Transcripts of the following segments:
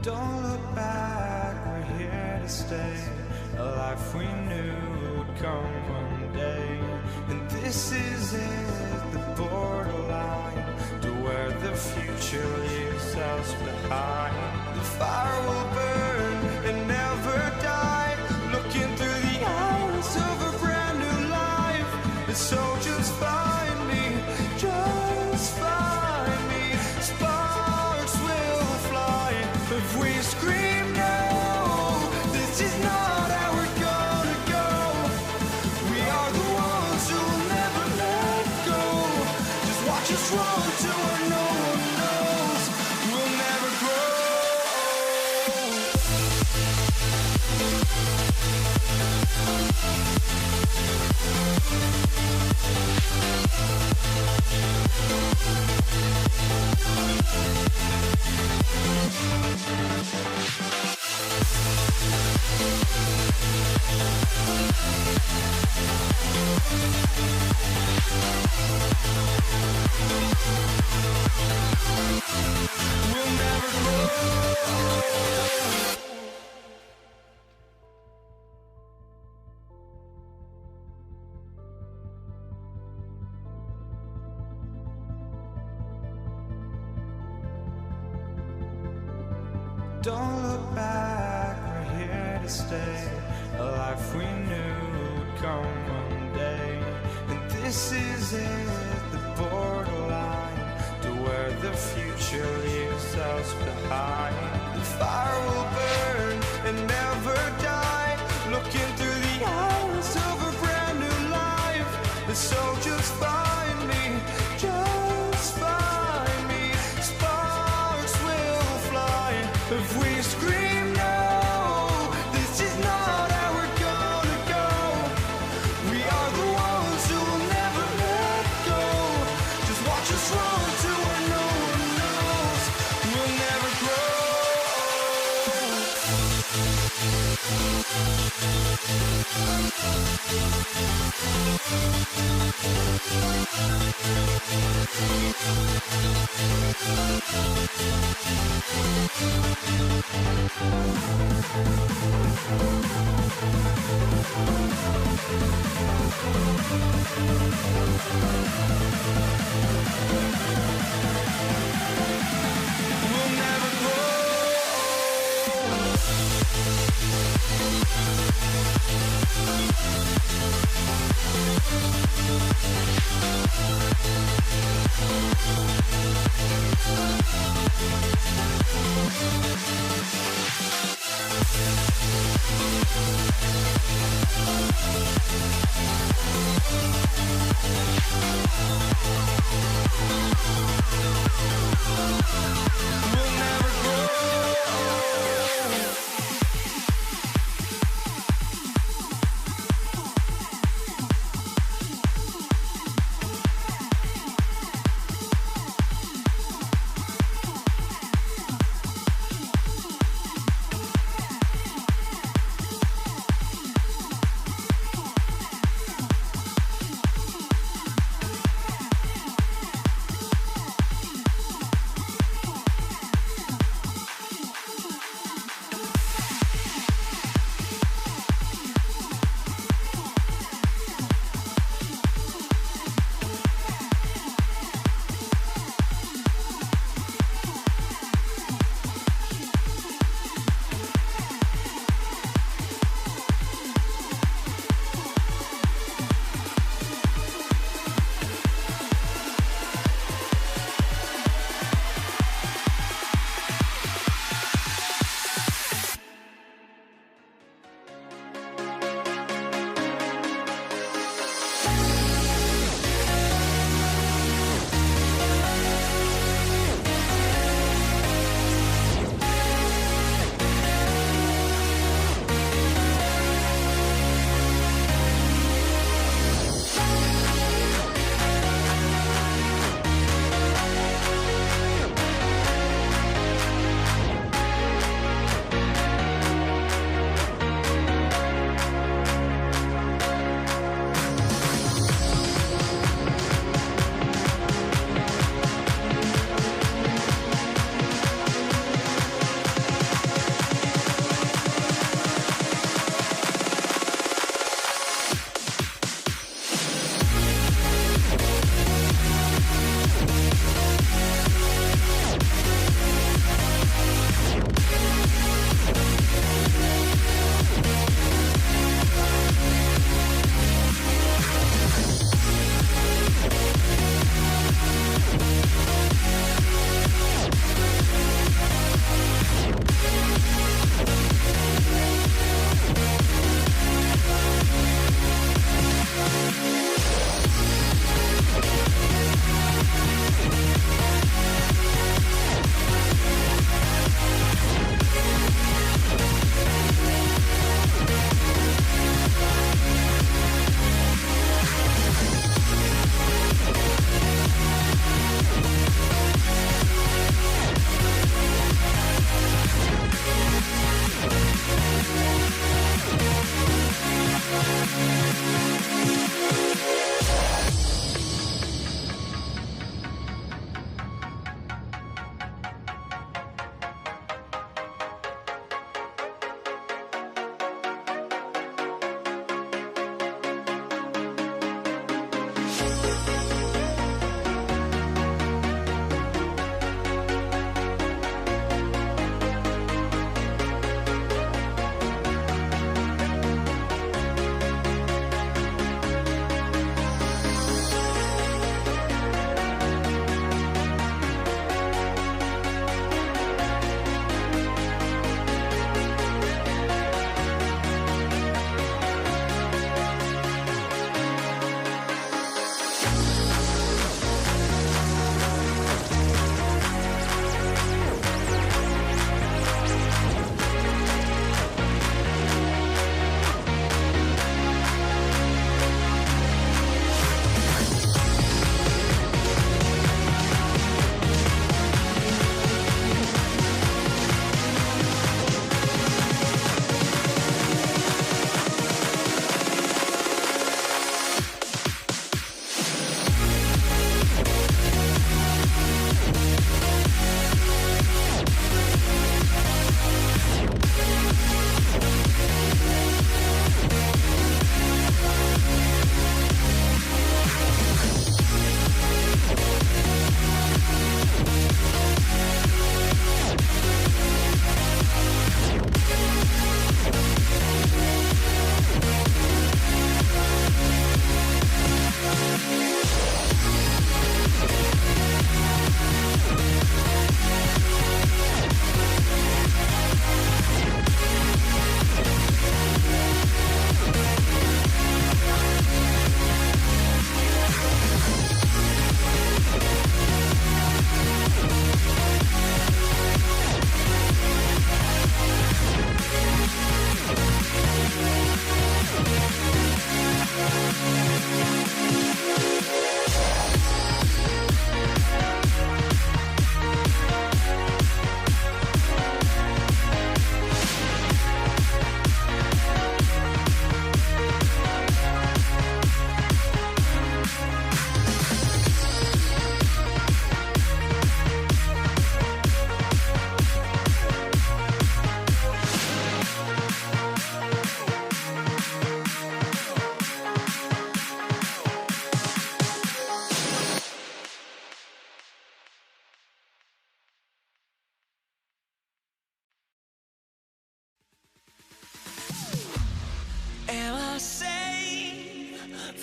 Don't look back, we're here to stay. A life we knew would come one day. And this is it, the borderline to where the future leaves us behind. The fire will burn and never die, looking through the eyes of a brand new life. And so just find me, just find me. Sparks will fly if we scream no. This is not how we're gonna go. We are the ones who will never let go. Just watch us run to where no one knows. We'll never grow. We'll never grow. Don't look back, we're here to stay. A life we knew would come one day. And this is it, the borderline to where the future leaves us behind. The fire will burn and never die, looking through the eyes of a brand new life. And so just find me, just find me. Sparks will fly if we scream no. This is not how we're gonna go. We are the ones who will never let go. Just watch us run to where no one knows. We'll never grow. We'll never grow. We'll never grow.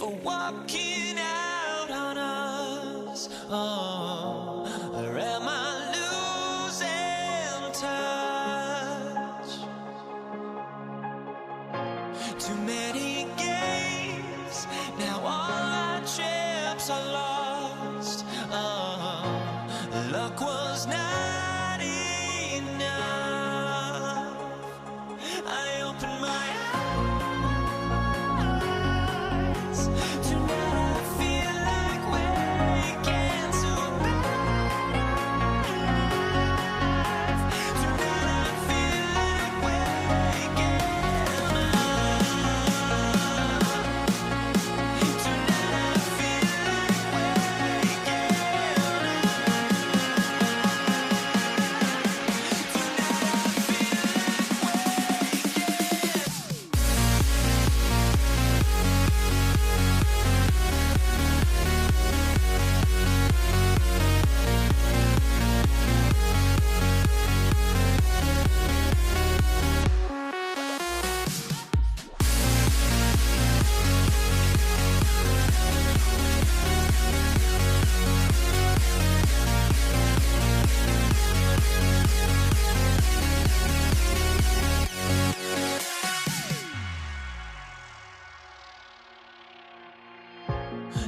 for walking out on us? Oh, or am I losing touch? Too many games, now all our chips are lost. Oh, luck was not enough. I opened my eyes.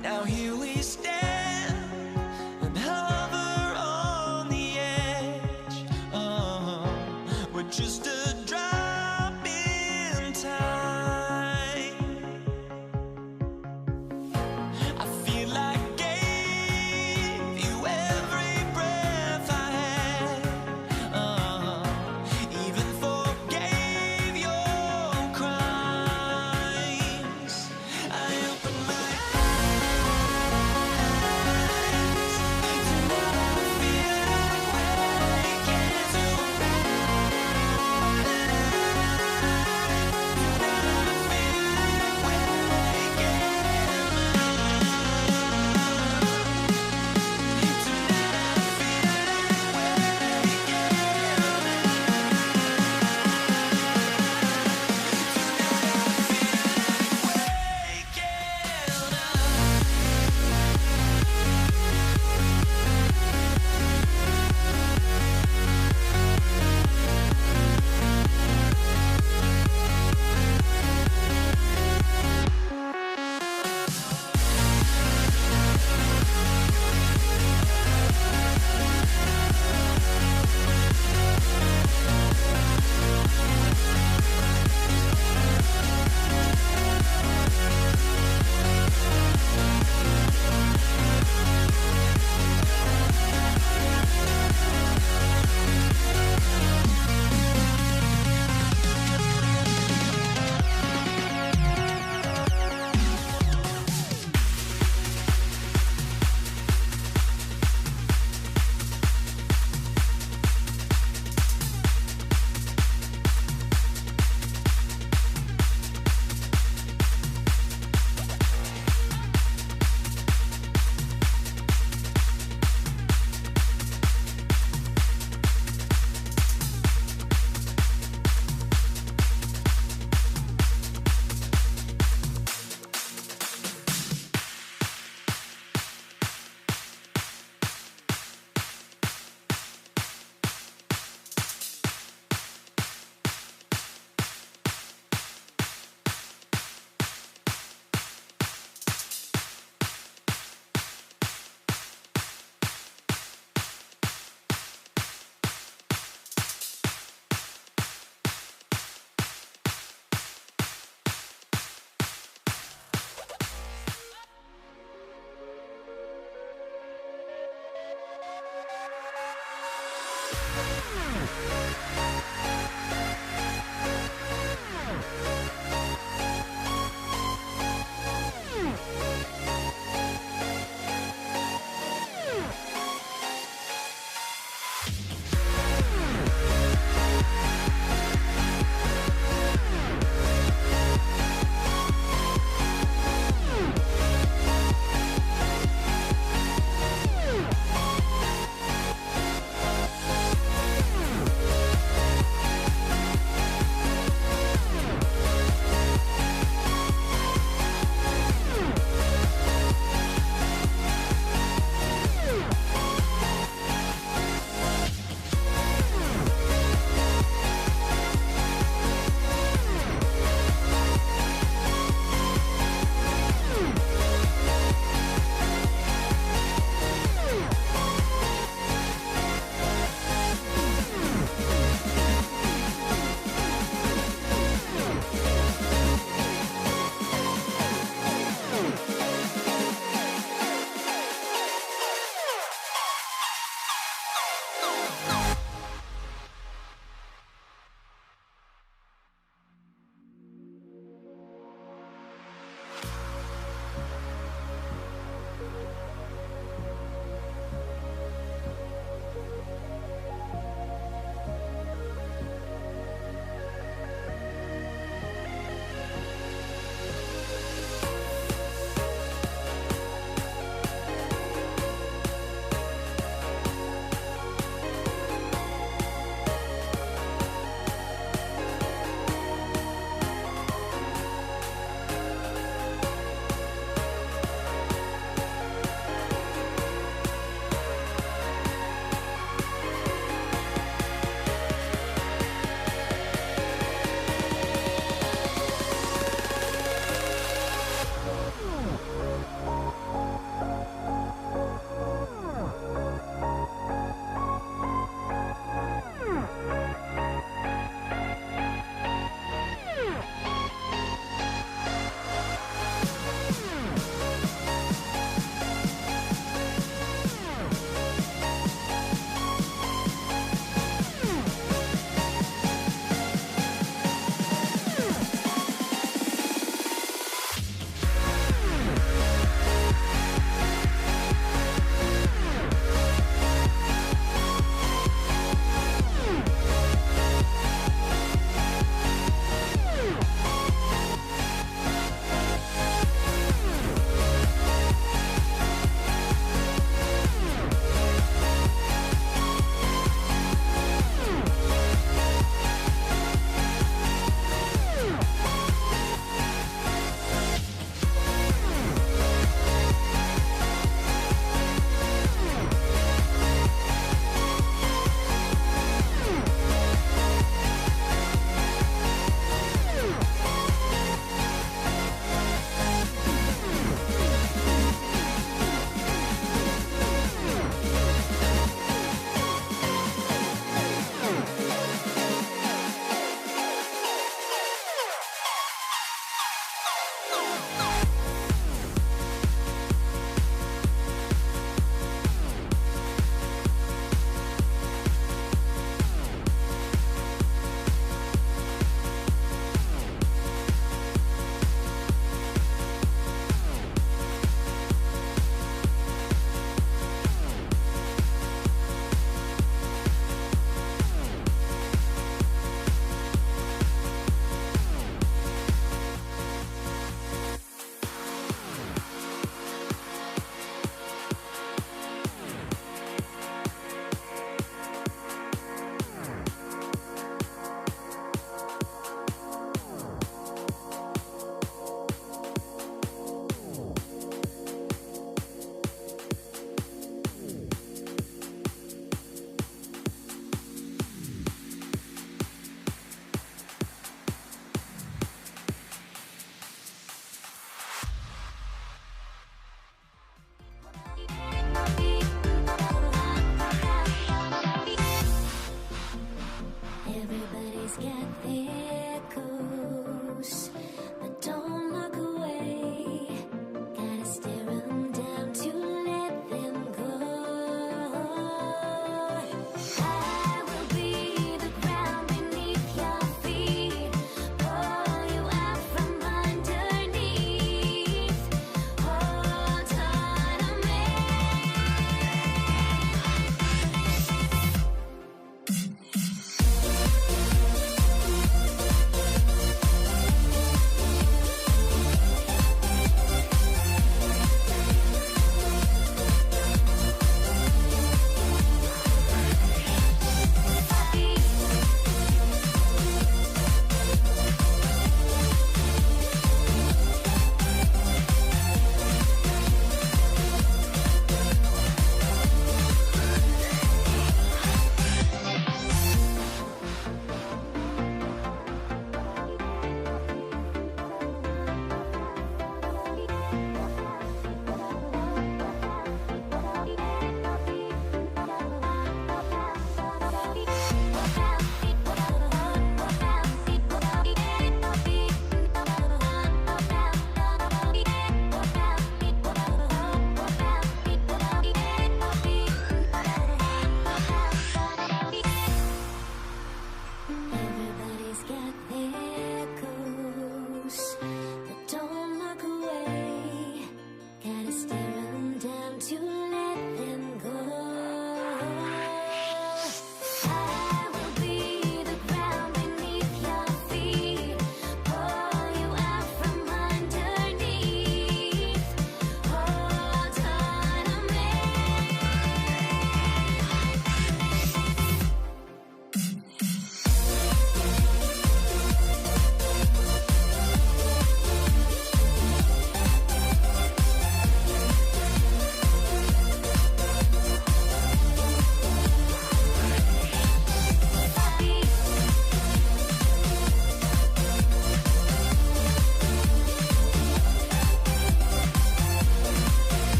Now here we stand and hover on the edge. Oh, we're just a drop in time. I feel like I gave you every breath I had. Oh, even forgave your crimes. I opened my eyes.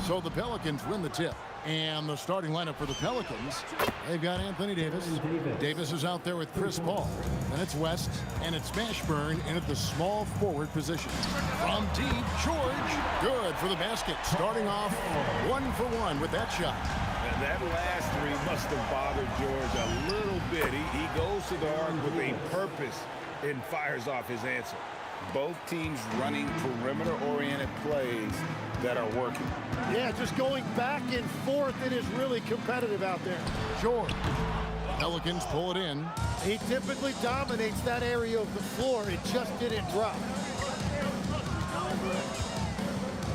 So the Pelicans win the tip. And the starting lineup for the Pelicans, they've got Anthony Davis. Davis is out there with Chris Paul. Then it's West, and it's Mashburn in at the small forward position. From deep, George, good for the basket. Starting off 1 for 1 with that shot. And that last three must have bothered George a little bit. He goes to the arc with a purpose and fires off his answer. Both teams running perimeter-oriented plays that are working. Yeah, just going back and forth. It is really competitive out there. George. Pelicans pull it in. He typically dominates that area of the floor. It just didn't drop.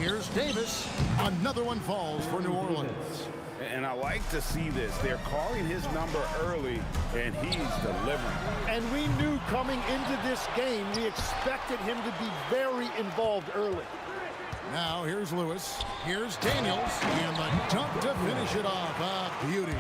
Here's Davis. Another one falls for New Orleans. And I like to see this. They're calling his number early, and he's delivering. And we knew coming into this game, we expected him to be very involved early. Now here's Lewis. Here's Daniels. And the dunk to finish it off. A beauty.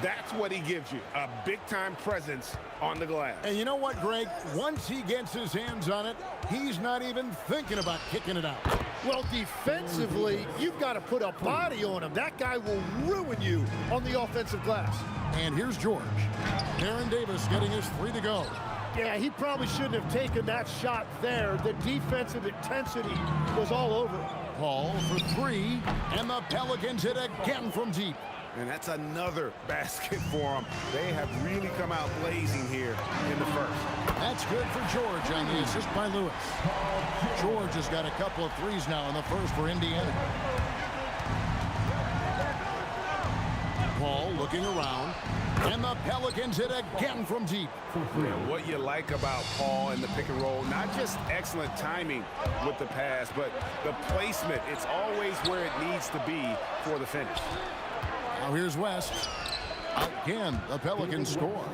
That's what he gives you, a big-time presence on the glass. And you know what, Greg? Once he gets his hands on it, he's not even thinking about kicking it out. Well, defensively, you've got to put a body on him. That guy will ruin you on the offensive glass. And here's George. Aaron Davis getting his 3 to go. Yeah, he probably shouldn't have taken that shot there. The defensive intensity was all over him. Paul for 3, and the Pelicans hit again from deep. And that's another basket for them. They have really come out blazing here in the first. That's good for George on the assist by Lewis. George has got a couple of threes now in the first for Indiana. Paul looking around, and the Pelicans hit again from deep. Yeah, what you like about Paul in the pick and roll, not just excellent timing with the pass, but the placement. It's always where it needs to be for the finish. Now here's West. Again, the Pelicans score.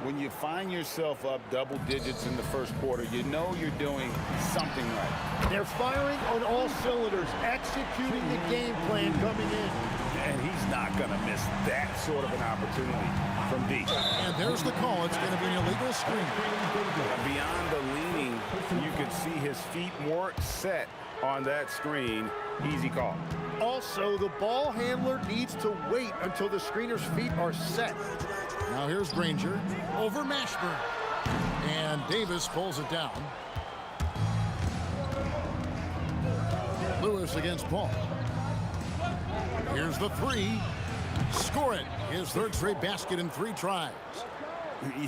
When you find yourself up double digits in the first quarter, you know you're doing something right. They're firing on all cylinders, executing the game plan coming in. And he's not going to miss that sort of an opportunity from deep. And there's the call. It's going to be an illegal screen. Beyond the leaning, you can see his feet more set on that screen. Easy call. Also, the ball handler needs to wait until the screener's feet are set. Now here's Granger over Mashburn. And Davis pulls it down. Lewis against Paul. Here's the 3. Score it. His third straight basket in 3 tries.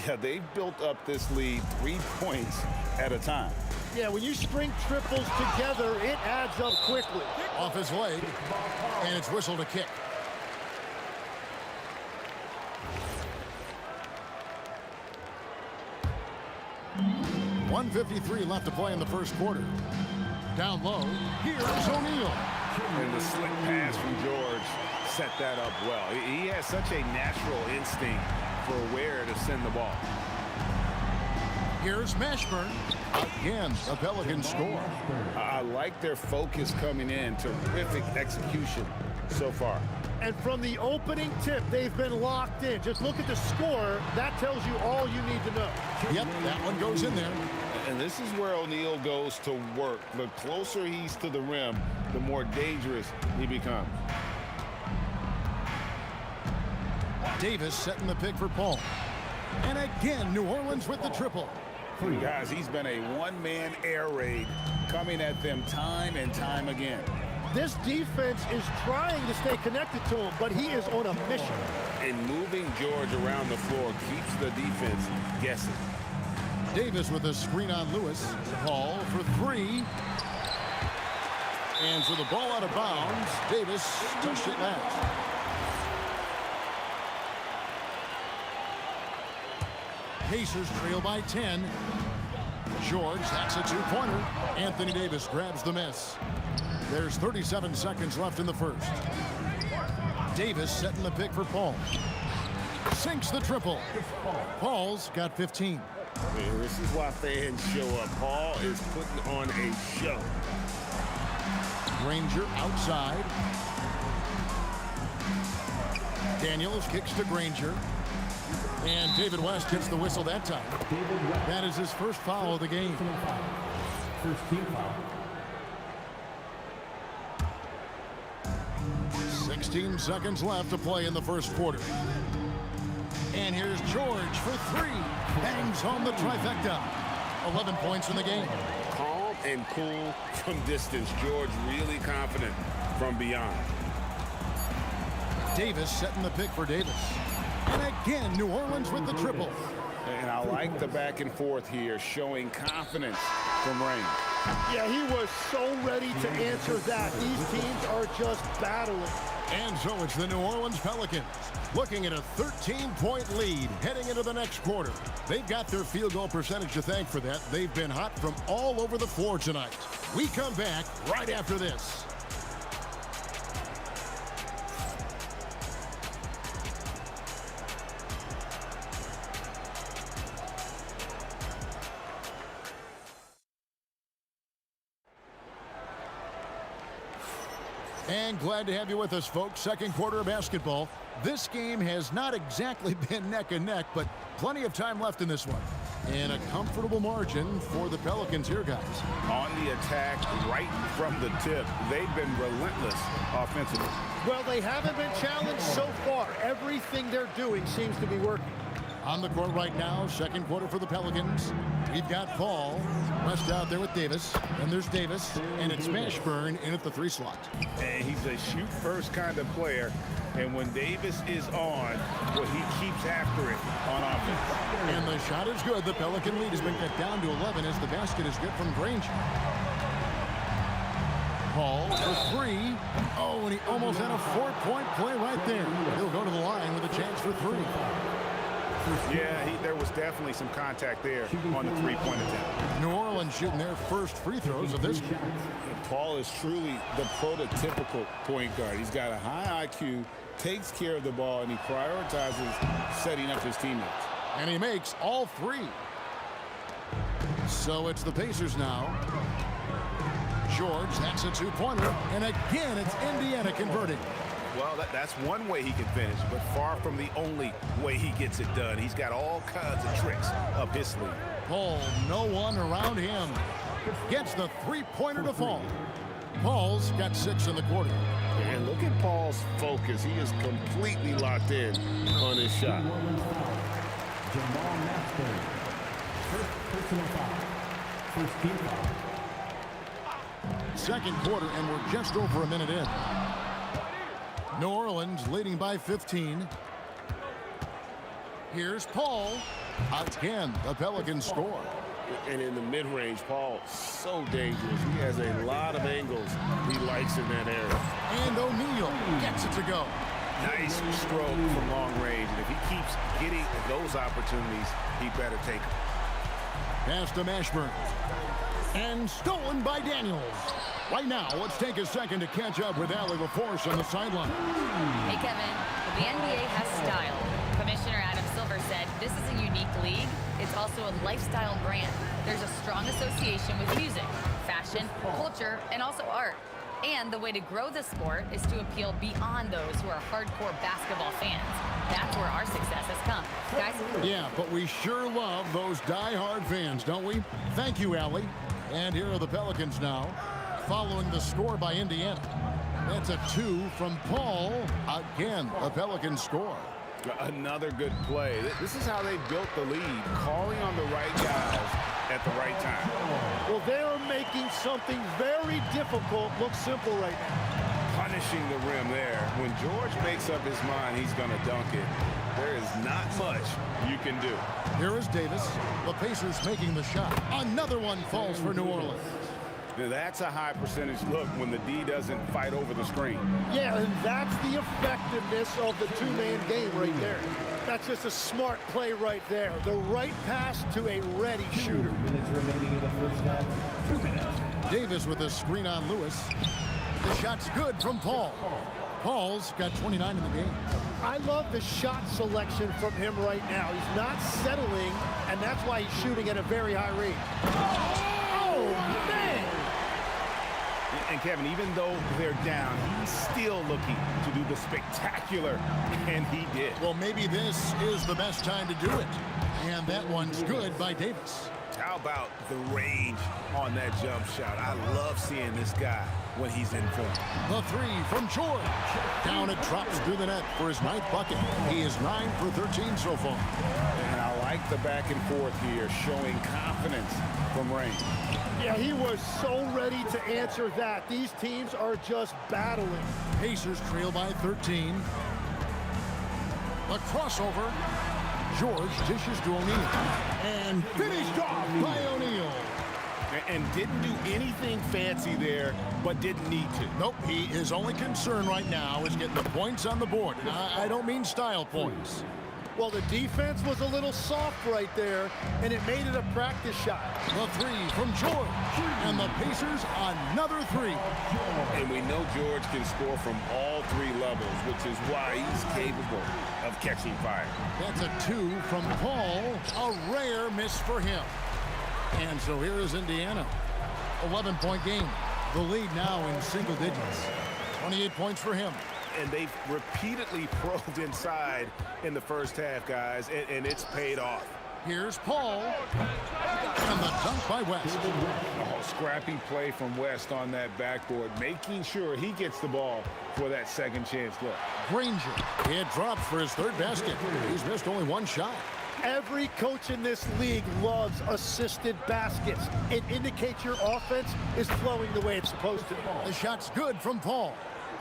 Yeah, they've built up this lead 3 points at a time. Yeah, when you string triples together, it adds up quickly. Off his leg, and it's whistled a kick. .153 left to play in the first quarter. Down low, here's O'Neal. And the slick pass from George set that up well. He has such a natural instinct for where to send the ball. Here's Mashburn. Again, the Pelicans score. I like their focus coming in. Terrific execution so far. And from the opening tip, they've been locked in. Just look at the score. That tells you all you need to know. Yep, that one goes in there. And this is where O'Neal goes to work. The closer he's to the rim, the more dangerous he becomes. Davis setting the pick for Paul. And again, New Orleans with the triple. Guys, he's been a one-man air raid coming at them time and time again. This defense is trying to stay connected to him, but he is on a mission. And moving George around the floor keeps the defense guessing. Davis with a screen on Lewis. Paul for 3. And so the ball out of bounds. Davis touched it last. Pacers trail by 10. George hacks a 2-pointer. Anthony Davis grabs the miss. There's 37 seconds left in the first. Davis setting the pick for Paul. Sinks the triple. Paul's got 15. This is why fans show up. Paul is putting on a show. Granger outside. Daniels kicks to Granger. And David West gets the whistle that time. That is his first foul of the game. First team foul. 16 seconds left to play in the first quarter. And here's George for 3. Bangs home the trifecta. 11 points in the game. Calm and cool from distance. George really confident from beyond. Davis setting the pick for Davis. And again, New Orleans with the triple. And I like the back and forth here, showing confidence from range. Yeah, he was so ready to answer that. These teams are just battling. And so it's the New Orleans Pelicans looking at a 13-point lead heading into the next quarter. They've got their field goal percentage to thank for that. They've been hot from all over the floor tonight. We come back right after this. And glad to have you with us, folks. Second quarter of basketball. This game has not exactly been neck and neck, but plenty of time left in this one. And a comfortable margin for the Pelicans here, guys. On the attack right from the tip. They've been relentless offensively. Well, they haven't been challenged so far. Everything they're doing seems to be working. On the court right now, second quarter for the Pelicans. We've got Paul. West out there with Davis. And there's Davis. And it's Mashburn in at the 3 slot. And he's a shoot-first kind of player. And when Davis is on, well, he keeps after it on offense. And the shot is good. The Pelican lead has been cut down to 11 as the basket is good from Granger. Paul for 3. Oh, and he almost had a 4-point play right there. He'll go to the line with a chance for 3. Yeah, there was definitely some contact there on the 3-point attempt. New Orleans shooting their first free throws of this game. Paul is truly the prototypical point guard. He's got a high IQ, takes care of the ball, and he prioritizes setting up his teammates. And he makes all 3. So it's the Pacers now. George, that's a 2-pointer. And again, it's Indiana converting. Well, that's one way he can finish, but far from the only way he gets it done. He's got all kinds of tricks up his sleeve. Paul, no one around him. Gets the 3-pointer to fall. Paul's got 6 in the quarter. And look at Paul's focus. He is completely locked in on his shot. First team foul. Second quarter, and we're just over a minute in. New Orleans leading by 15. Here's Paul. Again, the Pelicans score. And in the mid-range, Paul, so dangerous. He has a lot of angles he likes in that area. And O'Neal gets it to go. Nice stroke from long range. And if he keeps getting those opportunities, he better take them. Pass to Mashburn. And stolen by Daniels. Right now, let's take a second to catch up with Allie LaForce on the sideline. Hey, Kevin. The NBA has style. Commissioner Adam Silver said this is a unique league. It's also a lifestyle brand. There's a strong association with music, fashion, culture, and also art. And the way to grow the sport is to appeal beyond those who are hardcore basketball fans. That's where our success has come. Guys? Yeah, but we sure love those die-hard fans, don't we? Thank you, Allie. And here are the Pelicans now, following the score by Indiana. That's a 2 from Paul. Again, the Pelicans score. Another good play. This is how they built the lead, calling on the right guys at the right time. Well, they are making something very difficult look simple right now. Punishing the rim there. When George makes up his mind he's going to dunk it, there is not much you can do. Here is Davis. The Pacers making the shot. Another one falls for New Orleans. Now, that's a high percentage look when the D doesn't fight over the screen. Yeah, and that's the effectiveness of the 2-man game right there. That's just a smart play right there. The right pass to a ready shooter. Minutes remaining in the first half. 2 minutes. Davis with a screen on Lewis. The shot's good from Paul. Paul's got 29 in the game. I love the shot selection from him right now. He's not settling, and that's why he's shooting at a very high rate. Oh, man! And Kevin, even though they're down, he's still looking to do the spectacular, and he did. Well, maybe this is the best time to do it. And that one's good by Davis. How about the range on that jump shot? I love seeing this guy when he's in form. The 3 from George. Down it drops through the net for his 9th bucket. He is 9 for 13 so far. And I like the back and forth here, showing confidence from range. Yeah, he was so ready to answer that. These teams are just battling. Pacers trail by 13. The crossover. George dishes to O'Neal. And finished off by O'Neal. And didn't do anything fancy there, but didn't need to. Nope, his only concern right now is getting the points on the board. And I don't mean style points. Well, the defense was a little soft right there, and it made it a practice shot. The 3 from George. And the Pacers another 3. And we know George can score from all 3 levels, which is why he's capable of catching fire. That's a 2 from Paul. A rare miss for him. And so here is Indiana. 11-point game. The lead now in single digits. 28 points for him. And they've repeatedly probed inside in the first half, guys, and it's paid off. Here's Paul. And the dunk by West. Oh, scrappy play from West on that backboard, making sure he gets the ball for that second chance look. Granger. It drops for his third basket. He's missed only one shot. Every coach in this league loves assisted baskets. It indicates your offense is flowing the way it's supposed to. The shot's good from Paul.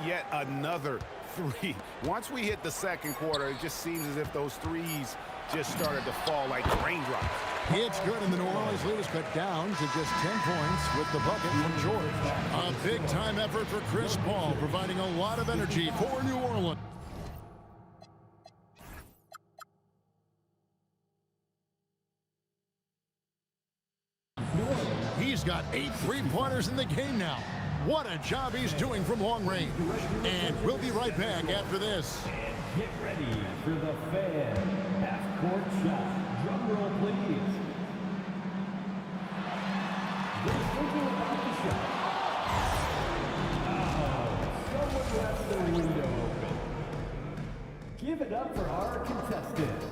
Yet another three. Once we hit the second quarter, it just seems as if those threes just started to fall like raindrops. It's good, and the New Orleans lead is cut down to just 10 points with the bucket from George. A big-time effort for Chris Paul, providing a lot of energy for New Orleans. He's got 8 three-pointers in the game now. What a job he's doing from long range. And we'll be right back after this. Get ready for the fan half-court shot. Drum roll, please. They're thinking about the shot. Oh, someone left their window open. Give it up for our contestant.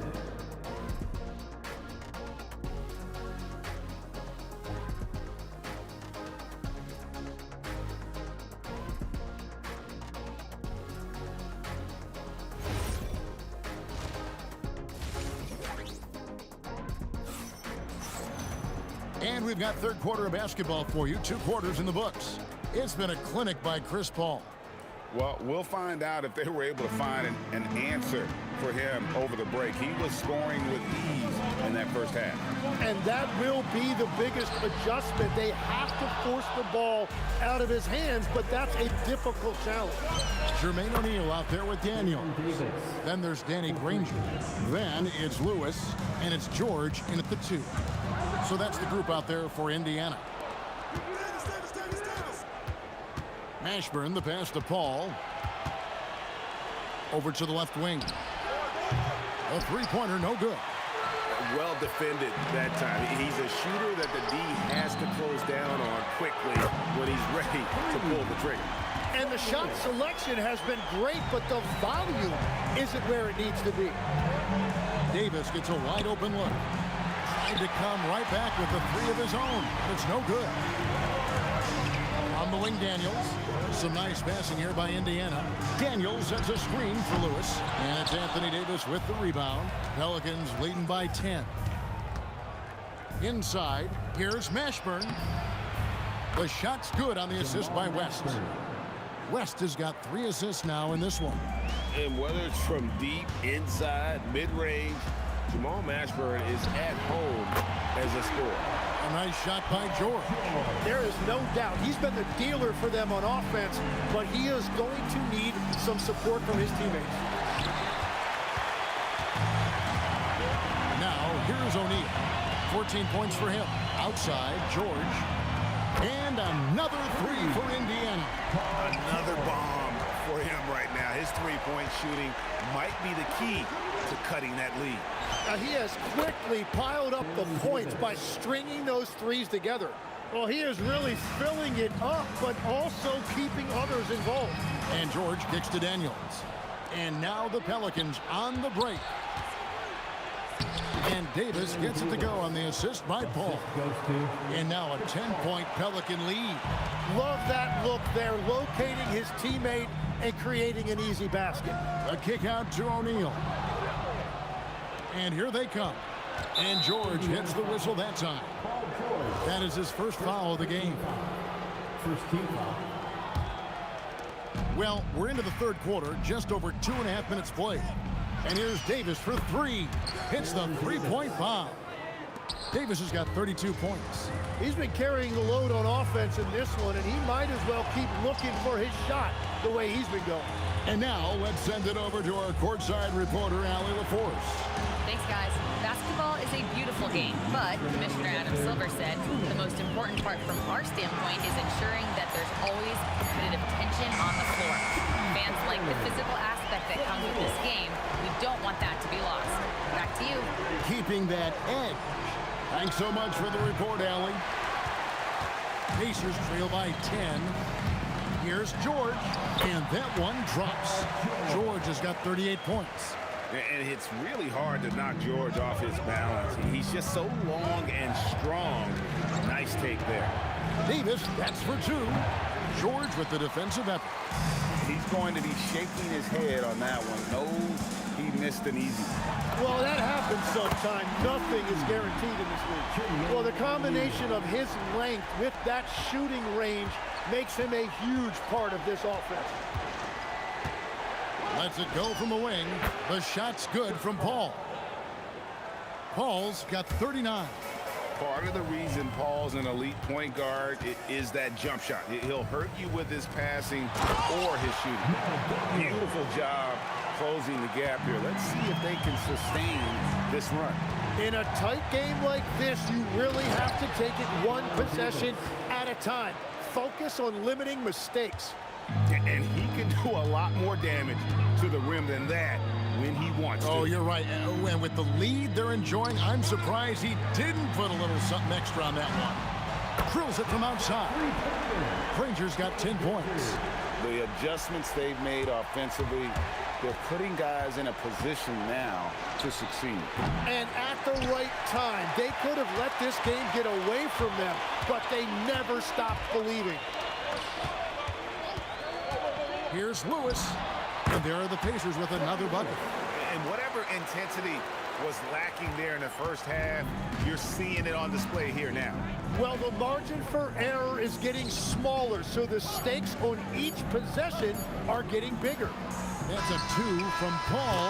And we've got third quarter of basketball for you. 2 quarters in the books. It's been a clinic by Chris Paul. Well, we'll find out if they were able to find an answer for him over the break. He was scoring with ease in that first half. And that will be the biggest adjustment. They have to force the ball out of his hands, but that's a difficult challenge. Jermaine O'Neal out there with Daniel. Then there's Danny Granger. Then it's Lewis, and it's George in at the 2. So that's the group out there for Indiana. Mashburn, the pass to Paul. Over to the left wing. A three-pointer, no good. Well defended that time. He's a shooter that the D has to close down on quickly when he's ready to pull the trigger. And the shot selection has been great, but the volume isn't where it needs to be. Davis gets a wide open look. Tried to come right back with the 3 of his own, but it's no good. On the wing, Daniels. Some nice passing here by Indiana. Daniels sets a screen for Lewis. And it's Anthony Davis with the rebound. Pelicans leading by 10. Inside, here's Mashburn. The shot's good on the assist by West. West has got 3 assists now in this one. And whether it's from deep, inside, mid-range, Jamal Mashburn is at home as a scorer. A nice shot by George. There is no doubt he's been the dealer for them on offense, but he is going to need some support from his teammates. Now, here's O'Neal. 14 points for him. Outside, George. And another 3 for Indiana. Another bomb for him right now. His three-point shooting might be the key to cutting that lead. He has quickly piled up the points by stringing those threes together. Well, he is really filling it up, but also keeping others involved. And George kicks to Daniels. And now the Pelicans on the break. And Davis gets it to go on the assist by Paul. And now a 10-point Pelican lead. Love that look there, locating his teammate and creating an easy basket. A kick out to O'Neal. And here they come. And George hits the whistle that time. That is his first foul of the game. First team foul. Well, we're into the third quarter, just over 2.5 minutes played. And here's Davis for 3. Hits the three-point bomb. Davis has got 32 points. He's been carrying the load on offense in this one, and he might as well keep looking for his shot the way he's been going. And now let's send it over to our courtside reporter, Allie LaForce. Thanks, guys. Basketball is a beautiful game, but Commissioner Adam Silver said the most important part from our standpoint is ensuring that there's always competitive tension on the floor. Fans like the physical aspect that comes with this game. We don't want that to be lost. Back to you. Keeping that edge. Thanks so much for the report, Allie. Pacers trail by 10. Here's George, and that one drops. George has got 38 points. And it's really hard to knock George off his balance. He's just so long and strong. Nice take there. Davis, that's for two. George with the defensive effort. He's going to be shaking his head on that one. Knows he missed an easy one. Well, that happens sometimes. Nothing is guaranteed in this league. Well, the combination of his length with that shooting range makes him a huge part of this offense. Lets it go from the wing. The shot's good from Paul. Paul's got 39. Part of the reason Paul's an elite point guard is that jump shot. He'll hurt you with his passing or his shooting. Beautiful job closing the gap here. Let's see if they can sustain this run. In a tight game like this, you really have to take it one possession at a time. Focus on limiting mistakes. And he can do a lot more damage to the rim than that when he wants to. Oh, you're right. And with the lead they're enjoying, I'm surprised he didn't put a little something extra on that one. Drills it from outside. Granger's got 10 points. The adjustments they've made offensively, they're putting guys in a position now to succeed. And at the right time, they could have let this game get away from them, but they never stopped believing. Here's Lewis. And there are the Pacers with another bucket. And whatever intensity was lacking there in the first half, you're seeing it on display here now. Well, the margin for error is getting smaller, so the stakes on each possession are getting bigger. That's a two from Paul.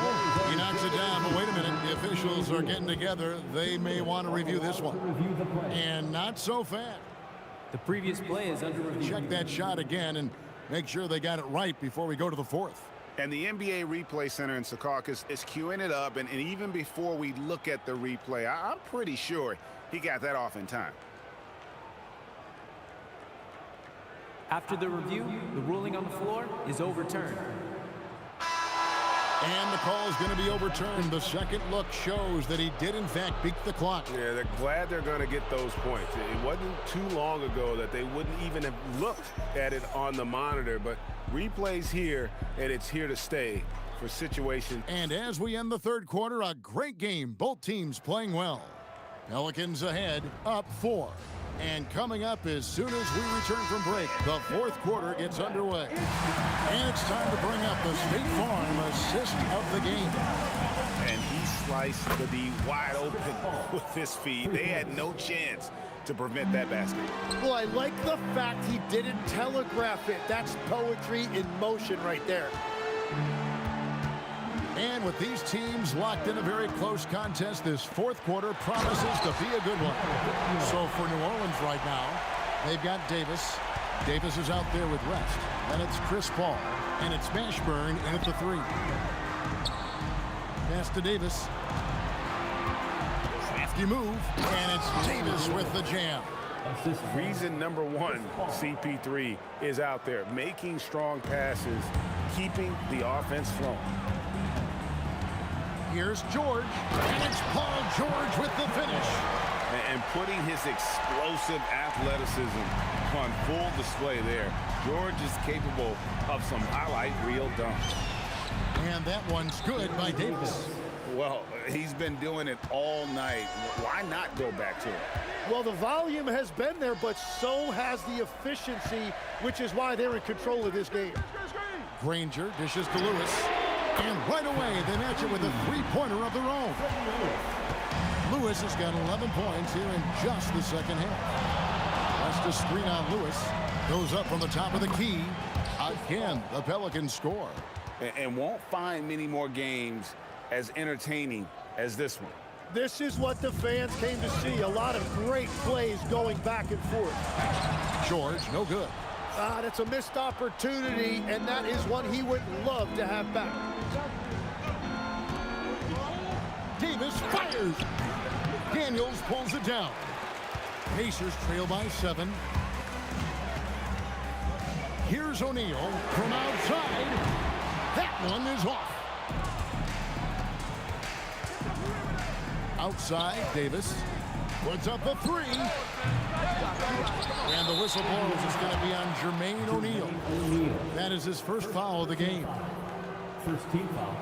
He knocks it down, but wait a minute. The officials are getting together. They may want to review this one. And not so fast. The previous play is under review. Check that shot again and make sure they got it right before we go to the fourth. And the NBA Replay Center in Secaucus is queuing it up, and even before we look at the replay, I'm pretty sure he got that off in time. After the review, the ruling on the floor is overturned. And the call is going to be overturned. The second look shows that he did, in fact, beat the clock. Yeah, they're glad they're going to get those points. It wasn't too long ago that they wouldn't even have looked at it on the monitor, but replay's here, and it's here to stay for situations. And as we end the third quarter, a great game. Both teams playing well. Pelicans ahead, up 4. And coming up as soon as we return from break, the fourth quarter gets underway. And it's time to bring up the State Farm assist of the game. And he sliced the D wide open with his feet. They had no chance to prevent that basket. Well, I like the fact he didn't telegraph it. That's poetry in motion right there. And with these teams locked in a very close contest, this fourth quarter promises to be a good one. So for New Orleans right now, they've got Davis. Davis is out there with rest. Then it's Chris Paul. And it's Mashburn in at the 3. Pass to Davis. Crafty move. And it's Davis with the jam. Reason number one, CP3 is out there making strong passes, keeping the offense flowing. Here's George, and it's Paul George with the finish. And putting his explosive athleticism on full display there. George is capable of some highlight reel dunks. And that one's good by Davis. Well, he's been doing it all night. Why not go back to it? Well, the volume has been there, but so has the efficiency, which is why they're in control of this game. Granger dishes to Lewis. And right away, they match it with a three-pointer of their own. Lewis has got 11 points here in just the second half. That's the screen on Lewis. Goes up from the top of the key. Again, the Pelicans score. And won't find many more games as entertaining as this one. This is what the fans came to see. A lot of great plays going back and forth. George, no good. That's a missed opportunity, and that is one he would love to have back. Davis fires. Daniels pulls it down. Pacers trail by 7. Here's O'Neal from outside. That one is off. Outside, Davis. Puts up a three. And the whistle blows. It's going to be on Jermaine O'Neal. That is his first foul of the game. First team foul.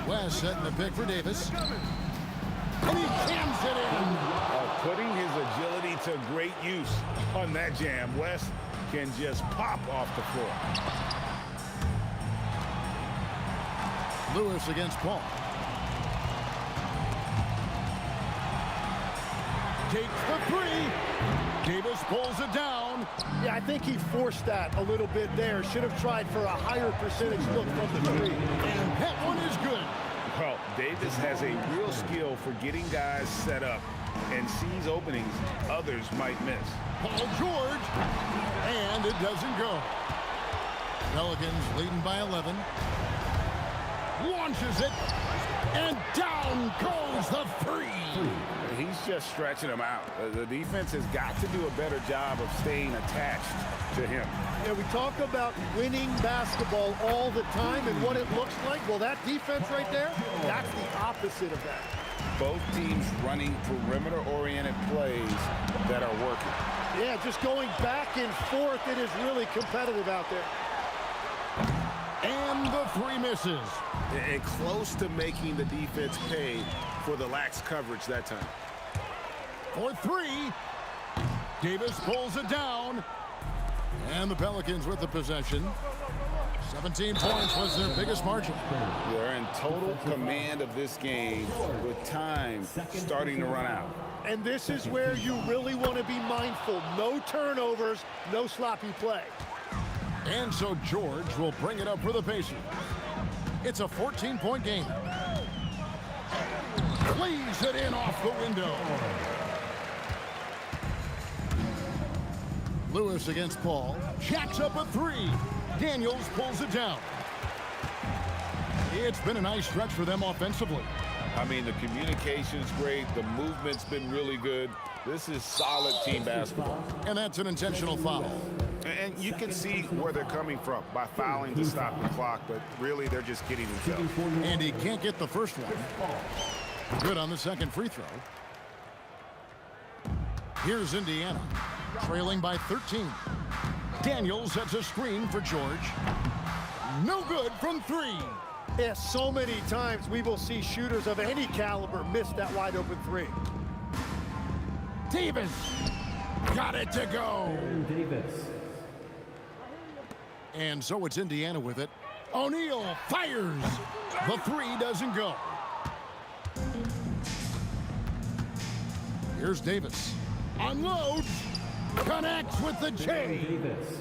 West setting the pick for Davis. And he jams it in. Putting his agility to great use on that jam. West can just pop off the floor. Lewis against Paul. Takes the three. Davis pulls it down. Yeah, I think he forced that a little bit there. Should have tried for a higher percentage look from the three. And that one is good. Well, Davis has a real skill for getting guys set up and sees openings others might miss. Paul George. And it doesn't go. Pelicans leading by 11. Launches it. And down goes the three. He's just stretching him out. The defense has got to do a better job of staying attached to him. Yeah, we talk about winning basketball all the time and what it looks like. Well, that defense right there, that's the opposite of that. Both teams running perimeter-oriented plays that are working. Yeah, just going back and forth. It is really competitive out there. And the three misses. And close to making the defense pay for the lax coverage that time. For three. Davis pulls it down. And the Pelicans with the possession. 17 points was their biggest margin. They're in total command of this game with time starting to run out. And this is where you really want to be mindful. No turnovers, no sloppy play. And so George will bring it up for the Pacers. It's a 14-point game. Plays it in off the window. Lewis against Paul. Jacks up a three. Daniels pulls it down. It's been a nice stretch for them offensively. I mean, the communication's great. The movement's been really good. This is solid team basketball. And that's an intentional foul. And you can see where they're coming from by fouling to stop the clock, but really they're just kidding themselves. And he can't get the first one. Good on the second free throw. Here's Indiana, trailing by 13. Daniels sets a screen for George. No good from three. Yeah, so many times we will see shooters of any caliber miss that wide open three. Davis got it to go. Davis. And so it's Indiana with it. O'Neal fires. The three doesn't go. Here's Davis. Unloads. Connects with the J. Davis.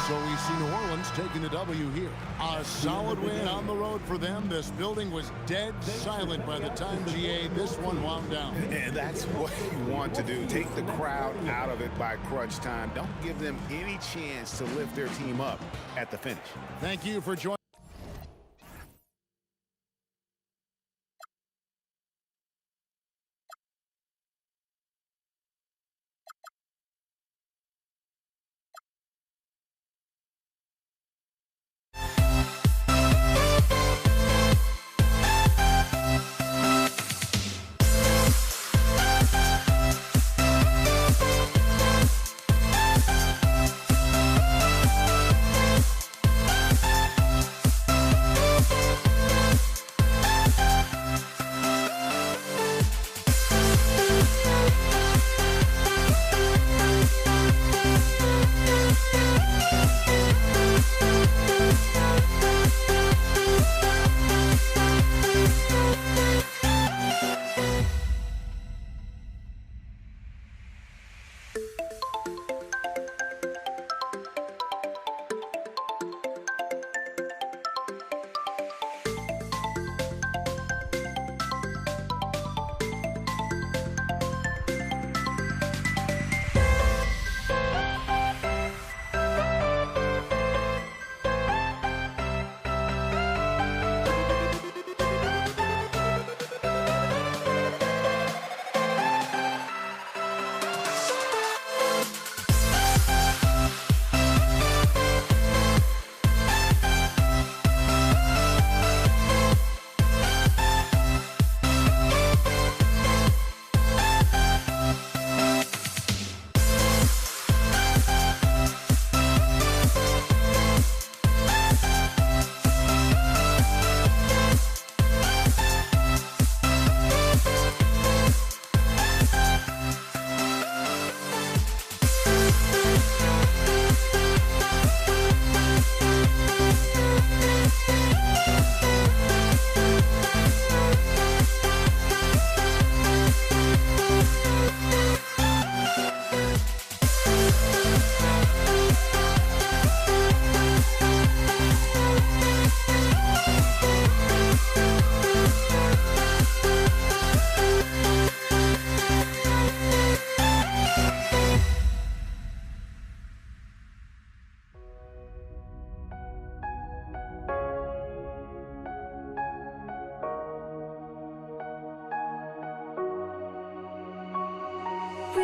So we see New Orleans taking the W here. A solid win on the road for them. This building was dead silent by the time GA this one wound down. And that's what you want to do. Take the crowd out of it by crunch time. Don't give them any chance to lift their team up at the finish. Thank you for joining.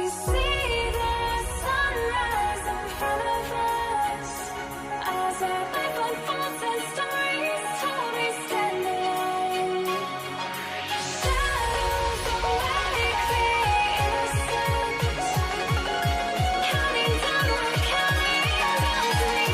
We see the sunrise in front of us. As our life unfolds and stories told, we stand alone. Shadows awake the innocent. Counting down, we're counting down to the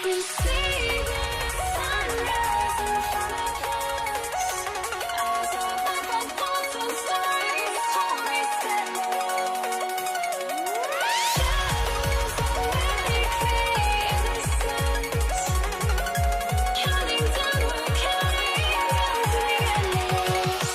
We see the sunrise in front of us. As our life unfolds and stories told, we stand alone. Shadows awake the innocent. Counting down, we're counting down to the endless.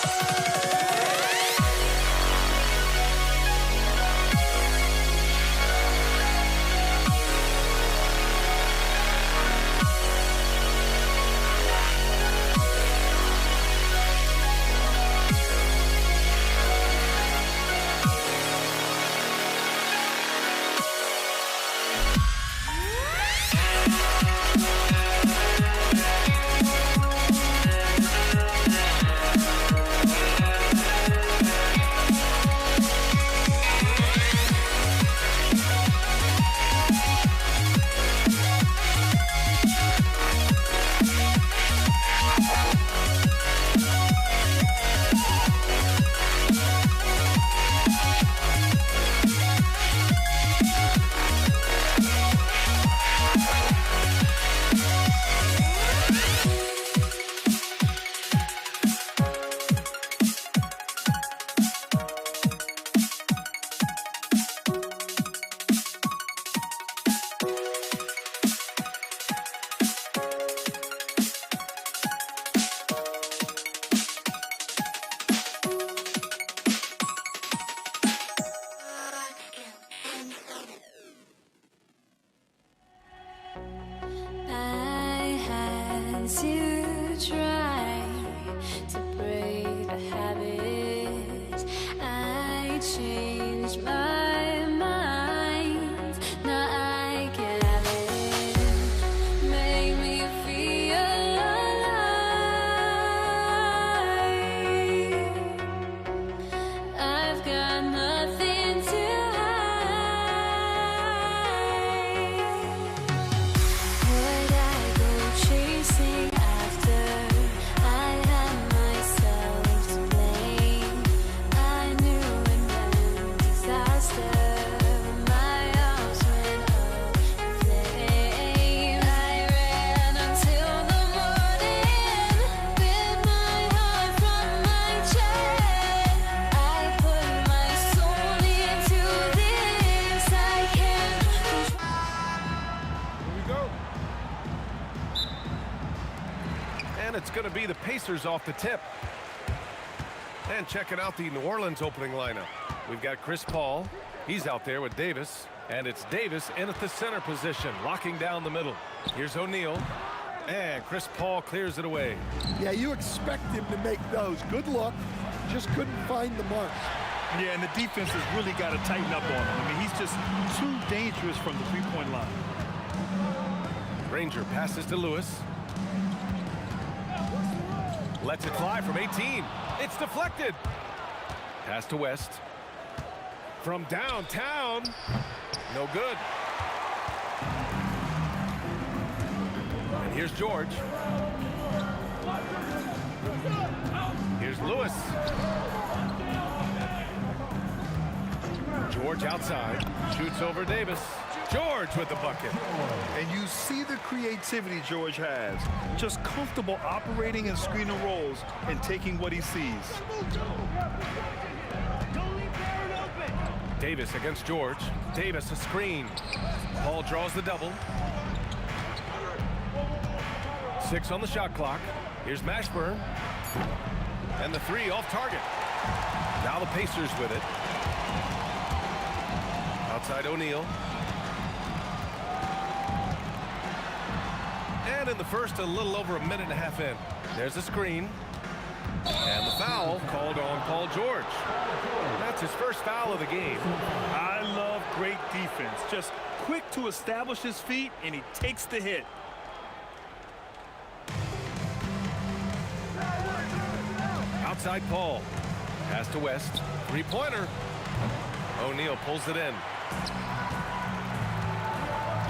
I had to try to break the habit. I changed my mind. Now I can have it. Make me feel alive. I've got nothing to would I go chasing after? I had myself to blame. I knew it meant disaster. My arms went up in flame. I ran until the morning, bit my heart from my chest. I put my soul into this. I can't Here we go. And it's going to be the Pacers off the tip. And checking out the New Orleans opening lineup. We've got Chris Paul. He's out there with Davis. And it's Davis in at the center position, locking down the middle. Here's O'Neal. And Chris Paul clears it away. Yeah, you expect him to make those. Good luck. Just couldn't find the marks. Yeah, and the defense has really got to tighten up on him. I mean, he's just too dangerous from the three-point line. Granger passes to Lewis. Lets it fly from 18. It's deflected. Pass to West. From downtown. No good. And here's George. Here's Lewis. George outside. Shoots over Davis. George with the bucket. And you see the creativity George has. Just comfortable operating in screen and rolls and taking what he sees. Davis against George. Davis a screen. Paul draws the double. 6 on the shot clock. Here's Mashburn. And the 3 off target. Now the Pacers with it. Outside O'Neal. And in the first, a little over a minute and a half in. There's a screen. And the foul called on Paul George. That's his first foul of the game. I love great defense. Just quick to establish his feet, and he takes the hit. Outside Paul. Pass to West. Three-pointer. O'Neal pulls it in.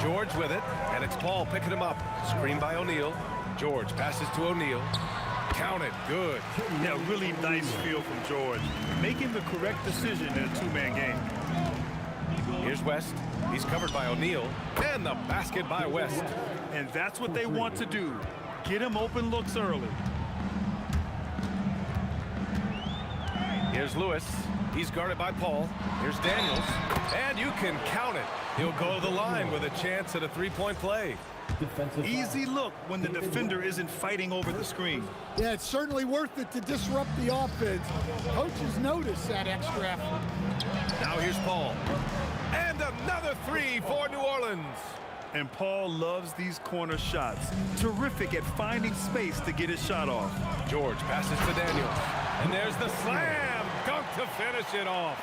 George with it, and it's Paul picking him up. Screen by O'Neal. George passes to O'Neal. Counted. Good. Yeah, really nice feel from George. Making the correct decision in a two-man game. Here's West. He's covered by O'Neal. And the basket by West. And that's what they want to do. Get him open looks early. Here's Lewis. He's guarded by Paul. Here's Daniels. And you can count it. He'll go to the line with a chance at a three-point play. Easy look when the defender isn't fighting over the screen. Yeah, it's certainly worth it to disrupt the offense. Coaches notice that extra effort. Now here's Paul. And another 3 for New Orleans. And Paul loves these corner shots. Terrific at finding space to get his shot off. George passes to Daniels. And there's the slam dunk to finish it off.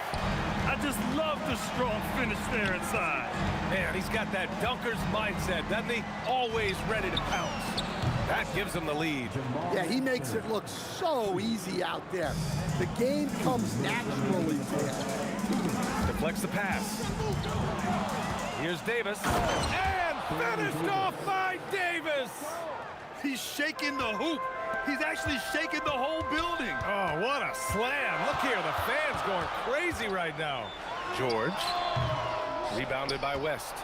I just love the strong finish there inside. Man, he's got that dunker's mindset, doesn't he? Always ready to pounce. That gives him the lead. Yeah, he makes it look so easy out there. The game comes naturally to him. Deflects the pass. Here's Davis. And finished off by Davis. He's shaking the hoop. He's actually shaking the whole building. Oh, what a slam. Look here, the fans going crazy right now. George. Rebounded by West.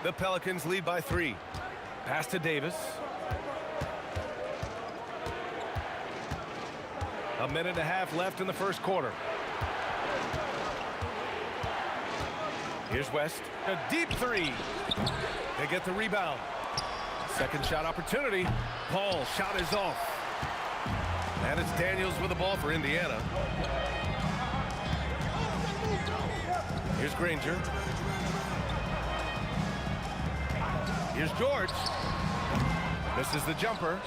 The Pelicans lead by 3. Pass to Davis. A minute and a half left in the first quarter. Here's West. A deep 3. They get the rebound. Second shot opportunity. Paul shot is off. And it's Daniels with the ball for Indiana. Here's Granger. Here's George. Misses the jumper.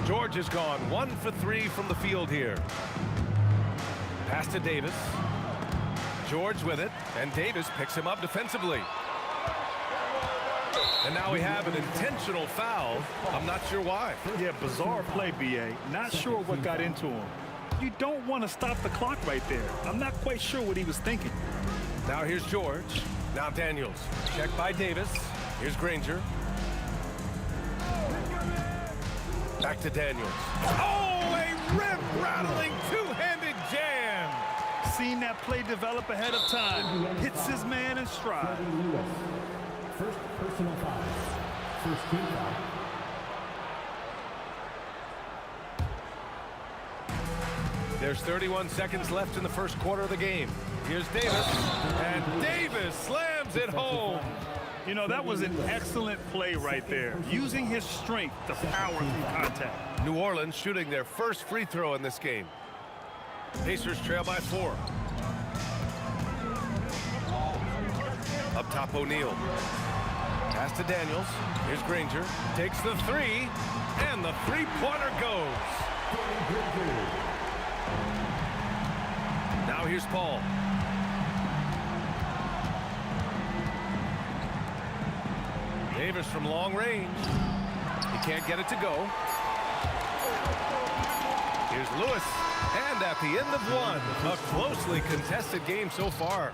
George has gone 1 for 3 from the field here. Pass to Davis. George with it, and Davis picks him up defensively. And now we have an intentional foul. I'm not sure why. Yeah, bizarre play, B.A. Not sure what got into him. You don't want to stop the clock right there. I'm not quite sure what he was thinking. Now here's George. Now Daniels. Checked by Davis. Here's Granger. Back to Daniels. Oh, a rip-rattling two-handed jam. Seen that play develop ahead of time. Hits his man in stride. First personal foul. First team foul. There's 31 seconds left in the first quarter of the game. Here's Davis. And Davis slams it home. You know, that was an excellent play right there. Using his strength to power through contact. New Orleans shooting their first free throw in this game. Pacers trail by 4. Up top, O'Neal. Pass to Daniels. Here's Granger. Takes the three. And the three-pointer goes. Now here's Paul. Davis from long range. He can't get it to go. Here's Lewis. And at the end of one, a closely contested game so far.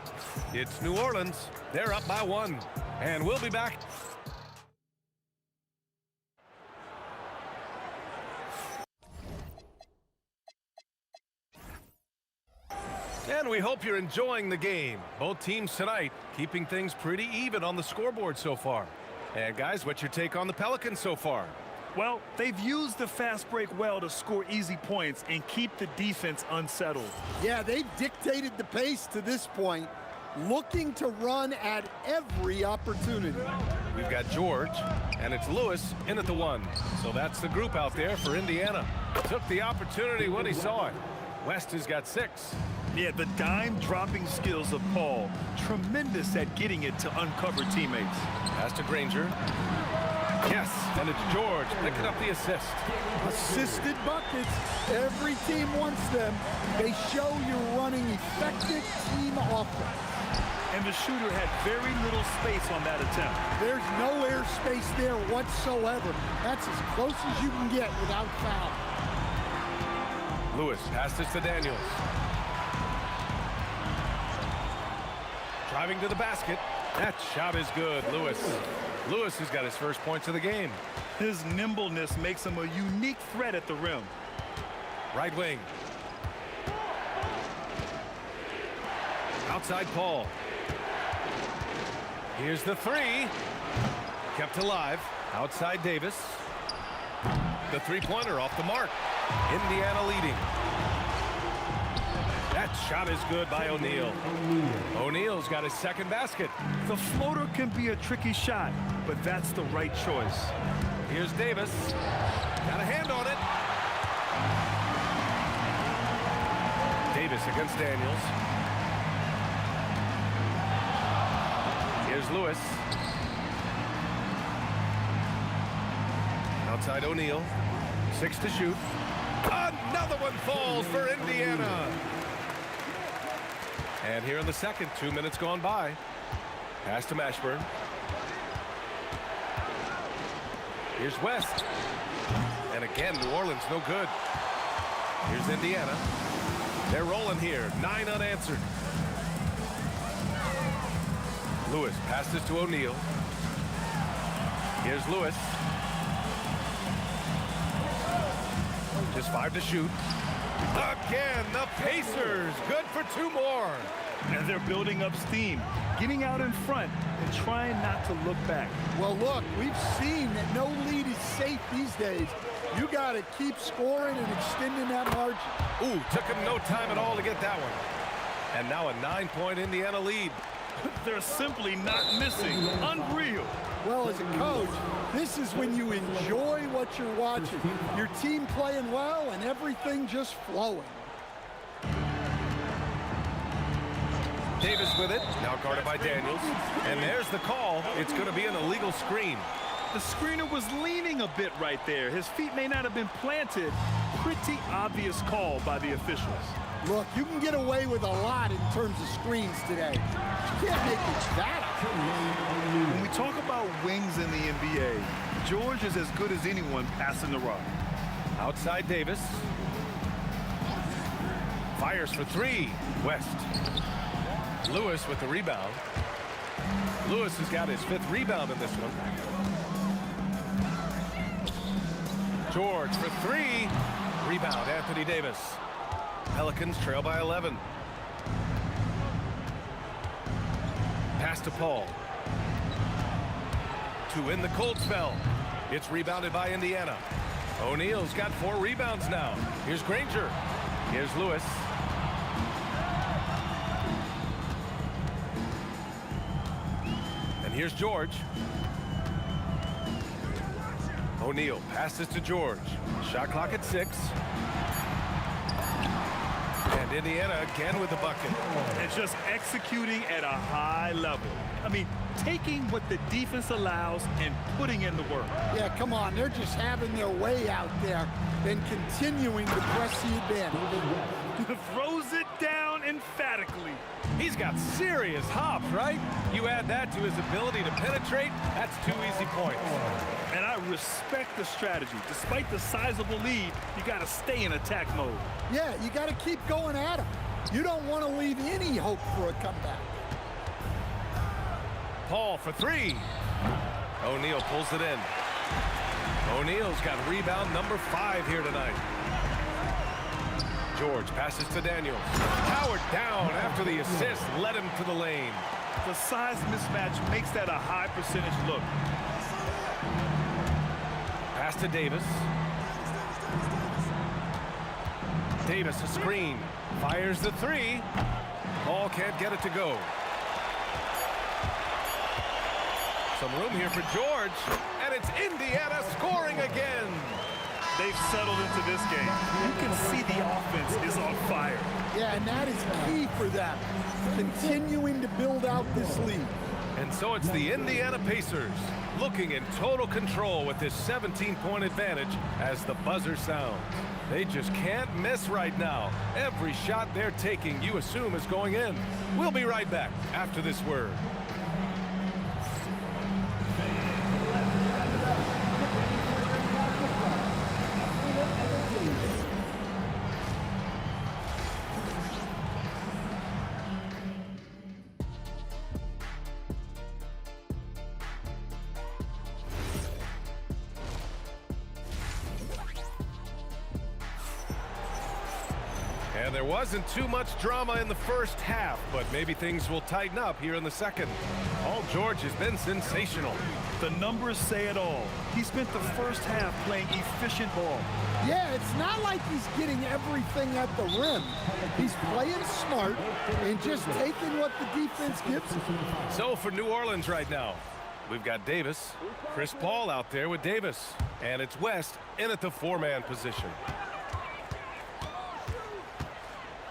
It's New Orleans. They're up by one. And we'll be back. And we hope you're enjoying the game. Both teams tonight keeping things pretty even on the scoreboard so far. And guys, what's your take on the Pelicans so far? Well, they've used the fast break well to score easy points and keep the defense unsettled. Yeah, they've dictated the pace to this point, looking to run at every opportunity. We've got George, and it's Lewis in at the one. So that's the group out there for Indiana. Took the opportunity when he saw it. West has got 6. Yeah, the dime-dropping skills of Paul, tremendous at getting it to uncover teammates. Pass to Granger. Yes, and it's George picking up the assist. Assisted buckets. Every team wants them. They show you're running effective team offense. And the shooter had very little space on that attempt. There's no airspace there whatsoever. That's as close as you can get without foul. Lewis passes to Daniels. Driving to the basket. That shot is good, Lewis. Lewis has got his first points of the game. His nimbleness makes him a unique threat at the rim. Right wing. Outside Paul. Here's the three. Kept alive. Outside Davis. The three-pointer off the mark. Indiana leading. That shot is good by O'Neal. O'Neal's got his second basket. The floater can be a tricky shot, but that's the right choice. Here's Davis. Got a hand on it. Davis against Daniels. Here's Lewis. Outside O'Neal. 6 to shoot. Another one falls for Indiana. And here in the second, 2 minutes gone by. Pass to Mashburn. Here's West. And again, New Orleans no good. Here's Indiana. They're rolling here. 9 unanswered. Lewis passes to O'Neal. Here's Lewis. Just 5 to shoot. Again, the Pacers. Good for 2 more. And they're building up steam, getting out in front and trying not to look back. Well, look, we've seen that no lead is safe these days. You got to keep scoring and extending that margin. Ooh, took him no time at all to get that one. And now a 9-point Indiana lead. They're simply not missing. Unreal. Well, as a coach, this is when you enjoy what you're watching. Your team playing well and everything just flowing. Davis with it, now guarded by Daniels. And there's the call. It's going to be an illegal screen. The screener was leaning a bit right there. His feet may not have been planted. Pretty obvious call by the officials. Look, you can get away with a lot in terms of screens today. You can't make it that up. When we talk about wings in the NBA, George is as good as anyone passing the rock. Outside Davis. Fires for 3. West. Lewis with the rebound. Lewis has got his 5th rebound in this one. George for 3. Rebound, Anthony Davis. Pelicans trail by 11. Pass to Paul. To end the cold spell. It's rebounded by Indiana. O'Neal's got 4 rebounds now. Here's Granger. Here's Lewis. And here's George. O'Neal passes to George. Shot clock at 6. And Indiana again with the bucket. And just executing at a high level. I mean, taking what the defense allows and putting in the work. Yeah, come on. They're just having their way out there and continuing to press the advantage. Throws it down emphatically. He's got serious hops, right? You add that to his ability to penetrate, that's 2 easy points. And I respect the strategy. Despite the sizable lead, you got to stay in attack mode. Yeah, you got to keep going at him. You don't want to leave any hope for a comeback. Paul for 3. O'Neal pulls it in. O'Neal's got rebound number 5 here tonight. George passes to Daniels. Powered down after the assist led him to the lane. The size mismatch makes that a high percentage look. Pass to Davis. Davis a screen. Fires the 3. Paul can't get it to go. Some room here for George. And it's Indiana scoring again. They've settled into this game. You can see the offense is on fire. Yeah, and that is key for them. Continuing to build out this lead. And so it's the Indiana Pacers looking in total control with this 17-point advantage as the buzzer sounds. They just can't miss right now. Every shot they're taking, you assume, is going in. We'll be right back after this word. And there wasn't too much drama in the first half, but maybe things will tighten up here in the second. Paul George has been sensational. The numbers say it all. He spent the first half playing efficient ball. Yeah, it's not like he's getting everything at the rim. He's playing smart and just taking what the defense gives him. So for New Orleans right now, we've got Davis, Chris Paul out there with Davis, and it's West in at the 4-man position.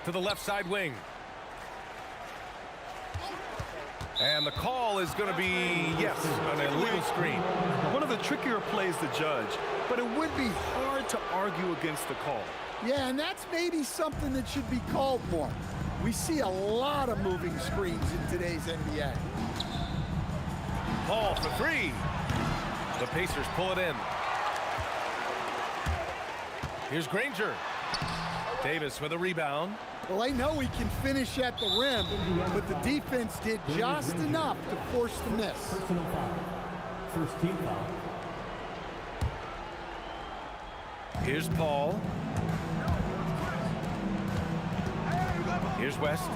To the left side wing. And the call is going to be, yes, an illegal screen. One of the trickier plays to judge, but it would be hard to argue against the call. Yeah, and that's maybe something that should be called for. We see a lot of moving screens in today's NBA. Paul for 3. The Pacers pull it in. Here's Granger. Davis with a rebound. Well, they know he can finish at the rim, but the defense did just enough to force the miss. Personal foul. First team foul. Here's Paul. Here's West.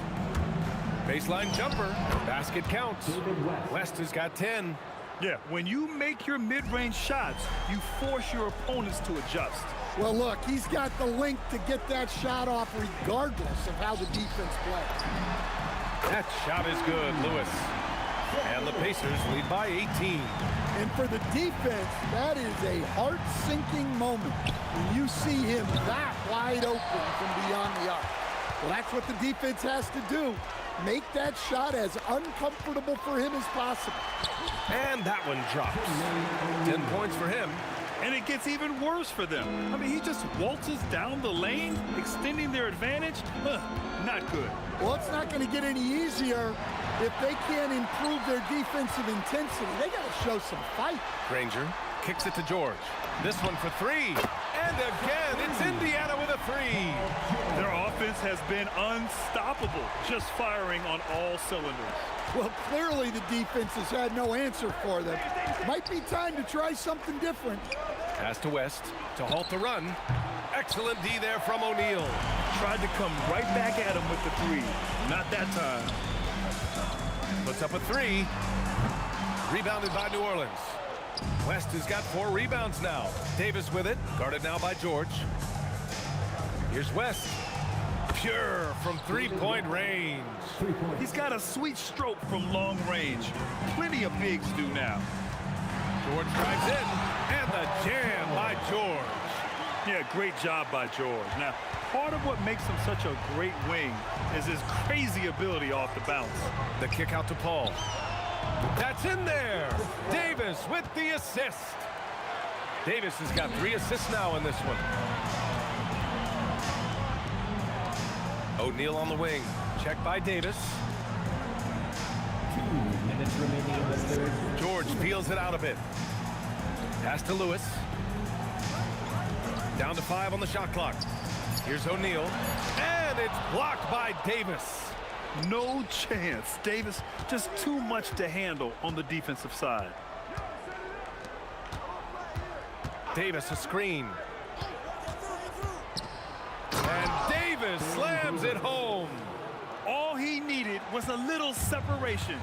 Baseline jumper. Basket counts. West has got 10. Yeah, when you make your mid-range shots, you force your opponents to adjust. Well, look, he's got the length to get that shot off regardless of how the defense plays. That shot is good, Lewis. And the Pacers lead by 18. And for the defense, that is a heart-sinking moment when you see him that wide open from beyond the arc. Well, that's what the defense has to do. Make that shot as uncomfortable for him as possible. And that one drops. 10 points for him. And it gets even worse for them. I mean, he just waltzes down the lane, extending their advantage. Not good. Well, it's not going to get any easier if they can't improve their defensive intensity. They got to show some fight. Granger kicks it to George. This one for 3. And again, it's Indiana with a 3. Their offense has been unstoppable, just firing on all cylinders. Well, clearly the defense has had no answer for them. Might be time to try something different. Pass to West to halt the run. Excellent D there from O'Neal. Tried to come right back at him with the 3. Not that time. Puts up a 3. Rebounded by New Orleans. West has got 4 rebounds now. Davis with it, guarded now by George. Here's West. Pure from 3-point range. He's got a sweet stroke from long range. Plenty of bigs do now. George drives in, and the jam by George. Yeah, great job by George. Now, Part of what makes him such a great wing is his crazy ability off the bounce. The kick out to Paul. That's in there. Davis with the assist. Davis has got 3 assists now in this one. O'Neal on the wing. Check by Davis. 2 minutes remaining in the third. George peels it out a bit. Pass to Lewis. Down to 5 on the shot clock. Here's O'Neal. And it's blocked by Davis. No chance. Davis just too much to handle on the defensive side. Davis a screen. And Davis slams it home. All he needed was a little separation.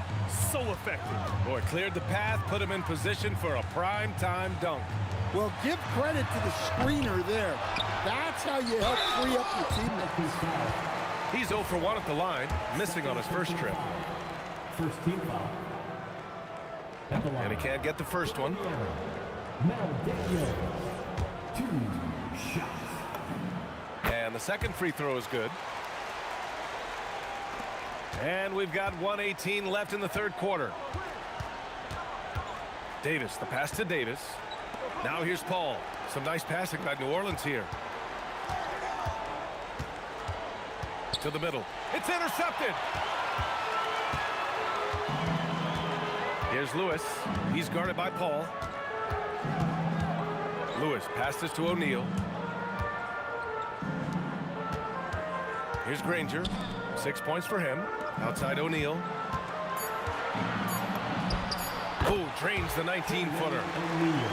So effective. Boy, cleared the path, put him in position for a prime-time dunk. Well, give credit to the screener there. That's how you help free up your teammates. He's 0 for 1 at the line, missing on his first trip. First team foul. At the line. And he can't get the first one. Now Daniel. 2 shots. And the second free throw is good. And we've got 1:18 left in the third quarter. Davis, the pass to Davis. Now here's Paul. Some nice passing by New Orleans here. To the middle. It's intercepted. Here's Lewis. He's guarded by Paul. Lewis passes to O'Neal. Here's Granger. 6 points for him. Outside O'Neal. Oh, drains the 19-footer.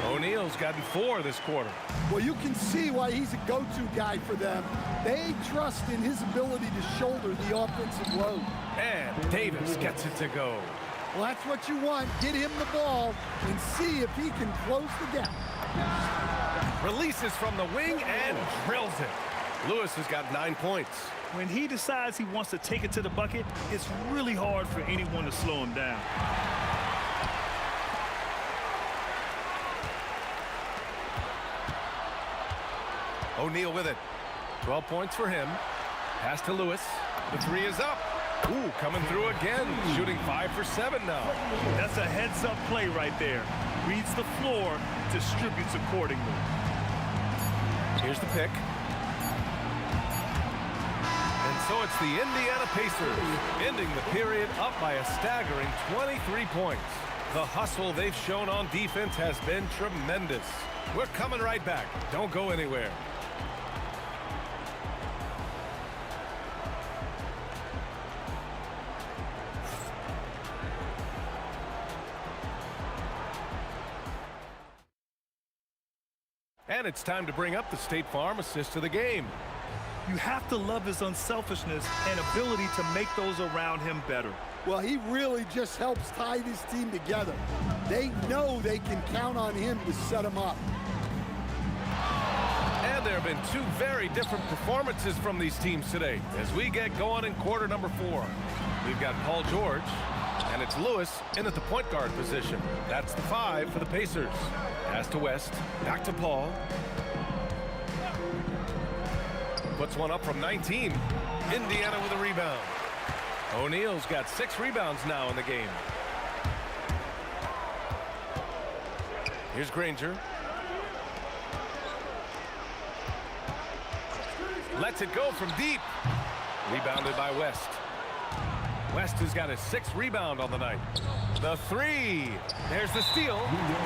O'Neal's gotten 4 this quarter. Well, you can see why he's a go-to guy for them. They trust in his ability to shoulder the offensive load. And Davis gets it to go. Well, that's what you want. Get him the ball and see if he can close the gap. Releases from the wing and drills it. Lewis has got 9 points. When he decides he wants to take it to the bucket, it's really hard for anyone to slow him down. O'Neal with it. 12 points for him. Pass to Lewis. The 3 is up. Ooh, coming through again. Shooting 5 for 7 now. That's a heads-up play right there. Reads the floor, distributes accordingly. Here's the pick. And so it's the Indiana Pacers ending the period up by a staggering 23 points. The hustle they've shown on defense has been tremendous. We're coming right back. Don't go anywhere. And it's time to bring up the State Farm assist of the game. You have to love his unselfishness and ability to make those around him better. Well, he really just helps tie this team together. They know they can count on him to set them up. And there have been 2 very different performances from these teams today as we get going in quarter number 4. We've got Paul George, and it's Lewis in at the point guard position. That's the 5 for the Pacers. Pass to West, back to Paul. Puts one up from 19. Indiana with a rebound. O'Neal's got 6 rebounds now in the game. Here's Granger. Lets it go from deep. Rebounded by West. West has got his 6th rebound on the night. The 3. There's the steal.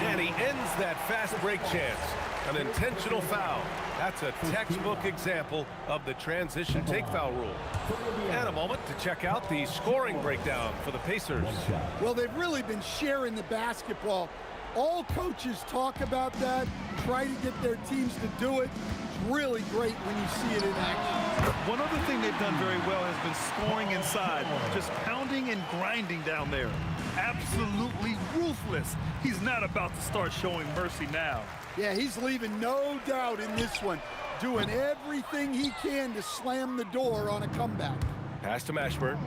And he ends that fast break chance. An intentional foul. That's a textbook example of the transition take foul rule. And a moment to check out the scoring breakdown for the Pacers. Well, they've really been sharing the basketball. All coaches talk about that, try to get their teams to do it. It's really great when you see it in action. One other thing they've done very well has been scoring inside, just pounding and grinding down there. Absolutely ruthless. He's not about to start showing mercy now. Yeah, he's leaving no doubt in this one, doing everything he can to slam the door on a comeback. Pass to Mashburn.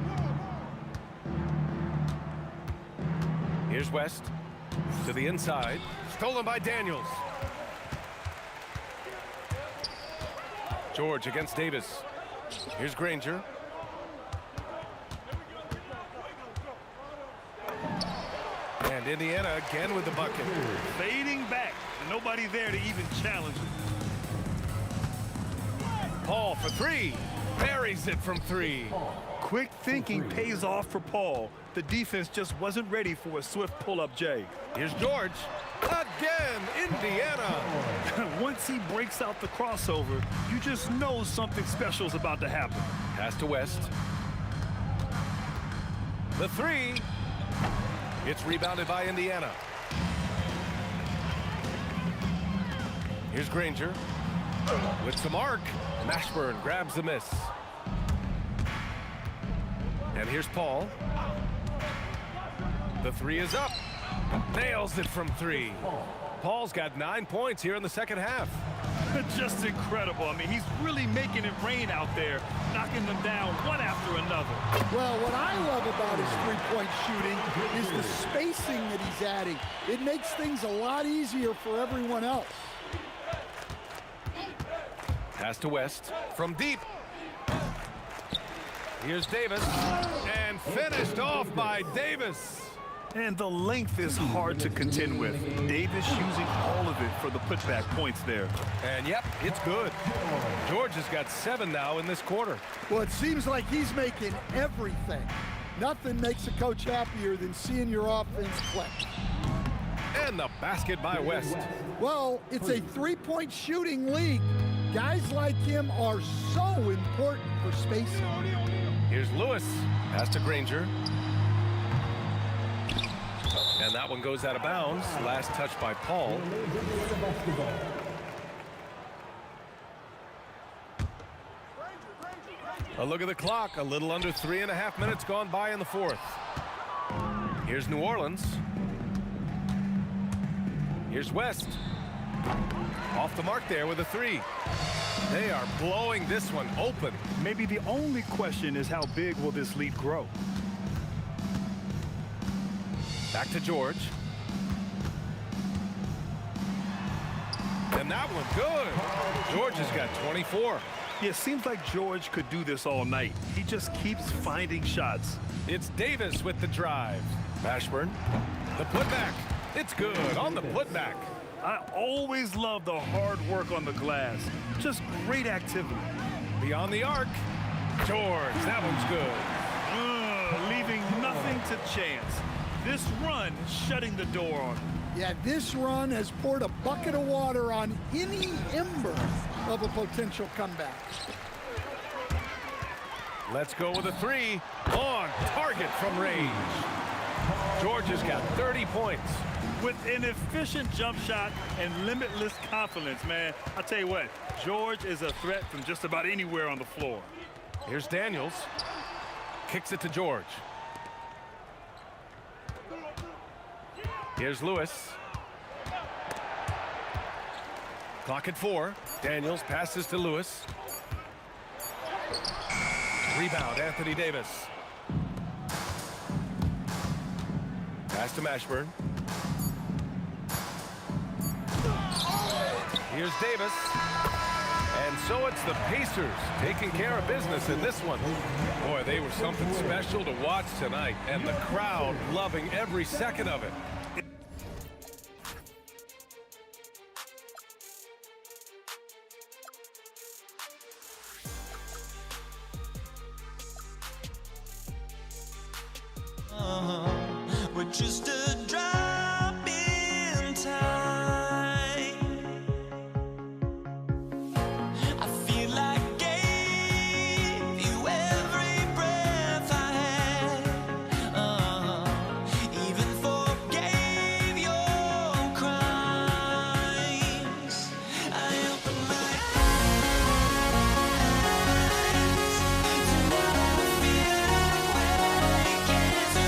Here's West to the inside. Stolen by Daniels. George against Davis. Here's Granger. And Indiana again with the bucket. Fading back. Nobody there to even challenge him. Paul for three. Buries it from three. Quick thinking pays off for Paul. The defense just wasn't ready for a swift pull-up J. Here's George. Again, Indiana. Once he breaks out the crossover, you just know something special is about to happen. Pass to West. The three. It's rebounded by Indiana. Here's Granger. With some arc. Mashburn grabs the miss. And here's Paul. The three is up. Nails it from three. Paul's got 9 points here in the second half. Just incredible. I mean, he's really making it rain out there, knocking them down one after another. Well, what I love about his three-point shooting is the spacing that he's adding. It makes things a lot easier for everyone else. Pass to West from deep. Here's Davis, and finished off by Davis. And the length is hard to contend with. Davis using all of it for the putback points there. And yep, it's good. George has got 7 now in this quarter. Well, it seems like he's making everything. Nothing makes a coach happier than seeing your offense click. And the basket by West. Well, it's a three-point shooting league. Guys like him are so important for spacing. Here's Lewis. Pass to Granger. And that one goes out of bounds. Last touch by Paul. A look at the clock. A little under 3.5 minutes gone by in the fourth. Here's New Orleans. Here's West. Off the mark there with a three. They are blowing this one open. Maybe the only question is how big will this lead grow? Back to George. And that one good. George has got 24. Yeah, it seems like George could do this all night. He just keeps finding shots. It's Davis with the drive. Mashburn. The putback. It's good on the putback. I always love the hard work on the glass. Just great activity. Beyond the arc. George, that one's good. Leaving nothing to chance. This run shutting the door on him. Yeah, this run has poured a bucket of water on any ember of a potential comeback. Let's go with a three. On target from range. George has got 30 points. With an efficient jump shot and limitless confidence, man, I'll tell you what, George is a threat from just about anywhere on the floor. Here's Daniels. Kicks it to George. Here's Lewis. Clock at 4. Daniels passes to Lewis. Rebound, Anthony Davis. Pass to Mashburn. Here's Davis. And so it's the Pacers taking care of business in this one. Boy, they were something special to watch tonight, and the crowd loving every second of it. We're just a drop in time. I feel like I gave you every breath I had. Even forgave your crimes. I open my eyes to what I feel like waking to.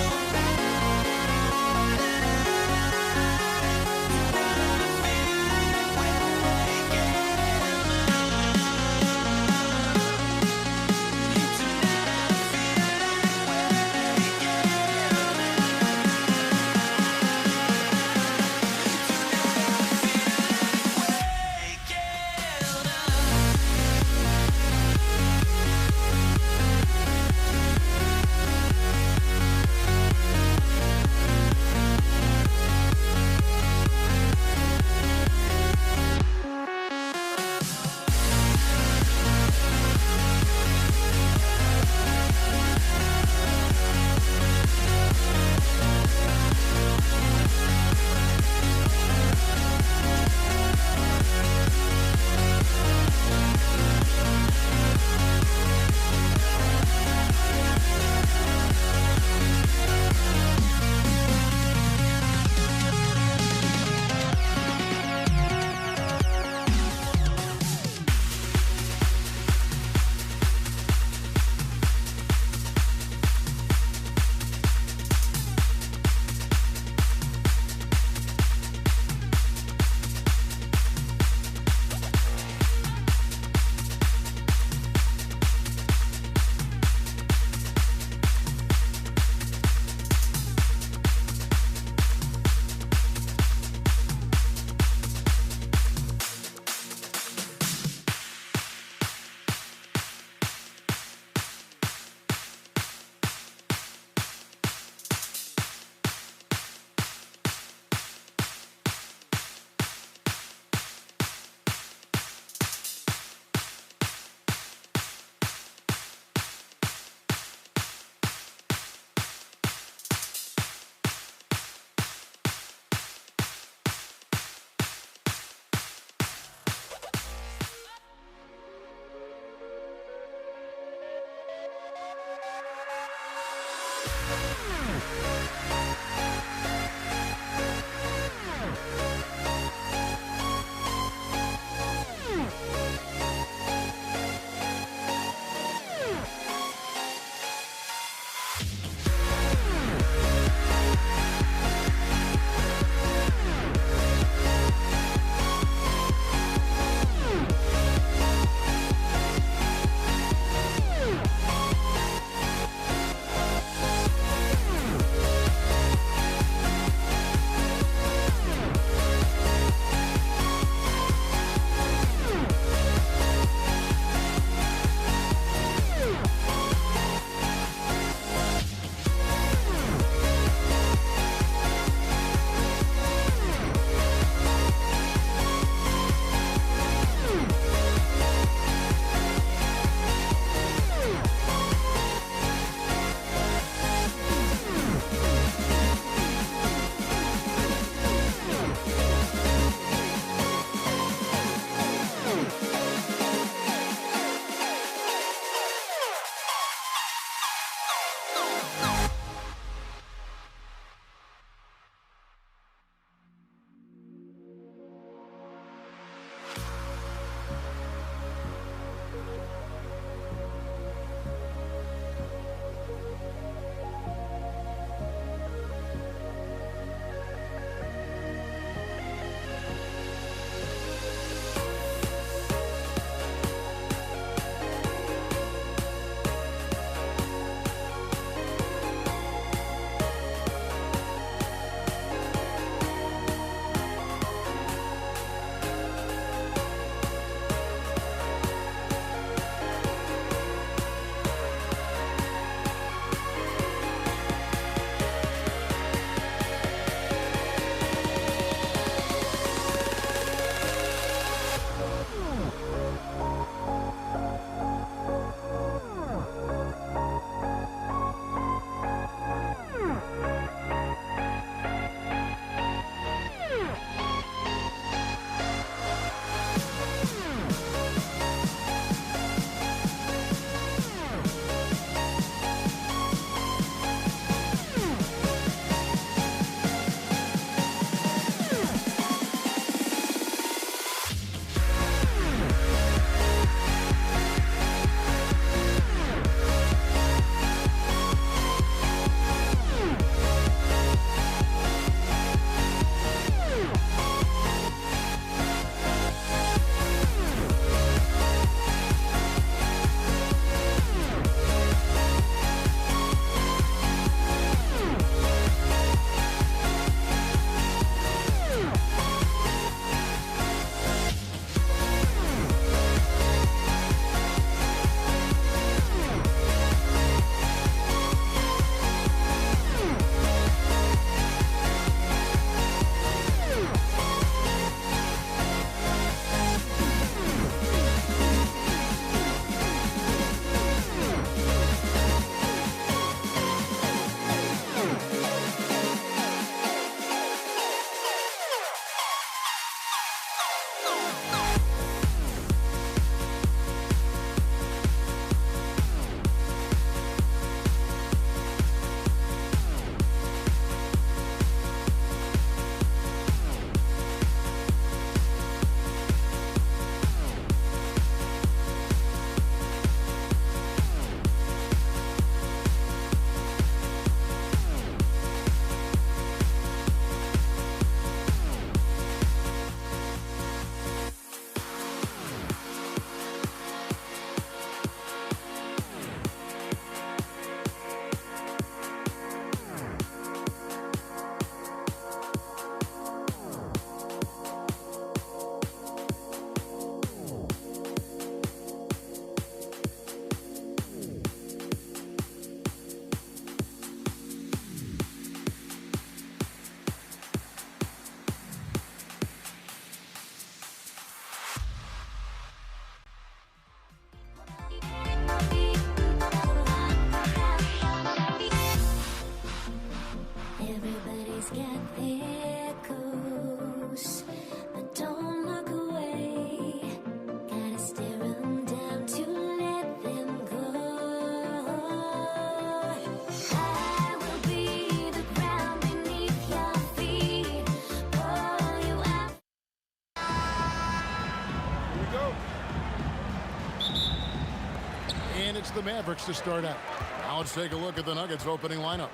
Mavericks to start out. Now let's take a look at the Nuggets opening lineup.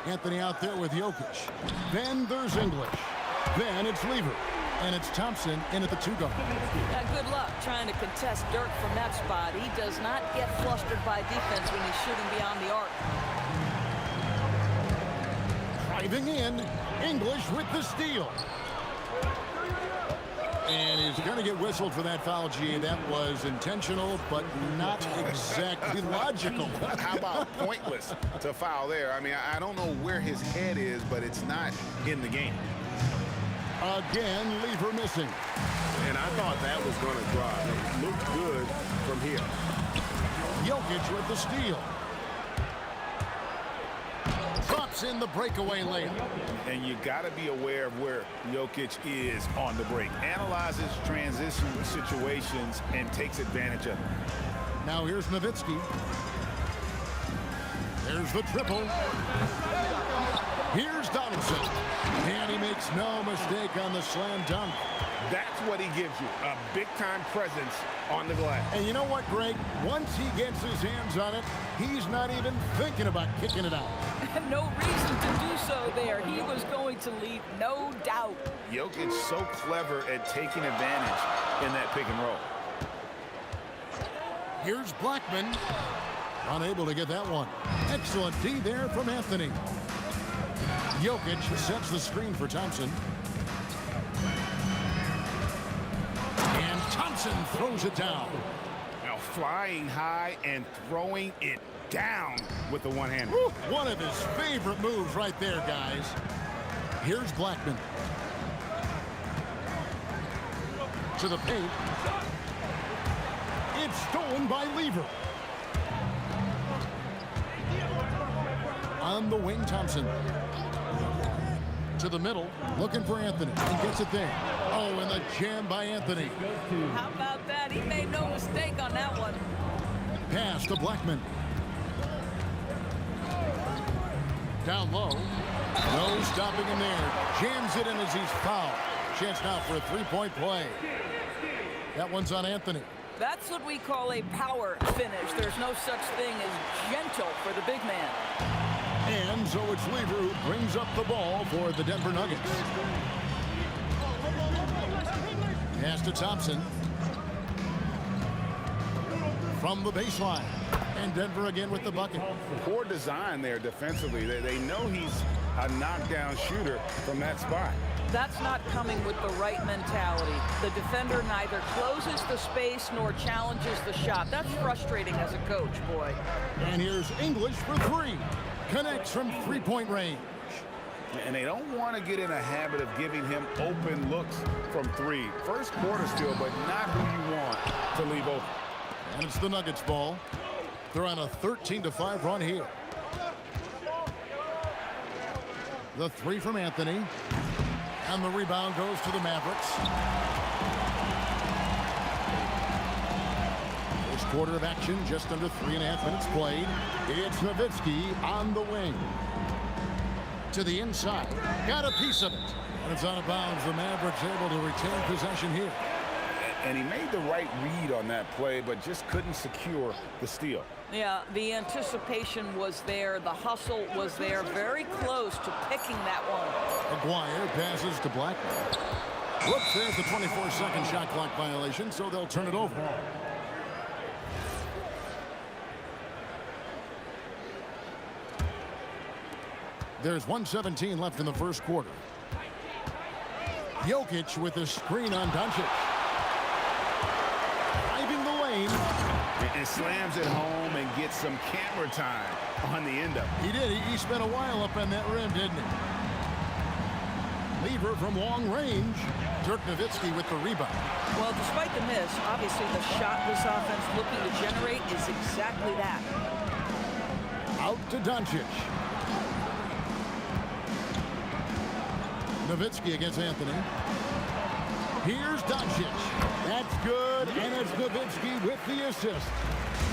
Anthony out there with Jokic. Then there's English. Then it's Lever. And it's Thompson in at the 2 guard. Good luck trying to contest Dirk from that spot. He does not get flustered by defense when he's shooting beyond the arc. Driving in, English with the steal. And he's going to get whistled for that foul, G. That was intentional, but not exactly logical. How about pointless to foul there? I mean, I don't know where his head is, but it's not in the game. Again, Lever missing. And I thought that was going to drive. It looked good from here. Jokic with the steal. Drops in the breakaway layup. And you got to be aware of where Jokic is on the break. Analyzes transition situations and takes advantage of it. Now here's Nowitzki. There's the triple. Here's Donaldson. And he makes no mistake on the slam dunk. That's what he gives you, a big-time presence on the glass. And you know what, Greg? Once he gets his hands on it, he's not even thinking about kicking it out. No reason to do so there. He was going to lead, no doubt. Jokic so clever at taking advantage in that pick and roll. Here's Blackman. Unable to get that one. Excellent D there from Anthony. Jokic sets the screen for Thompson. And Thompson throws it down. Now flying high and throwing it down with the one-hander. One of his favorite moves right there, guys. Here's Blackman. To the paint. It's stolen by Lever. On the wing, Thompson. To the middle, looking for Anthony, and gets it there. Oh, and the jam by Anthony. How about that? He made no mistake on that one. Pass to Blackman. Down low. No stopping him there. Jams it in as he's fouled. Chance now for a three-point play. That one's on Anthony. That's what we call a power finish. There's no such thing as gentle for the big man. And so it's Lever who brings up the ball for the Denver Nuggets. Pass to Thompson. From the baseline. And Denver again with the bucket. Poor design there defensively. They know he's a knockdown shooter from that spot. That's not coming with the right mentality. The defender neither closes the space nor challenges the shot. That's frustrating as a coach, boy. And here's English for three. Connects from three-point range. And they don't want to get in a habit of giving him open looks from three. First quarter still, but not who you want to leave open. And it's the Nuggets ball. They're on a 13-5 run here. The three from Anthony. And the rebound goes to the Mavericks. First quarter of action, just under 3.5 minutes played. It's Nowitzki on the wing. To the inside. Got a piece of it. And it's out of bounds. The Mavericks able to retain possession here. And he made the right read on that play, but just couldn't secure the steal. Yeah, the anticipation was there. The hustle was there. Very close to picking that one. Aguirre passes to Blackman. Whoops, there's the 24-second shot clock violation, so they'll turn it over. There's 1:17 left in the first quarter. Jokic with a screen on Doncic. Driving the lane. And slams it home and gets some camera time on the end of it. He did. He spent a while up on that rim, didn't he? Lever from long range. Dirk Nowitzki with the rebound. Well, despite the miss, obviously the shot this offense looking to generate is exactly that. Out to Doncic. Nowitzki against Anthony. Here's Doncic. That's good, and it's Nowitzki with the assist.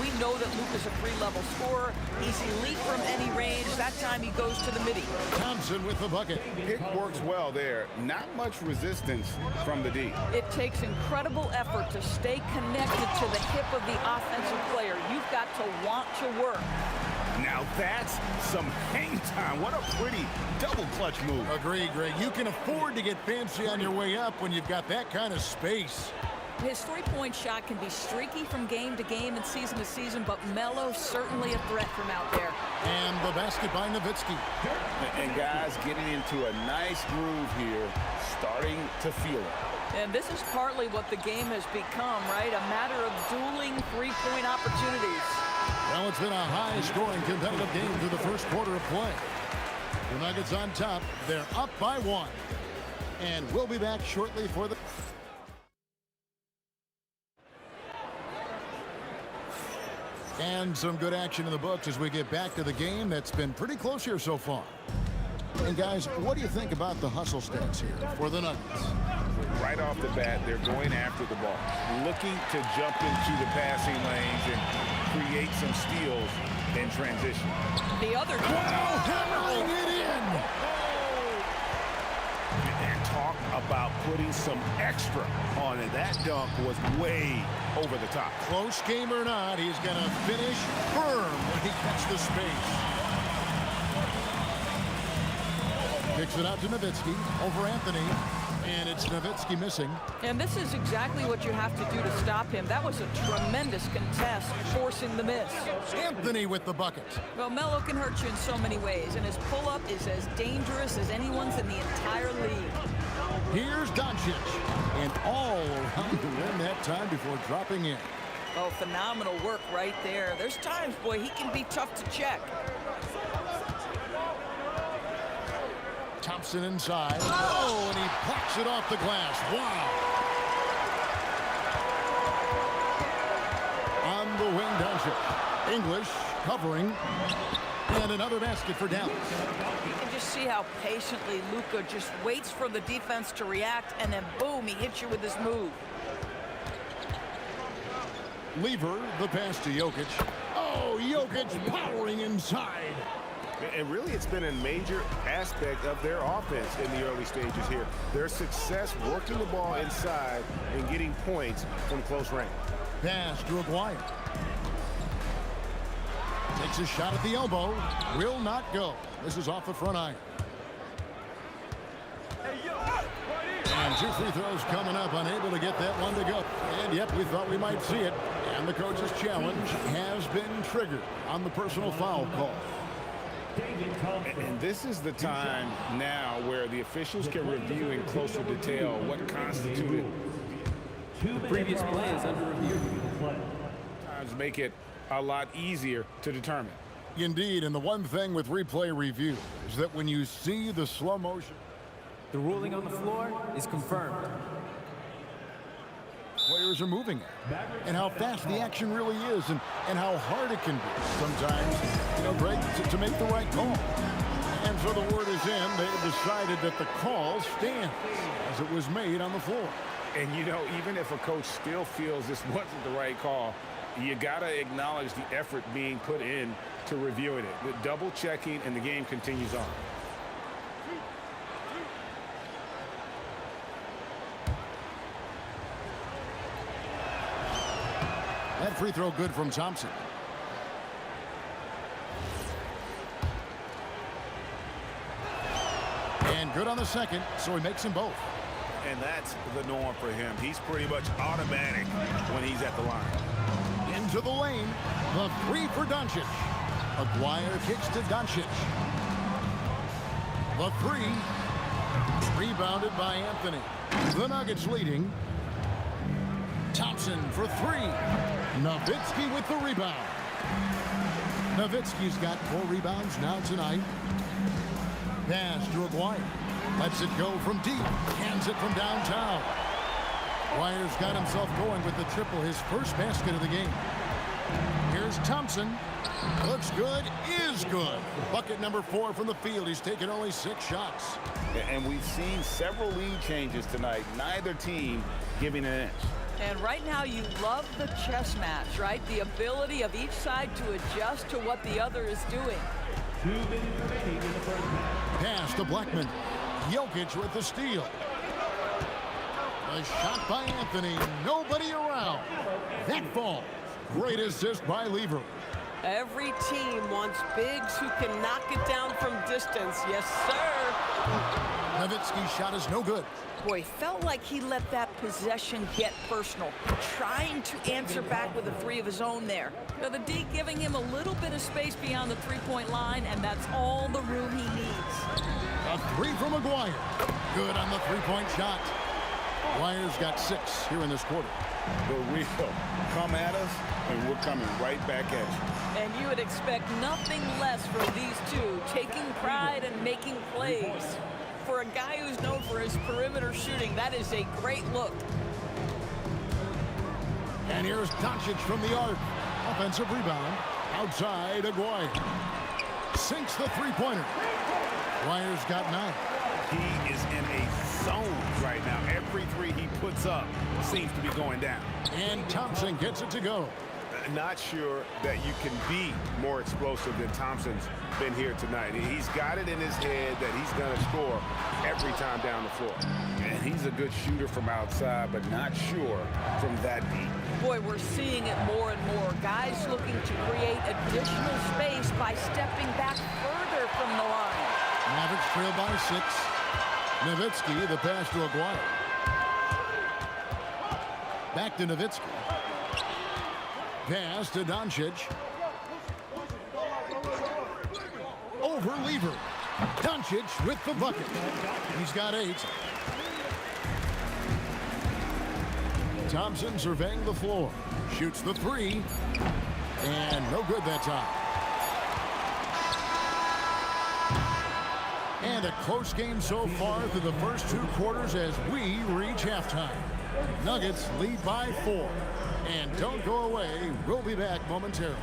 We know that Luke is a three-level scorer. He's elite from any range. That time he goes to the midi. Thompson with the bucket. It works well there. Not much resistance from the D. It takes incredible effort to stay connected to the hip of the offensive player. You've got to want to work. Now that's some hang time. What a pretty double clutch move. Agree, Greg. You can afford to get fancy on your way up when you've got that kind of space. His three-point shot can be streaky from game to game and season to season, but Melo's certainly a threat from out there. And the basket by Nowitzki. And guys getting into a nice groove here, starting to feel it. And this is partly what the game has become, right? A matter of dueling three-point opportunities. Well, it's been a high-scoring competitive game through the first quarter of play. The Nuggets on top. They're up by 1. And we'll be back shortly for the... And some good action in the books as we get back to the game that's been pretty close here so far. And guys, what do you think about the hustle stance here for the Nuggets? Right off the bat, they're going after the ball, looking to jump into the passing lanes and create some steals in transition. The other... Wow, hammering it in! And talk about putting some extra on it. That dunk was way over the top. Close game or not, he's going to finish firm when he gets the space. Kicks it out to Nowitzki over Anthony. And it's Nowitzki missing. And this is exactly what you have to do to stop him. That was a tremendous contest, forcing the miss. Anthony with the bucket. Well, Melo can hurt you in so many ways, and his pull-up is as dangerous as anyone's in the entire league. Here's Doncic. And all around to win that time before dropping in. Oh, phenomenal work right there. There's times, boy, he can be tough to check. Thompson inside. Oh, and he plucks it off the glass. Wow. On the wing, Doncic. English covering. And another basket for Dallas. You can just see how patiently Luka just waits for the defense to react, and then boom, he hits you with his move. Lever, the pass to Jokic. Oh, Jokic powering inside. And really, it's been a major aspect of their offense in the early stages here. Their success working the ball inside and getting points from close range. Pass to Aguirre. Takes a shot at the elbow. Will not go. This is off the front iron. And 2 free throws coming up. Unable to get that one to go. And yep, we thought we might see it. And the coach's challenge has been triggered on the personal foul call. And this is the time now where the officials can review in closer detail what constituted. The previous play is under review. Times make it a lot easier to determine. Indeed, and the one thing with replay review is that when you see the slow motion, The ruling on the floor is confirmed. players are moving at, and how fast the action really is, and how hard it can be sometimes, Greg, to make the right call. And so the word is in. They have decided that the call stands as it was made on the floor. And, even if a coach still feels this wasn't the right call, you got to acknowledge the effort being put in to reviewing it. The double checking, and the game continues on. That free throw good from Thompson. And good on the second, so he makes them both. And that's the norm for him. He's pretty much automatic when he's at the line. Into the lane. The three for Doncic. Aguirre kicks to Doncic. The three. Rebounded by Anthony. The Nuggets leading. Thompson for three. Nowitzki with the rebound. Nowitzki's got 4 rebounds now tonight. Pass to Aguirre. Lets it go from deep. Hands it from downtown. Aguirre's got himself going with the triple, his first basket of the game. Here's Here's Thompson. Looks good, is good. Bucket number 4 from the field. He's taken only 6 shots. And we've seen several lead changes tonight. Neither team giving an inch. And right now you love the chess match, right? The ability of each side to adjust to what the other is doing. 2 minutes remaining in the first half. Pass to Blackman. Jokic with the steal. A shot by Anthony. Nobody around. That falls. Great assist by Lever. Every team wants bigs who can knock it down from distance. Yes, sir. Nowitzki's shot is no good. Boy, felt like he let that possession get personal, trying to answer back with a 3 of his own there. Now the D giving him a little bit of space beyond the 3-point line, and that's all the room he needs. A 3 from Maguire. Good on the 3-point shot. Maguire's got 6 here in this quarter. The real come at us, and we're coming right back at you. And you would expect nothing less from these two, taking pride and making plays. For a guy who's known for his perimeter shooting, that is a great look. And here's Doncic from the arc. Offensive rebound. Outside, Aguirre. Sinks the 3-pointer. Aguirre's got 9. He is in a zone right now. Every 3 he puts up seems to be going down. And Thompson gets it to go. Not sure that you can be more explosive than Thompson's been here tonight. He's got it in his head that he's going to score every time down the floor. And he's a good shooter from outside, but not sure from that deep. Boy, we're seeing it more and more. Guys looking to create additional space by stepping back further from the line. Mavericks trail by 6. Nowitzki, the pass to Aguirre. Back to Nowitzki. Pass to Doncic. Over Lever. Doncic with the bucket. He's got 8. Thompson surveying the floor. Shoots the 3. And no good that time. And a close game so far through the first 2 quarters as we reach halftime. Nuggets lead by 4. And don't go away. We'll be back momentarily.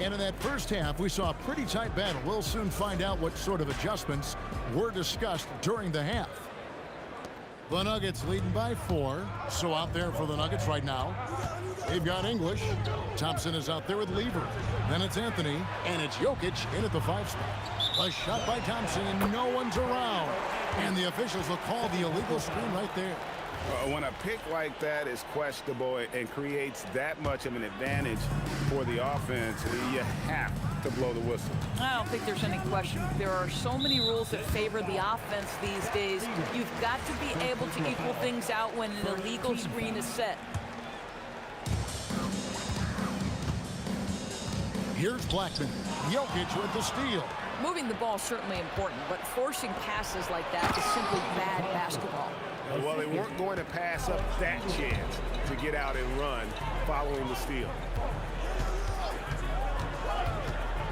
And in that first half, we saw a pretty tight battle. We'll soon find out what sort of adjustments were discussed during the half. The Nuggets leading by 4. So out there for the Nuggets right now, they've got English. Thompson is out there with Lever. Then it's Anthony, and it's Jokic in at the 5 spot. A shot by Thompson, and no one's around. And the officials will call the illegal screen right there. When a pick like that is questionable and creates that much of an advantage for the offense, you have to blow the whistle. I don't think there's any question. There are so many rules that favor the offense these days. You've got to be able to equal things out when an illegal screen is set. Here's Blackman. Jokic with the steal. Moving the ball is certainly important, but forcing passes like that is simply bad basketball. Well, they weren't going to pass up that chance to get out and run following the steal.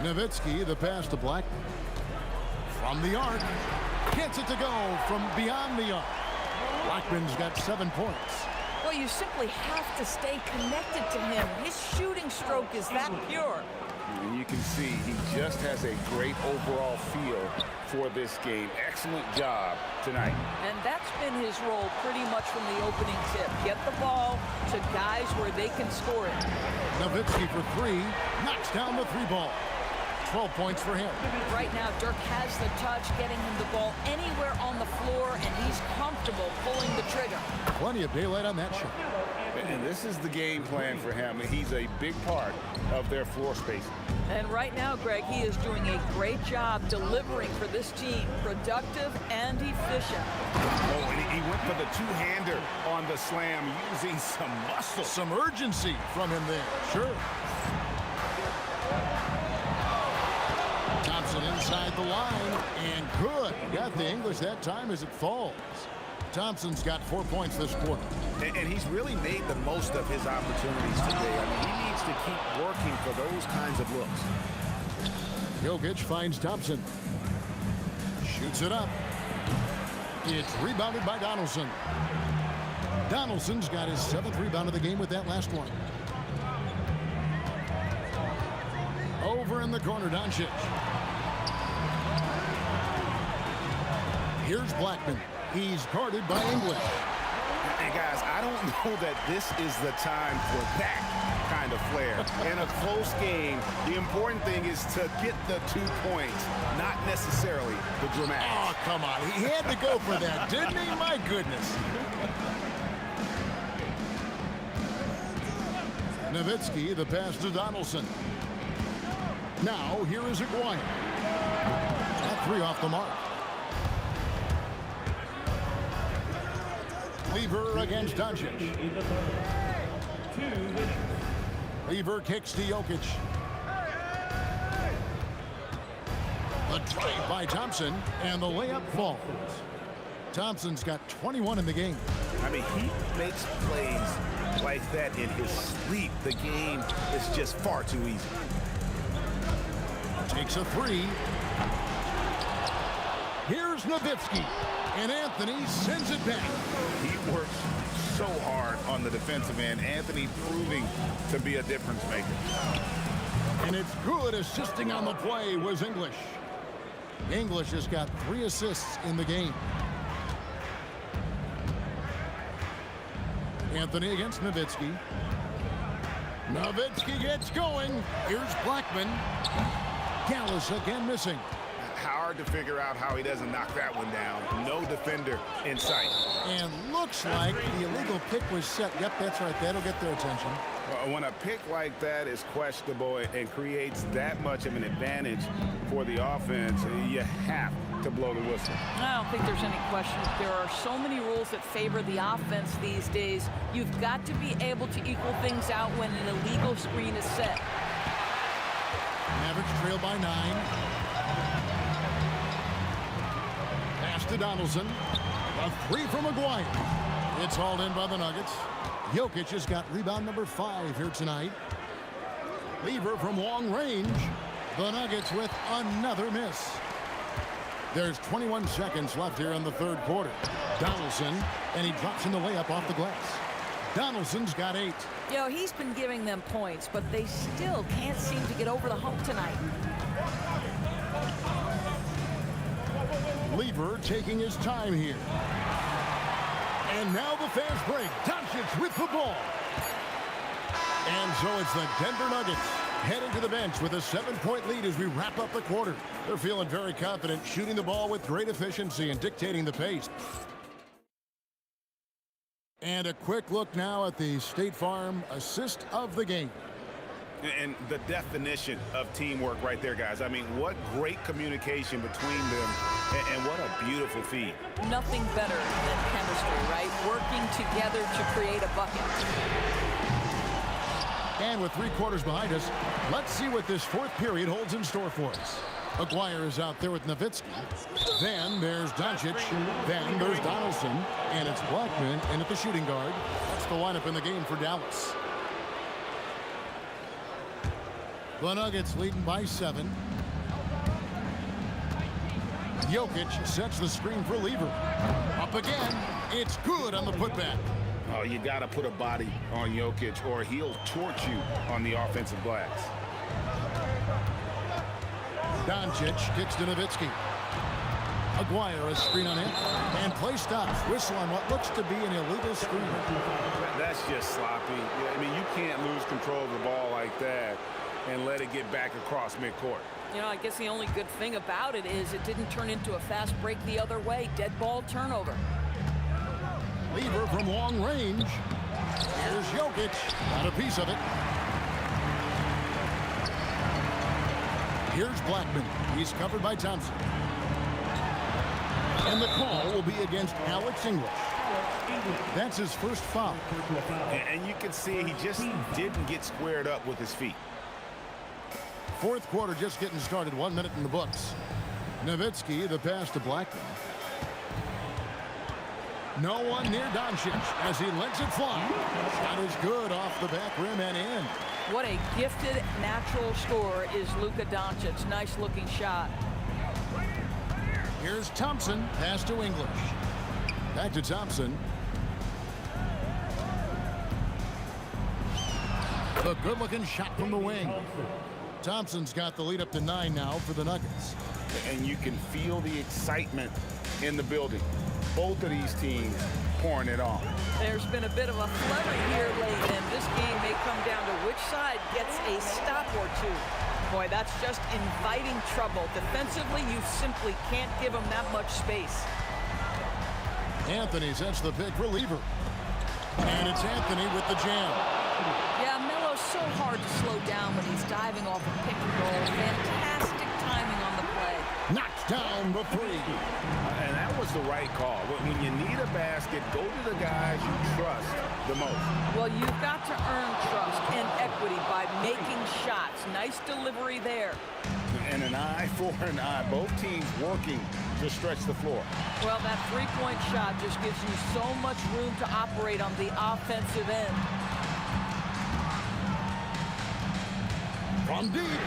Nowitzki, the pass to Blackman. From the arc. Gets it to go from beyond the arc. Blackman's got 7 points. Well, you simply have to stay connected to him. His shooting stroke is that pure. And you can see he just has a great overall feel for this game. Excellent job tonight. And that's been his role pretty much from the opening tip. Get the ball to guys where they can score it. Nowitzki for 3. Knocks down the 3 ball. 12 points for him. Right now, Dirk has the touch, getting him the ball anywhere on the floor, and he's comfortable pulling the trigger. Plenty of daylight on that shot. And this is the game plan for him. He's a big part of their floor space. And right now, Greg, he is doing a great job delivering for this team. Productive and efficient. Oh, and he went for the two-hander on the slam using some muscle. Some urgency from him there. Sure. Thompson inside the line, and good. Got the English that time as it falls. Thompson's got 4 points this quarter. And he's really made the most of his opportunities today. I mean, he needs to keep working for those kinds of looks. Jokic finds Thompson. Shoots it up. It's rebounded by Donaldson. Donaldson's got his 7th rebound of the game with that last one. Over in the corner, Doncic. Here's Blackman. He's guarded by English. And guys, I don't know that this is the time for that kind of flair. In a close game, the important thing is to get the 2 points, not necessarily the dramatics. Oh, come on. He had to go for that, didn't he? My goodness. Nowitzki, the pass to Donaldson. Now, here is Aguirre. That 3 off the mark. Lever against Doncic. Lever kicks to Jokic. The drive by Thompson, and the layup falls. Thompson's got 21 in the game. I mean, he makes plays like that in his sleep. The game is just far too easy. Takes a 3. Here's Nowitzki, and Anthony sends it back. He works so hard on the defensive end. Anthony proving to be a difference maker. And it's good. Assisting on the play was English. English has got 3 assists in the game. Anthony against Nowitzki. Nowitzki gets going. Here's Blackman. Gallus again missing. Hard to figure out how he doesn't knock that one down. No defender in sight. And looks like the illegal pick was set. Yep, that's right. That'll get their attention. When a pick like that is questionable and creates that much of an advantage for the offense, you have to blow the whistle. I don't think there's any question. There are so many rules that favor the offense these days. You've got to be able to equal things out when an illegal screen is set. Mavericks trail by 9. Pass to Donaldson. A 3 from Aguirre. It's hauled in by the Nuggets. Jokic has got rebound number 5 here tonight. Lever from long range. The Nuggets with another miss. There's 21 seconds left here in the 3rd quarter. Donaldson, and he drops in the layup off the glass. Donaldson's got 8. You know, he's been giving them points, but they still can't seem to get over the hump tonight. Lever taking his time here. And now the fast break. Doncic with the ball. And so it's the Denver Nuggets heading to the bench with a 7-point lead as we wrap up the quarter. They're feeling very confident, shooting the ball with great efficiency and dictating the pace. And a quick look now at the State Farm assist of the game. And the definition of teamwork right there, guys. I mean, what great communication between them, and what a beautiful feed. Nothing better than chemistry, right? Working together to create a bucket. And with 3 quarters behind us, let's see what this 4th period holds in store for us. Aguirre is out there with Nowitzki. Then there's Doncic. Then there's Donaldson. And it's Blackman in at the shooting guard. That's the lineup in the game for Dallas. The Nuggets leading by 7. Jokic sets the screen for Lever. Up again. It's good on the putback. Oh, you got to put a body on Jokic or he'll torch you on the offensive glass. Doncic kicks to Nowitzki. Aguirre, a screen on him. And play stops. Whistle on what looks to be an illegal screen. That's just sloppy. I mean, you can't lose control of the ball like that and let it get back across midcourt. You know, I guess the only good thing about it is it didn't turn into a fast break the other way. Dead ball turnover. Lever from long range. Here's Jokic. Got a piece of it. Here's Blackman. He's covered by Thompson. And the call will be against Alex English. That's his first foul. And you can see he just didn't get squared up with his feet. Fourth quarter just getting started. 1 minute in the books. Nowitzki, the pass to Blackman. No one near Doncic as he lets it fly. Shot is good off the back rim and in. What a gifted natural scorer is Luka Doncic. Nice looking shot. Here's Thompson. Pass to English. Back to Thompson. A good-looking shot from the wing. Thompson's got the lead up to 9 now for the Nuggets. And you can feel the excitement in the building. Both of these teams pouring it on. There's been a bit of a flurry here late, and this game may come down to which side gets a stop or two. Boy, that's just inviting trouble. Defensively, you simply can't give them that much space. Anthony sets the pick reliever. And it's Anthony with the jam. Yeah, Melo's so hard to slow down when he's diving off a pick and roll. Fantastic timing on the play. Knocks down the three. And that was the right call. When you need a basket, go to the guys you trust the most. Well, you've got to earn trust and equity by making shots. Nice delivery there. And an eye for an eye. Both teams working to stretch the floor. Well, that three-point shot just gives you so much room to operate on the offensive end. From deep.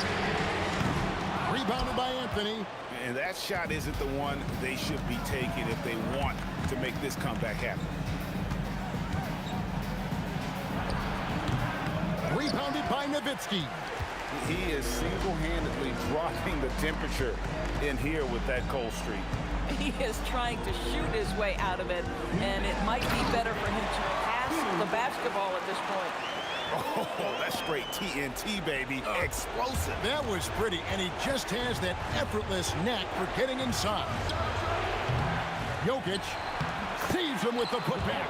Rebounded by Anthony. And that shot isn't the one they should be taking if they want to make this comeback happen. Rebounded by Nowitzki. He is single-handedly dropping the temperature in here with that cold streak. He is trying to shoot his way out of it, and it might be better for him to pass the basketball at this point. Oh, that's straight TNT, baby. Explosive. That was pretty, and he just has that effortless knack for getting inside. Jokic saves him with the putback.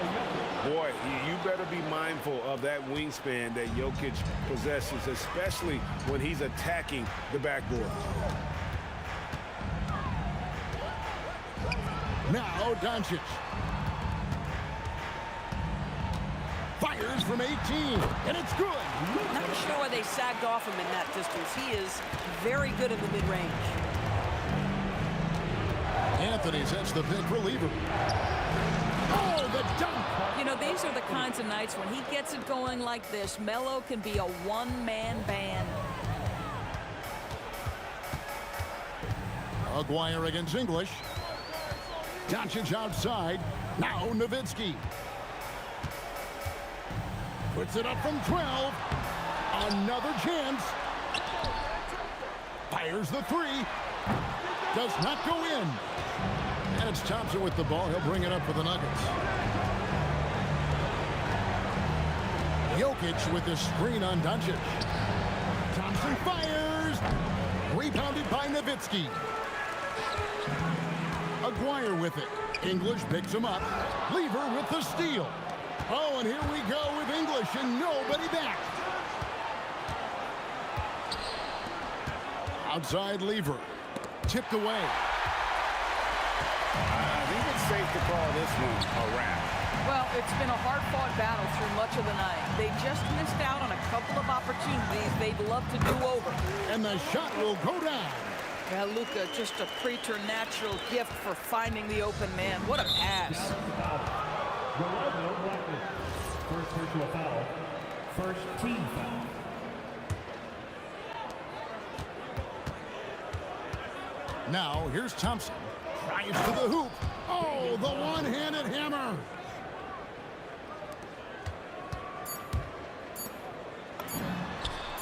Boy, you better be mindful of that wingspan that Jokic possesses, especially when he's attacking the backboard. Now Doncic. Fires from 18, and it's good. Not sure why they sagged off him in that distance. He is very good in the mid-range. Anthony sets the pick reliever. Oh, the dunk! You know, these are the kinds of nights when he gets it going like this, Melo can be a one-man band. Aguirre against English. Doncic outside. Now Nowitzki. Puts it up from 12. Another chance. Fires the three. Does not go in. And it's Thompson with the ball. He'll bring it up for the Nuggets. Jokic with the screen on Doncic. Thompson fires. Rebounded by Nowitzki. Aguirre with it. English picks him up. Lever with the steal. Oh, and here we go with English and nobody back. Outside Lever. Tipped away. I think it's safe to call this one a wrap. Well, it's been a hard-fought battle through much of the night. They just missed out on a couple of opportunities they'd love to do over. And the shot will go down. Yeah, Luka, just a preternatural gift for finding the open man. What a pass. First personal foul. First team foul. Now, here's Thompson. Drives to the hoop. Oh, the one-handed hammer.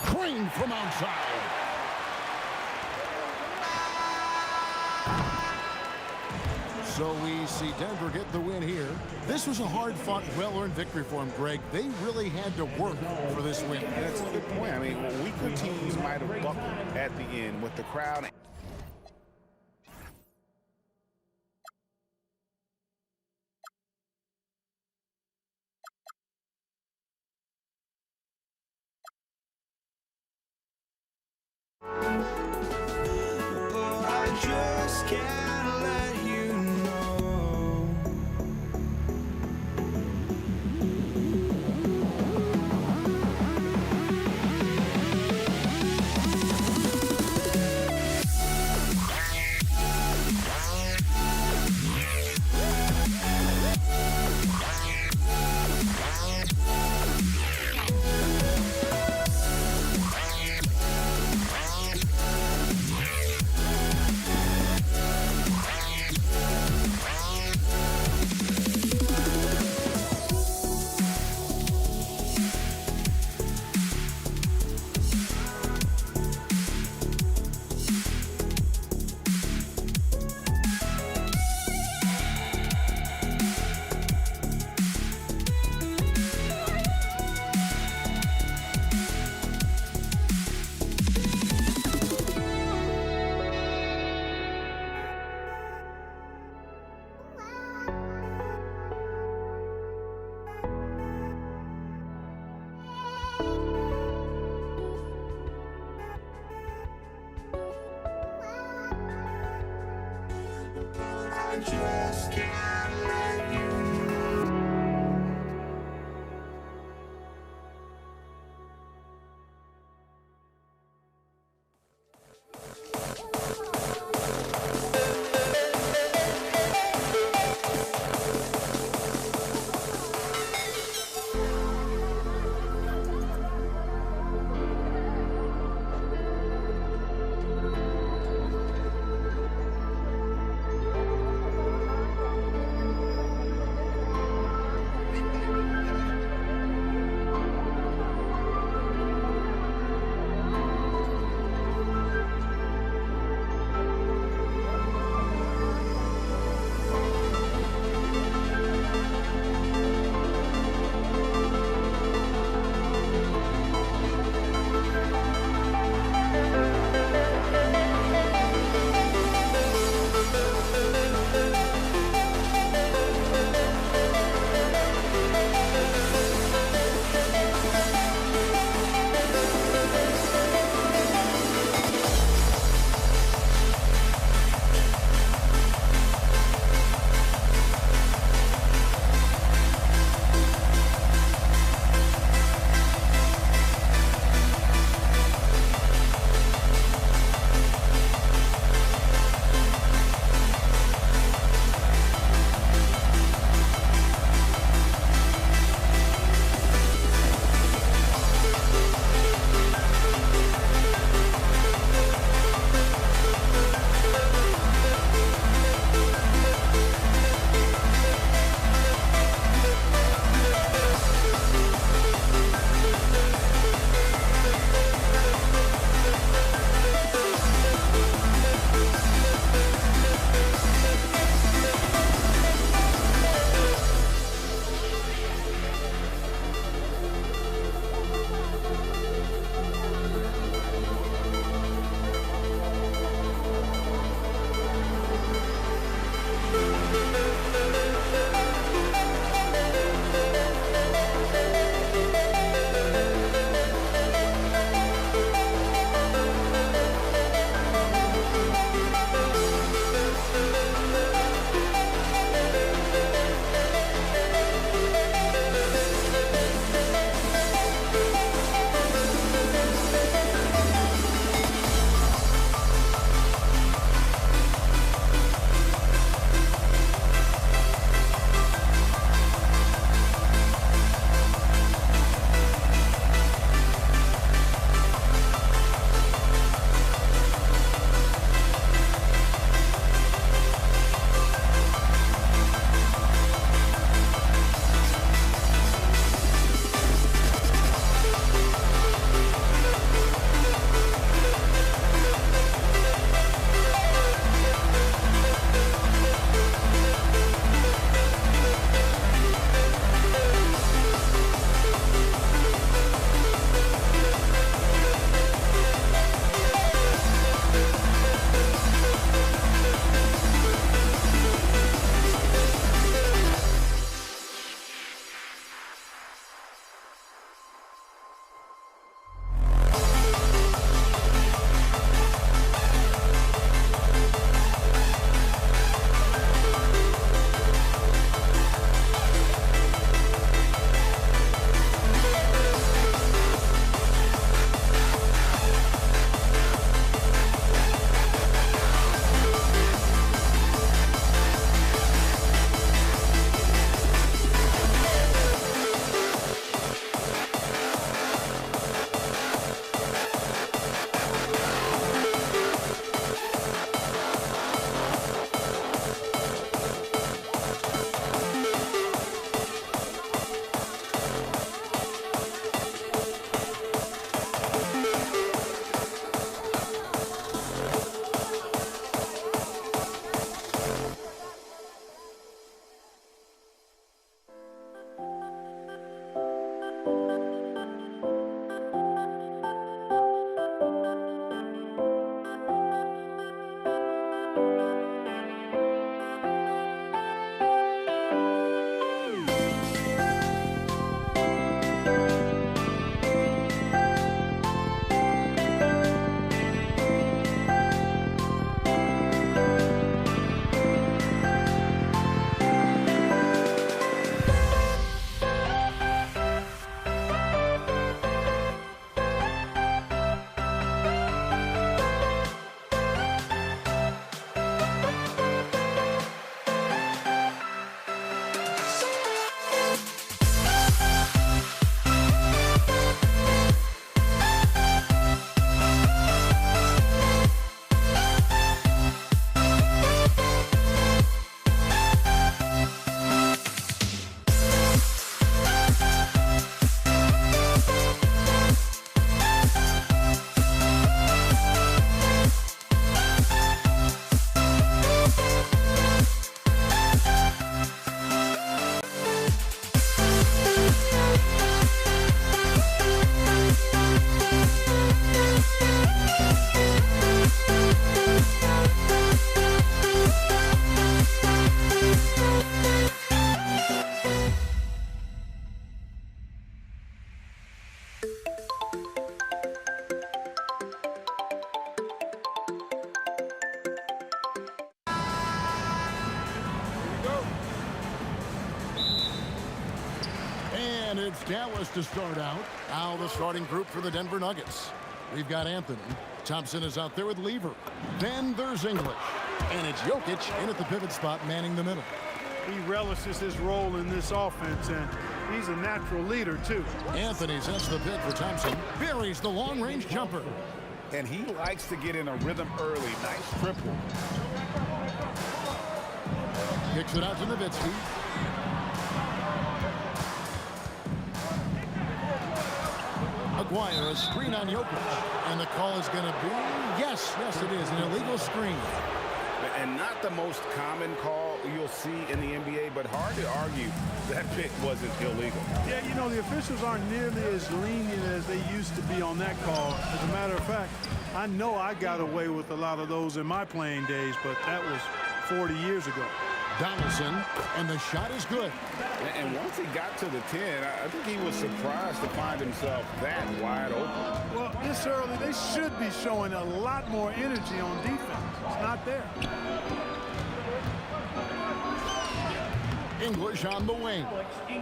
Crane from outside. So we see Denver get the win here. This was a hard-fought, well-earned victory for them, Greg. They really had to work for this win. That's a good point. I mean, weaker teams might have buckled at the end with the crowd. Oh, I just can't let you know. I just can't let you know. And it's Dallas to start out. Now the starting group for the Denver Nuggets. We've got Anthony. Thompson is out there with Lever. Then there's English. And it's Jokic in at the pivot spot, manning the middle. He relishes his role in this offense, and he's a natural leader, too. Anthony sets the pick for Thompson. Buries the long-range jumper. And he likes to get in a rhythm early. Nice triple. Kicks it out to Nowitzki. Aguirre, a screen on Jokic. And the call is going to be, yes, it is, an illegal screen. And not the most common call you'll see in the NBA, but hard to argue that pick wasn't illegal. Yeah, you know, the officials aren't nearly as lenient as they used to be on that call. As a matter of fact, I know I got away with a lot of those in my playing days, but that was 40 years ago. Donaldson, and the shot is good. And once he got to the 10, I think he was surprised to find himself that wide open. Well, this early, they should be showing a lot more energy on defense. It's not there. English on the wing.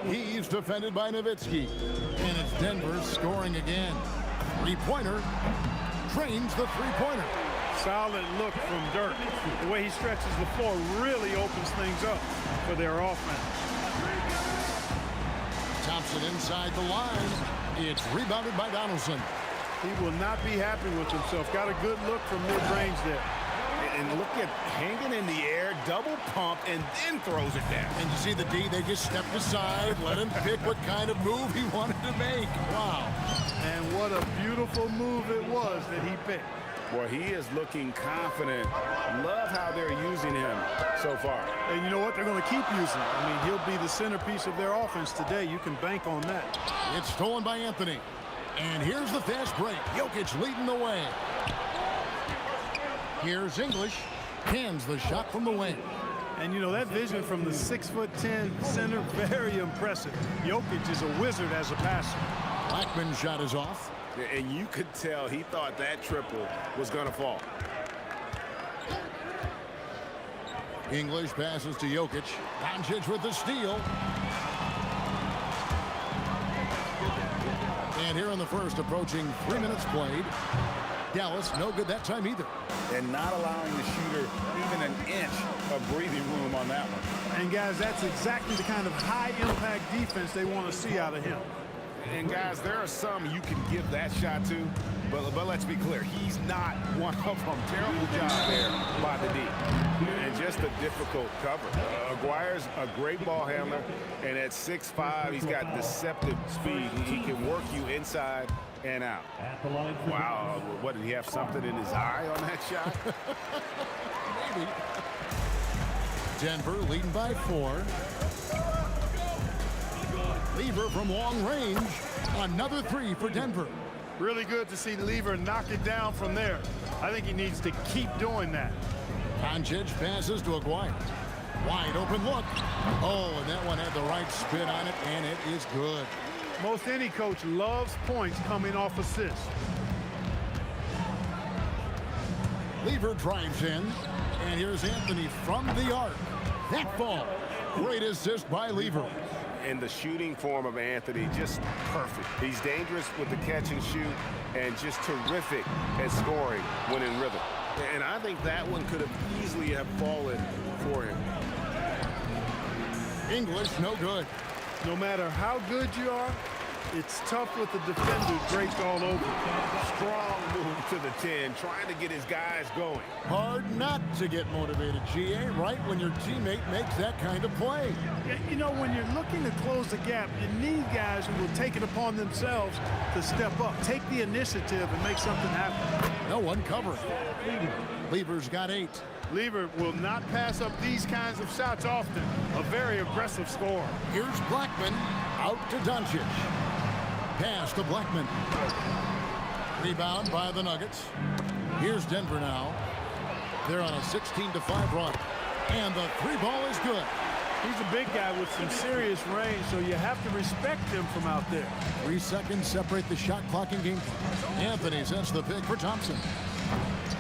He's defended by Nowitzki. And it's Denver scoring again. Three-pointer. Trains the three-pointer. Solid look from Dirk. The way he stretches the floor really opens things up for their offense. Thompson inside the line. It's rebounded by Donaldson. He will not be happy with himself. Got a good look from mid-range there. And look at hanging in the air, double pump, and then throws it down. And you see the D, they just stepped aside, let him pick what kind of move he wanted to make. Wow. And what a beautiful move it was that he picked. Boy, he is looking confident. Love how they're using him so far. And you know what? They're going to keep using him. I mean, he'll be the centerpiece of their offense today. You can bank on that. It's stolen by Anthony. And here's the fast break. Jokic leading the way. Here's English. Hands the shot from the wing. And, you know, that vision from the 6'10" center, very impressive. Jokic is a wizard as a passer. Blackman's shot is off. And you could tell he thought that triple was going to fall. English passes to Jokic. Doncic with the steal. And here in the first, approaching 3 minutes played. Dallas, no good that time either. And not allowing the shooter even an inch of breathing room on that one. And, guys, that's exactly the kind of high-impact defense they want to see out of him. And, guys, there are some you can give that shot to, but let's be clear, he's not one of them. Terrible job there by the D. And just a difficult cover. Aguirre's a great ball handler, and at 6'5", he's got deceptive speed. He can work you inside and out. Wow, what, did he have something in his eye on that shot? Maybe. Denver leading by 4. Lever from long range. Another 3 for Denver. Really good to see Lever knock it down from there. I think he needs to keep doing that. Doncic passes to Aguirre. Wide open look. Oh, and that one had the right spin on it, and it is good. Most any coach loves points coming off assists. Lever drives in, and here's Anthony from the arc. That ball. Great assist by Lever. And the shooting form of Anthony, just perfect. He's dangerous with the catch and shoot, and just terrific at scoring when in rhythm. And I think that one could have easily have fallen for him. English, no good. No matter how good you are, it's tough with the defender draped all over. Strong move to the 10, trying to get his guys going. Hard not to get motivated, GA, right when your teammate makes that kind of play. You know, when you're looking to close the gap, you need guys who will take it upon themselves to step up, take the initiative, and make something happen. No one covering. Lever's got 8. Lever will not pass up these kinds of shots often. A very aggressive scorer. Here's Blackman out to Doncic. Pass to Blackman. Rebound by the Nuggets. Here's Denver now. They're on a 16-5 run. And the 3 ball is good. He's a big guy with some serious range, so you have to respect him from out there. 3 seconds separate the shot clock and game clock. Anthony sets the pick for Thompson.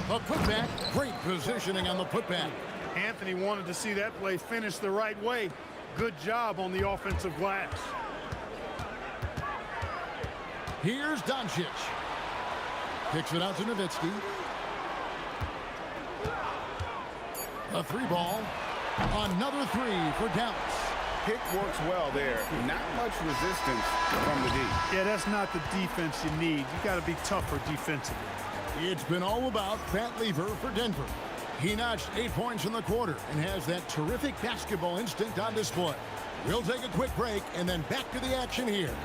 A putback. Great positioning on the putback. Anthony wanted to see that play finish the right way. Good job on the offensive glass. Here's Doncic. Kicks it out to Nowitzki. A three ball. Another three for Dallas. Pick works well there. Not much resistance from the D. Yeah, that's not the defense you need. You got to be tougher defensively. It's been all about Pat Lever for Denver. He notched 8 points in the quarter and has that terrific basketball instinct on display. We'll take a quick break and then back to the action here.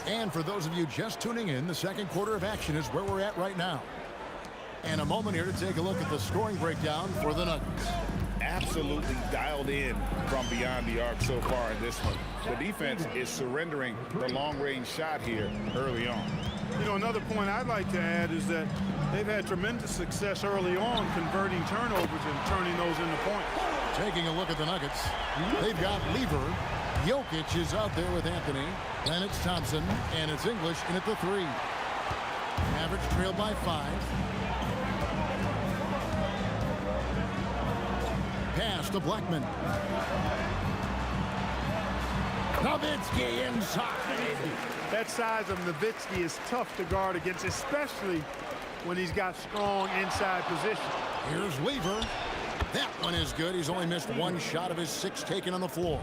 And for those of you just tuning in, the second quarter of action is where we're at right now. And a moment here to take a look at the scoring breakdown for the Nuggets. Absolutely dialed in from beyond the arc so far in this one. The defense is surrendering the long-range shot here early on. You know, another point I'd like to add is that they've had tremendous success early on converting turnovers and turning those into points. Taking a look at the Nuggets, they've got Lever. Jokic is out there with Anthony. Then it's Thompson, and it's English in at the three. Mavericks trailed by 5. Pass to Blackman. Nowitzki inside. That size of Nowitzki is tough to guard against, especially when he's got strong inside position. Here's Lever. That one is good. He's only missed 1 shot of his 6 taken on the floor.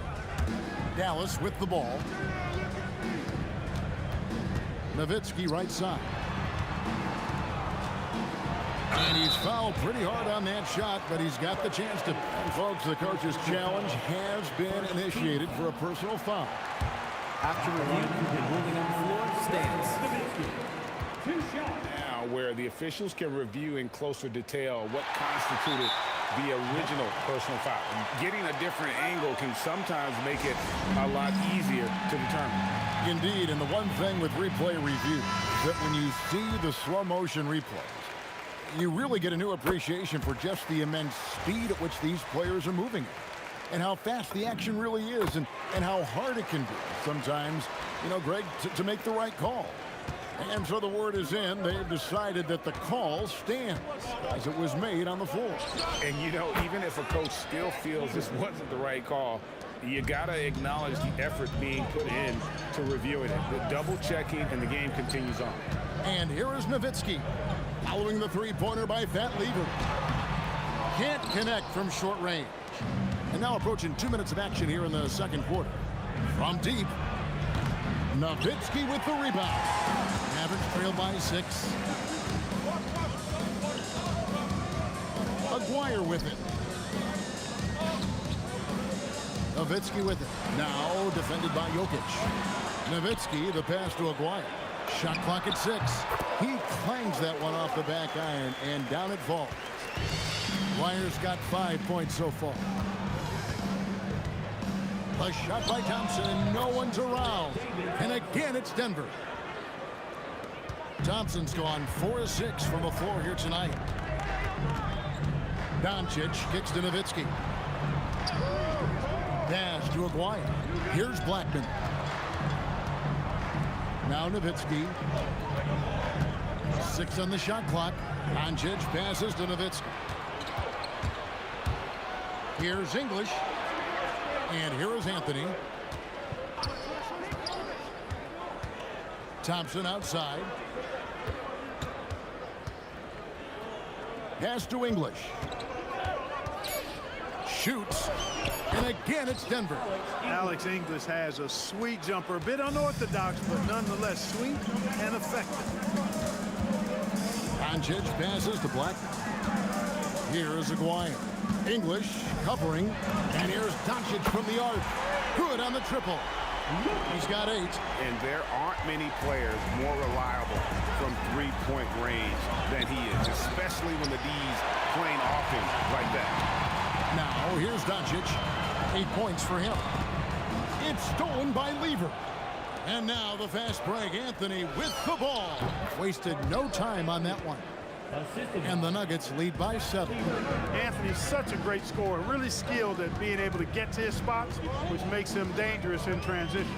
Dallas with the ball. Nowitzki right side. And he's fouled pretty hard on that shot, but he's got the chance to. And folks, the coach's challenge has been initiated for a personal foul. After review, the ruling on the floor stands. Now, where the officials can review in closer detail what constituted the original personal foul. Getting a different angle can sometimes make it a lot easier to determine. Indeed, and the one thing with replay review is that when you see the slow motion replays, you really get a new appreciation for just the immense speed at which these players are moving and how fast the action really is and how hard it can be sometimes, you know, Greg, to make the right call. And so the word is in. They've decided that the call stands as it was made on the floor. And, you know, even if a coach still feels this wasn't the right call, you got to acknowledge the effort being put in to reviewing it. The double checking, and the game continues on. And here is Nowitzki following the three-pointer by Pat Lever. Can't connect from short range. And now approaching 2 minutes of action here in the second quarter. From deep, Nowitzki with the rebound. Mavericks trail by 6. Aguirre with it. Nowitzki with it. Now defended by Jokic. Nowitzki, the pass to Aguirre. Shot clock at 6. He clangs that one off the back iron, and down it falls. Aguirre's got 5 points so far. A shot by Thompson, and no one's around. And again, it's Denver. Thompson's gone 4 of 6 from the floor here tonight. Doncic kicks to Nowitzki. Pass to Aguirre. Here's Blackman. Now Nowitzki. 6 on the shot clock. Doncic passes to Nowitzki. Here's English. And here is Anthony. Thompson outside. Pass to English. Shoots. And again, it's Denver. Alex English has a sweet jumper. A bit unorthodox, but nonetheless sweet and effective. Doncic passes to Blackman. Here is Aguirre. English covering. And here's Doncic from the arc. Good on the triple. He's got 8. And there aren't many players more reliable from three-point range than he is, especially when the D's playing offense like that. Now, here's Doncic. 8 points for him. It's stolen by Lever. And now the fast break. Anthony with the ball. Wasted no time on that one. And the Nuggets lead by 7. Anthony's such a great scorer, really skilled at being able to get to his spots, which makes him dangerous in transition.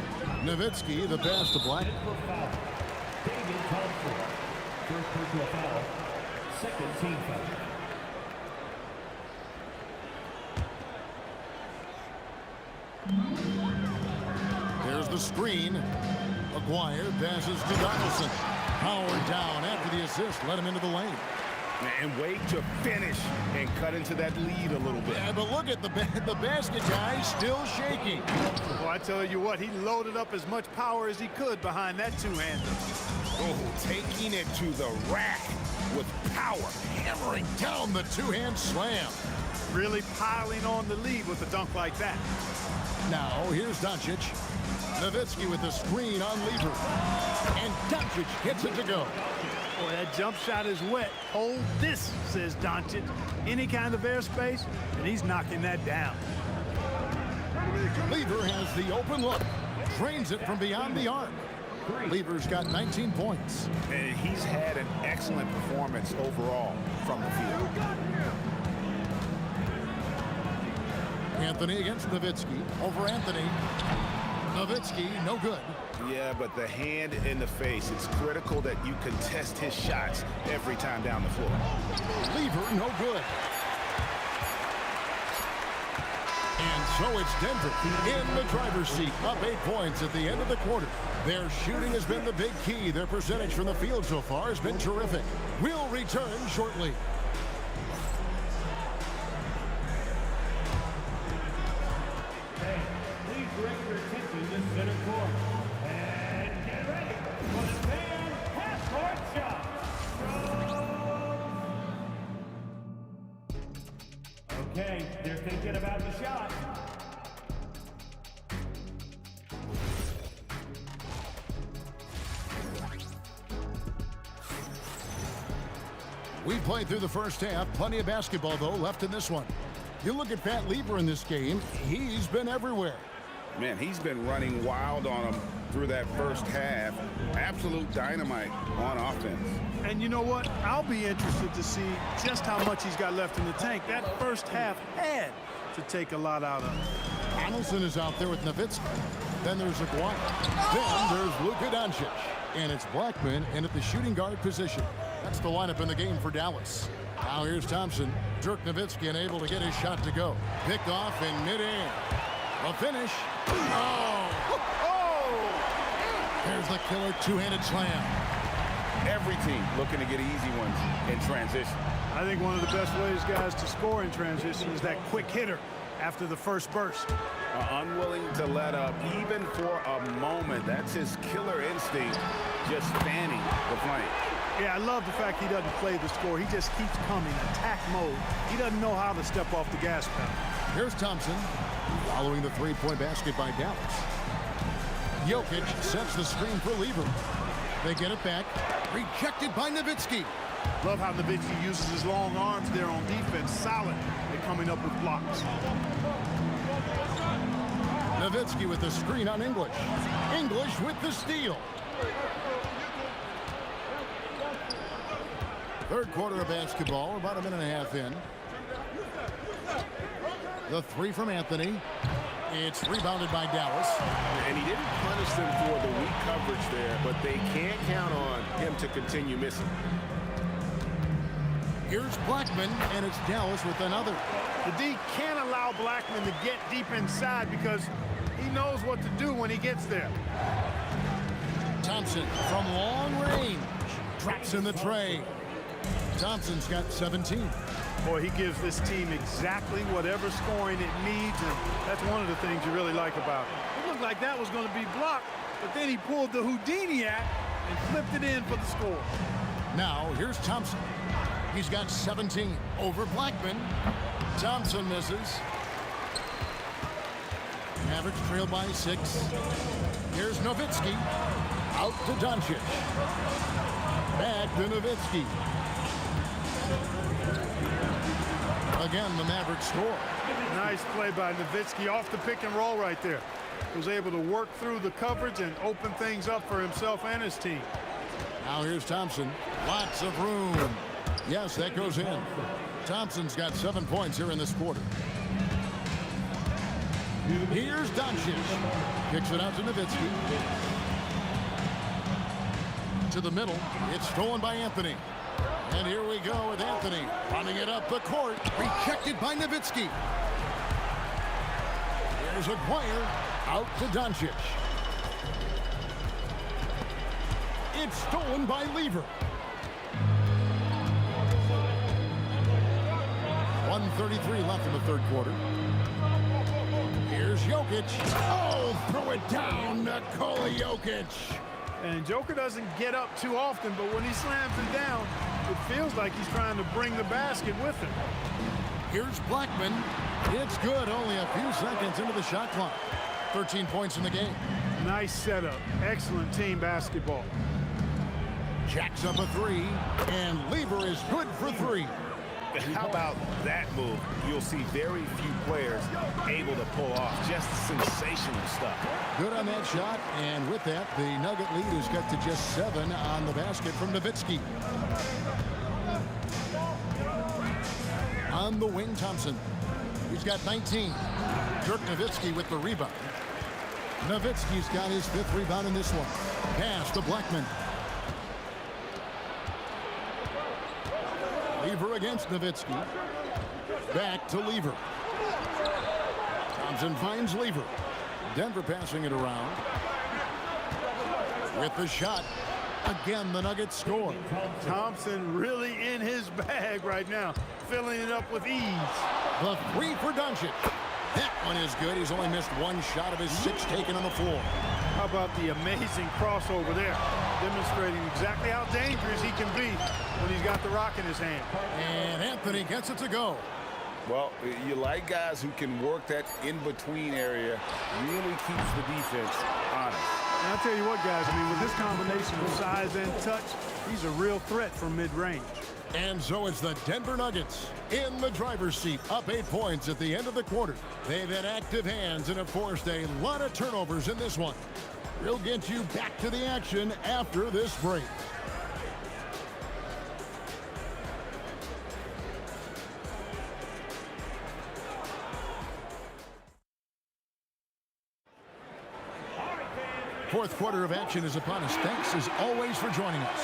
Nowitzki, the pass to Black. David Thompson, first personal foul, second team foul. screen. Aguirre passes to Donaldson. Powered down after the assist. Let him into the lane. And wait to finish and cut into that lead a little bit. Yeah, but look at the basket guy still shaking. Well, I tell you what, he loaded up as much power as he could behind that two-hander. Oh, taking it to the rack with power. Hammering down the two-hand slam. Really piling on the lead with a dunk like that. Now, here's Doncic. Nowitzki with the screen on Lever. And Doncic gets it to go. Boy, that jump shot is wet. Hold this, says Doncic. Any kind of airspace, and he's knocking that down. Lever has the open look. Drains it from beyond the arc. Lever's got 19 points. And he's had an excellent performance overall from the field. Anthony against Nowitzki. Over Anthony. Nowitzki, no good. Yeah, but the hand in the face, it's critical that you contest his shots every time down the floor. Lever, no good. And so it's Denver in the driver's seat, up 8 points at the end of the quarter. Their shooting has been the big key. Their percentage from the field so far has been terrific. We'll return shortly. Please bring your attention to center court. And get ready for the fan half-court shot. Okay, they're thinking about the shot. We played through the first half. Plenty of basketball, though, left in this one. You look at Pat Lever in this game, he's been everywhere. Man, he's been running wild on him through that first half. Absolute dynamite on offense. And you know what? I'll be interested to see just how much he's got left in the tank. That first half had to take a lot out of him. Donaldson is out there with Nowitzki. Then there's Aguirre. Then there's Luka Doncic. And it's Blackman in at the shooting guard position. That's the lineup in the game for Dallas. Now here's Thompson. Dirk Nowitzki unable to get his shot to go. Picked off in midair. A finish. Oh! There's the killer two-handed slam. Every team looking to get easy ones in transition. I think one of the best ways, guys, to score in transition is that quick hitter after the first burst. Unwilling to let up even for a moment. That's his killer instinct, just fanning the flame. Yeah, I love the fact he doesn't play the score. He just keeps coming, attack mode. He doesn't know how to step off the gas pedal. Here's Thompson, following the three-point basket by Dallas. Jokic sets the screen for Lever. They get it back. Rejected by Nowitzki. Love how Nowitzki uses his long arms there on defense. Solid at coming up with blocks. Nowitzki with the screen on English. English with the steal. Third quarter of basketball, about a minute and a half in. The three from Anthony. It's rebounded by Dallas. And he didn't punish them for the weak coverage there, but they can't count on him to continue missing. Here's Blackman, and it's Dallas with another. The D can't allow Blackman to get deep inside because he knows what to do when he gets there. Thompson from long range. Drops in the tray. Thompson's got 17. Boy, he gives this team exactly whatever scoring it needs, and that's one of the things you really like about it. It looked like that was going to be blocked, but then he pulled the Houdini act and flipped it in for the score. Now, here's Thompson. He's got 17 over Blackman. Thompson misses. Mavericks trail by 6. Here's Nowitzki. Out to Doncic. Back to Nowitzki. Again, the Mavericks score. Nice play by Nowitzki off the pick and roll right there. Was able to work through the coverage and open things up for himself and his team. Now here's Thompson. Lots of room. Yes, that goes in. Thompson's got 7 points here in this quarter. Here's Doncic. Kicks it out to Nowitzki. To the middle. It's stolen by Anthony. And here we go with Anthony running it up the court. Rejected by Nowitzki. There's Aguirre out to Doncic. It's stolen by Lever. 1:33 left in the third quarter. Here's Jokic. Oh, throw it down, Nikola Jokic. And Joker doesn't get up too often, but when he slams it down, it feels like he's trying to bring the basket with him. Here's Blackman. It's good, only a few seconds into the shot clock. 13 points in the game. Nice setup. Excellent team basketball. Jacks up a three, and Lever is good for three. How about that move? You'll see very few players able to pull off just sensational stuff. Good on that shot, and with that, the Nugget lead is cut to just 7 on the basket from Nowitzki. On the wing, Thompson. He's got 19. Dirk Nowitzki with the rebound. Nowitzki's got his 5th rebound in this one. Pass to Blackman. Lever against Nowitzki. Back to Lever. Thompson finds Lever. Denver passing it around. With the shot. Again, the Nuggets score. Thompson really in his bag right now, filling it up with ease. The three for Doncic. That one is good. He's only missed one shot of his 6 taken on the floor. How about the amazing crossover there, demonstrating exactly how dangerous he can be when he's got the rock in his hand. And Anthony gets it to go. Well, you like guys who can work that in-between area, really keeps the defense honest. And I'll tell you what, guys, I mean, with this combination of size and touch, he's a real threat from mid-range. And so it's the Denver Nuggets in the driver's seat, up 8 points at the end of the quarter. They've had active hands and have forced a lot of turnovers in this one. We'll get you back to the action after this break. Fourth quarter of action is upon us. Thanks as always for joining us.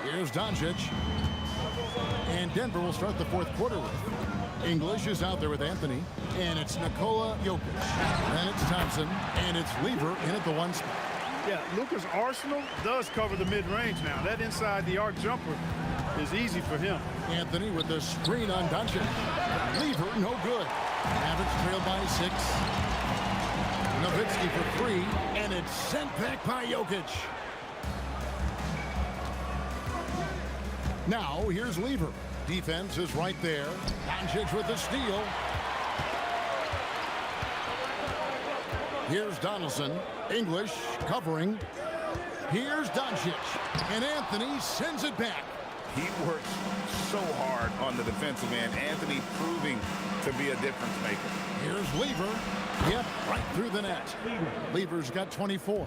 Here's Doncic. And Denver will start the fourth quarter with. English is out there with Anthony. And it's Nikola Jokic. Then it's Thompson. And it's Lever in at the 1 spot. Yeah, Luka's arsenal does cover the mid-range now. That inside the arc jumper is easy for him. Anthony with the screen on Doncic. Lever, no good. Mavericks trailed by 6. Nowitzki for 3. And it's sent back by Jokic. Now, here's Lever. Defense is right there. Doncic with the steal. Here's Donaldson. English covering. Here's Doncic. And Anthony sends it back. He works so hard on the defensive end. Anthony proving to be a difference maker. Here's Lever. Yep, right through the net. Lever's got 24.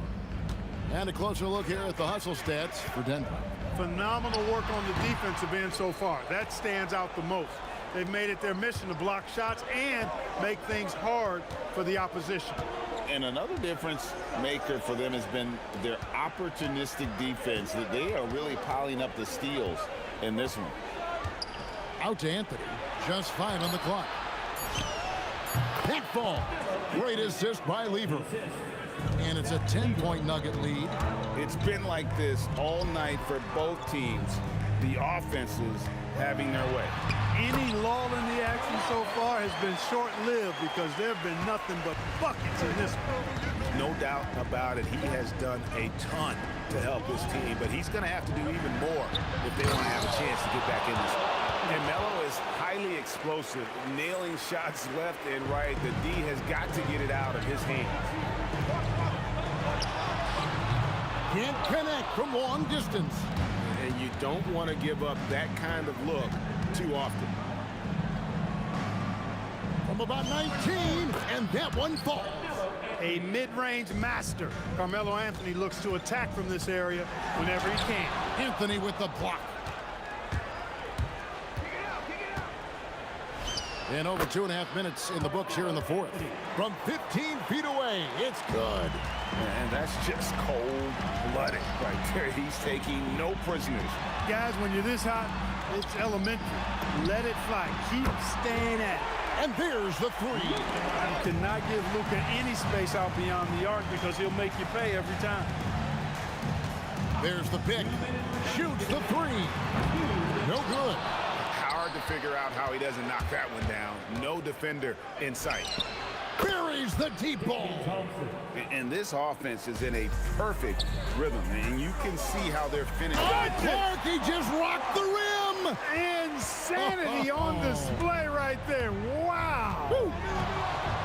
And a closer look here at the hustle stats for Denver. Phenomenal work on the defensive end so far. That stands out the most. They've made it their mission to block shots and make things hard for the opposition. And another difference maker for them has been their opportunistic defense. That they are really piling up the steals in this one. Out to Anthony. Just 5 on the clock. That ball. Great assist by Lever. And it's a 10-point Nugget lead. It's been like this all night for both teams. The offenses having their way. Any lull in the action so far has been short-lived because there have been nothing but buckets in this one. No doubt about it. He has done a ton to help his team, but he's going to have to do even more if they want to have a chance to get back in this one. And Melo is highly explosive, nailing shots left and right. The D has got to get it out of his hands. Can't connect from long distance. And you don't want to give up that kind of look too often. From about 19, and that one falls. A mid-range master. Carmelo Anthony looks to attack from this area whenever he can. Anthony with the block. And over 2.5 minutes in the books here in the fourth. From 15 feet away, it's good. And that's just cold-blooded right there. He's taking no prisoners. Guys, when you're this hot, it's elementary. Let it fly. Keep staying at it. And there's the three. You cannot give Luka any space out beyond the arc because he'll make you pay every time. There's the pick. Shoots the three. No good. Hard to figure out how he doesn't knock that one down. No defender in sight. Buries the deep ball. And this offense is in a perfect rhythm, and you can see how they're finishing. Oh, Clark, he just rocked the rim. Insanity on display right there. Wow. Woo.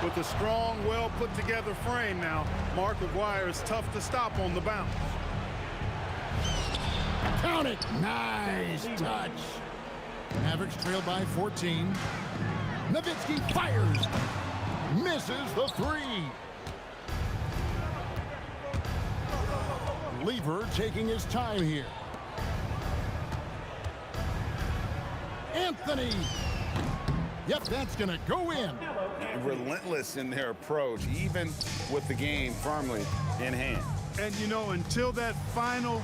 With a strong, well-put-together frame now, Mark McGuire is tough to stop on the bounce. Count it. Nice touch. Mavericks trail by 14. Nowitzki fires. Misses the three. Lever taking his time here. Anthony. Yep, that's going to go in. Relentless in their approach, even with the game firmly in hand. And, you know, until that final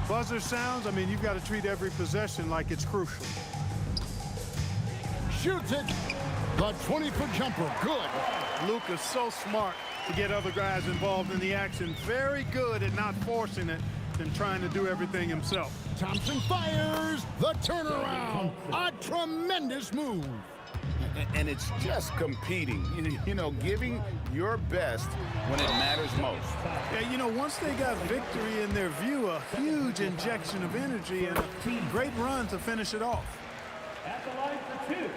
buzzer sounds, I mean, you've got to treat every possession like it's crucial. Shoots it. The 20-foot jumper. Good. Luka's so smart to get other guys involved in the action. Very good at not forcing it and trying to do everything himself. Thompson fires. The turnaround. A tremendous move. And it's just competing, you know, giving your best when it matters most. Yeah, you know, once they got victory in their view, a huge injection of energy and a great run to finish it off. At the line for two.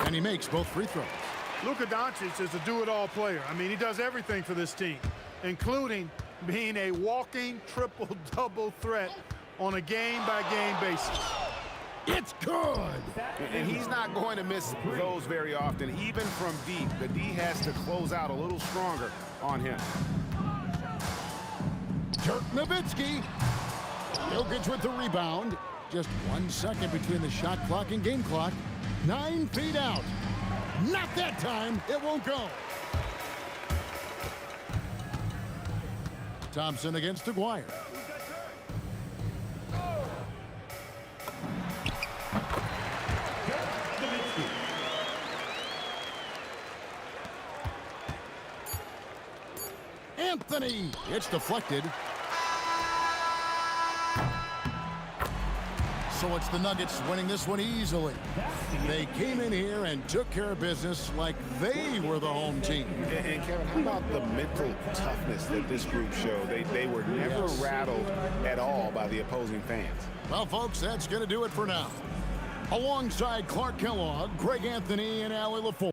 And he makes both free throws. Luka Doncic is a do-it-all player. I mean, he does everything for this team, including being a walking triple-double threat on a game-by-game basis. It's good. And he's not going to miss those very often, even from deep. The D has to close out a little stronger on him. Dirk Nowitzki. Jokic with the rebound. Just 1 second between the shot clock and game clock. 9 feet out. Not that time. It won't go. Thompson against Aguirre. Anthony. It's deflected. So it's the Nuggets winning this one easily. They came in here and took care of business like they were the home team. And Kevin, how about the mental toughness that this group showed? They were never rattled at all by the opposing fans. Well, folks, that's going to do it for now. Alongside Clark Kellogg, Greg Anthony, and Allie LaForge.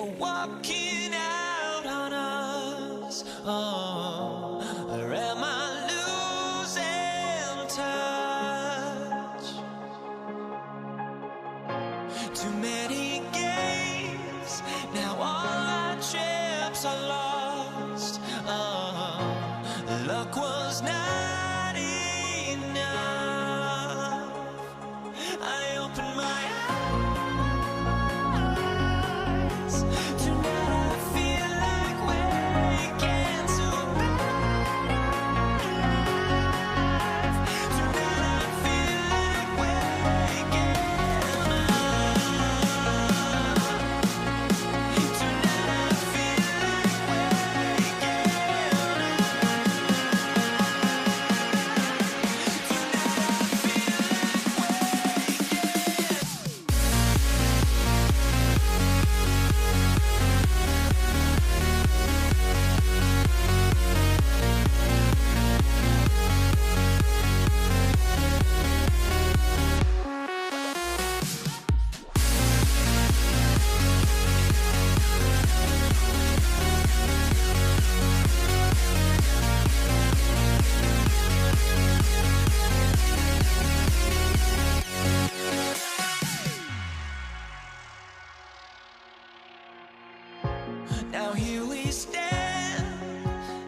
for walking out on us. Oh, or am I losing touch? Too many games, now all our chips are lost. Oh, luck was not enough. I opened my eyes. Tonight I feel like waking to a better life. Tonight I feel like waking up. Tonight I feel like waking Now here we stand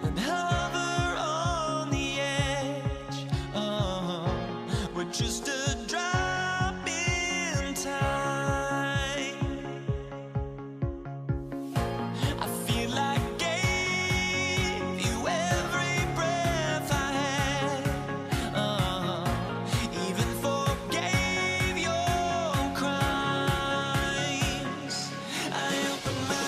and hover on the edge. We're just a drop in time. I feel like gave you every breath I had. Even forgave your crimes. I opened my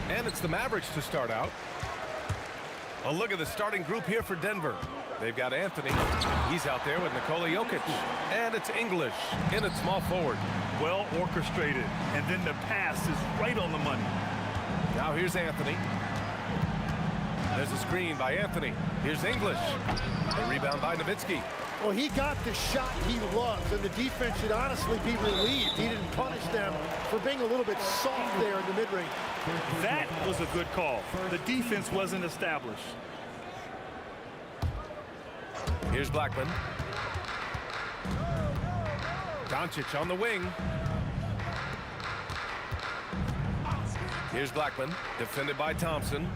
And it's the Mavericks to start out. A look at the starting group here for Denver. They've got Anthony. He's out there with Nikola Jokic. And it's English in at small forward. Well orchestrated. And then the pass is right on the money. Now here's Anthony. There's a screen by Anthony. Here's English. A rebound by Nowitzki. Well, he got the shot he loves, and the defense should honestly be relieved. He didn't punish them for being a little bit soft there in the mid-range. That was a good call. The defense wasn't established. Here's Blackman. Doncic on the wing. Here's Blackman, defended by Thompson.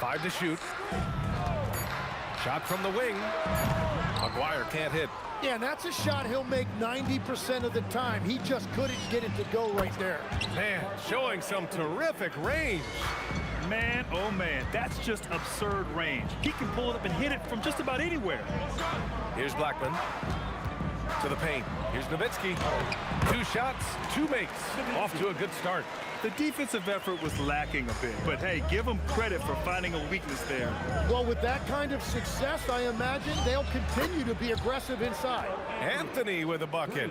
5 to shoot. Shot from the wing. McGuire can't hit. Yeah, and that's a shot he'll make 90% of the time. He just couldn't get it to go right there. Man, showing some terrific range. Man, oh man, that's just absurd range. He can pull it up and hit it from just about anywhere. Here's Blackman to the paint. Here's Nowitzki. 2 shots, 2 makes. Off to a good start. The defensive effort was lacking a bit, but hey, give them credit for finding a weakness there. Well, with that kind of success, I imagine they'll continue to be aggressive inside. Anthony with a bucket.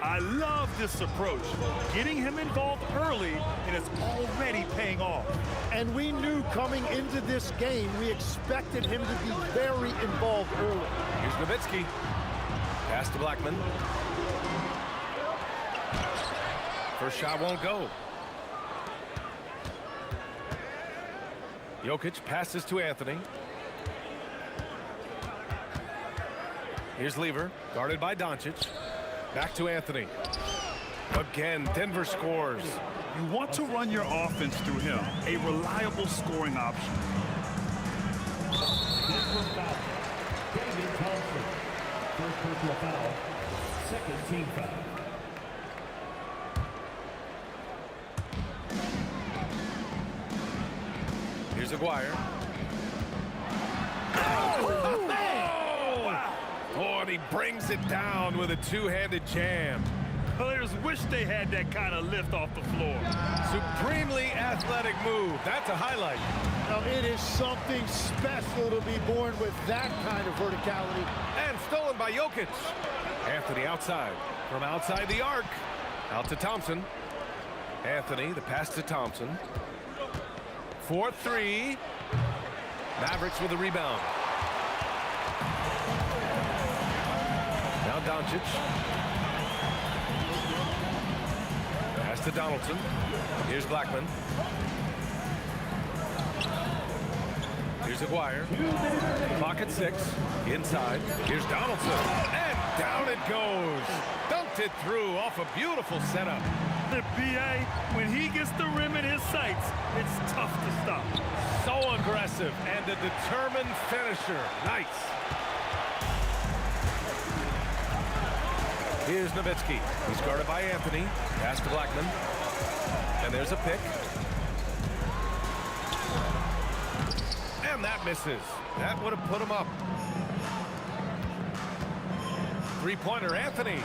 I love this approach. Getting him involved early, and it's already paying off. And we knew coming into this game, we expected him to be very involved early. Here's Nowitzki. Pass to Blackman. First shot won't go. Jokic passes to Anthony. Here's Lever, guarded by Doncic. Back to Anthony. Again, Denver scores. You want to run your offense through him, a reliable scoring option. Denver foul. David Thompson. First personal foul. Second team foul. Here's Aguirre. Oh, and he brings it down with a two-handed jam. Players wish they had that kind of lift off the floor. Supremely athletic move. That's a highlight. Now, it is something special to be born with that kind of verticality. And stolen by Jokic. Anthony outside. From outside the arc. Out to Thompson. Anthony, the pass to Thompson. 4-3. Mavericks with a rebound. Now Doncic. Pass to Donaldson. Here's Blackman. Here's Aguirre. Clock at 6. Inside. Here's Donaldson. And down it goes. Dunked it through off a beautiful setup. The BA, when he gets the rim in his sights, it's tough to stop. So aggressive and a determined finisher. Nice. Here's Nowitzki. He's guarded by Anthony. Pass to Blackman. And there's a pick. And that misses. That would have put him up. Three-pointer, Anthony.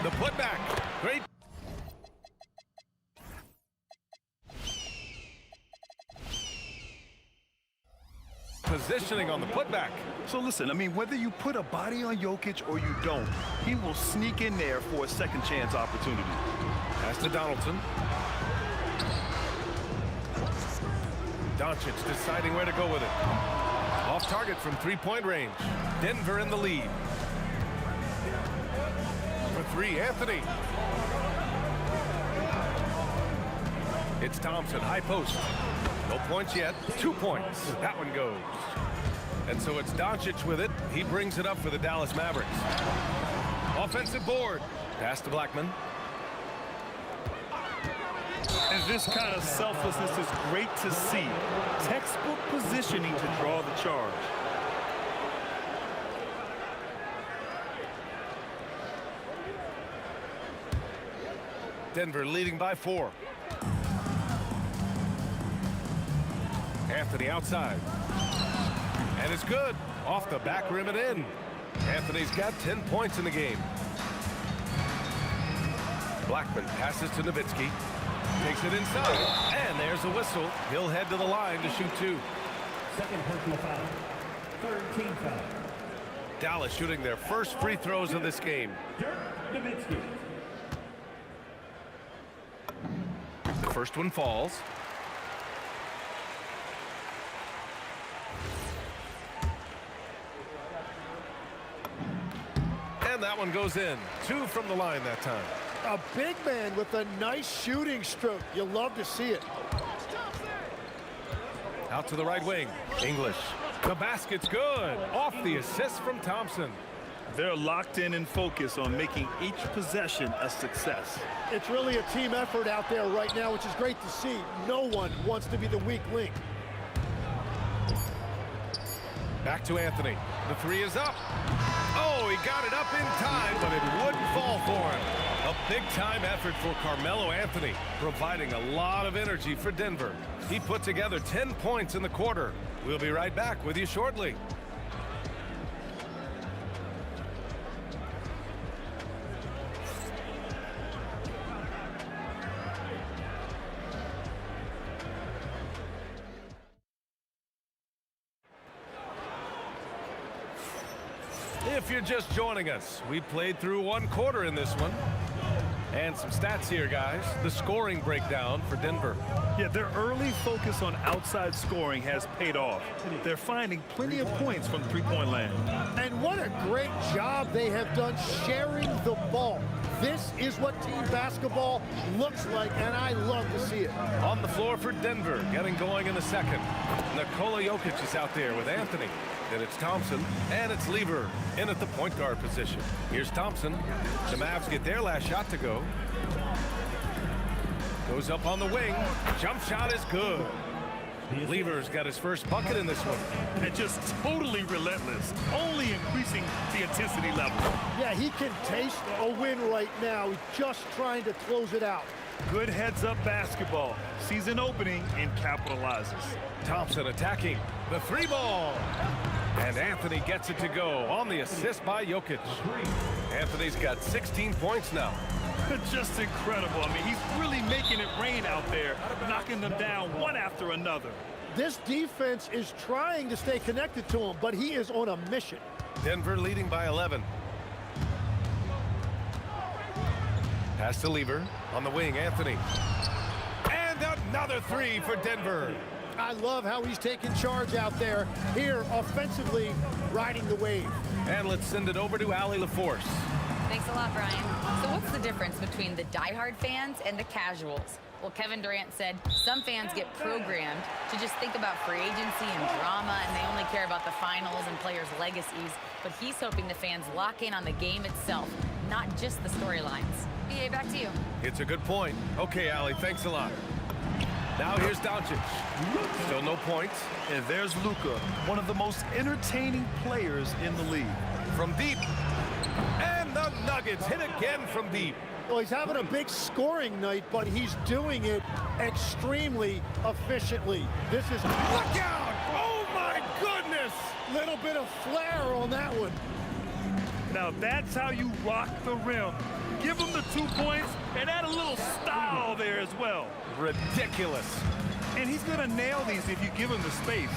The putback. Great. Positioning on the putback. So listen, I mean, whether you put a body on Jokic or you don't, he will sneak in there for a second chance opportunity. Pass to Donaldson. Doncic deciding where to go with it. Off target from three-point range. Denver in the lead. For three, Anthony. It's Thompson, high post. No points yet. 2 points. That one goes. And so it's Doncic with it. He brings it up for the Dallas Mavericks. Offensive board. Pass to Blackman. And this kind of selflessness is great to see. Textbook positioning to draw the charge. Denver leading by 4. Anthony outside. And it's good. Off the back rim and in. Anthony's got 10 points in the game. Blackman passes to Nowitzki. Takes it inside. And there's a whistle. He'll head to the line to shoot 2. Second personal foul. Third team foul. Dallas shooting their first free throws of this game. Nowitzki. The first one falls. And that one goes in. 2 from the line that time. A big man with a nice shooting stroke. You'll love to see it. Out to the right wing. English. The basket's good. Off the assist from Thompson. They're locked in and focused on making each possession a success. It's really a team effort out there right now, which is great to see. No one wants to be the weak link. Back to Anthony. The 3 is up. Oh, he got it up in time, but it wouldn't fall for him. A big-time effort for Carmelo Anthony, providing a lot of energy for Denver. He put together 10 points in the quarter. We'll be right back with you shortly. If you're just joining us, we played through 1 quarter in this one. And some stats here, guys. The scoring breakdown for Denver. Yeah, their early focus on outside scoring has paid off. They're finding plenty of points from three-point land. And what a great job they have done sharing the ball. This is what team basketball looks like, and I love to see it. On the floor for Denver, getting going in the second. Nikola Jokic is out there with Anthony. Then it's Thompson, and it's Lever in at the point guard position. Here's Thompson. The Mavs get their last shot to go. Goes up on the wing. Jump shot is good. Lever's got his first bucket in this one. And just totally relentless, only increasing the intensity level. Yeah, he can taste a win right now. He's just trying to close it out. Good heads-up basketball. Sees an opening and capitalizes. Thompson attacking the three ball. And Anthony gets it to go on the assist by Jokic. Anthony's got 16 points now. Just incredible. I mean, he's really making it rain out there, knocking them down one after another. This defense is trying to stay connected to him, but he is on a mission. Denver leading by 11. Pass to Lever on the wing, Anthony. And another three for Denver. I love how he's taking charge out there. Here, offensively, riding the wave. And let's send it over to Allie LaForce. Thanks a lot, Brian. So what's the difference between the diehard fans and the casuals? Well, Kevin Durant said some fans get programmed to just think about free agency and drama, and they only care about the finals and players' legacies. But he's hoping the fans lock in on the game itself, not just the storylines. BA, back to you. It's a good point. Okay, Allie, thanks a lot. Now here's Doncic. Still no points. And there's Luka, one of the most entertaining players in the league. From deep. And the Nuggets hit again from deep. Well, he's having a big scoring night, but he's doing it extremely efficiently. This is... Look out! Oh, my goodness! Little bit of flair on that one. Now that's how you rock the rim. Give him the 2 points and add a little style there as well. Ridiculous. And he's going to nail these if you give him the space.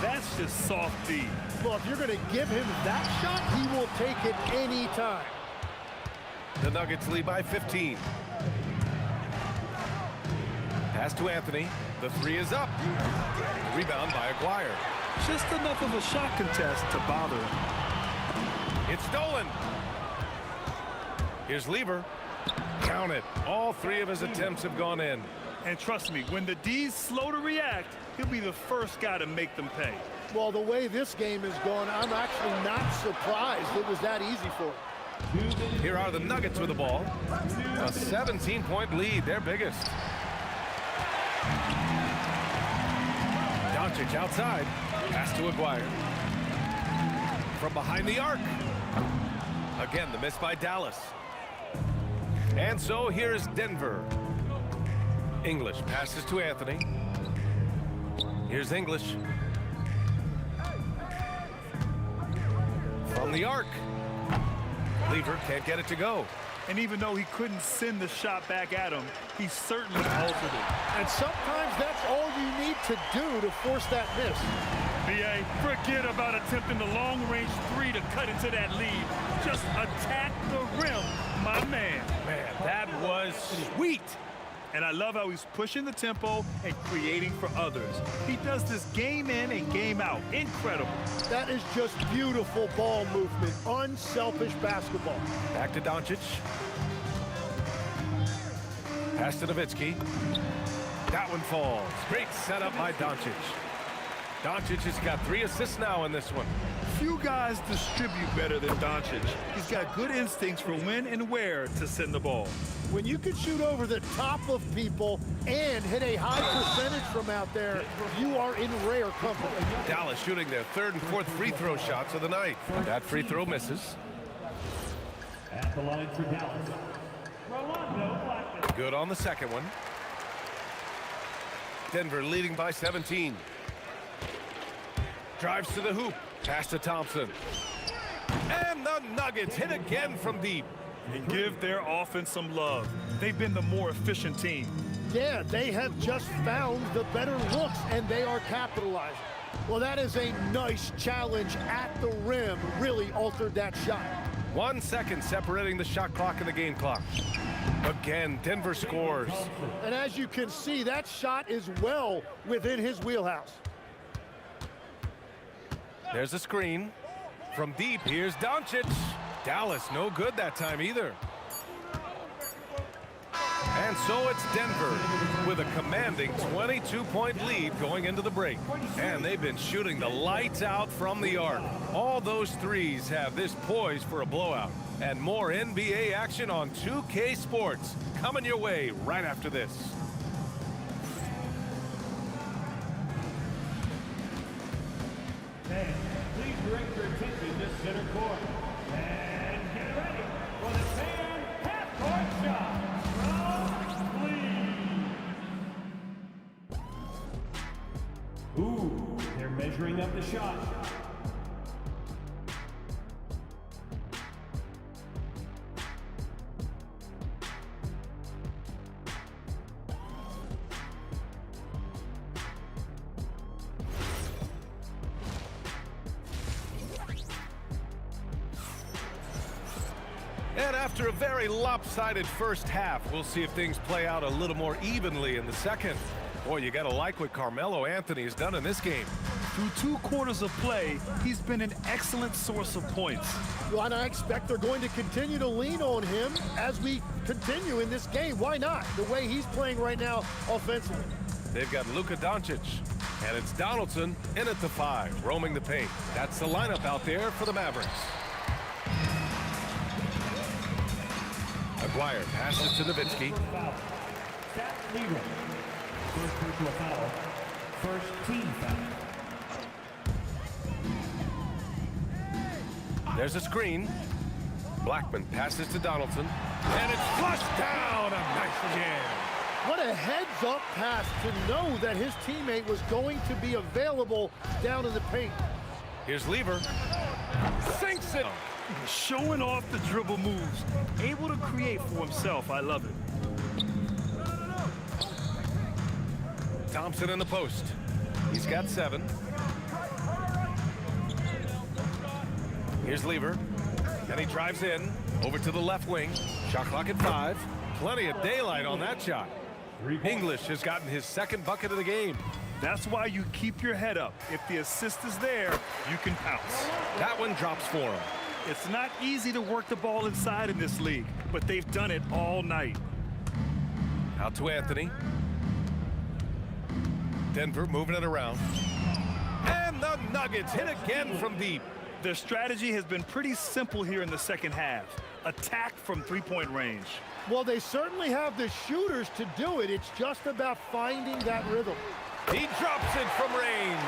That's just soft D. Well, if you're going to give him that shot, he will take it any time. The Nuggets lead by 15. Pass to Anthony. The three is up. Rebound by Aguirre. Just enough of a shot contest to bother him. It's stolen. Here's Lever. Count it. All three of his attempts have gone in. And trust me, when the D's slow to react, he'll be the first guy to make them pay. Well, the way this game is going, I'm actually not surprised it was that easy for him. Here are the Nuggets with the ball. A 17-point lead, their biggest. Doncic outside. Pass to Aguirre. From behind the arc. Again, the miss by Dallas. And so here's Denver. English passes to Anthony. Here's English. From the arc. Lever can't get it to go. And even though he couldn't send the shot back at him, he certainly altered it. And sometimes that's all you need to do to force that miss. BA, forget about attempting the long-range three to cut into that lead. Just attack the rim, my man. Man, that was sweet. And I love how he's pushing the tempo and creating for others. He does this game in and game out. Incredible. That is just beautiful ball movement. Unselfish basketball. Back to Doncic. Pass to Nowitzki. That one falls. Great setup by Doncic. Doncic has got 3 assists now in this one. Few guys distribute better than Doncic. He's got good instincts for when and where to send the ball. When you can shoot over the top of people and hit a high percentage from out there, you are in rare company. Dallas shooting their 3rd and 4th free throw shots of the night. That free throw misses. At the line for Dallas, Rolando Blackman. Good on the second one. Denver leading by 17. Drives to the hoop. Pass to Thompson. And the Nuggets hit again from deep. And give their offense some love. They've been the more efficient team. Yeah, they have just found the better looks, and they are capitalizing. Well, that is a nice challenge at the rim. Really altered that shot. 1 second separating the shot clock and the game clock. Again, Denver scores. And as you can see, that shot is well within his wheelhouse. There's a screen. From deep, here's Doncic. Dallas, no good that time either. And so it's Denver with a commanding 22-point lead going into the break. And they've been shooting the lights out from the arc. All those threes have this poised for a blowout. And more NBA action on 2K Sports coming your way right after this. Fans, please direct your attention to center court. And get ready for the fan half-court shot from Lee. Ooh, they're measuring up the shot. And after a very lopsided first half, we'll see if things play out a little more evenly in the second. Boy, you got to like what Carmelo Anthony has done in this game. Through 2 quarters of play, he's been an excellent source of points. Well, and I expect they're going to continue to lean on him as we continue in this game. Why not? The way he's playing right now offensively. They've got Luka Doncic, and it's Donaldson in at the 5, roaming the paint. That's the lineup out there for the Mavericks. Aguirre passes to Nowitzki. Stat leader. First personal foul. First team foul. There's a screen. Blackman passes to Donaldson. And it's flushed down. A nice jam. What a heads-up pass to know that his teammate was going to be available down in the paint. Here's Lever. Sinks it. Showing off the dribble moves. Able to create for himself. I love it. Thompson in the post. He's got 7. Here's Lever. And he drives in. Over to the left wing. Shot clock at 5. Plenty of daylight on that shot. English has gotten his 2nd bucket of the game. That's why you keep your head up. If the assist is there, you can pounce. That one drops for him. It's not easy to work the ball inside in this league, but they've done it all night. Out to Anthony. Denver moving it around. And the Nuggets hit again from deep. Their strategy has been pretty simple here in the second half. Attack from 3-point range. Well, they certainly have the shooters to do it. It's just about finding that rhythm. He drops it from range.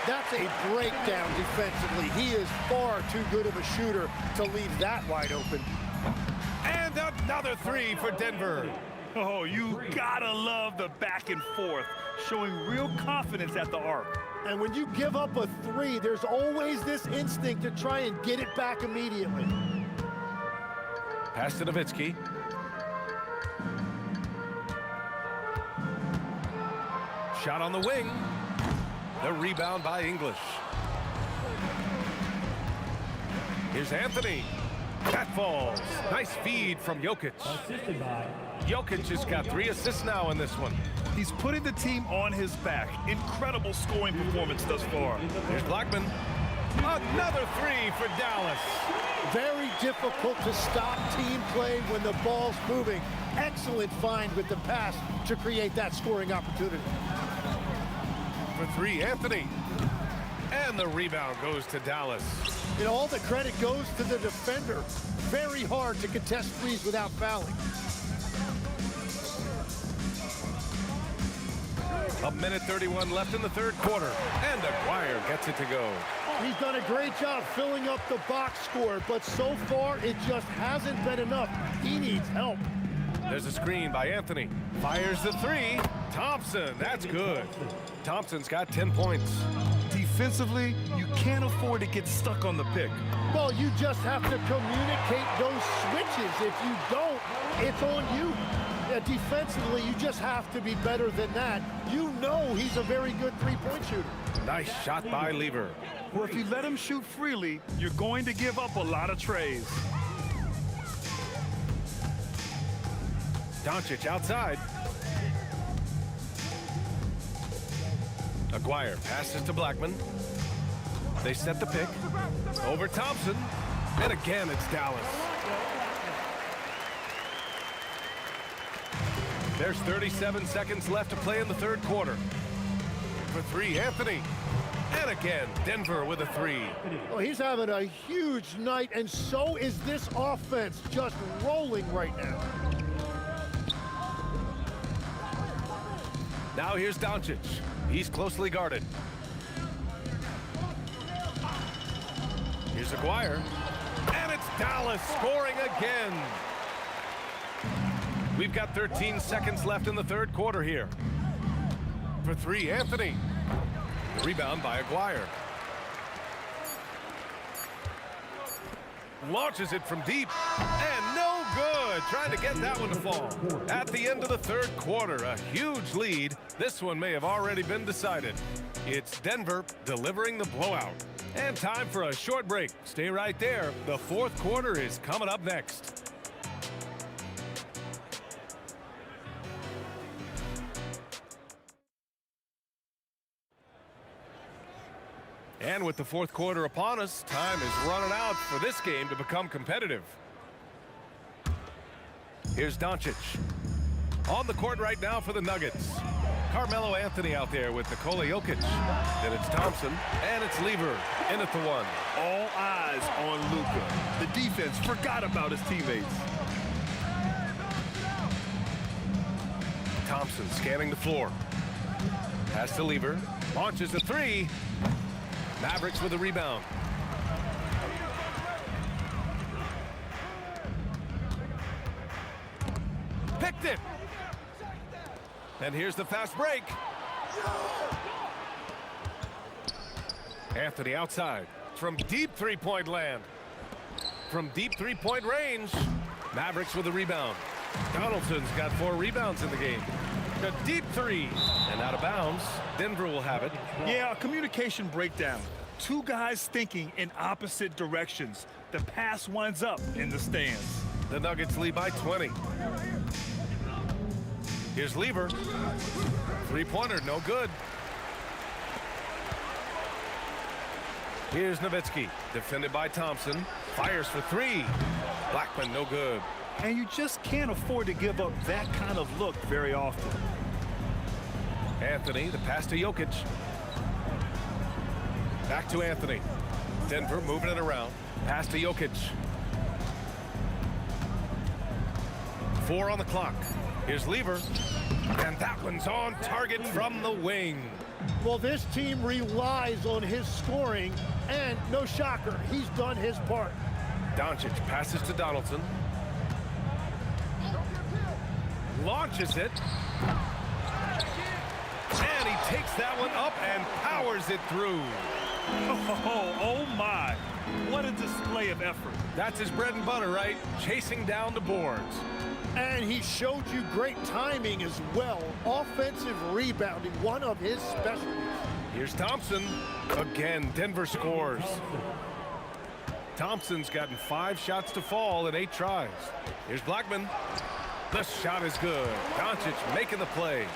That's a breakdown defensively. He is far too good of a shooter to leave that wide open. And another 3 for Denver. Oh, you gotta love the back and forth, showing real confidence at the arc. And when you give up a 3, there's always this instinct to try and get it back immediately. Pass to Nowitzki. Shot on the wing. The rebound by English. Here's Anthony. That falls. Nice feed from Jokic. Assisted by. Jokic has got 3 assists now in this one. He's putting the team on his back. Incredible scoring performance thus far. Here's Blackman. Another 3 for Dallas. Very difficult to stop team play when the ball's moving. Excellent find with the pass to create that scoring opportunity. For 3, Anthony. And the rebound goes to Dallas. You know, all the credit goes to the defender. Very hard to contest threes without fouling. A minute 31 left in the 3rd quarter. And Aguirre gets it to go. He's done a great job filling up the box score, but so far it just hasn't been enough. He needs help. There's a screen by Anthony. Fires the 3. Thompson, that's good. Thompson's got 10 points. Defensively, you can't afford to get stuck on the pick. Well, you just have to communicate those switches. If you don't, it's on you. Defensively, you just have to be better than that. You know he's a very good 3-point shooter. Nice shot by Lever. Well, if you let him shoot freely, you're going to give up a lot of trays. Doncic outside. Aguirre passes to Blackman. They set the pick. Over Thompson. And again, it's Dallas. There's 37 seconds left to play in the third quarter. For three, Anthony. And again, Denver with a three. Well, he's having a huge night, and so is this offense, just rolling right now. Now here's Doncic. He's closely guarded. Here's Aguirre. And it's Dallas scoring again. We've got 13 seconds left in the third quarter here. For three, Anthony. The rebound by Aguirre. Launches it from deep. And no good. Trying to get that one to fall. At the end of the third quarter, a huge lead. This one may have already been decided. It's Denver delivering the blowout. And time for a short break. Stay right there. The fourth quarter is coming up next. And with the fourth quarter upon us, time is running out for this game to become competitive. Here's Doncic. On the court right now for the Nuggets. Carmelo Anthony out there with Nikola Jokic. Then it's Thompson, and it's Lever in at the one. All eyes on Luka. The defense forgot about his teammates. Thompson scanning the floor. Pass to Lever. Launches a three. Mavericks with a rebound. Picked it. And here's the fast break. Anthony outside from deep three-point land. From deep three-point range. Mavericks with a rebound. Donaldson's got 4 rebounds in the game. A deep three. And out of bounds. Denver will have it. Yeah, a communication breakdown. Two guys thinking in opposite directions. The pass winds up in the stands. The Nuggets lead by 20. Here's Lever. Three-pointer, no good. Here's Nowitzki, defended by Thompson. Fires for three. Blackman, no good. And you just can't afford to give up that kind of look very often. Anthony, the pass to Jokic. Back to Anthony. Denver moving it around. Pass to Jokic. 4 on the clock. Here's Lever. And that one's on target from the wing. Well, this team relies on his scoring, and no shocker, he's done his part. Doncic passes to Donaldson. Launches it. And he takes that one up and powers it through. Oh my. What a display of effort. That's his bread and butter, right? Chasing down the boards. And he showed you great timing as well. Offensive rebounding, one of his specialties. Here's Thompson. Again, Denver scores. Thompson's gotten 5 shots to fall in 8 tries. Here's Blackman. The shot is good. Doncic making the play.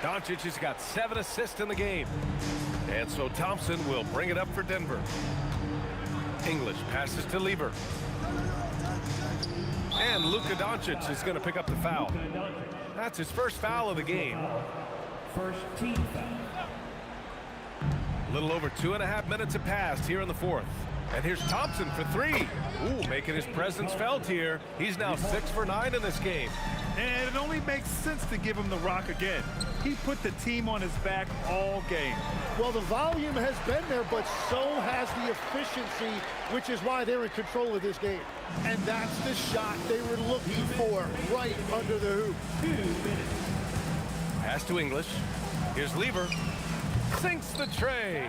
Doncic has got 7 assists in the game. And so Thompson will bring it up for Denver. English passes to Lever. And Luka Doncic is going to pick up the foul. That's his first foul of the game. First team foul. A little over 2.5 minutes have passed here in the fourth. And here's Thompson for 3. Ooh, making his presence felt here. He's now 6 for 9 in this game. And it only makes sense to give him the rock again. He put the team on his back all game. Well, the volume has been there, but so has the efficiency, which is why they're in control of this game. And that's the shot they were looking for, right under the hoop. 2 minutes. Pass to English. Here's Lever. Sinks the tray.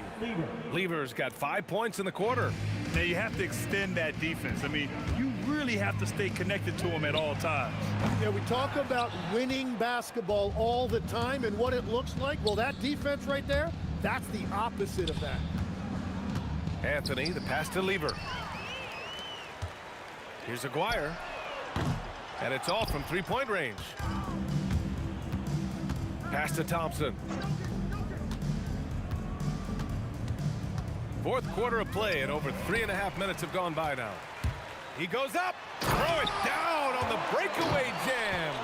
Lever's got 5 points in the quarter. Now you have to extend that defense. I mean, you really have to stay connected to him at all times. Yeah, we talk about winning basketball all the time and what it looks like. Well, that defense right there, that's the opposite of that. Anthony, the pass to Lever. Here's Aguirre. And it's all from 3-point range. Pass to Thompson. Fourth quarter of play, and over 3.5 minutes have gone by now. He goes up, throw it down on the breakaway jam.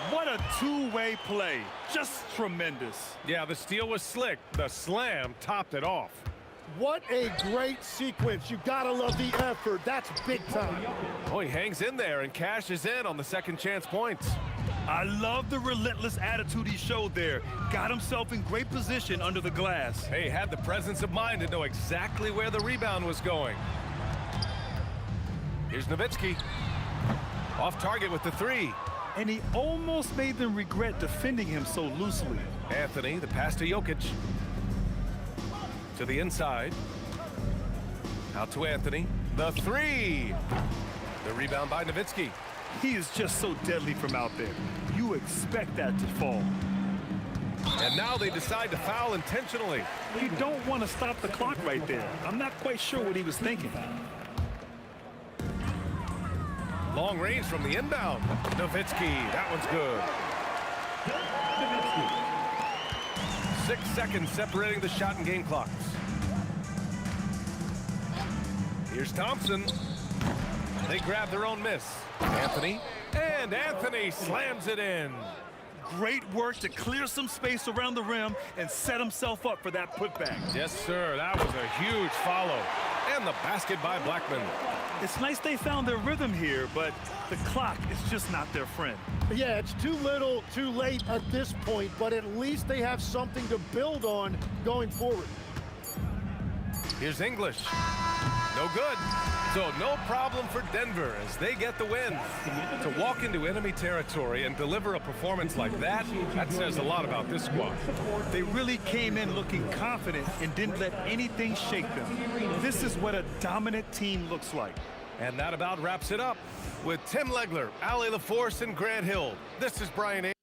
What a two-way play. Just tremendous. Yeah, the steal was slick. The slam topped it off. What a great sequence. You gotta love the effort. That's big time. Oh, he hangs in there and cashes in on the second chance points. I love the relentless attitude he showed there. Got himself in great position under the glass. Hey, had the presence of mind to know exactly where the rebound was going. Here's Nowitzki. Off target with the three. And he almost made them regret defending him so loosely. Anthony, the pass to Jokic. To the inside. Out to Anthony. The three. The rebound by Nowitzki. He is just so deadly from out there. You expect that to fall. And now they decide to foul intentionally. You don't want to stop the clock right there. I'm not quite sure what he was thinking. Long range from the inbound. Nowitzki, that one's good. 6 seconds separating the shot and game clocks. Here's Thompson. They grab their own miss. Anthony. And Anthony slams it in. Great work to clear some space around the rim and set himself up for that putback. Yes, sir. That was a huge follow. And the basket by Blackman. It's nice they found their rhythm here, but the clock is just not their friend. Yeah, it's too little, too late at this point, but at least they have something to build on going forward. Here's English. No good. So no problem for Denver as they get the win. To walk into enemy territory and deliver a performance like that says a lot about this squad. They really came in looking confident and didn't let anything shake them. This is what a dominant team looks like. And that about wraps it up. With Tim Legler, Allie LaForce, and Grant Hill, this is Brian A.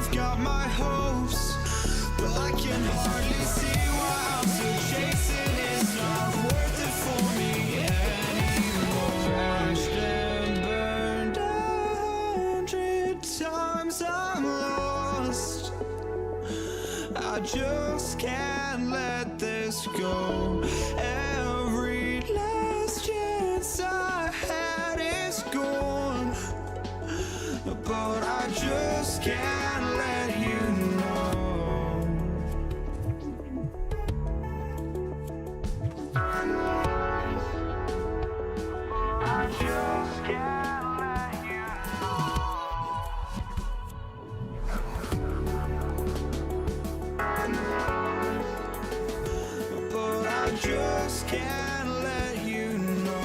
I've got my hopes, but I can hardly see why I'm still chasing. It's not worth it for me anymore. Crashed and burned 100 times, I'm lost. I just can't let this go. Every last chance I had is gone, but I just can't let you know. I just can't let you know. But I just can't let you know.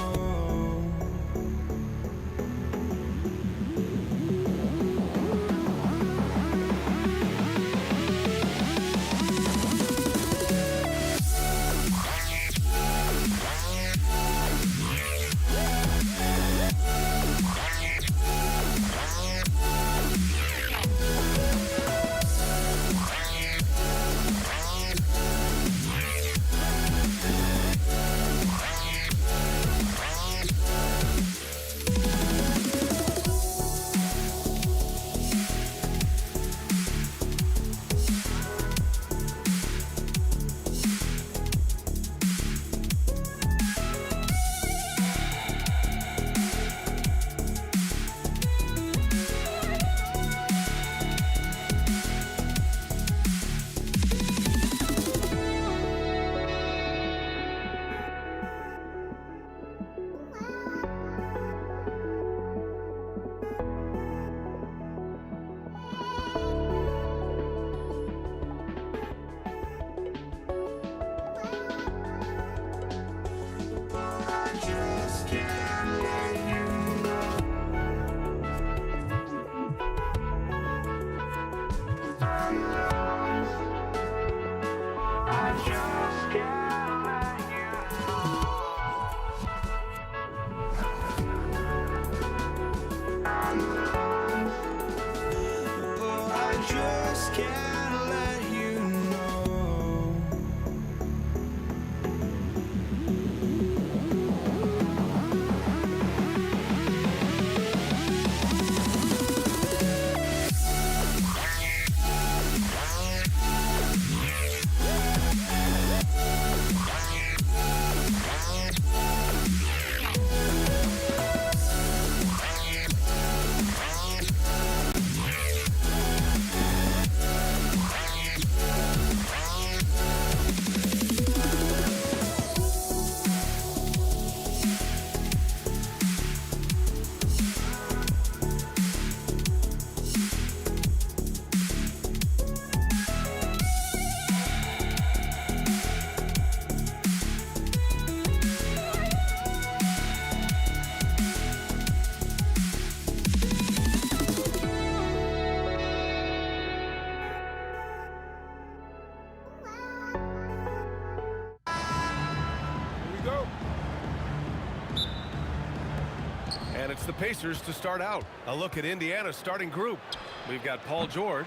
And it's the Pacers to start out. A look at Indiana's starting group. We've got Paul George,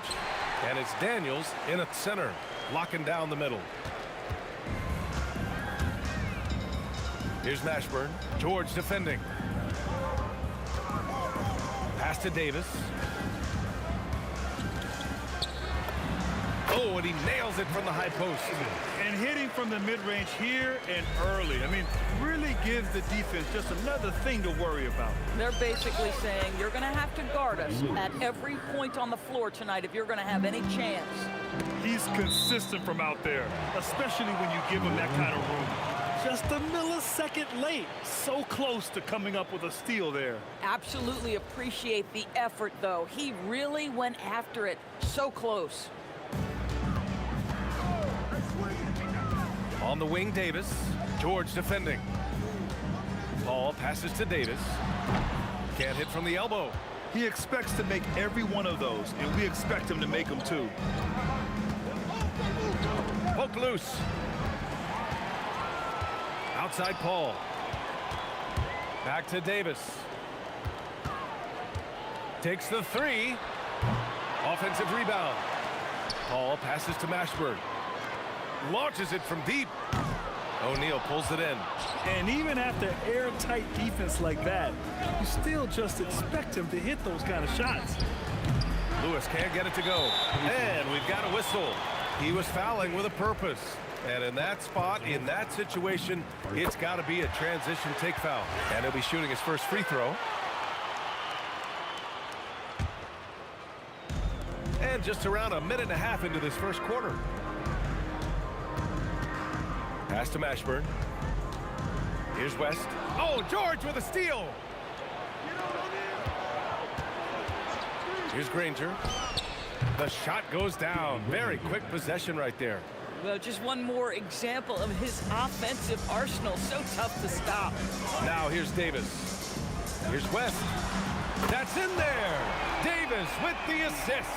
and it's Daniels in at center, locking down the middle. Here's Mashburn. George defending. Pass to Davis. Oh, and he nails it from the high post. And hitting from the mid-range here and early. I mean, really gives the defense just another thing to worry about. They're basically saying you're going to have to guard us at every point on the floor tonight if you're going to have any chance. He's consistent from out there, especially when you give him that kind of room. Just a millisecond late. So close to coming up with a steal there. Absolutely appreciate the effort, though. He really went after it. So close. On the wing, Davis. George defending. Paul passes to Davis. Can't hit from the elbow. He expects to make every one of those, and we expect him to make them too. Poke loose. Outside Paul. Back to Davis. Takes the three. Offensive rebound. Paul passes to Mashburn. Launches it from deep. O'Neal pulls it in. And even after airtight defense like that, you still just expect him to hit those kind of shots. Lewis can't get it to go. And we've got a whistle. He was fouling with a purpose. And in that spot, in that situation, it's got to be a transition take foul. And he'll be shooting his first free throw. And just around a minute and a half into this first quarter. Pass to Mashburn. Here's West. Oh, George with a steal. Here's Granger. The shot goes down. Very quick possession right there. Well, just one more example of his offensive arsenal. So tough to stop. Now here's Davis. Here's West. That's in there. Davis with the assist.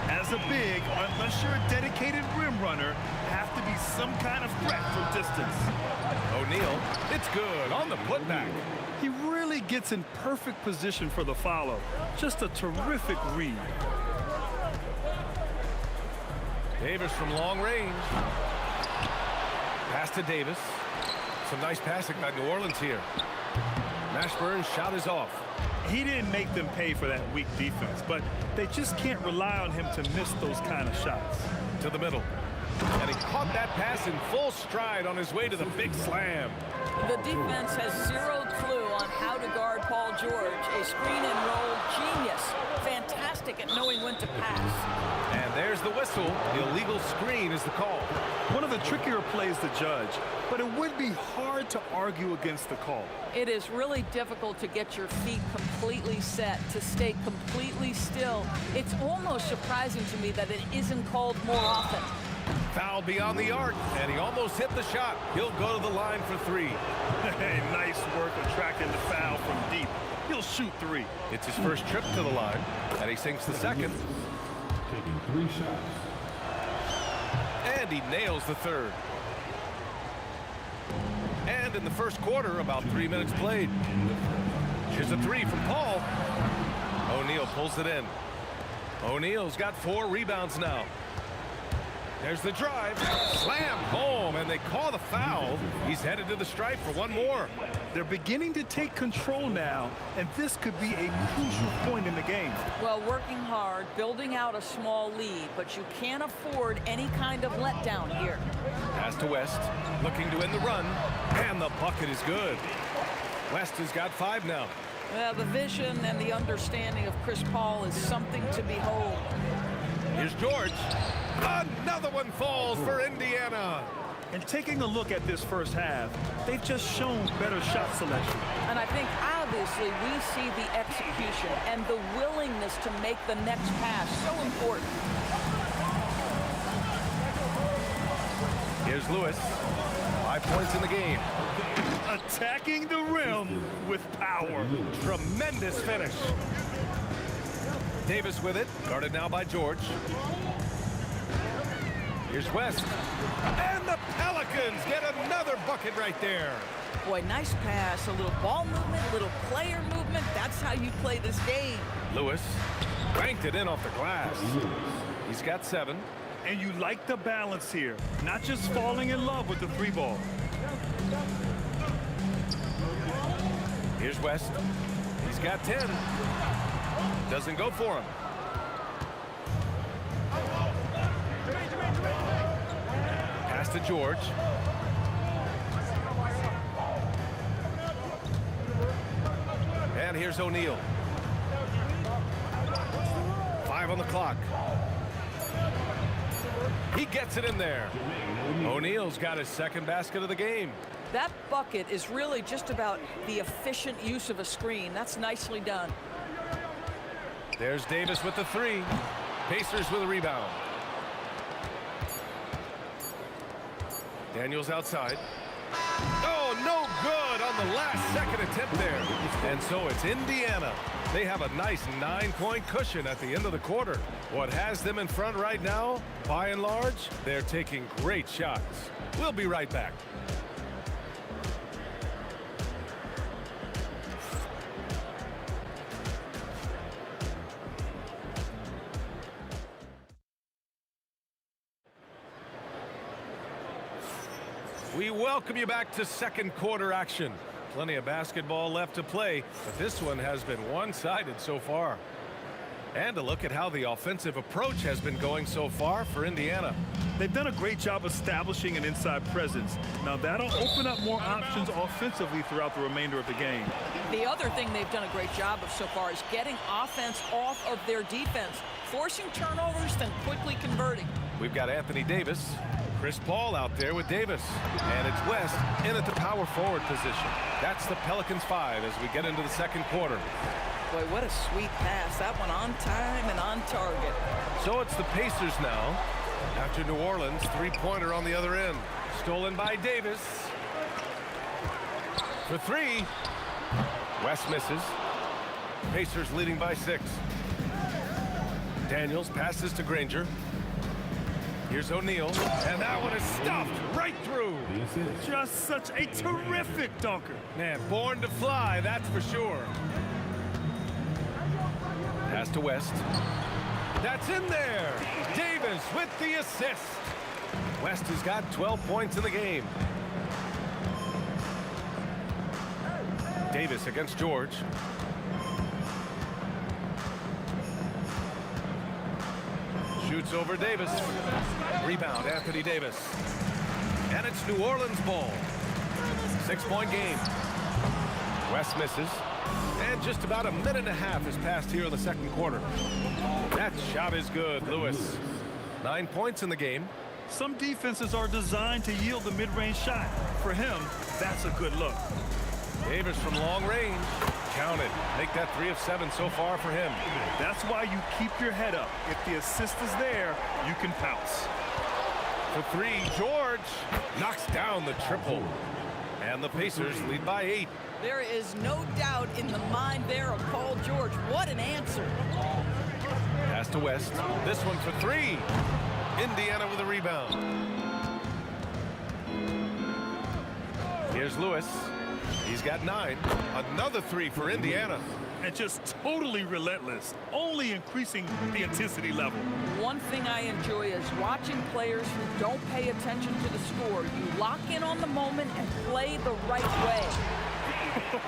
As a big, unless you're a dedicated rim runner, have to be some kind of threat from distance. O'Neal, it's good on the putback. He really gets in perfect position for the follow. Just a terrific read. Davis from long range. Pass to Davis. Some nice passing by New Orleans here. Mashburn's shot is off. He didn't make them pay for that weak defense, but they just can't rely on him to miss those kind of shots. To the middle. And he caught that pass in full stride on his way to the big slam. The defense has zero clue on how to guard Paul George. A screen and roll genius. Fantastic at knowing when to pass. And there's the whistle. The illegal screen is the call. One of the trickier plays to judge, but it would be hard to argue against the call. It is really difficult to get your feet completely set, to stay completely still. It's almost surprising to me that it isn't called more often. Foul beyond the arc, and he almost hit the shot. He'll go to the line for three. Hey, nice work attracting the foul from deep. He'll shoot three. It's his first trip to the line, and he sinks the second. Taking 3 shots. And he nails the third. And in the first quarter, about 3 minutes played. Here's a three from Paul. O'Neal pulls it in. O'Neal's got 4 rebounds now. There's the drive. Slam home, and they call the foul. He's headed to the stripe for one more. They're beginning to take control now, and this could be a crucial point in the game. Well, working hard, building out a small lead, but you can't afford any kind of letdown here. Pass to West, looking to end the run, and the bucket is good. West has got 5 now. Well, the vision and the understanding of Chris Paul is something to behold. Here's George. Another one falls for Indiana. And taking a look at this first half, they've just shown better shot selection. And I think obviously we see the execution and the willingness to make the next pass so important. Here's Lewis. 5 points in the game. Attacking the rim with power. Tremendous finish. Davis with it, guarded now by George. Here's West. And the Pelicans get another bucket right there. Boy, nice pass, a little ball movement, a little player movement. That's how you play this game. Lewis banked it in off the glass. He's got 7. And you like the balance here, not just falling in love with the 3 ball. Here's West. He's got 10. Doesn't go for him. Pass to George. And here's O'Neal. 5 on the clock. He gets it in there. O'Neal's got his second basket of the game. That bucket is really just about the efficient use of a screen. That's nicely done. There's Davis with the 3. Pacers with a rebound. Daniels outside. Oh, no good on the last second attempt there. And so it's Indiana. They have a nice 9-point cushion at the end of the quarter. What has them in front right now, by and large, they're taking great shots. We'll be right back. We welcome you back to second quarter action. Plenty of basketball left to play, but this one has been one-sided so far. And a look at how the offensive approach has been going so far for Indiana. They've done a great job establishing an inside presence. Now that'll open up more options offensively throughout the remainder of the game. The other thing they've done a great job of so far is getting offense off of their defense, forcing turnovers, then quickly converting. We've got Anthony Davis, Chris Paul out there with Davis, and it's West in at the power forward position. That's the Pelicans 5 as we get into the second quarter. Boy, what a sweet pass. That one on time and on target. So it's the Pacers now. After New Orleans, three-pointer on the other end. Stolen by Davis. For three. West misses. Pacers leading by 6. Daniels passes to Granger. Here's O'Neal, and that one is stuffed right through. Just such a terrific dunker. Man, born to fly, that's for sure. Pass to West. That's in there. Davis with the assist. West has got 12 points in the game. Davis against George. Shoots over Davis. Rebound, Anthony Davis. And it's New Orleans ball. 6-point game. West misses. And just about a minute and a half has passed here in the second quarter. That shot is good, Lewis. 9 points in the game. Some defenses are designed to yield the mid-range shot. For him, that's a good look. Davis from long range. Counted. Make that 3 of 7 so far for him. That's why you keep your head up. If the assist is there, you can pounce. For 3, George knocks down the triple. And the Pacers lead by 8. There is no doubt in the mind there of Paul George. What an answer. Pass to West. This one for 3. Indiana with a rebound. Here's Lewis. He's got 9. Another 3 for Indiana. And just totally relentless, only increasing the intensity level. One thing I enjoy is watching players who don't pay attention to the score. You lock in on the moment and play the right way.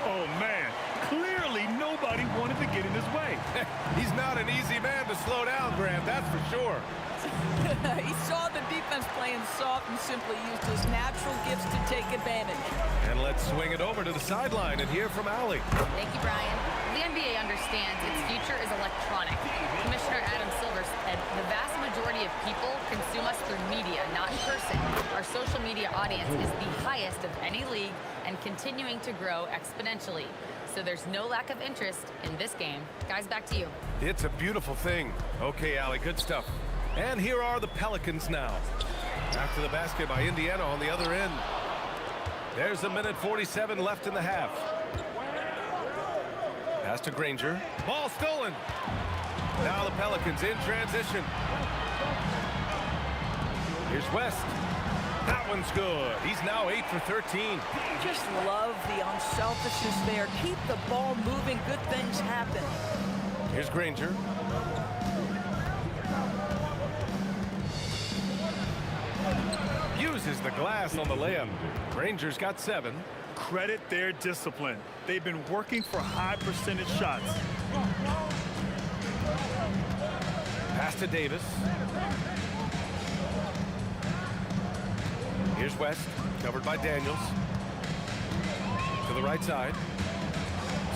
Oh, man. Clearly, nobody wanted to get in his way. He's not an easy man to slow down, Grant, that's for sure. He saw the defense playing soft and simply used his natural gifts to take advantage. And let's swing it over to the sideline and hear from Allie. Thank you, Brian. The NBA understands its future is electronic. Commissioner Adam Silver said the vast majority of people consume us through media, not in person. Our social media audience is the highest of any league and continuing to grow exponentially. So there's no lack of interest in this game. Guys, back to you. It's a beautiful thing. Okay, Allie, good stuff. And here are the Pelicans now. After the basket by Indiana on the other end. There's a minute 47 left in the half. Pass to Granger. Ball stolen. Now the Pelicans in transition. Here's West. That one's good. He's now 8 for 13. Just love the unselfishness there. Keep the ball moving. Good things happen. Here's Granger. Uses the glass on the layup. Granger's got 7. Credit their discipline. They've been working for high percentage shots. Pass to Davis. Here's West, covered by Daniels. To the right side.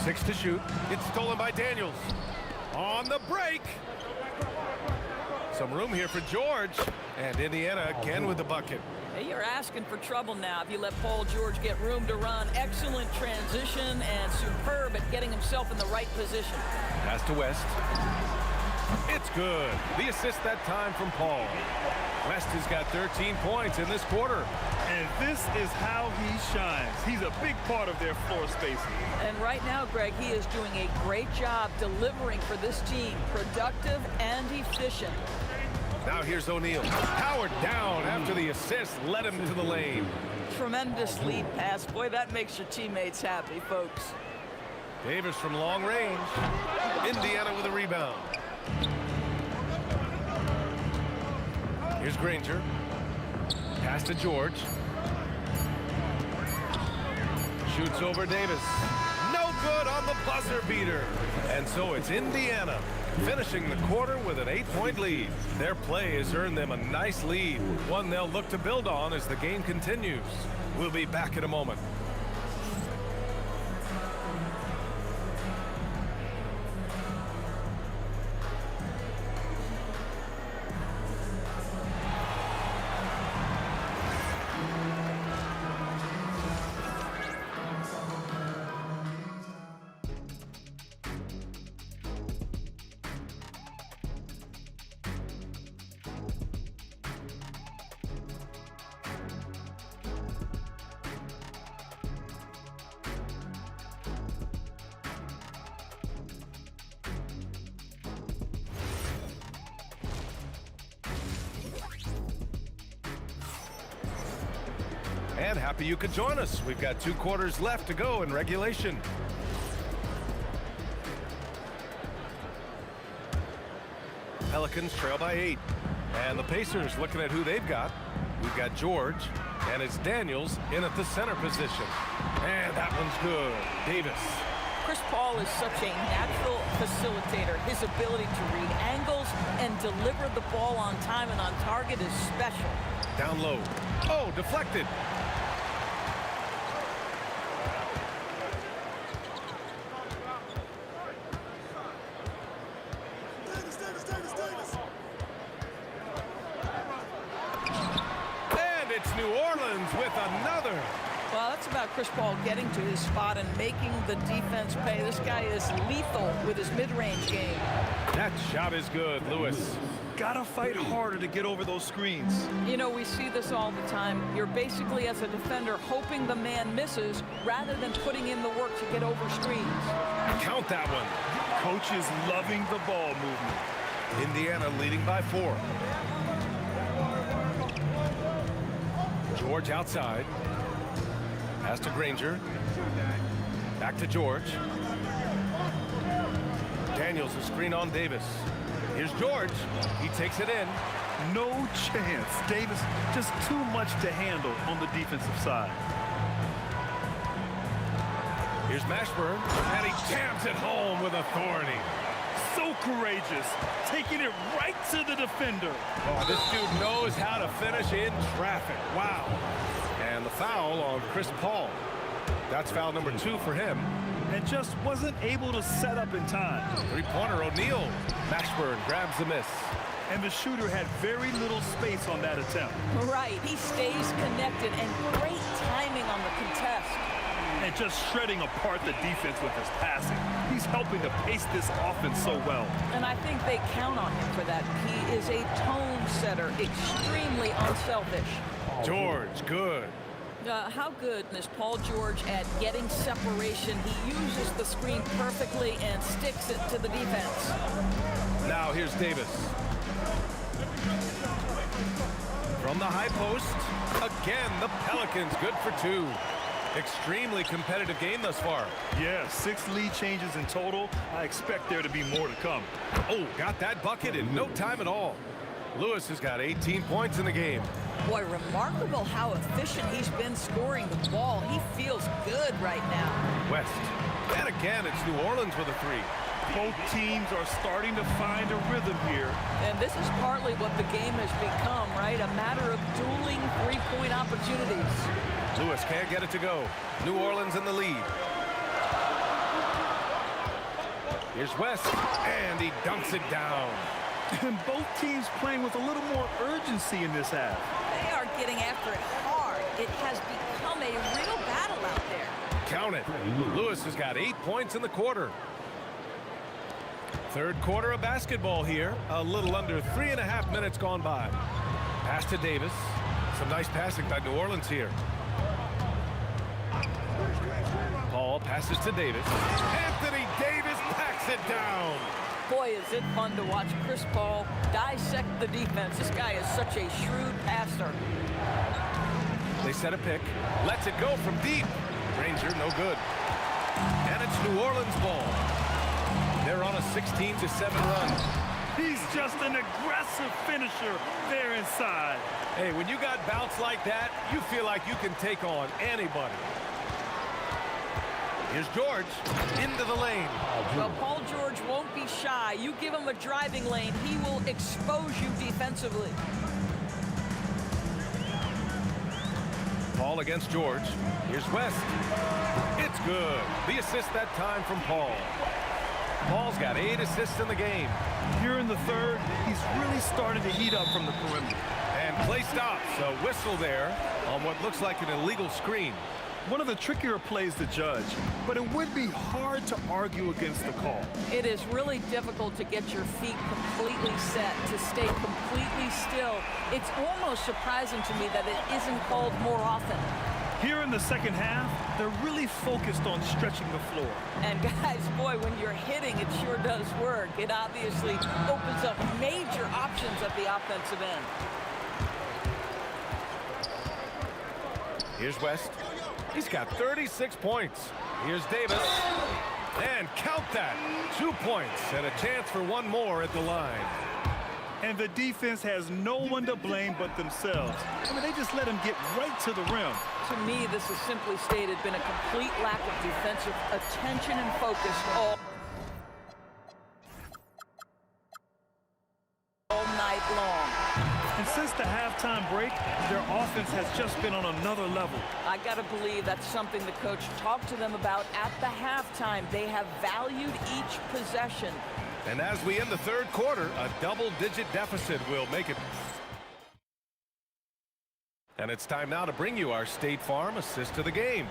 6 to shoot. It's stolen by Daniels. On the break. Some room here for George. And Indiana again with the bucket. Hey, you're asking for trouble now if you let Paul George get room to run. Excellent transition and superb at getting himself in the right position. Pass to West. It's good. The assist that time from Paul. West has got 13 points in this quarter. And this is how he shines. He's a big part of their floor spacing. And right now, Greg, he is doing a great job delivering for this team. Productive and efficient. Now here's O'Neal. Powered down after the assist led him to the lane. Tremendous lead pass. Boy, that makes your teammates happy, folks. Davis from long range. Indiana with a rebound. Here's Granger. Pass to George. Shoots over Davis. No good on the buzzer beater. And so it's Indiana finishing the quarter with an 8-point lead. Their play has earned them a nice lead, one they'll look to build on as the game continues. We'll be back in a moment. And happy you could join us. We've got 2 quarters left to go in regulation. Pelicans trail by 8. And the Pacers looking at who they've got. We've got George, and it's Daniels in at the center position. And that one's good. Davis. Chris Paul is such a natural facilitator. His ability to read angles and deliver the ball on time and on target is special. Down low. Oh, deflected. And it's New Orleans with another. Well, that's about Chris Paul getting to his spot and making the defense pay. This guy is lethal with his mid-range game. That shot is good, Lewis. Gotta fight harder to get over those screens. You know, we see this all the time. You're basically, as a defender, hoping the man misses rather than putting in the work to get over screens. Count that one. Coach is loving the ball movement. Indiana leading by 4. George outside. Pass to Granger. Back to George. Daniels, a screen on Davis. Here's George. He takes it in. No chance. Davis just too much to handle on the defensive side. Here's Mashburn, and he jams it home with authority. So courageous, taking it right to the defender. Oh, this dude knows how to finish in traffic. Wow. And the foul on Chris Paul. That's foul number 2 for him. And just wasn't able to set up in time. 3-pointer O'Neal. Mashburn grabs the miss. And the shooter had very little space on that attempt. Right, he stays connected and great timing on the contest. And just shredding apart the defense with his passing. He's helping to pace this offense so well. And I think they count on him for that. He is a tone setter, extremely unselfish. George, good. How good is Paul George at getting separation? He uses the screen perfectly and sticks it to the defense. Now here's Davis. From the high post, again, the Pelicans good for 2. Extremely competitive game thus far. Yeah, 6 lead changes in total. I expect there to be more to come. Oh, got that bucket in no time at all. Lewis has got 18 points in the game. Boy, remarkable how efficient he's been scoring the ball. He feels good right now. West. And again, it's New Orleans with a 3. Both teams are starting to find a rhythm here. And this is partly what the game has become, right? A matter of dueling 3-point opportunities. Lewis can't get it to go. New Orleans in the lead. Here's West, and he dunks it down. And both teams playing with a little more urgency in this half. They are getting after it hard. It has become a real battle out there. Count it. Lewis has got 8 points in the quarter. Third quarter of basketball here. A little under 3.5 minutes gone by. Pass to Davis. Some nice passing by New Orleans here. Paul passes to Davis. Anthony Davis packs it down. Boy, is it fun to watch Chris Paul dissect the defense. This guy is such a shrewd passer. They set a pick. Lets it go from deep. Granger, no good. And it's New Orleans ball. They're on a 16-7 run. He's just an aggressive finisher there inside. Hey, when you got bounce like that, you feel like you can take on anybody. Here's George into the lane. Well, Paul George won't be shy. You give him a driving lane, he will expose you defensively. Paul against George. Here's West. It's good. The assist that time from Paul. Paul's got 8 assists in the game. Here in the third, he's really starting to heat up from the perimeter. And play stops. A whistle there on what looks like an illegal screen. One of the trickier plays to judge, but it would be hard to argue against the call. It is really difficult to get your feet completely set, to stay completely still. It's almost surprising to me that it isn't called more often. Here in the second half, they're really focused on stretching the floor. And guys, boy, when you're hitting, it sure does work. It obviously opens up major options at the offensive end. Here's West. He's got 36 points. Here's Davis. And count that. 2 points and a chance for one more at the line. And the defense has no one to blame but themselves. I mean, they just let him get right to the rim. To me, this has simply stated been a complete lack of defensive attention and focus all night long. And since the halftime break, their offense has just been on another level. I got to believe that's something the coach talked to them about at the halftime. They have valued each possession. And as we end the third quarter, a double-digit deficit will make it. And it's time now to bring you our State Farm assist of the game.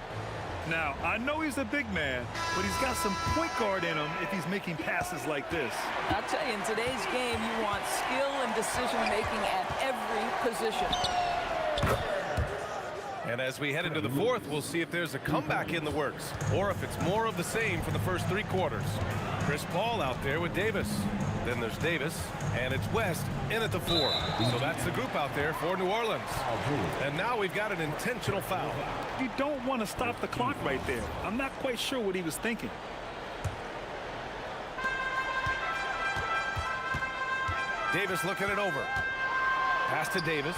Now, I know he's a big man, but he's got some point guard in him if he's making passes like this. I'll tell you, in today's game, you want skill and decision-making at every position. And as we head into the fourth, we'll see if there's a comeback in the works or if it's more of the same for the first 3 quarters. Chris Paul out there with Davis. Then there's Davis, and it's West in at the 4. So that's the group out there for New Orleans. And now we've got an intentional foul. You don't want to stop the clock right there. I'm not quite sure what he was thinking. Davis looking it over. Pass to Davis.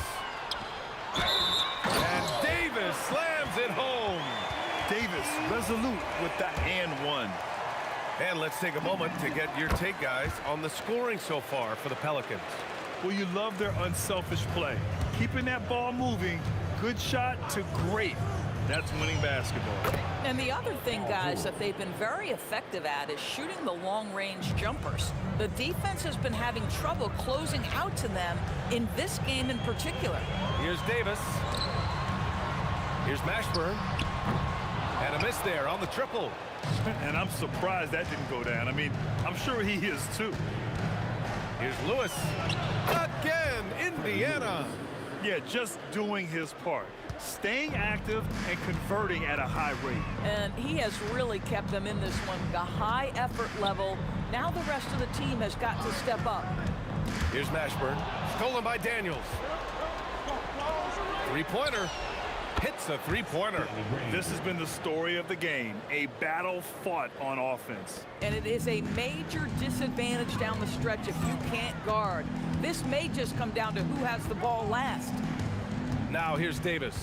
And Davis slams it home. Davis resolute with the and one. And let's take a moment to get your take, guys, on the scoring so far for the Pelicans. Well, you love their unselfish play. Keeping that ball moving, good shot to great. That's winning basketball. And the other thing, guys, that they've been very effective at is shooting the long-range jumpers. The defense has been having trouble closing out to them in this game in particular. Here's Davis. Here's Mashburn. And a miss there on the triple. And I'm surprised that didn't go down. I mean, I'm sure he is too. Here's Lewis. Again, Indiana. Yeah, just doing his part. Staying active and converting at a high rate. And he has really kept them in this one, the high effort level. Now the rest of the team has got to step up. Here's Mashburn. Stolen by Daniels. 3-pointer. Hits a 3-pointer. This has been the story of the game, a battle fought on offense. And it is a major disadvantage down the stretch if you can't guard. This may just come down to who has the ball last. Now here's Davis.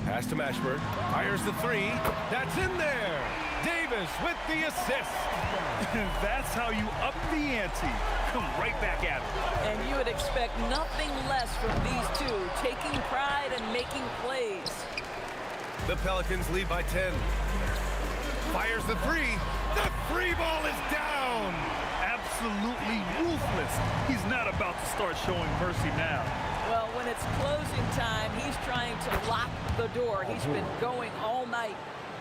Pass to Mashburn. Fires the 3. That's in there. Davis with the assist. That's how you up the ante. Come right back at it. And you would expect nothing less from these two, taking pride and making plays. The Pelicans lead by 10. Fires the 3. The 3 ball is down. Absolutely ruthless. He's not about to start showing mercy now. Well, when it's closing time, he's trying to lock the door. He's been going all night.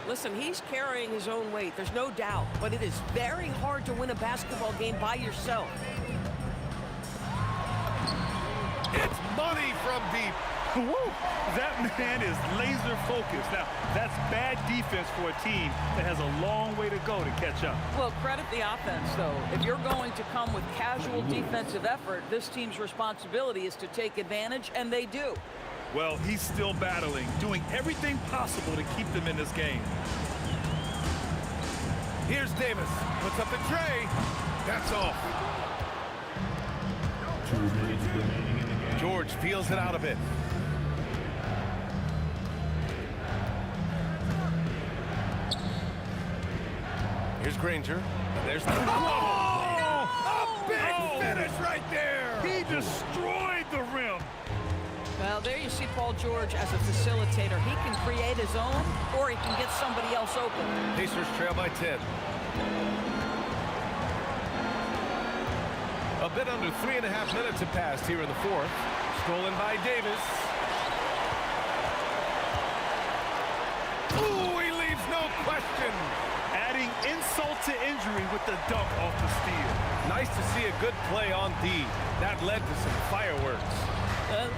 Listen, he's carrying his own weight, there's no doubt, but it is very hard to win a basketball game by yourself. It's money from deep. Woo! That man is laser focused. Now, that's bad defense for a team that has a long way to go to catch up. Well, credit the offense, though. If you're going to come with casual defensive effort, this team's responsibility is to take advantage, and they do. Well, he's still battling, doing everything possible to keep them in this game. Here's Davis. Puts up the tray. That's off. 2 minutes remaining in the game. George feels it out a bit. Here's Granger. And there's the... A big finish right there. He destroyed the rim. Well, there you see Paul George as a facilitator. He can create his own, or he can get somebody else open. Pacers trail by 10. A bit under 3.5 minutes have passed here in the fourth. Stolen by Davis. Ooh, he leaves no question. Adding insult to injury with the dunk off the steal. Nice to see a good play on D. That led to some fireworks.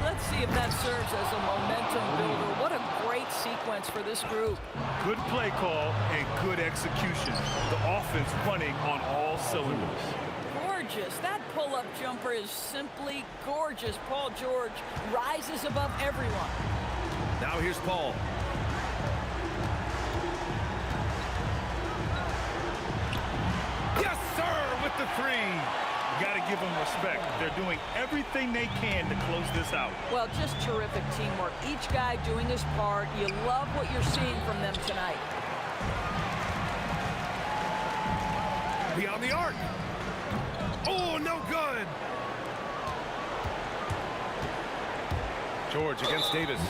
Let's see if that serves as a momentum builder. What a great sequence for this group. Good play call and good execution. The offense running on all cylinders. Gorgeous. That pull-up jumper is simply gorgeous. Paul George rises above everyone. Now here's Paul. Yes, sir, with the three. You got to give them respect. They're doing everything they can to close this out. Well, just terrific teamwork. Each guy doing his part. You love what you're seeing from them tonight. Beyond the arc. Oh, no good. George against Davis.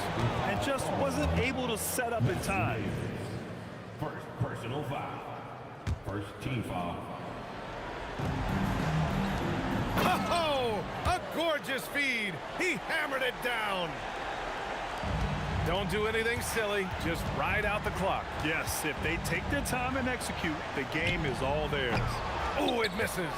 And just wasn't able to set up in time. First personal foul. First team foul. Oh, a gorgeous feed. He hammered it down. Don't do anything silly. Just ride out the clock. Yes, if they take their time and execute, the game is all theirs. Oh, it misses.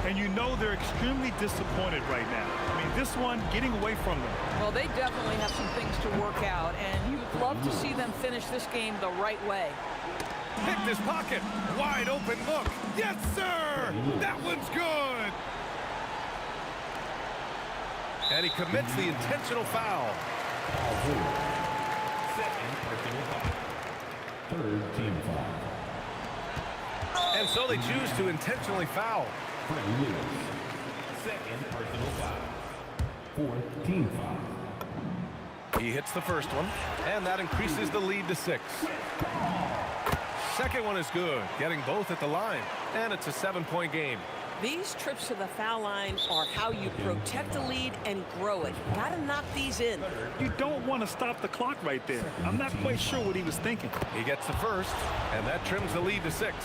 And you know they're extremely disappointed right now. I mean, this one getting away from them. Well, they definitely have some things to work out, and you'd love to see them finish this game the right way. Picked his pocket. Wide open look. Yes, sir. That one's good. And he commits the intentional foul. Second personal foul. Third team foul. And so they choose to intentionally foul. Freddie Lewis. Second personal foul. Fourth team foul. He hits the first one, and that increases the lead to 6. Second one is good, getting both at the line, and it's a 7-point game. These trips to the foul line are how you protect a lead and grow it. Got to knock these in. You don't want to stop the clock right there. I'm not quite sure what he was thinking. He gets the first, and that trims the lead to 6.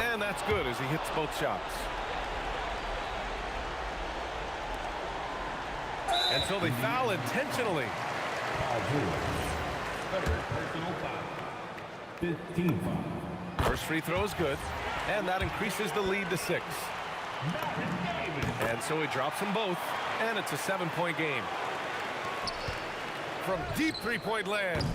And that's good as he hits both shots. And so they foul intentionally. Personal foul. 15 foul. First free throw is good, and that increases the lead to 6. And so he drops them both, and it's a 7-point game. From deep three-point land.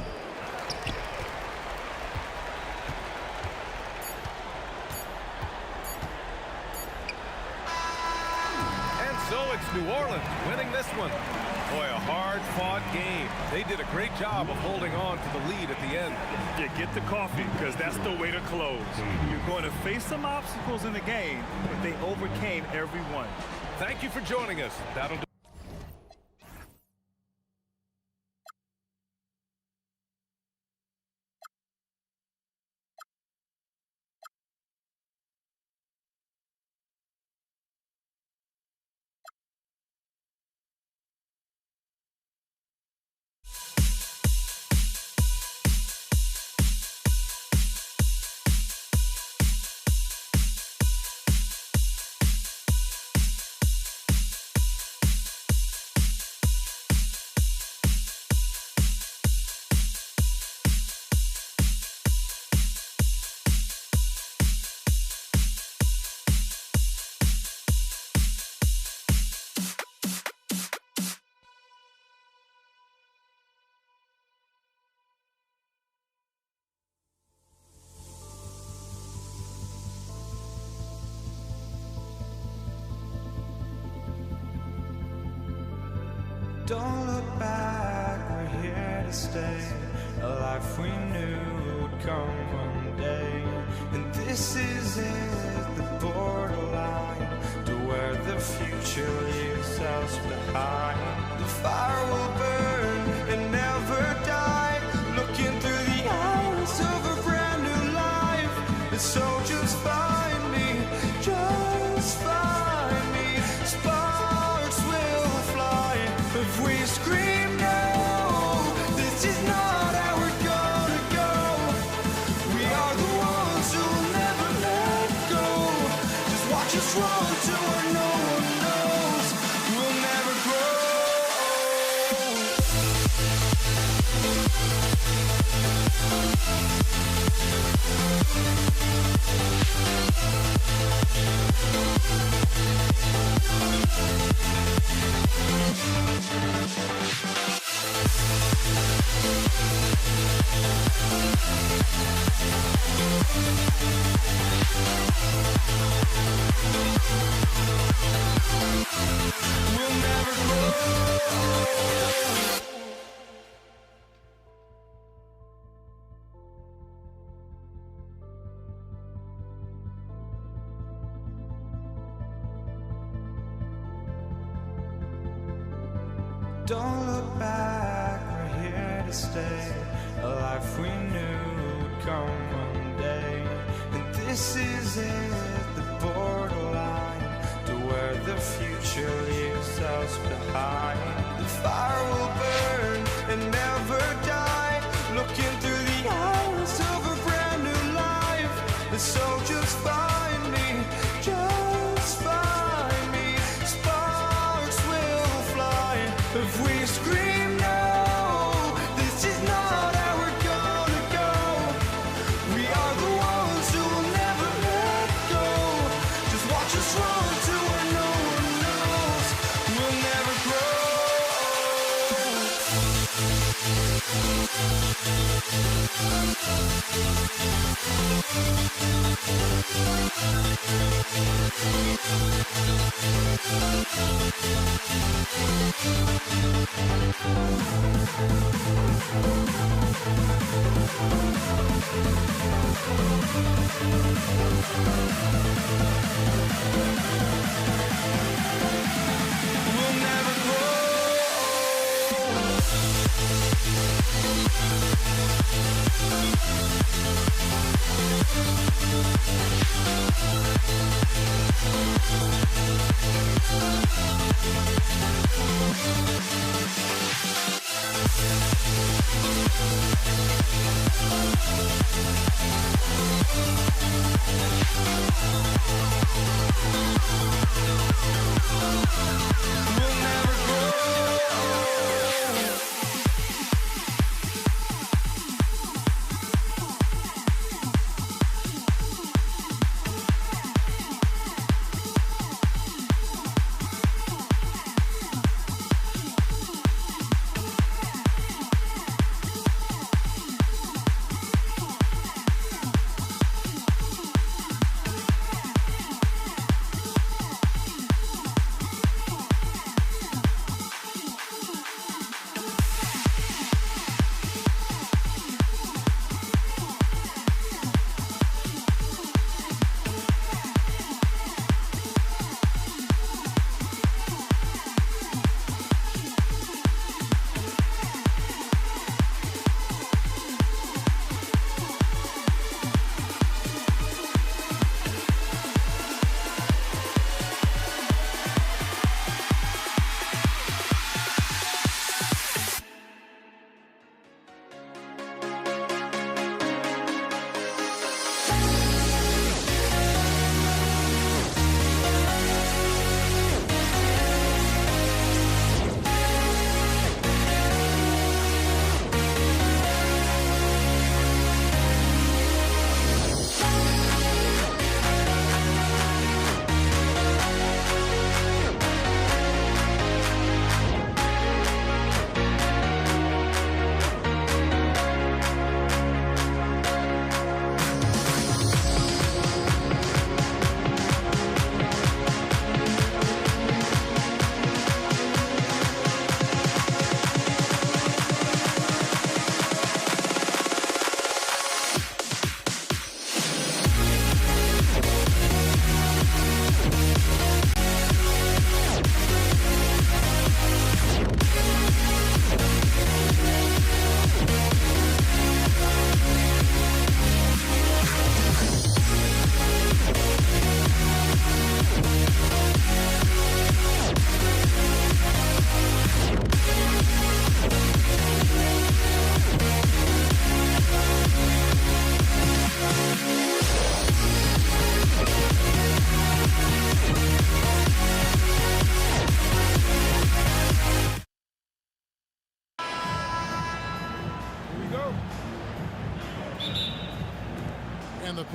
And so it's New Orleans winning this one. Boy, a hard-fought game. They did a great job of holding on to the lead at the end. Yeah, get the coffee, because that's the way to close. You're going to face some obstacles in the game, but they overcame every one. Thank you for joining us. That'll do. Don't look back, we're here to stay. A life we knew would come one day. And this is it, the borderline to where the future leaves us behind. The fire will burn and never die. Looking through the eyes of a brand new life. So just find me, just find me. Sparks will fly if we scream no. This is not how we're gonna go. We are the ones who will never let go. Just watch us run to where no one knows. We'll never grow. We'll never grow. Don't look back, we're here to stay. A life we knew would come one day. And this is it, the borderline to where the future leaves us behind. The fire will burn and never die, looking through the eyes of a brand new life. And so just find me, just find me. Sparks will fly if we scream no. This is not how we're gonna go. We are the ones who will never let go. Just watch us run to where no one knows. We'll never grow. We'll never grow. We'll never grow.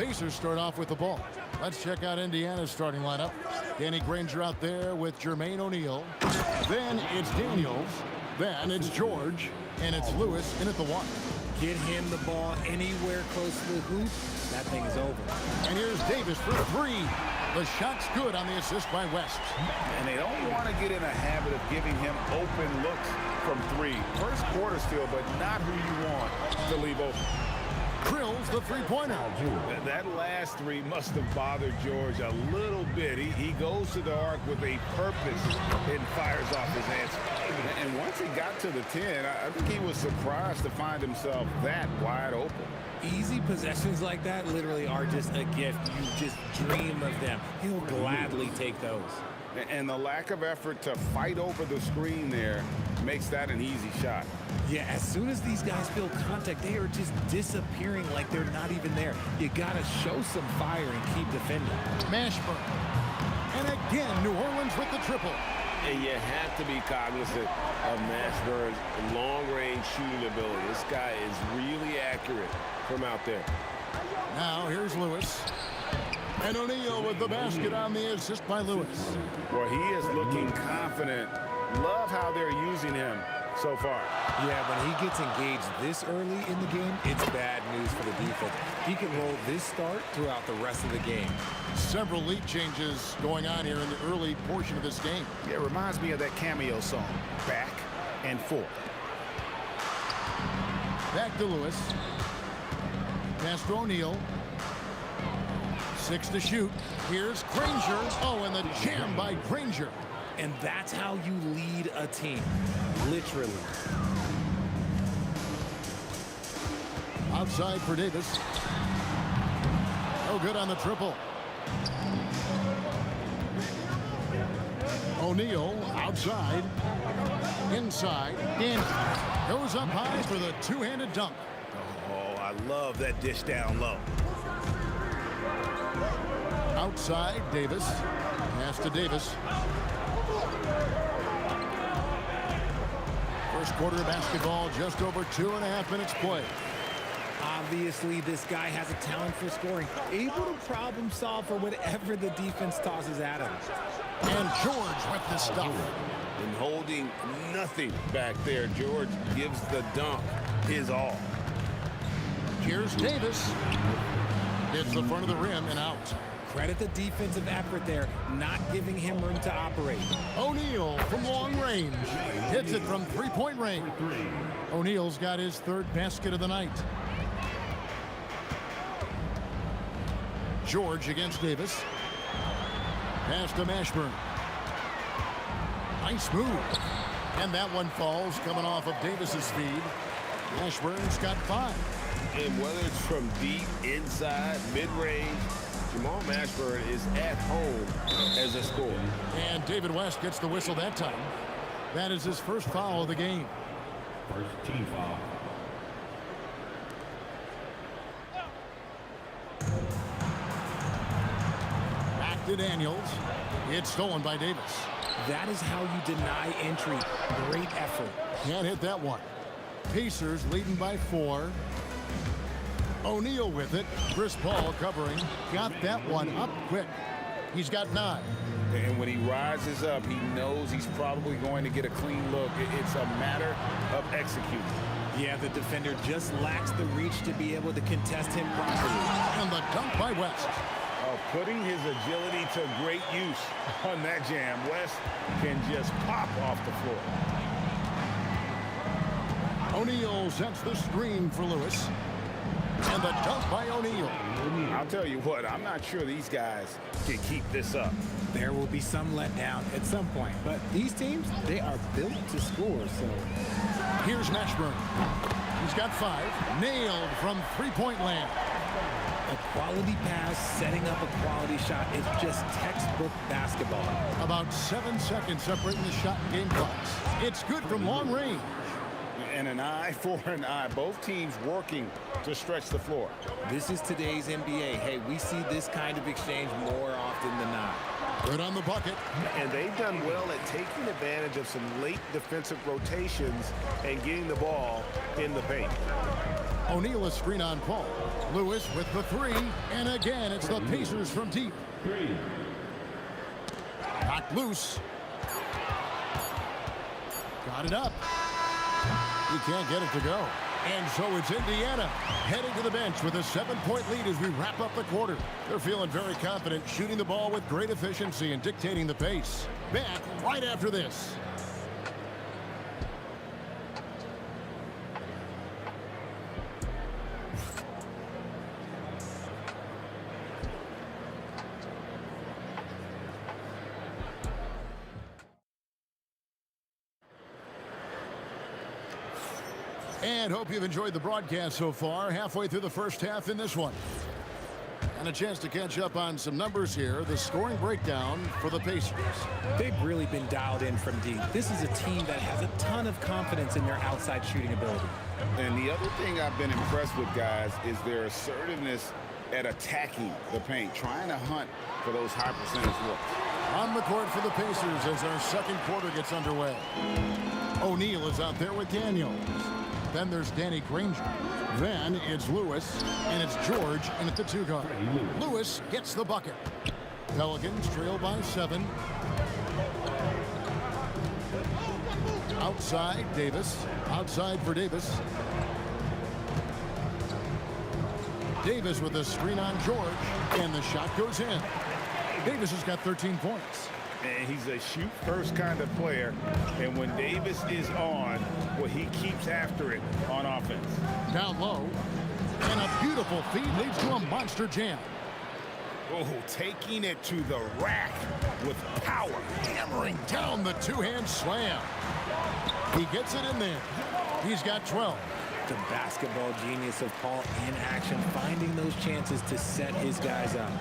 Pacers start off with the ball. Let's check out Indiana's starting lineup. Danny Granger out there with Jermaine O'Neal. Then it's Daniels. Then it's George. And it's Lewis in at the one. Get him the ball anywhere close to the hoop. That thing is over. And here's Davis for three. The shot's good on the assist by West. And they don't want to get in a habit of giving him open looks from three. First quarter still, but not who you want to leave open. Drills the three-pointer. That last three must have bothered George a little bit. He goes to the arc with a purpose and fires off his answer. And once he got to the 10, I think he was surprised to find himself that wide open. Easy possessions like that literally are just a gift. You just dream of them. He'll gladly take those. And the lack of effort to fight over the screen there makes that an easy shot. Yeah, as soon as these guys feel contact, they are just disappearing like they're not even there. You got to show some fire and keep defending. Mashburn. And again, New Orleans with the triple. And you have to be cognizant of Mashburn's long-range shooting ability. This guy is really accurate from out there. Now here's Lewis. And O'Neal with the basket on the assist by Lewis. Well, he is looking confident. Love how they're using him so far. Yeah, when he gets engaged this early in the game, it's bad news for the defense. He can roll this start throughout the rest of the game. Several lead changes going on here in the early portion of this game. Yeah, it reminds me of that cameo song, Back and Forth. Back to Lewis. Pass to O'Neal. 6 to shoot. Here's Granger. Oh, and the jam by Granger. And that's how you lead a team. Literally. Outside for Davis. No good on the triple. O'Neal outside. Inside. In. Goes up high for the two-handed dunk. Oh, I love that dish down low. Outside, Davis. Pass to Davis. First quarter of basketball, just over 2.5 minutes played. Obviously, this guy has a talent for scoring. Able to problem solve for whatever the defense tosses at him. And George with the stuff. And holding nothing back there, George gives the dunk his all. Here's Davis. Hits the front of the rim and out. Credit the defensive effort there, not giving him room to operate. O'Neal from long range. Hits it from three-point range. O'Neal's got his third basket of the night. George against Davis. Pass to Mashburn. Nice move. And that one falls coming off of Davis's feed. Mashburn's got 5. And whether it's from deep, inside, mid-range, Jamal Mashburn is at home as a scorer. And David West gets the whistle that time. That is his first foul of the game. First team foul. Back to Daniels. It's stolen by Davis. That is how you deny entry. Great effort. Can't hit that one. Pacers leading by 4. O'Neal with it. Chris Paul covering. Got that one up quick. He's got 9. And when he rises up, he knows he's probably going to get a clean look. It's a matter of executing. Yeah, the defender just lacks the reach to be able to contest him properly. And the dunk by West. Putting his agility to great use on that jam. West can just pop off the floor. O'Neal sets the screen for Lewis. And the dunk by O'Neal. I'll tell you what, I'm not sure these guys can keep this up. There will be some letdown at some point, but these teams, they are built to score, so. Here's Mashburn. He's got 5. Nailed from three-point land. A quality pass, setting up a quality shot is just textbook basketball. About 7 seconds separating the shot and game clocks. It's good from long range. And an eye for an eye. Both teams working to stretch the floor. This is today's NBA. Hey, we see this kind of exchange more often than not. Good on the bucket. And they've done well at taking advantage of some late defensive rotations and getting the ball in the paint. O'Neal a screen on Paul. Lewis with the three. And again, it's the Pacers from deep. Knocked loose. Got it up. He can't get it to go. And so it's Indiana heading to the bench with a 7-point lead as we wrap up the quarter. They're feeling very confident, shooting the ball with great efficiency and dictating the pace. Back right after this. And hope you've enjoyed the broadcast so far. Halfway through the first half in this one. And a chance to catch up on some numbers here. The scoring breakdown for the Pacers. They've really been dialed in from deep. This is a team that has a ton of confidence in their outside shooting ability. And the other thing I've been impressed with, guys, is their assertiveness at attacking the paint, trying to hunt for those high percentage looks. On the court for the Pacers as our second quarter gets underway. O'Neal is out there with Daniels. Then there's Danny Granger. Then it's Lewis, and it's George in at the 2 guard. Lewis gets the bucket. Pelicans trail by 7. Outside, Davis. Outside for Davis. Davis with a screen on George, and the shot goes in. Davis has got 13 points. And he's a shoot-first kind of player. And when Davis is on, well, he keeps after it on offense. Down low. And a beautiful feed leads to a monster jam. Oh, taking it to the rack with power. Hammering down the two-hand slam. He gets it in there. He's got 12. The basketball genius of Paul in action, finding those chances to set his guys up.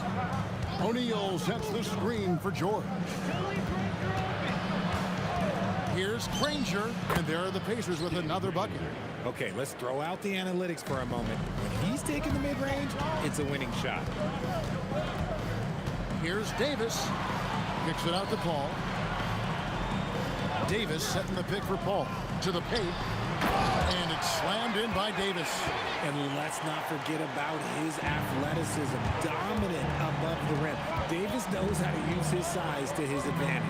O'Neal sets the screen for George. Here's Granger, and there are the Pacers with another bucket. Okay, let's throw out the analytics for a moment. When he's taking the mid-range, it's a winning shot. Here's Davis. Kicks it out to Paul. Davis setting the pick for Paul. To the paint. And it's slammed in by Davis. And let's not forget about his athleticism. Dominant above the rim. Davis knows how to use his size to his advantage.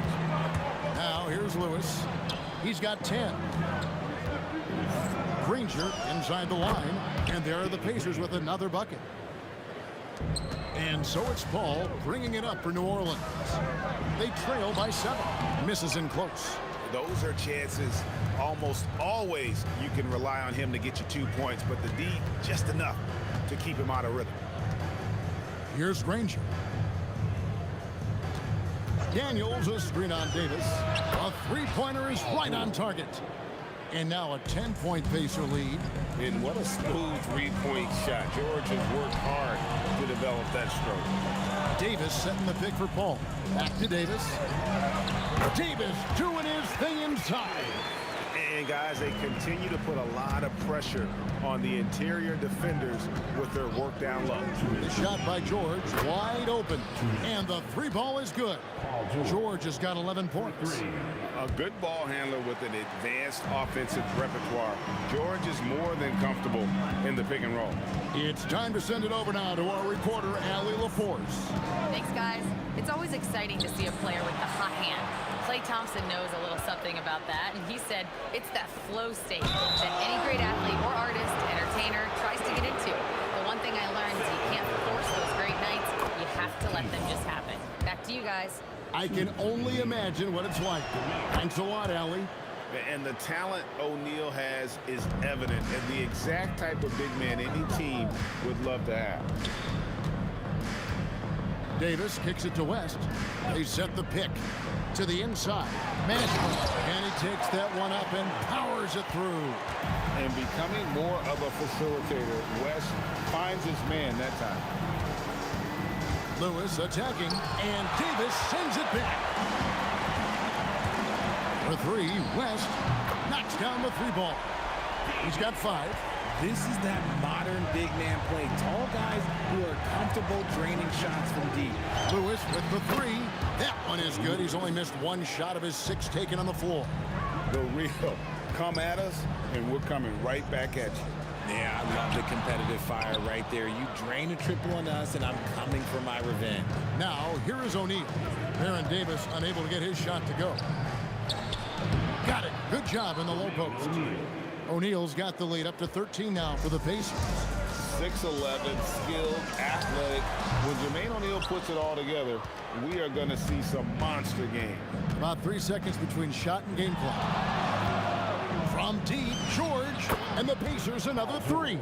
Now here's Lewis. He's got 10. Granger inside the line. And there are the Pacers with another bucket. And so it's Paul bringing it up for New Orleans. They trail by 7. Misses in close. Those are chances almost always you can rely on him to get you 2 points, but the D just enough to keep him out of rhythm. Here's Granger. Daniels, a screen on Davis. A three-pointer is right on target. And now a 10-point Pacer lead. And what a smooth three-point shot. George has worked hard to develop that stroke. Davis setting the pick for Paul. Back to Davis. Davis doing his thing inside. And guys, they continue to put a lot of pressure on the interior defenders with their work down low. The shot by George, wide open. And the three ball is good. George has got 11 points. A good ball handler with an advanced offensive repertoire. George is more than comfortable in the pick and roll. It's time to send it over now to our reporter, Allie LaForce. Thanks, guys. It's always exciting to see a player with the hot hand. Klay Thompson knows a little something about that, and he said it's that flow state that any great athlete or artist, entertainer, tries to get into. The one thing I learned is you can't force those great nights. You have to let them just happen. Back to you guys. I can only imagine what it's like. Thanks a lot, Allie. And the talent O'Neal has is evident, and the exact type of big man any team would love to have. Davis kicks it to West. They set the pick to the inside. Mashburn, and he takes that one up and powers it through. And becoming more of a facilitator, West finds his man that time. Lewis attacking, and Davis sends it back. For three, West knocks down the three ball. He's got 5. This is that modern big man play. Tall guys who are comfortable draining shots from deep. Lewis with the 3. That one is good. He's only missed one shot of his 6 taken on the floor. The real come at us, and we're coming right back at you. Yeah, I love the competitive fire right there. You drain a triple on us, and I'm coming for my revenge. Now, here is O'Neal. Baron Davis unable to get his shot to go. Got it. Good job in the low post. O'Neal's got the lead up to 13 now for the Pacers. 6'11", skilled, athletic. When Jermaine O'Neal puts it all together, we are going to see some monster games. About 3 seconds between shot and game clock. From deep, George, and the Pacers another 3.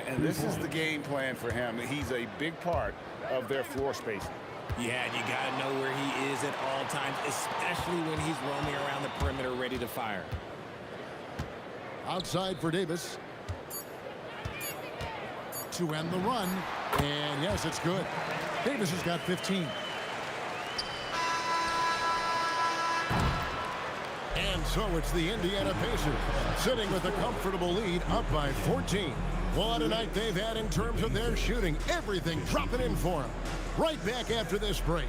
And this is the game plan for him. He's a big part of their floor spacing. Yeah, and you got to know where he is at all times, especially when he's roaming around the perimeter ready to fire. Outside for Davis. To end the run. And yes, it's good. Davis has got 15. And so it's the Indiana Pacers sitting with a comfortable lead up by 14. What a night they've had in terms of their shooting. Everything dropping in for them. Right back after this break.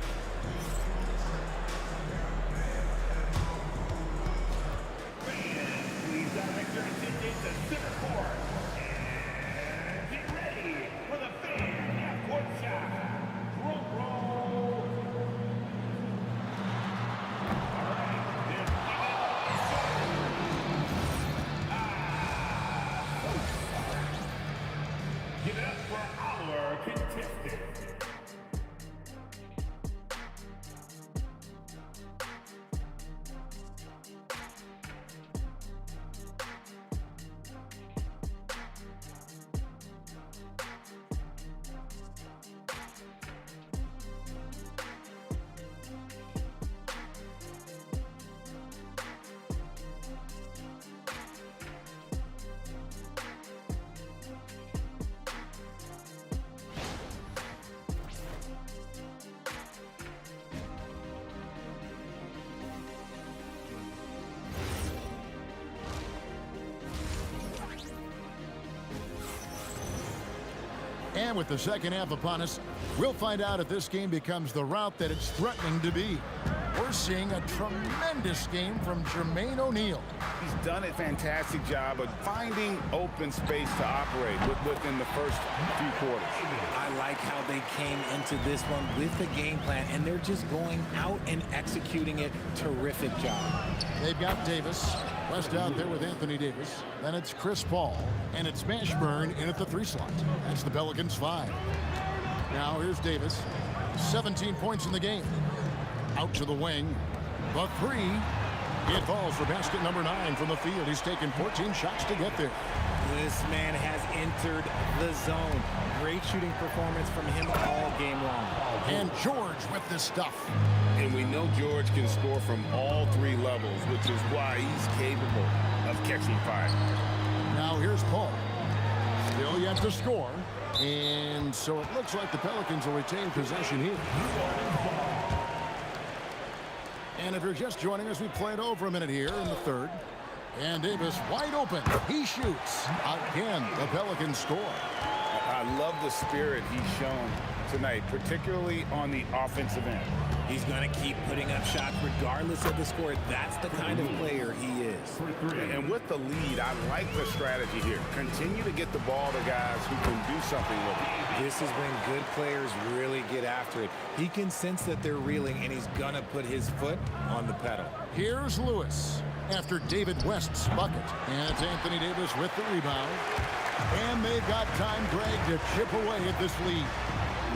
Please direct your attention to center court. And get ready for the fan half-court shot. Drum roll. All right, give it up for our contestant. And with the second half upon us, we'll find out if this game becomes the route that it's threatening to be. We're seeing a tremendous game from Jermaine O'Neal. He's done a fantastic job of finding open space to operate within the first few quarters. I like how they came into this one with the game plan, and they're just going out and executing it. Terrific job. They've got Davis. West out there with Anthony Davis. Then it's Chris Paul. And it's Mashburn in at the 3 slot. That's the Pelicans 5. Now here's Davis. 17 points in the game. Out to the wing. The 3. It falls for basket number 9 from the field. He's taken 14 shots to get there. This man has entered the zone. Great shooting performance from him all game long. And George with this stuff. And we know George can score from all 3 levels, which is why he's capable of catching fire. Now here's Paul. Still yet to score. And so it looks like the Pelicans will retain possession here. And if you're just joining us, we played over a minute here in the third. And Davis wide open. He shoots. Again, the Pelicans score. I love the spirit he's shown tonight, particularly on the offensive end. He's going to keep putting up shots regardless of the score. That's the kind of player he is. And with the lead, I like the strategy here. Continue to get the ball to guys who can do something with it. This is when good players really get after it. He can sense that they're reeling, and he's going to put his foot on the pedal. Here's Lewis after David West's bucket. And it's Anthony Davis with the rebound. And they've got time, Greg, to chip away at this lead.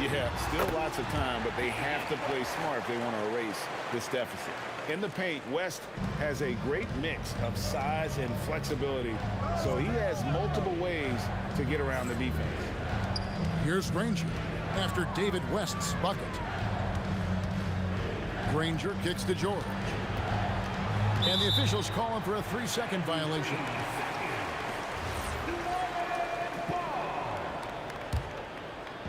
Yeah, still lots of time, but they have to play smart if they want to erase this deficit. In the paint, West has a great mix of size and flexibility, so he has multiple ways to get around the defense. Here's Granger after David West's bucket. Granger kicks to George. And the officials call him for a 3-second violation.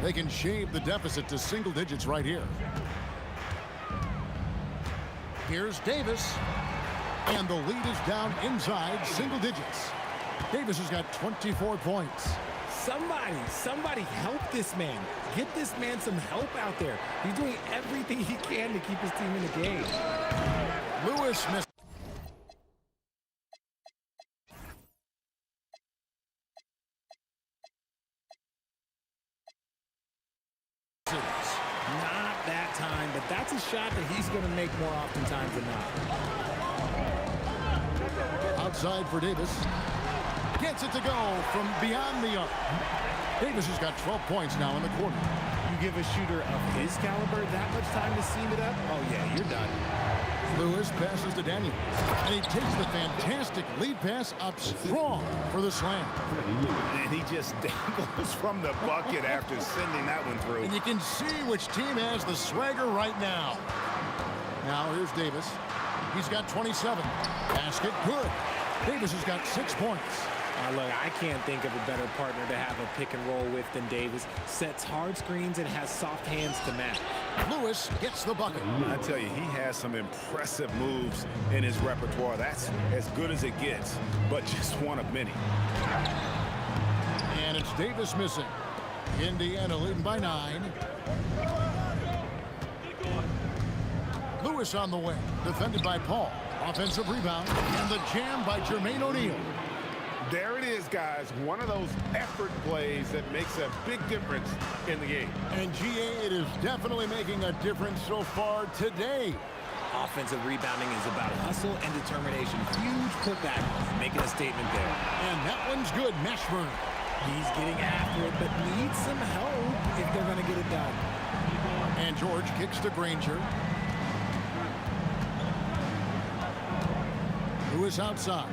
They can shave the deficit to single digits right here. Here's Davis. And the lead is down inside single digits. Davis has got 24 points. Somebody help this man. Get this man some help out there. He's doing everything he can to keep his team in the game. Lewis missed. Not that time, but that's a shot that he's going to make more oftentimes than not. Outside for Davis. Gets it to go from beyond the arc. Davis has got 12 points now in the quarter. You give a shooter of his caliber that much time to seam it up, oh yeah, you're done. Lewis passes to Daniels, and he takes the fantastic lead pass up strong for the slam. And he just dangles from the bucket after sending that one through. And you can see which team has the swagger right now. Now here's Davis. He's got 27. Basket good. Davis has got 6 points. Look, I can't think of a better partner to have a pick and roll with than Davis. Sets hard screens and has soft hands to match. Lewis gets the bucket. I tell you, he has some impressive moves in his repertoire. That's as good as it gets, but just one of many. And it's Davis missing. Indiana leading by 9. Lewis on the way, defended by Paul. Offensive rebound, and the jam by Jermaine O'Neal. There it is, guys. One of those effort plays that makes a big difference in the game. And GA, it is definitely making a difference so far today. Offensive rebounding is about hustle and determination. Huge putback, making a statement there. And that one's good, Mashburn. He's getting after it, but needs some help if they're going to get it done. And George kicks to Granger. Lewis outside.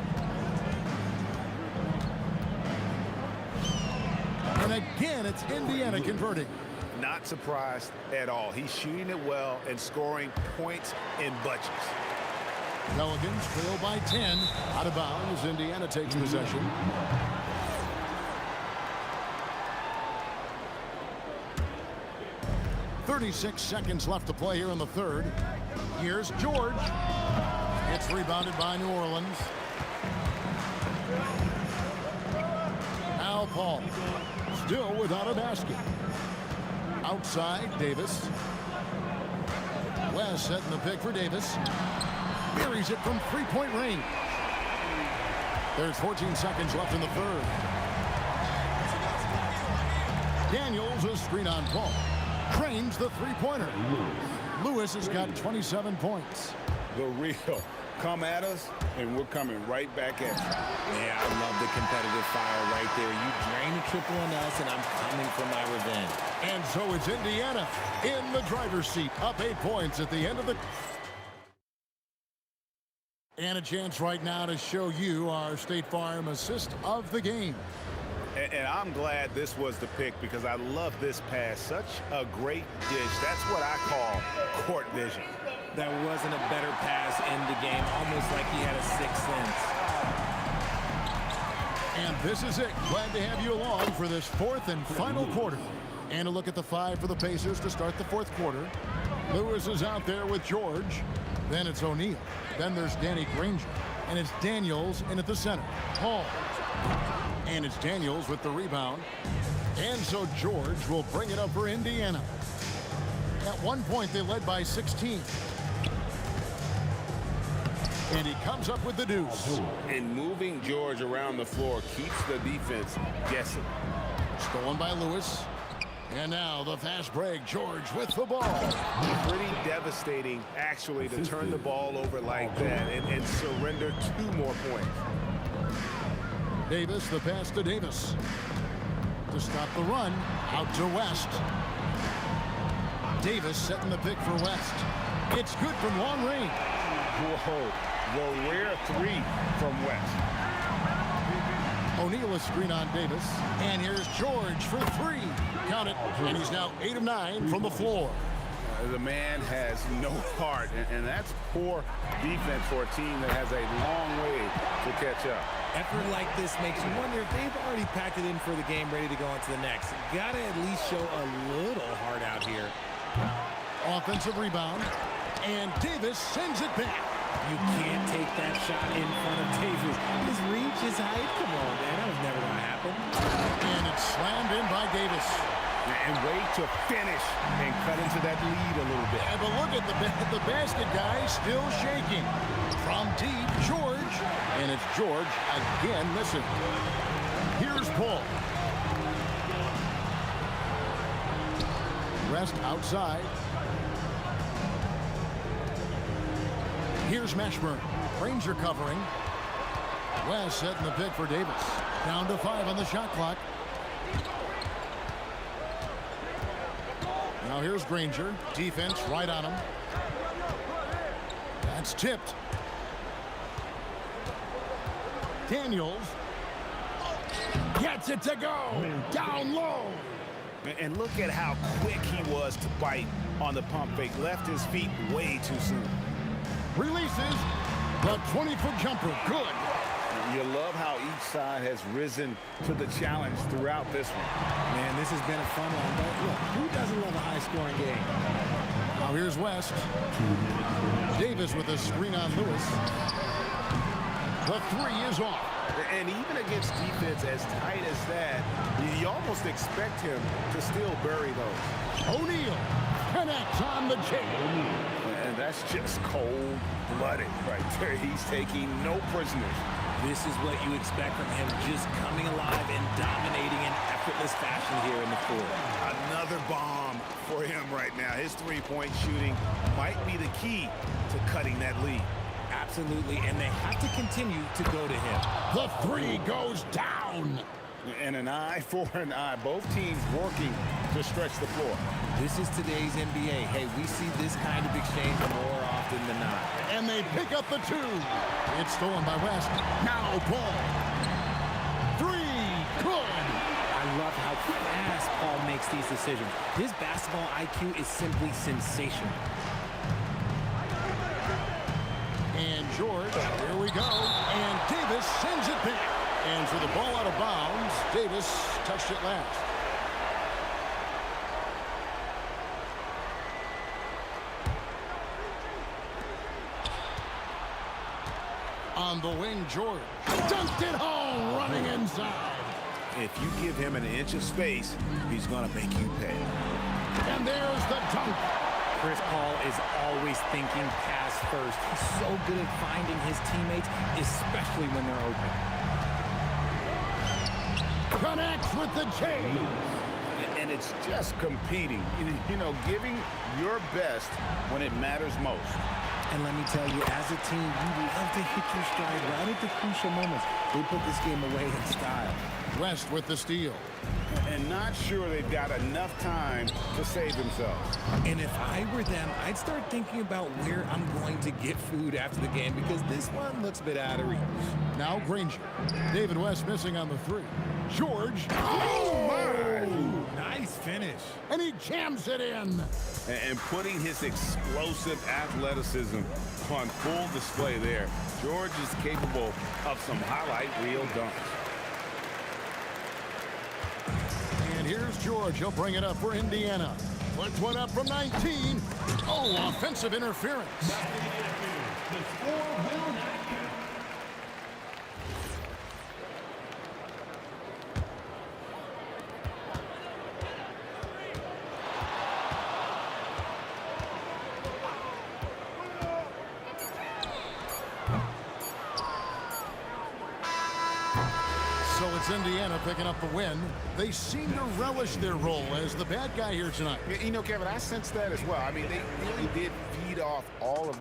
And again, it's Indiana converting. Not surprised at all. He's shooting it well and scoring points in bunches. Pelicans trail by 10. Out of bounds, Indiana takes possession. .36 seconds left to play here in the third. Here's George. It's rebounded by New Orleans. Al Paul. Still without a basket. Outside, Davis. West setting the pick for Davis. Buries it from three-point range. There's 14 seconds left in the third. Daniels, a screen on Paul. Cranes the three-pointer. Lewis has got 27 points. The real. Come at us, and we're coming right back at you. Yeah, I love the competitive fire right there. You drain a triple on us, and I'm coming for my revenge. And so it's Indiana in the driver's seat, up 8 points at the end of the... And a chance right now to show you our State Farm assist of the game. And I'm glad this was the pick because I love this pass. Such a great dish. That's what I call court vision. There wasn't a better pass in the game, almost like he had a sixth sense. And this is it. Glad to have you along for this fourth and final quarter. And a look at the 5 for the Pacers to start the fourth quarter. Lewis is out there with George. Then it's O'Neal. Then there's Danny Granger. And it's Daniels in at the center. Paul. And it's Daniels with the rebound. And so George will bring it up for Indiana. At one point, they led by 16. And he comes up with the deuce. And moving George around the floor keeps the defense guessing. Stolen by Lewis. And now the fast break. George with the ball. Pretty devastating, actually, to turn the ball over like that and surrender 2 more points. Davis, the pass to Davis. To stop the run, out to West. Davis setting the pick for West. It's good from long range. Whoa, the rare 3 from West. O'Neal a screen on Davis. And here's George for 3. Count it. And he's now 8 of 9 from the floor. The man has no heart, and that's poor defense for a team that has a long way to catch up. Effort like this makes you wonder if they've already packed it in for the game, ready to go on to the next. Gotta at least show a little heart out here. Offensive rebound. And Davis sends it back. You can't take that shot in front of Davis. His reach, his height, come on, man. That was never going to happen. And it's slammed in by Davis. And wait to finish and cut into that lead a little bit. Yeah, but look at the basket guy still shaking. From deep, George. And it's George again missing. Here's Paul. Rest outside. Here's Mashburn. Ranger covering. West setting the pick for Davis. Down to 5 on the shot clock. Now here's Granger. Defense right on him. That's tipped. Daniels gets it to go. Down low. And look at how quick he was to bite on the pump fake. Left his feet way too soon. Releases the 20-foot jumper. Good. You love how each side has risen to the challenge throughout this one. Man, this has been a fun one. But look, who doesn't love a high-scoring game? Now here's West. Davis with a screen on Lewis. The 3 is off. And even against defense as tight as that, you almost expect him to still bury those. O'Neal connects on the chain. And that's just cold-blooded right there. He's taking no prisoners. This is what you expect from him, just coming alive and dominating in effortless fashion here in the fourth. Another bomb for him right now. His three-point shooting might be the key to cutting that lead. Absolutely, and they have to continue to go to him. The 3 goes down. And an eye for an eye. Both teams working to stretch the floor. This is today's NBA. Hey, we see this kind of exchange more often than not. And they pick up the 2. It's stolen by West. Now Paul. 3. Good. I love how fast Paul makes these decisions. His basketball IQ is simply sensational. And George, here we go. And Davis sends it back. And for the ball out of bounds, Davis touched it last. On the wing, George. Dunked it home, running inside. If you give him an inch of space, he's going to make you pay. And there's the dunk. Chris Paul is always thinking pass first. He's so good at finding his teammates, especially when they're open. Connects with the chain. And it's just competing. You know, giving your best when it matters most. And let me tell you, as a team, you love to hit your stride right at the crucial moments. They put this game away in style. West with the steal. And not sure they've got enough time to save themselves. And if I were them, I'd start thinking about where I'm going to get food after the game because this one looks a bit out of reach. Now Granger. David West missing on the 3. George. Oh, my! Nice finish. And he jams it in. And putting his explosive athleticism on full display there. George is capable of some highlight reel dunks. And here's George. He'll bring it up for Indiana. Puts one up from 19. Oh, offensive interference. The score will not count. So it's Indiana picking up the win. They seem to relish their role as the bad guy here tonight. You know, Kevin, I sense that as well. I mean, they really did feed off all of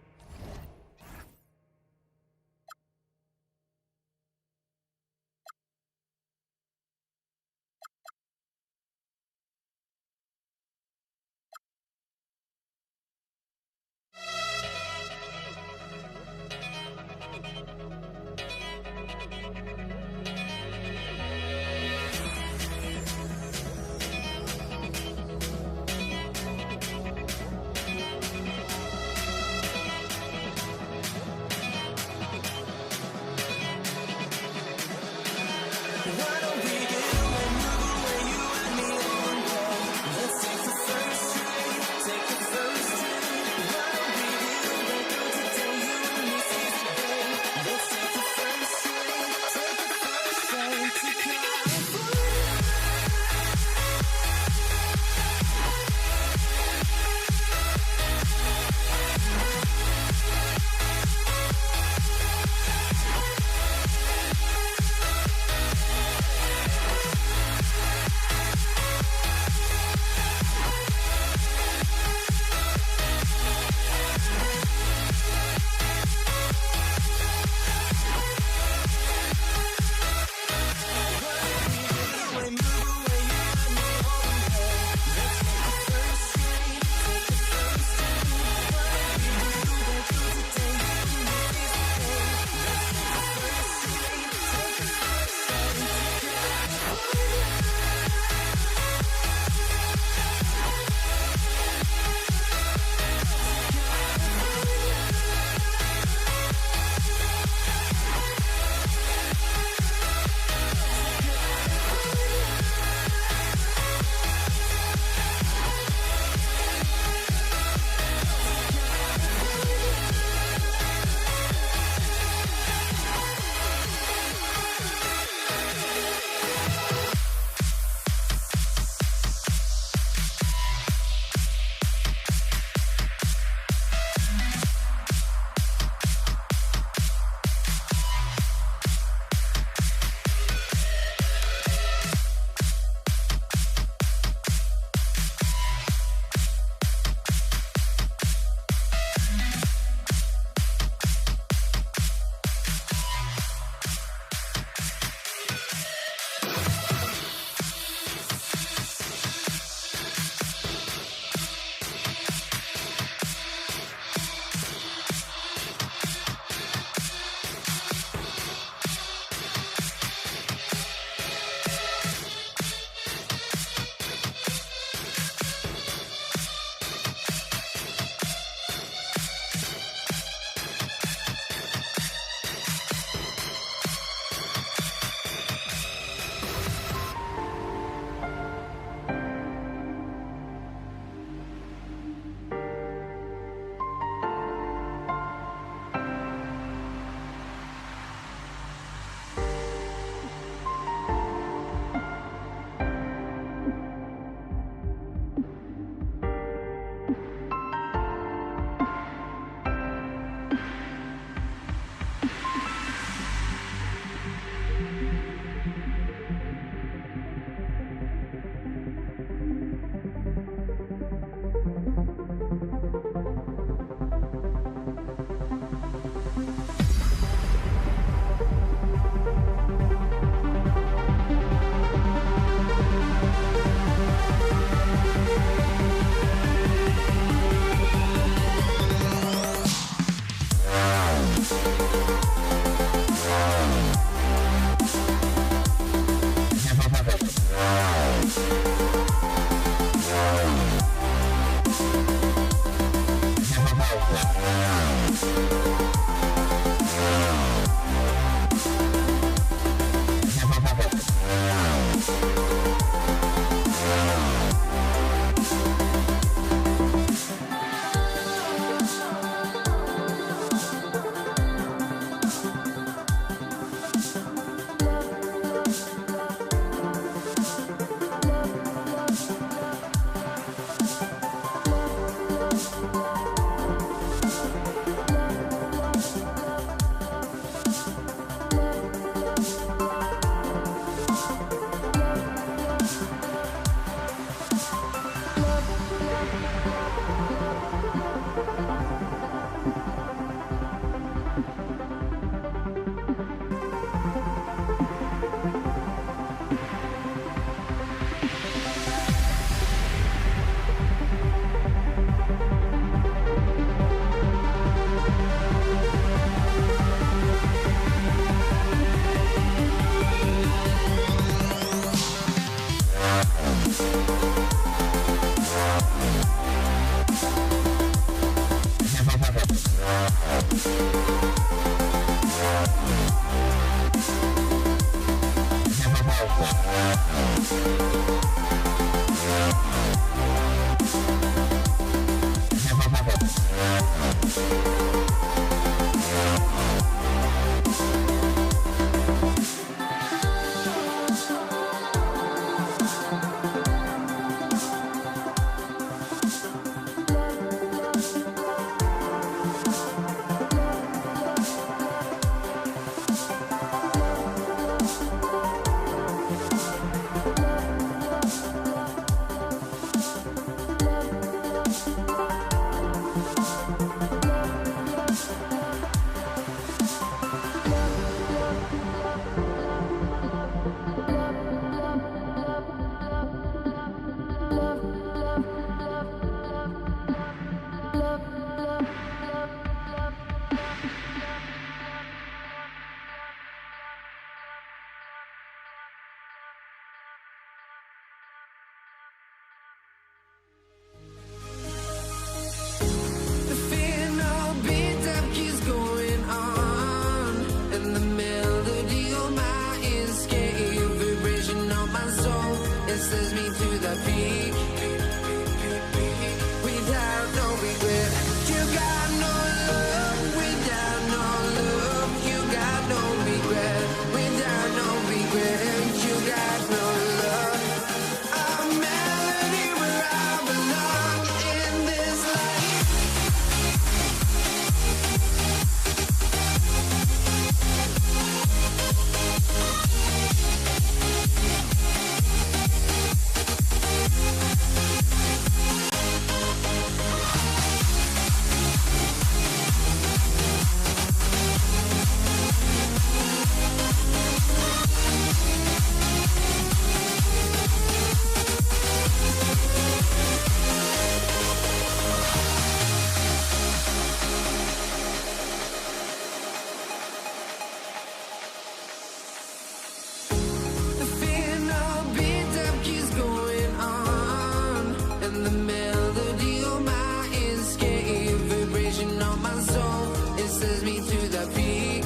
sends me to the peak.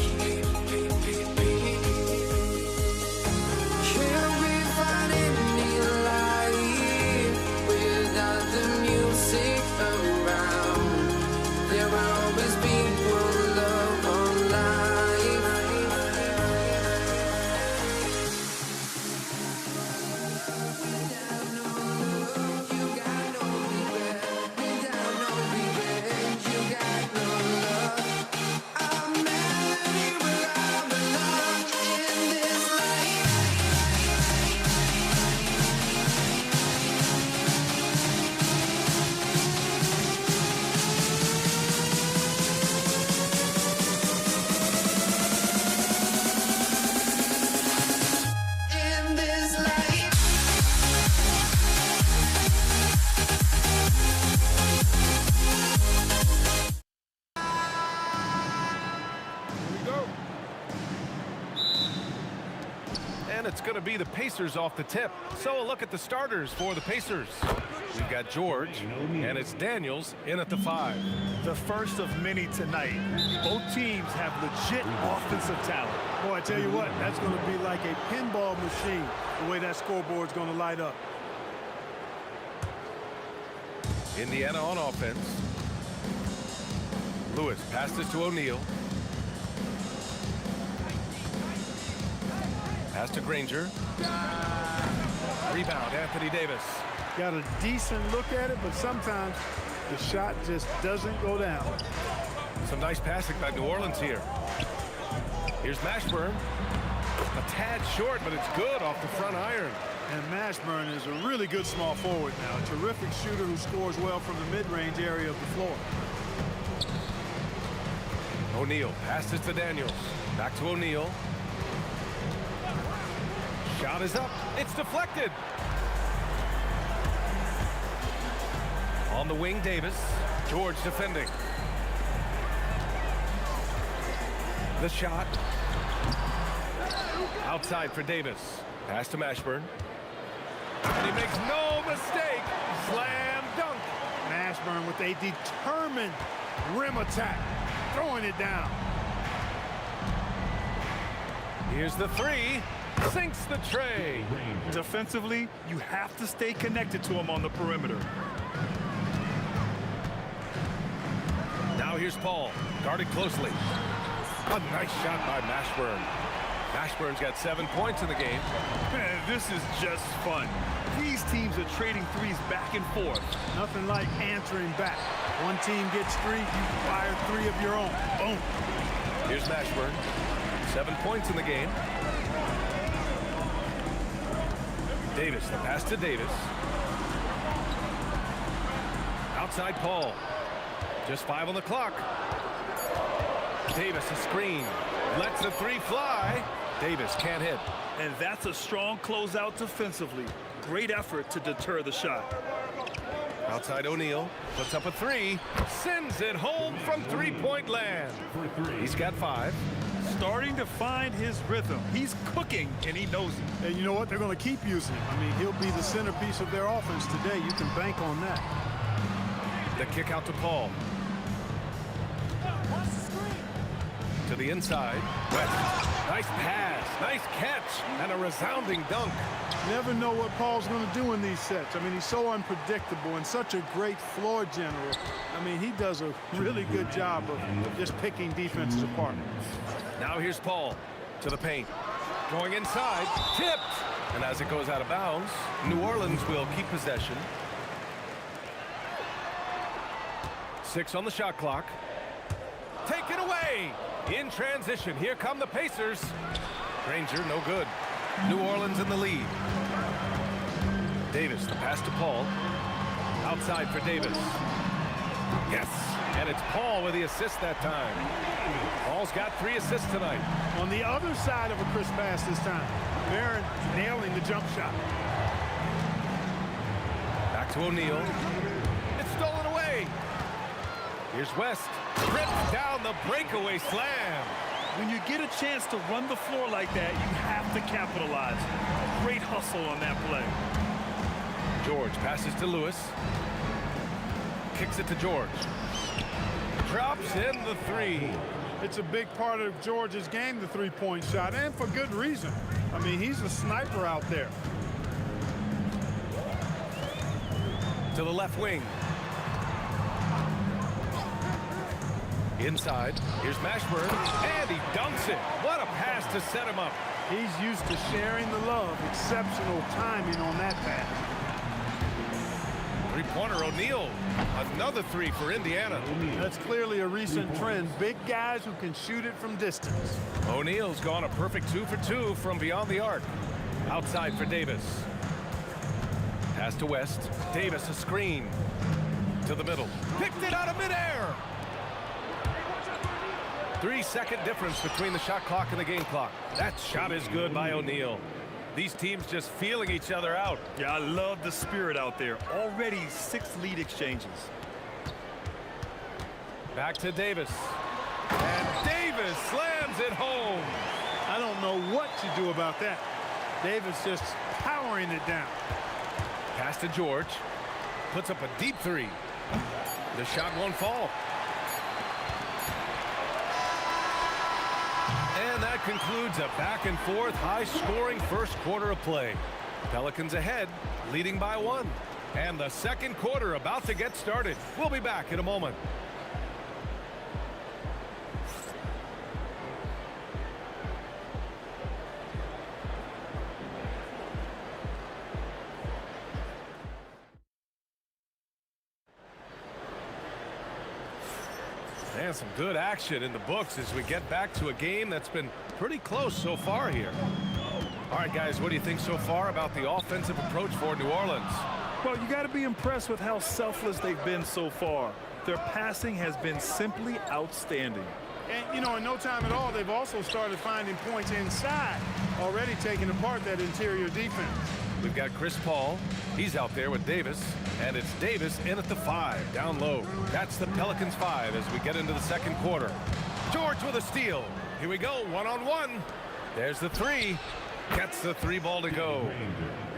Can't we find any light without the music around? There will always be one love, one life. Without no love, you got no regret. Without no revenge, you got no love. I'm melody where I belong in this life. In this life. And it's going to be the Pacers off the tip. So a look at the starters for the Pacers. We've got George, and it's Daniels in at the 5. The first of many tonight. Both teams have legit offensive talent. Boy, I tell you what, that's going to be like a pinball machine, the way that scoreboard's going to light up. Indiana on offense. Lewis passes to O'Neal. Pass to Granger. Rebound, Anthony Davis. Got a decent look at it, but sometimes the shot just doesn't go down. Some nice passing by New Orleans here. Here's Mashburn. A tad short, but it's good off the front iron. And Mashburn is a really good small forward now. A terrific shooter who scores well from the mid-range area of the floor. O'Neal passes to Daniels. Back to O'Neal. Shot is up. It's deflected. On the wing, Davis. George defending. The shot. Outside for Davis. Pass to Mashburn. And he makes no mistake. Slam dunk. Mashburn with a determined rim attack. Throwing it down. Here's the 3. Sinks the tray. Defensively, you have to stay connected to him on the perimeter. Now here's Paul, guarded closely. A nice shot by Mashburn. Mashburn's got 7 points in the game. Man, this is just fun. These teams are trading threes back and forth. Nothing like answering back. One team gets 3, you fire 3 of your own. Boom. Here's Mashburn. 7 points in the game. Davis, the pass to Davis. Outside Paul. Just 5 on the clock. Davis, a screen. Lets the 3 fly. Davis can't hit. And that's a strong closeout defensively. Great effort to deter the shot. Outside O'Neal. Puts up a 3. Sends it home from three-point land. He's got 5. Starting to find his rhythm. He's cooking, and he knows it. And you know what? They're going to keep using him. I mean, he'll be the centerpiece of their offense today. You can bank on that. The kick out to Paul. To the inside. West. Nice pass. Nice catch. And a resounding dunk. Never know what Paul's going to do in these sets. I mean, he's so unpredictable and such a great floor general. I mean, he does a really good job of just picking defenses apart. Now here's Paul to the paint. Going inside. Tipped. And as it goes out of bounds, New Orleans will keep possession. 6 on the shot clock. Taken away. In transition. Here come the Pacers. Granger, no good. New Orleans in the lead. Davis, the pass to Paul. Outside for Davis. Yes. And it's Paul with the assist that time. Paul's got 3 assists tonight. On the other side of a crisp pass this time. Barron nailing the jump shot. Back to O'Neal. It's stolen away. Here's West. Rips down the breakaway slam. When you get a chance to run the floor like that, you have to capitalize. Great hustle on that play. George passes to Lewis. Kicks it to George. Drops in the 3. It's a big part of Georgia's game, the three-point shot, and for good reason. I mean, he's a sniper out there. To the left wing. Inside, here's Mashburn, and he dunks it. What a pass to set him up. He's used to sharing the love. Exceptional timing on that pass. Three-pointer, O'Neal. Another three for Indiana. That's clearly a recent trend. Big guys who can shoot it from distance. O'Neal's gone a perfect 2 for 2 from beyond the arc. Outside for Davis. Pass to West. Davis a screen. To the middle. Picked it out of midair. 3-second difference between the shot clock and the game clock. That shot is good by O'Neal. These teams just feeling each other out. Yeah, I love the spirit out there. Already 6 lead exchanges. Back to Davis. And Davis slams it home. I don't know what to do about that. Davis just powering it down. Pass to George. Puts up a deep three. The shot won't fall. And that concludes a back-and-forth, high-scoring first quarter of play. Pelicans ahead, leading by 1. And the second quarter about to get started. We'll be back in a moment. And some good action in the books as we get back to a game that's been pretty close so far here. All right, guys, what do you think so far about the offensive approach for New Orleans? Well, you got to be impressed with how selfless they've been so far. Their passing has been simply outstanding. And, you know, in no time at all, they've also started finding points inside, already taking apart that interior defense. We've got Chris Paul. He's out there with Davis. And it's Davis in at the 5, down low. That's the Pelicans 5 as we get into the second quarter. George with a steal. Here we go, one-on-one. There's the 3. Gets the 3 ball to go.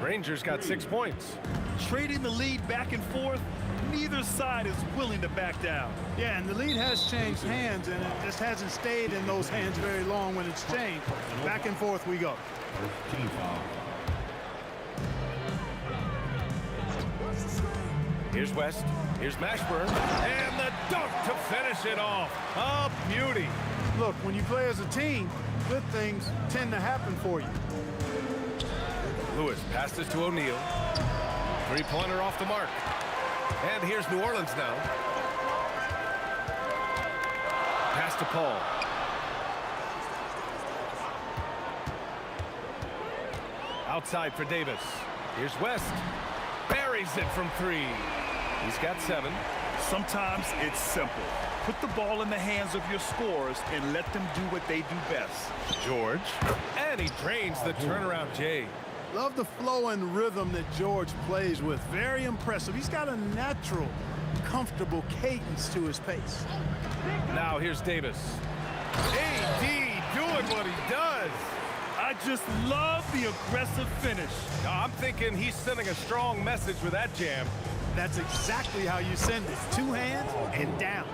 Rangers got 6 points. Trading the lead back and forth, neither side is willing to back down. Yeah, and the lead has changed hands, and it just hasn't stayed in those hands very long when it's changed. Back and forth we go. Here's West. Here's Mashburn. And the dunk to finish it off. A beauty. Look, when you play as a team, good things tend to happen for you. Lewis passes to O'Neal. Three-pointer off the mark. And here's New Orleans now. Pass to Paul. Outside for Davis. Here's West. Buries it from 3. He's got 7. Sometimes it's simple. Put the ball in the hands of your scorers and let them do what they do best. George. And he drains the turnaround J. Love the flow and rhythm that George plays with. Very impressive. He's got a natural, comfortable cadence to his pace. Now here's Davis. AD doing what he does. I just love the aggressive finish. I'm thinking he's sending a strong message with that jam. That's exactly how you send it. 2 hands and down.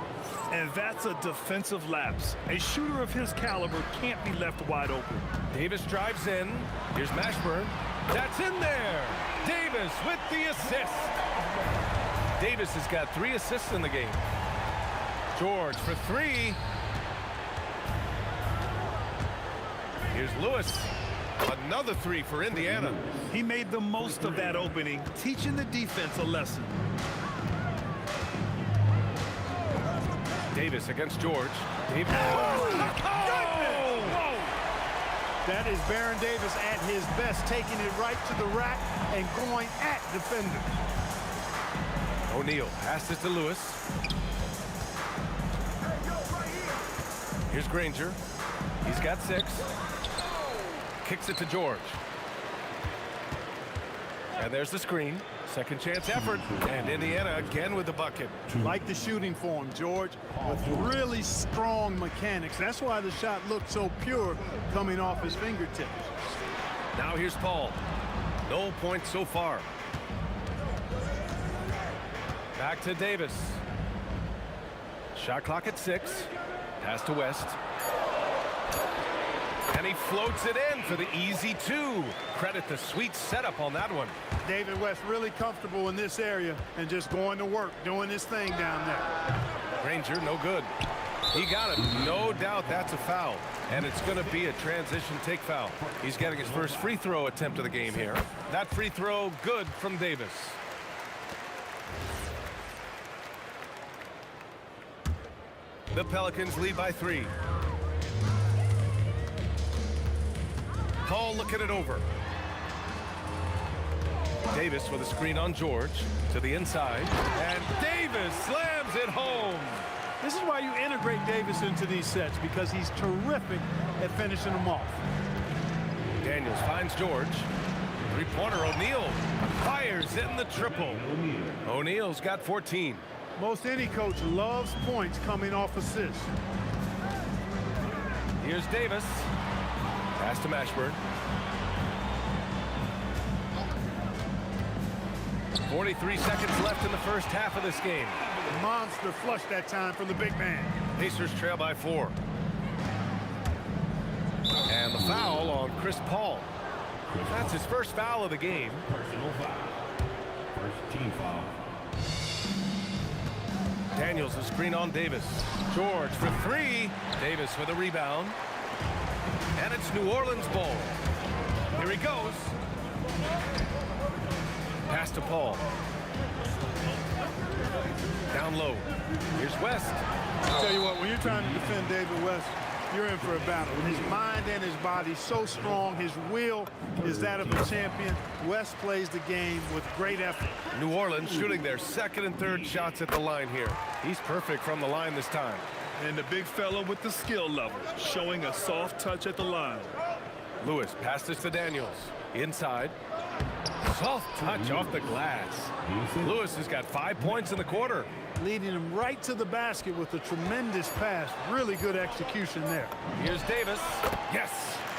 And that's a defensive lapse. A shooter of his caliber can't be left wide open. Davis drives in. Here's Mashburn. That's in there. Davis with the assist. Davis has got 3 assists in the game. George for 3. Here's Lewis. Another 3 for Indiana. He made the most of that opening, teaching the defense a lesson. Davis against George. Davis. Whoa! That is Baron Davis at his best, taking it right to the rack and going at defenders. O'Neal passes to Lewis. Here's Granger. He's got 6. Kicks it to George. And there's the screen. Second chance effort. And Indiana again with the bucket. Like the shooting form, George, with really strong mechanics. That's why the shot looked so pure coming off his fingertips. Now here's Paul. No points so far. Back to Davis. Shot clock at 6. Pass to West. And he floats it in for the easy 2. Credit the sweet setup on that one. David West really comfortable in this area and just going to work, doing his thing down there. Granger, no good. He got it. No doubt that's a foul. And it's going to be a transition take foul. He's getting his first free throw attempt of the game here. That free throw good from Davis. The Pelicans lead by 3. Paul looking it over. Davis with a screen on George to the inside. And Davis slams it home. This is why you integrate Davis into these sets, because he's terrific at finishing them off. Daniels finds George. Three-pointer, O'Neal fires in the triple. O'Neal's got 14. Most any coach loves points coming off assists. Here's Davis. Pass to Mashburn. 43 seconds left in the first half of this game. Monster flush that time from the big man. Pacers trail by 4. And the foul on Chris Paul. That's his first foul of the game. Personal foul. First team foul. Daniels, a screen on Davis. George for 3. Davis with a rebound. And it's New Orleans ball. Here he goes. Pass to Paul. Down low. Here's West. I'll tell you what, when you're trying to defend David West, you're in for a battle. His mind and his body so strong. His will is that of a champion. West plays the game with great effort. New Orleans shooting their second and third shots at the line here. He's perfect from the line this time. And the big fella with the skill level, showing a soft touch at the line. Lewis passes to Daniels. Inside. Soft touch off the glass. Lewis has got 5 points in the quarter. Leading him right to the basket with a tremendous pass. Really good execution there. Here's Davis. Yes.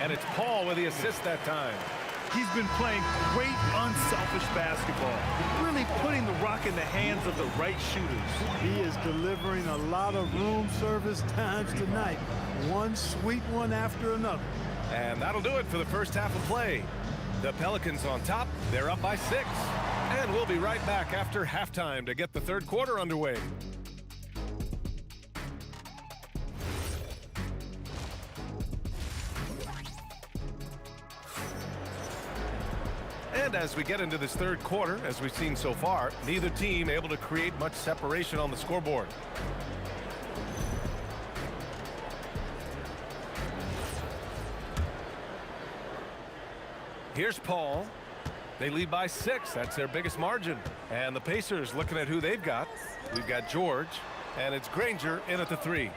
And it's Paul with the assist that time. He's been playing great, unselfish basketball. Really putting the rock in the hands of the right shooters. He is delivering a lot of room service times tonight. One sweet one after another. And that'll do it for the first half of play. The Pelicans on top. They're up by 6. And we'll be right back after halftime to get the third quarter underway. And as we get into this third quarter, as we've seen so far, neither team able to create much separation on the scoreboard. Here's Paul. They lead by 6. That's their biggest margin. And the Pacers looking at who they've got. We've got George, and it's Granger in at the 3.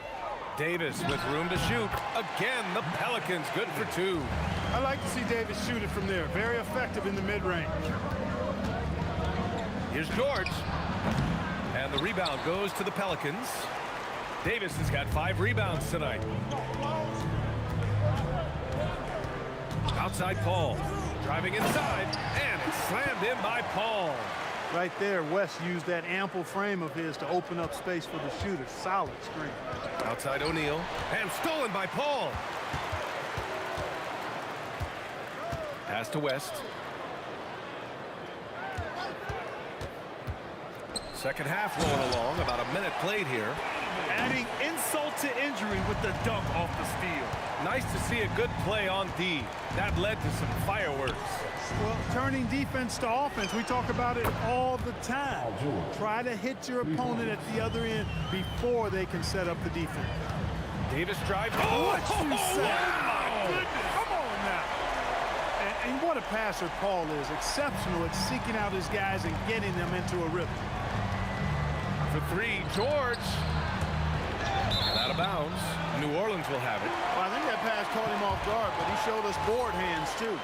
Davis with room to shoot. Again, the Pelicans good for 2. I like to see Davis shoot it from there. Very effective in the mid-range. Here's George. And the rebound goes to the Pelicans. Davis has got 5 rebounds tonight. Outside Paul. Driving inside, and it's slammed in by Paul. Right there, West used that ample frame of his to open up space for the shooter. Solid screen. Outside O'Neal, and stolen by Paul. Pass to West. Second half rolling along, about a minute played here. Adding insult to injury with the dunk off the steal. Nice to see a good play on D. That led to some fireworks. Well, turning defense to offense, we talk about it all the time. Try to hit your opponent at the other end before they can set up the defense. Davis drives. What you say? Come on now. And what a passer Paul is. Exceptional at seeking out his guys and getting them into a rhythm. For 3, George. And out of bounds. New Orleans will have it. Well, I think that pass caught him off guard, but he showed us board hands too.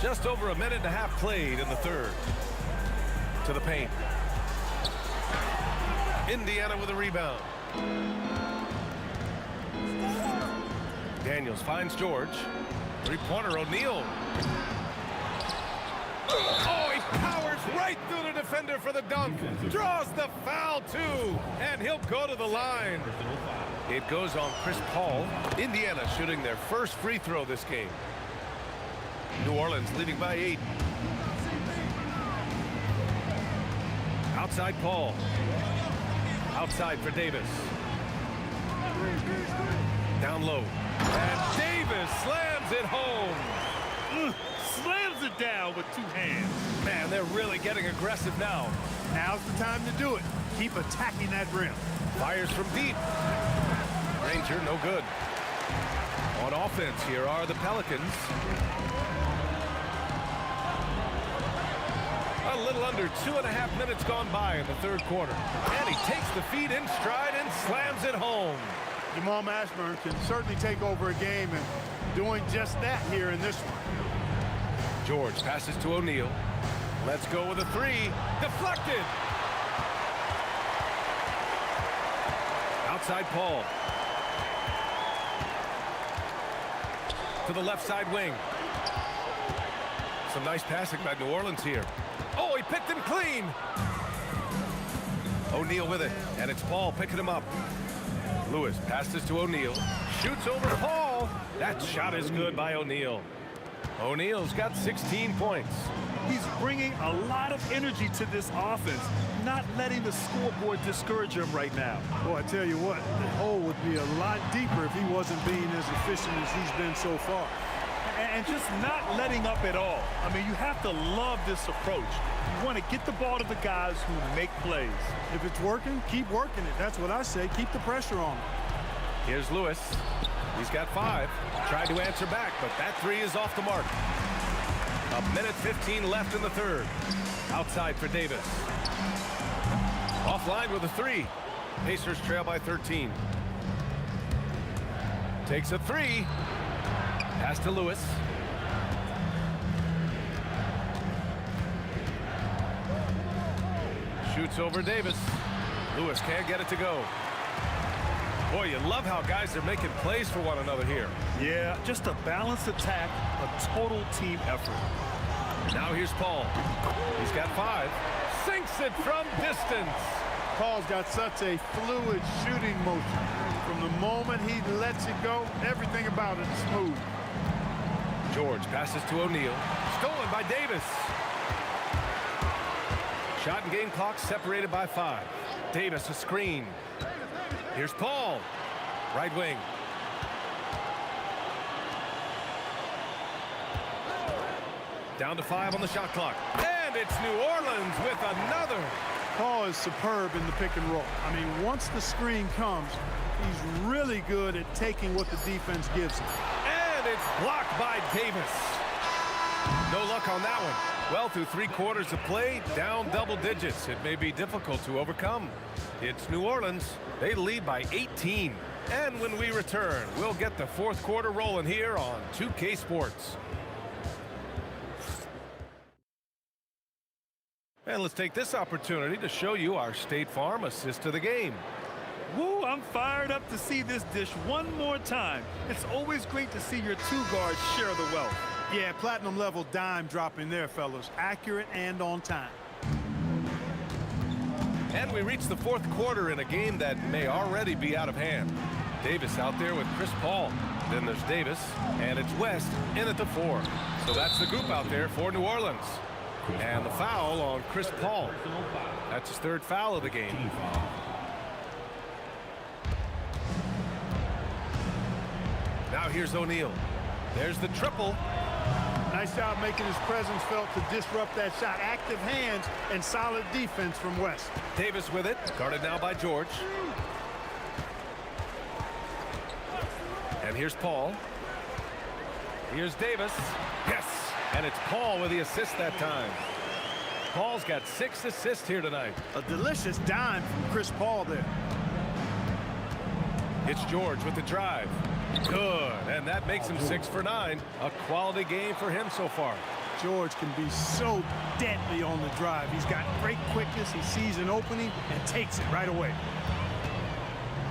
Just over a minute and a half played in the third. To the paint. Indiana with a rebound. Daniels finds George. Three-pointer, O'Neal. Oh, he powers right through the defender for the dunk. Draws the foul, too. And he'll go to the line. It goes on Chris Paul. Indiana shooting their first free throw this game. New Orleans leading by 8. Outside Paul. Outside for Davis. Down low. And Davis slams it home. Slams it down with 2 hands. Man, they're really getting aggressive now. Now's the time to do it. Keep attacking that rim. Fires from deep. Ranger, no good. On offense, here are the Pelicans. A little under 2.5 minutes gone by in the third quarter. And he takes the feed in stride and slams it home. Jamal Mashburn can certainly take over a game, and doing just that here in this one. George passes to O'Neal. Let's go with a 3. Deflected. Outside Paul. To the left side wing. Some nice passing by New Orleans here. Oh, he picked him clean. O'Neal with it, and it's Paul picking him up. Lewis passes to O'Neal. Shoots over Paul. That shot is good by O'Neal. O'Neal's got 16 points. He's bringing a lot of energy to this offense, not letting the scoreboard discourage him right now. Boy, I tell you what, the hole would be a lot deeper if he wasn't being as efficient as he's been so far. And just not letting up at all. I mean, you have to love this approach. You want to get the ball to the guys who make plays. If it's working, keep working it. That's what I say. Keep the pressure on him. Here's Lewis. He's got 5. Tried to answer back, but that 3 is off the mark. 1:15 left in the third. Outside for Davis. Offline with a 3. Pacers trail by 13. Takes a 3. Pass to Lewis. Shoots over Davis. Lewis can't get it to go. Boy, you love how guys are making plays for one another here. Yeah, just a balanced attack, a total team effort. Now here's Paul. He's got 5. Sinks it from distance. Paul's got such a fluid shooting motion. From the moment he lets it go, everything about it is smooth. George passes to O'Neal. Stolen by Davis. Shot and game clock separated by 5. Davis a screen. Here's Paul. Right wing. Down to 5 on the shot clock. And it's New Orleans with another. Paul is superb in the pick and roll. I mean, once the screen comes, he's really good at taking what the defense gives him. And it's blocked by Davis. No luck on that one. Well, through 3 quarters of play, down double digits. It may be difficult to overcome. It's New Orleans. They lead by 18. And when we return, we'll get the fourth quarter rolling here on 2K Sports. And let's take this opportunity to show you our State Farm assist to the game. Woo, I'm fired up to see this dish one more time. It's always great to see your 2 guards share the wealth. Yeah, platinum level dime dropping there, fellas. Accurate and on time. And we reach the fourth quarter in a game that may already be out of hand. Davis out there with Chris Paul. Then there's Davis, and it's West in at the 4. So that's the group out there for New Orleans. And the foul on Chris Paul. That's his 3rd foul of the game. Now here's O'Neal. There's the triple. Nice job making his presence felt to disrupt that shot. Active hands and solid defense from West. Davis with it. Guarded now by George. And here's Paul. Here's Davis. Yes! And it's Paul with the assist that time. Paul's got 6 assists here tonight. A delicious dime from Chris Paul there. It's George with the drive. Good, and that makes him 6 for 9. A quality game for him so far. George can be so deadly on the drive. He's got great quickness. He sees an opening and takes it right away.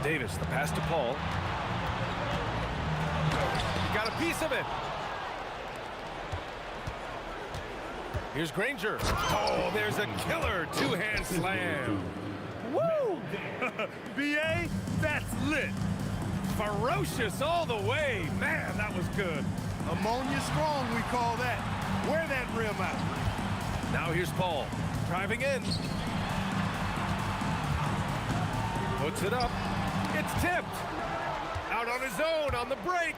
Davis, the pass to Paul. He got a piece of it. Here's Granger. Oh, there's a killer two-hand slam. Woo! B.A., that's lit. Ferocious all the way. Man, that was good. Ammonia strong, we call that. Wear that rim out. Now here's Paul, driving in. Puts it up. It's tipped. Out on his own on the break.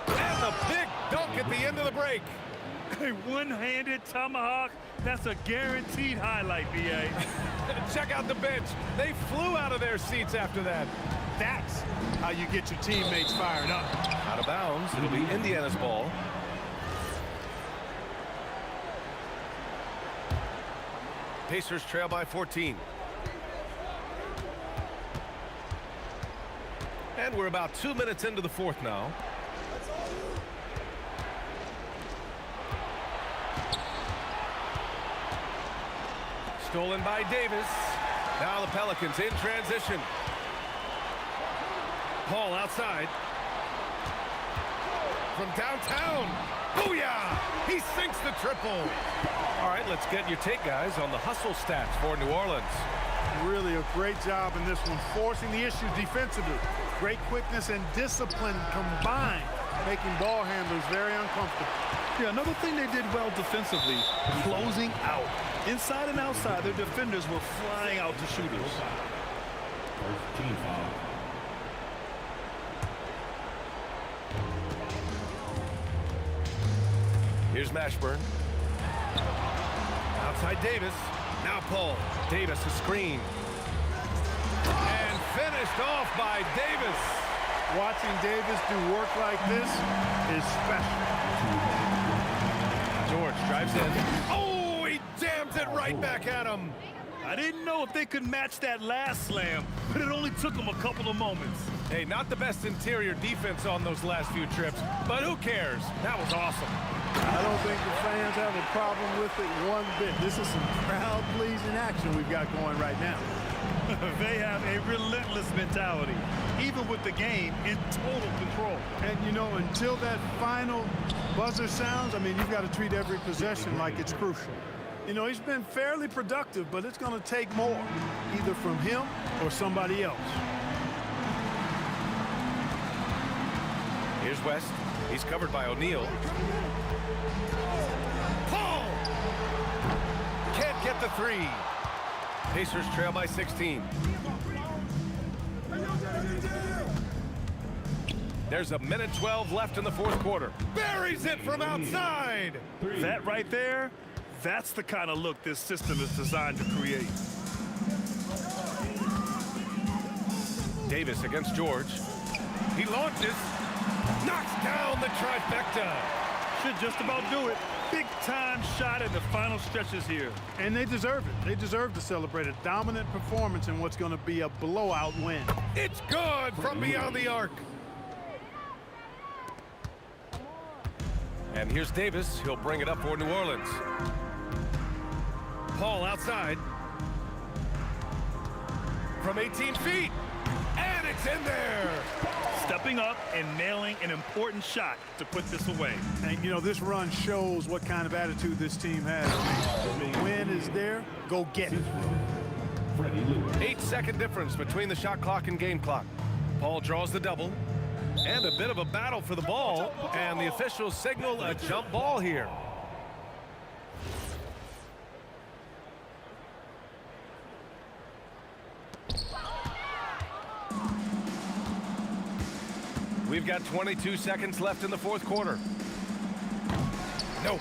And the big dunk at the end of the break. A one-handed tomahawk, that's a guaranteed highlight, B.A. Check out the bench. They flew out of their seats after that. That's how you get your teammates fired up. Out of bounds. It'll be Indiana's ball. Pacers trail by 14. And we're about 2 minutes into the fourth now. Stolen by Davis. Now the Pelicans in transition. Paul outside. From downtown. Booyah! He sinks the triple. All right, let's get your take, guys, on the hustle stats for New Orleans. Really a great job in this one, forcing the issues defensively. Great quickness and discipline combined, making ball handlers very uncomfortable. Yeah, another thing they did well defensively, closing out. Inside and outside, their defenders were flying out to shooters. Here's Mashburn. Outside Davis. Now Paul. Davis a screen. And finished off by Davis. Watching Davis do work like this is special. George drives in. Oh, he jams it right back at him. I didn't know if they could match that last slam, but it only took them a couple of moments. Hey, not the best interior defense on those last few trips, but who cares? That was awesome. I don't think the fans have a problem with it one bit. This is some crowd-pleasing action we've got going right now. They have a relentless mentality, even with the game in total control. And, you know, until that final buzzer sounds, I mean, you've got to treat every possession like it's crucial. You know, he's been fairly productive, but it's going to take more, either from him or somebody else. Here's West. He's covered by O'Neal. Paul! Can't get the three. Pacers trail by 16. There's 1:12 left in the fourth quarter. Buries it from outside. That right there, that's the kind of look this system is designed to create. Davis against George. He launches. Knocks down the trifecta. Should just about do it. Big-time shot in the final stretches here. And they deserve it. They deserve to celebrate a dominant performance in what's going to be a blowout win. It's good from beyond the arc. And here's Davis. He'll bring it up for New Orleans. Paul outside. From 18 feet. And it's in there. Stepping up and nailing an important shot to put this away. And, you know, this run shows what kind of attitude this team has. The win is there. Go get it. 8-second difference between the shot clock and game clock. Paul draws the double. And a bit of a battle for the ball. And the officials signal a jump ball here. We've got 22 seconds left in the fourth quarter. Nope.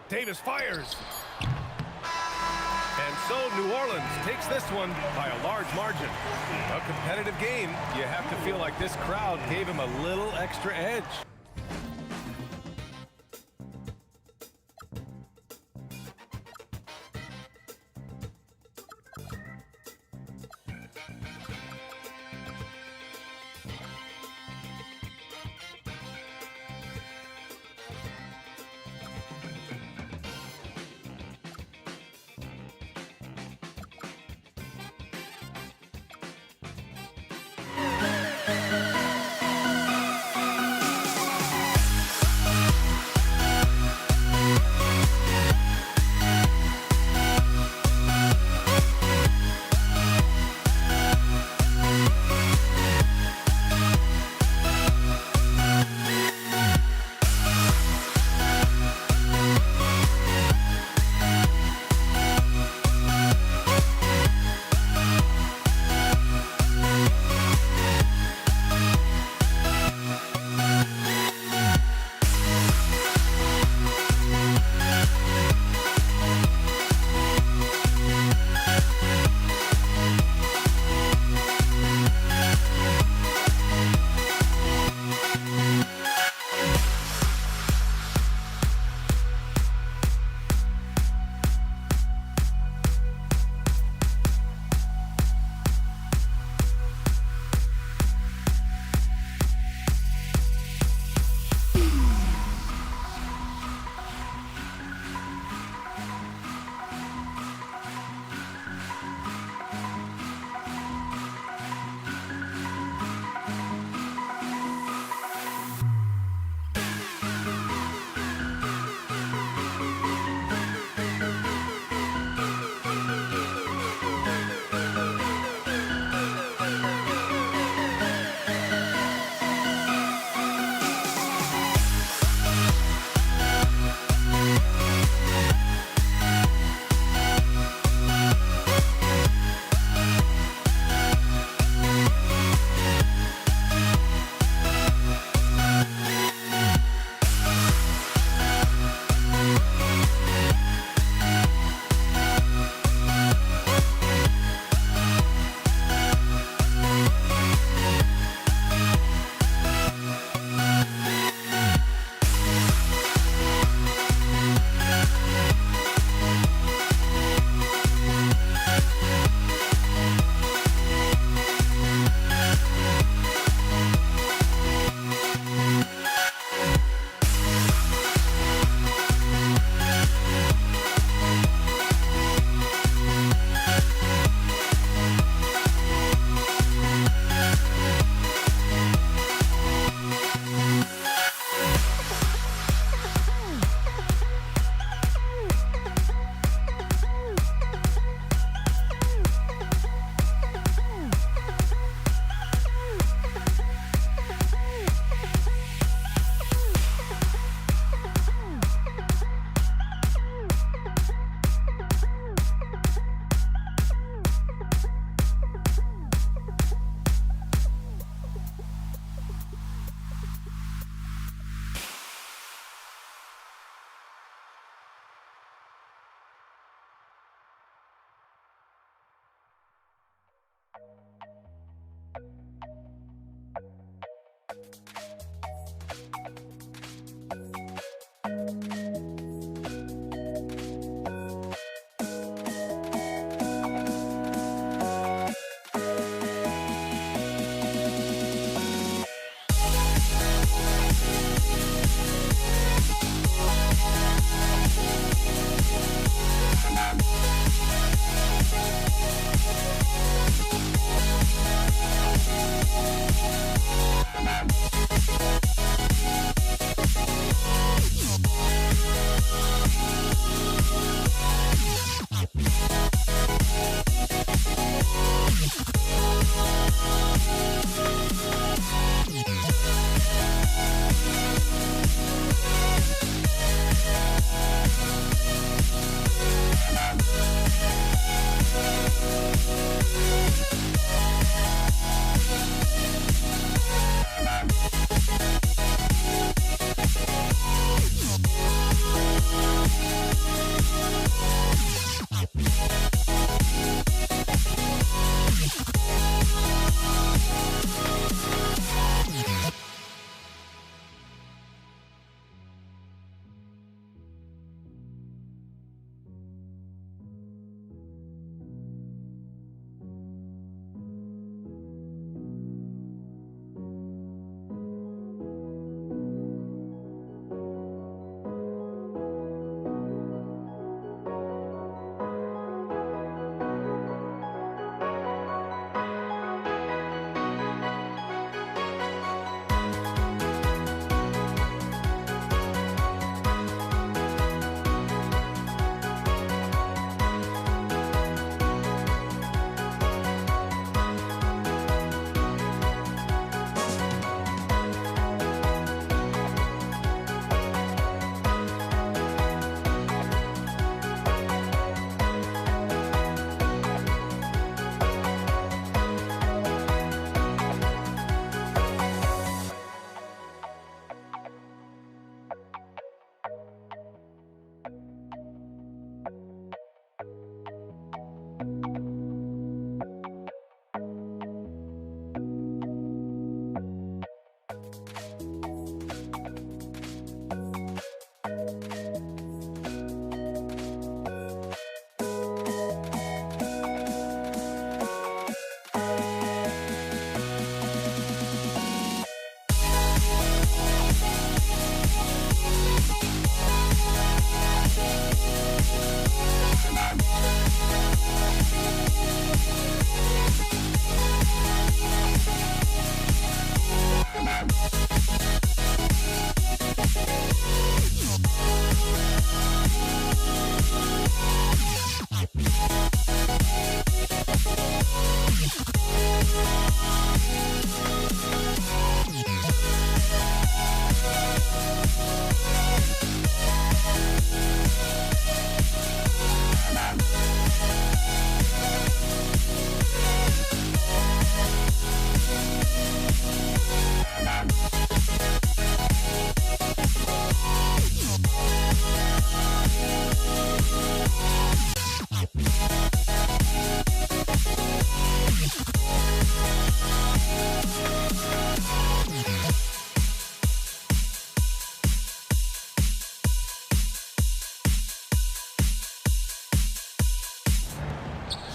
Davis fires. And so New Orleans takes this one by a large margin. A competitive game. You have to feel like this crowd gave him a little extra edge.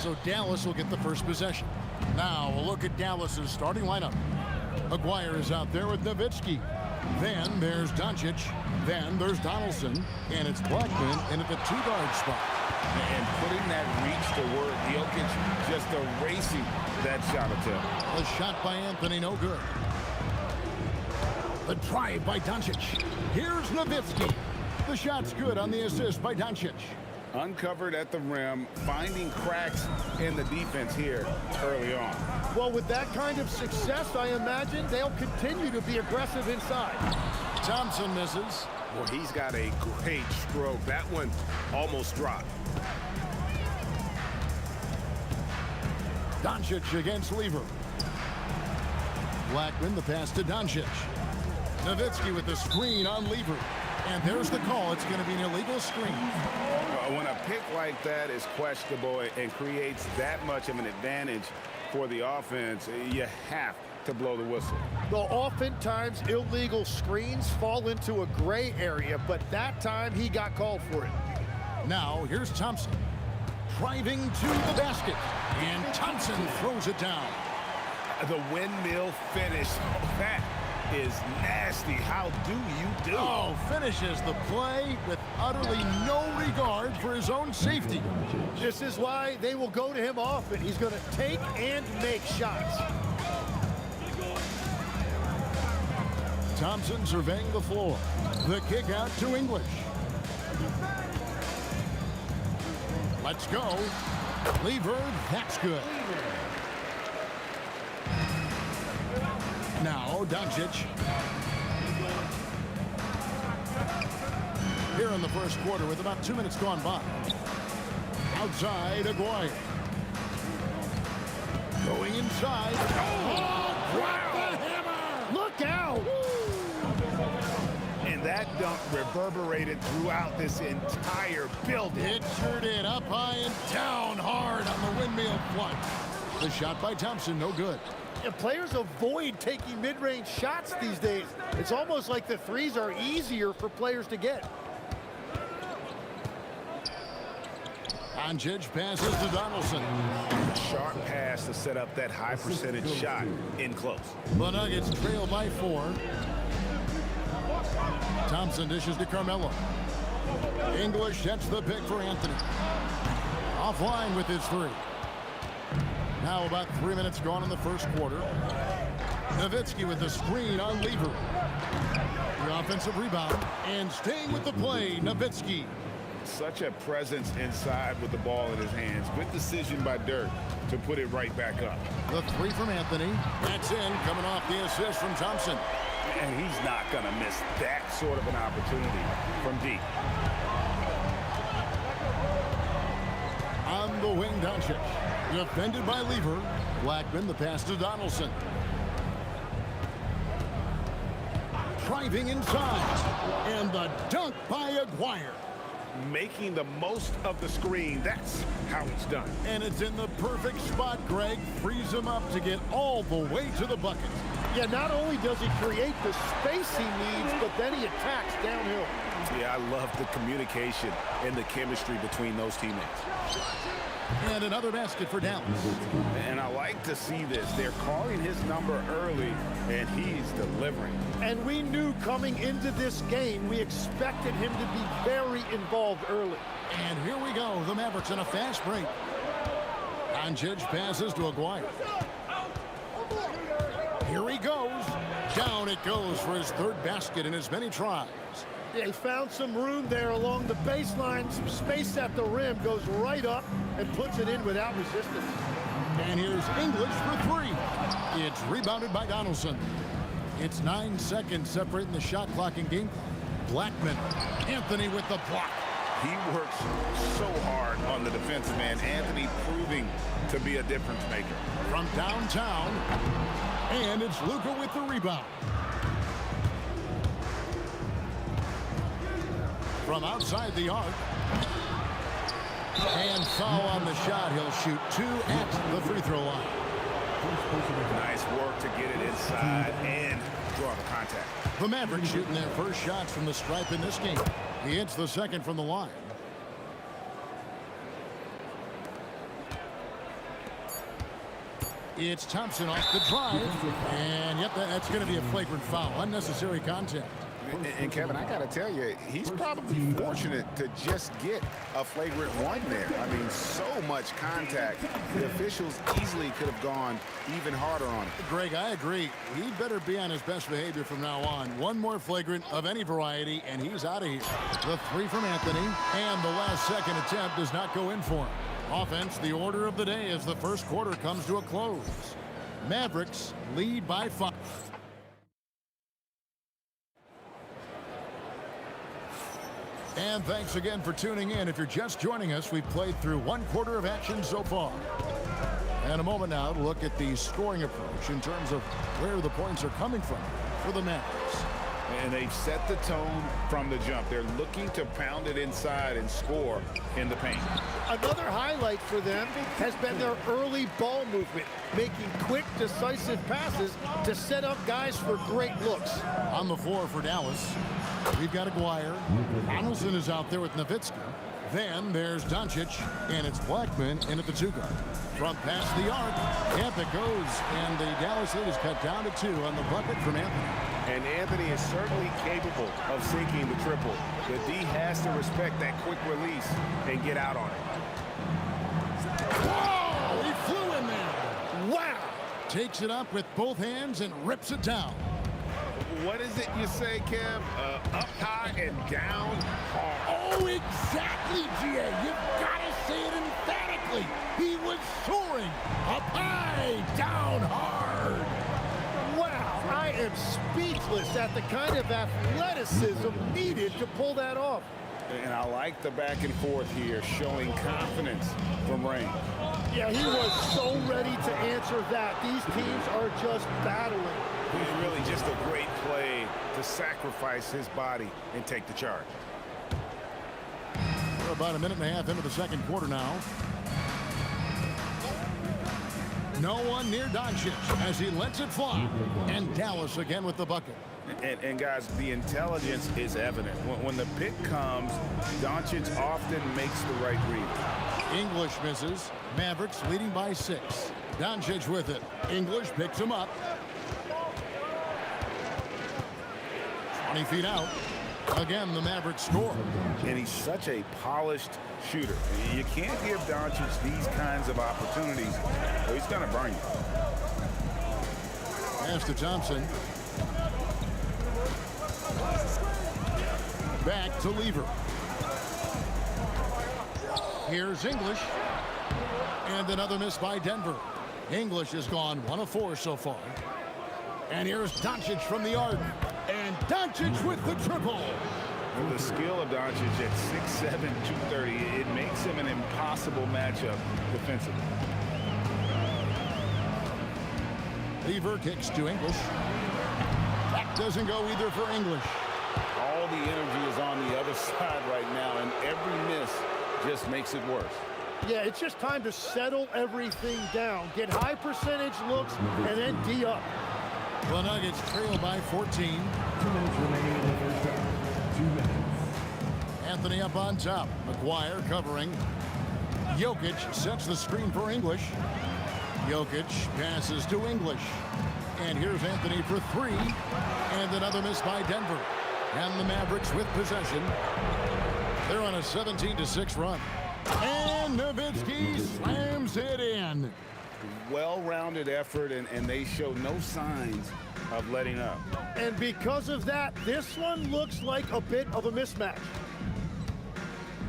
So Dallas will get the first possession. Now a look at Dallas's starting lineup. Aguirre is out there with Nowitzki. Then there's Doncic. Then there's Donaldson. And it's Blackman in at the two-guard spot. And putting that reach to work, Jokic just erasing that shot attempt. A shot by Anthony, no good. The drive by Doncic. Here's Nowitzki. The shot's good on the assist by Doncic. Uncovered at the rim, finding cracks in the defense here early on. Well, with that kind of success, I imagine they'll continue to be aggressive inside. Thompson misses. Well, he's got a great stroke. That one almost dropped. Doncic against Lever. Blackman the pass to Doncic. Nowitzki with the screen on Lever. And there's the call. It's going to be an illegal screen. When a pick like that is questionable and creates that much of an advantage for the offense, you have to blow the whistle. Well, oftentimes illegal screens fall into a gray area, but that time he got called for it. Now here's Thompson driving to the basket, and Thompson throws it down. The windmill finish. That is nasty. How do you do? Oh, finishes the play with utterly no regard for his own safety. This is why they will go to him often. He's going to take and make shots. Thompson surveying the floor. The kick out to English. Let's go. Lever, that's good. Now, Doncic. Here in the first quarter with about 2 minutes gone by. Outside, Aguirre. Going inside. Oh, drop the hammer! Look out! And that dunk reverberated throughout this entire building. It sure did. Up high and down hard on the windmill flush. The shot by Thompson, no good. And players avoid taking mid-range shots these days. It's almost like the threes are easier for players to get. Doncic passes to Donaldson. Sharp pass to set up that high percentage shot in close. The Nuggets trail by 4. Thompson dishes to Carmelo. English sets the pick for Anthony. Offline with his 3. Now about 3 minutes gone in the first quarter. Nowitzki with the screen on Lever. The offensive rebound. And staying with the play, Nowitzki. Such a presence inside with the ball in his hands. Good decision by Dirk to put it right back up. The 3 from Anthony. That's in, coming off the assist from Thompson. And he's not going to miss that sort of an opportunity from deep. On the wing, Doncic. Defended by Lever. Blackman, the pass to Donaldson. Driving inside. And the dunk by Aguirre. Making the most of the screen. That's how it's done. And it's in the perfect spot, Greg. Frees him up to get all the way to the bucket. Yeah, not only does he create the space he needs, but then he attacks downhill. Yeah, I love the communication and the chemistry between those teammates. And another basket for Dallas. And I like to see this. They're calling his number early, and he's delivering. And we knew coming into this game, we expected him to be very involved early. And here we go. The Mavericks in a fast break. Doncic passes to Aguirre. Here he goes. Down it goes for his 3rd basket in as many tries. Yeah, he found some room there along the baseline. Some space at the rim, goes right up and puts it in without resistance. And here's English for 3. It's rebounded by Donaldson. It's 9 seconds separating the shot clock and game clock. Blackman. Anthony with the block. He works so hard on the defensive end. Anthony proving to be a difference maker. From downtown. And it's Luka with the rebound. From outside the arc. And foul on the shot. He'll shoot 2 at the free throw line. Nice work to get it inside and draw the contact. The Mavericks shooting their first shots from the stripe in this game. He hits the second from the line. It's Thompson off the drive. And yep, that's going to be a flagrant foul. Unnecessary contact. And Kevin, I got to tell you, he's probably fortunate to just get a flagrant 1 there. I mean, so much contact. The officials easily could have gone even harder on it. Greg, I agree. He better be on his best behavior from now on. One more flagrant of any variety, and he's out of here. The 3 from Anthony, and the last second attempt does not go in for him. Offense, the order of the day as the first quarter comes to a close. Mavericks lead by 5. And thanks again for tuning in. If you're just joining us, we've played through 1 quarter of action so far. And a moment now to look at the scoring approach in terms of where the points are coming from for the Mavericks. And they've set the tone from the jump. They're looking to pound it inside and score in the paint. Another highlight for them has been their early ball movement, making quick, decisive passes to set up guys for great looks. On the floor for Dallas, we've got Aguirre. Donaldson is out there with Nowitzki. Then there's Doncic, and it's Blackman in at the 2 guard. From past the arc, up it goes, and the Dallas lead is cut down to 2 on the bucket from Anthony. And Anthony is certainly capable of sinking the triple. The D has to respect that quick release and get out on it. Whoa! He flew in there. Wow! Takes it up with both hands and rips it down. What is it you say, Kev? Up high and down hard. Oh, exactly, G.A. You've got to say it emphatically. He was soaring up high, down hard. Wow, I am speechless at the kind of athleticism needed to pull that off. And I like the back and forth here, showing confidence from Rain. Yeah, he was so ready to answer that. These teams are just battling. He's really just a great play to sacrifice his body and take the charge. We're about a minute and a half into the second quarter now. No one near Doncic as he lets it fly. And Dallas again with the bucket. And guys, the intelligence is evident. When the pick comes, Doncic often makes the right read. English misses. Mavericks leading by 6. Doncic with it. English picks him up. 20 feet out. Again, the Mavericks score. And he's such a polished shooter. You can't give Doncic these kinds of opportunities, or he's going to burn you. Pass to Thompson. Back to Lever. Here's English. And another miss by Denver. English has gone 1 of 4 so far. And here's Doncic from the arc. And Doncic with the triple. The skill of Doncic at 6'7", 230, it makes him an impossible matchup defensively. Lever kicks to English. That doesn't go either for English. All the energy is on the other side right now, and every miss just makes it worse. Yeah, it's just time to settle everything down. Get high percentage looks and then D up. The Nuggets trail by 14. 2 minutes remaining in the first half. 2 minutes. Anthony up on top. McGuire covering. Jokic sets the screen for English. Jokic passes to English. And here's Anthony for 3. And another miss by Denver. And the Mavericks with possession. They're on a 17-6 run. And Nowitzki slams it in. Well-rounded effort, and they show no signs of letting up. And because of that, this one looks like a bit of a mismatch.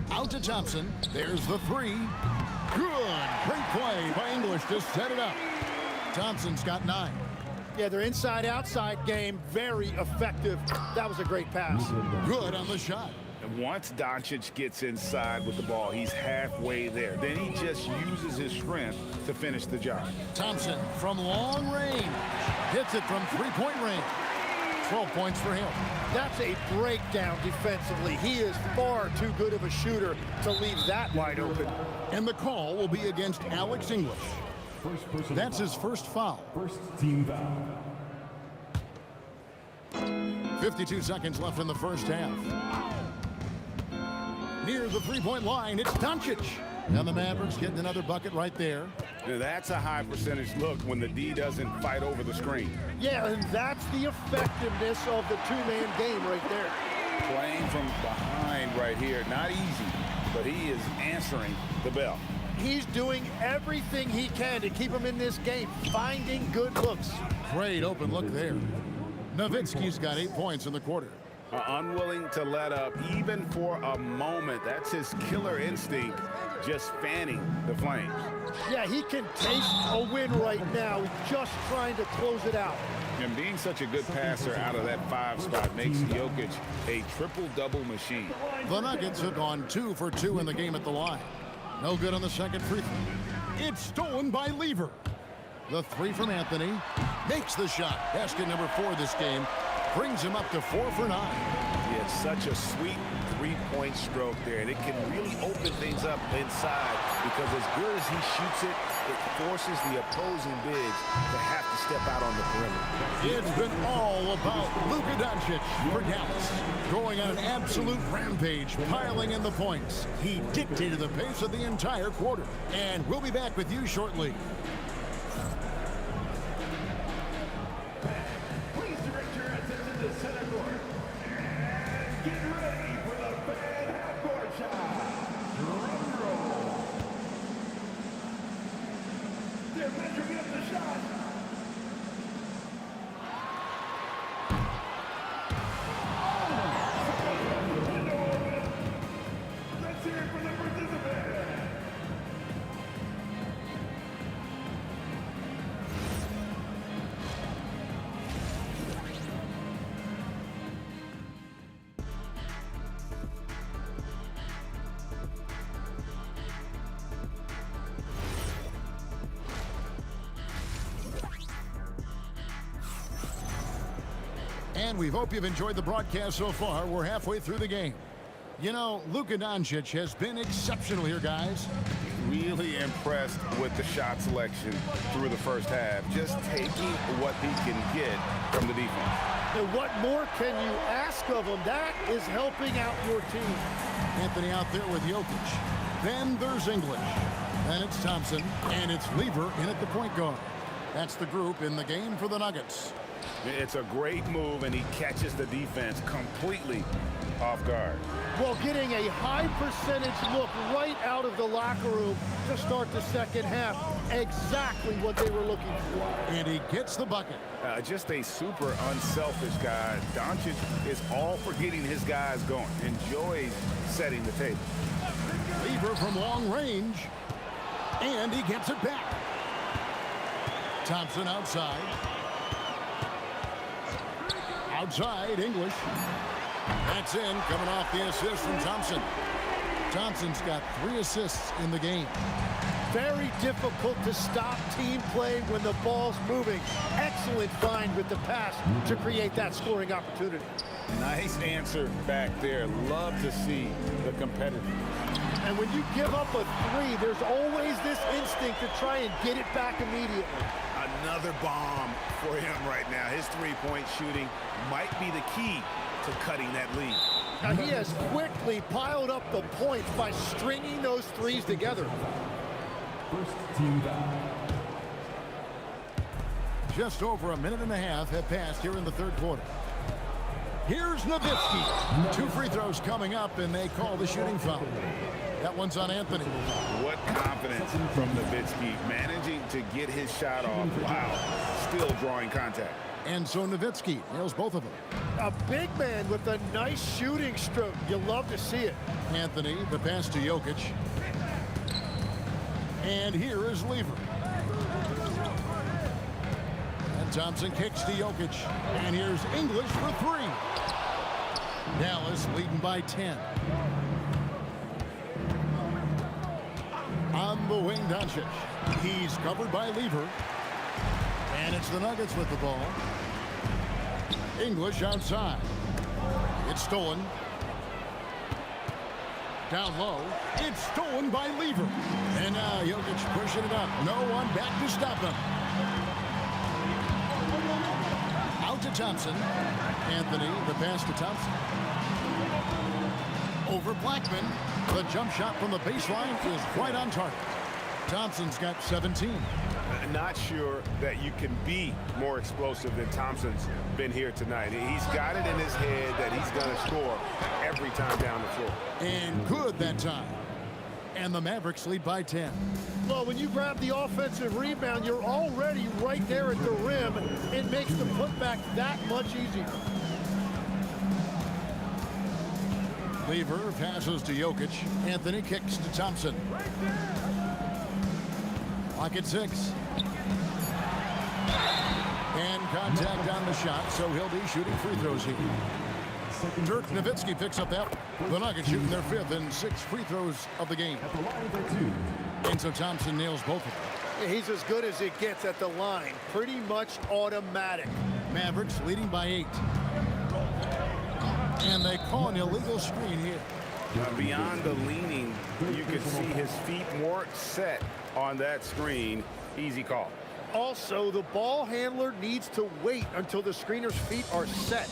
Out to Thompson. There's the 3. Good. Great play by English to set it up. Thompson's got 9. Yeah, their inside-outside game, very effective. That was a great pass. Good on the shot. And once Doncic gets inside with the ball, he's halfway there. Then he just uses his strength to finish the job. Thompson from long range. Hits it from 3-point range. 12 points for him. That's a breakdown defensively. He is far too good of a shooter to leave that wide open. And the call will be against Alex English. That's his first foul. First team foul. 52 seconds left in the first half. Near the 3-point line, it's Doncic. And the Mavericks getting another bucket right there. Now that's a high percentage look when the D doesn't fight over the screen. Yeah, and that's the effectiveness of the two-man game right there. Playing from behind right here, not easy, but he is answering the bell. He's doing everything he can to keep him in this game, finding good looks. Great open look there. Nowitzki's got 8 points in the quarter. Unwilling to let up even for a moment. That's his killer instinct, just fanning the flames. Yeah, he can taste a win right now, just trying to close it out. And being such a good passer out of that 5 spot makes Jokic a triple-double machine. The Nuggets have gone 2 for 2 in the game at the line. No good on the second free throw. It's stolen by Lever. The 3 from Anthony. Makes the shot. Basket number 4 this game. brings him up to 4 for 9. He had such a sweet three-point stroke there, and it can really open things up inside because as good as he shoots it, it forces the opposing bigs to have to step out on the perimeter. It's been all about Luka Doncic for Dallas, going on an absolute rampage, piling in the points. He dictated the pace of the entire quarter, and we'll be back with you shortly. Please direct your attention to center court. And get ready for the fan half-court shot. Drum roll. They're measuring up the shot. Let's hear it for the participant. And we hope you've enjoyed the broadcast so far. We're halfway through the game. You know, Luka Doncic has been exceptional here, guys. Really impressed with the shot selection through the first half, just taking what he can get from the defense. And what more can you ask of him? That is helping out your team. Anthony out there with Jokic. Then there's English. Then it's Thompson. And it's Lever in at the point guard. That's the group in the game for the Nuggets. It's a great move, and he catches the defense completely off guard. Well, getting a high percentage look right out of the locker room to start the second half. Exactly what they were looking for. And he gets the bucket. Just a super unselfish guy. Doncic is all for getting his guys going. Enjoys setting the table. Lever from long range. And he gets it back. Thompson outside. Outside, English. That's in, coming off the assist from Thompson. Thompson's got 3 assists in the game. Very difficult to stop team play when the ball's moving. Excellent find with the pass to create that scoring opportunity. Nice answer back there. Love to see the competitor. And when you give up a 3, there's always this instinct to try and get it back immediately. Another bomb for him right now. His three-point shooting might be the key to cutting that lead. Now he has quickly piled up the points by stringing those 3s together. First team foul. Just over a minute and a half have passed here in the third quarter. Here's Nowitzki. 2 free throws coming up, and they call the shooting foul. That one's on Anthony. What confidence from Nowitzki, managing to get his shot off. Wow, still drawing contact. And so Nowitzki nails both of them. A big man with a nice shooting stroke. You love to see it. Anthony, the pass to Jokic. And here is Lever. And Thompson kicks to Jokic. And here's English for 3. Dallas leading by 10. On the wing, Doncic. He's covered by Lever. And it's the Nuggets with the ball. English outside. It's stolen. Down low. It's stolen by Lever. And now Jokic pushing it up. No one back to stop him. Out to Thompson. Anthony, the pass to Thompson. Over Blackman. The jump shot from the baseline is right on target. Thompson's got 17. Not sure that you can be more explosive than Thompson's been here tonight. He's got it in his head that he's going to score every time down the floor. And good that time. And the Mavericks lead by 10. Well, when you grab the offensive rebound, you're already right there at the rim. It makes the putback that much easier. Lever passes to Jokic. Anthony kicks to Thompson. Clock at 6. And contact on the shot, so he'll be shooting free throws here. Dirk Nowitzki picks up that. The Nuggets shooting their 5th and 6th free throws of the game. And so Thompson nails both of them. He's as good as it gets at the line. Pretty much automatic. Mavericks leading by 8. And they call an illegal screen here. Beyond the leaning, you could see his feet weren't set on that screen. Easy call. Also, the ball handler needs to wait until the screener's feet are set.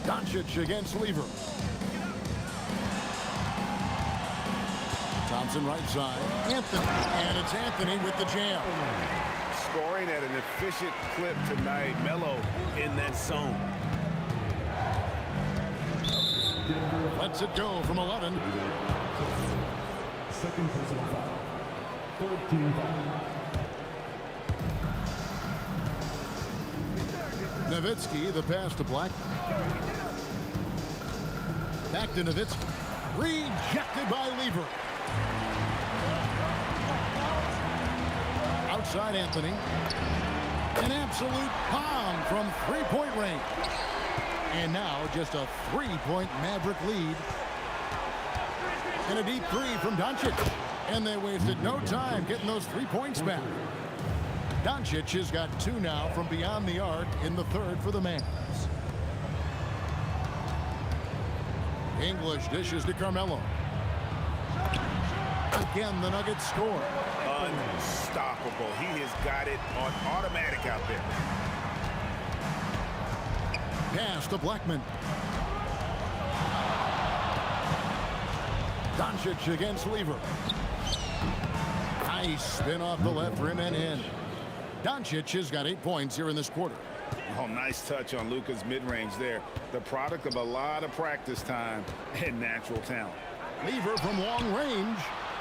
Doncic against Lever. Thompson right side. Anthony. And it's Anthony with the jam. Scoring at an efficient clip tonight. Melo in that zone. Lets it go from 11. Second personal foul. 13 foul. Nowitzki, the pass to Black. Back to Nowitzki. Rejected by Lever. Outside Anthony. An absolute bomb from three-point range. And now just a three-point Maverick lead. And a deep three from Doncic. And they wasted no time getting those 3 points back. Doncic has got 2 now from beyond the arc in the third for the Mavs. English dishes to Carmelo. Again, the Nuggets score. Unstoppable. He has got it on automatic out there. Pass to Blackman. Doncic against Lever. Nice spin off the left rim and in. Doncic has got 8 points here in this quarter. Oh, nice touch on Luka's mid-range there. The product of a lot of practice time and natural talent. Lever from long range.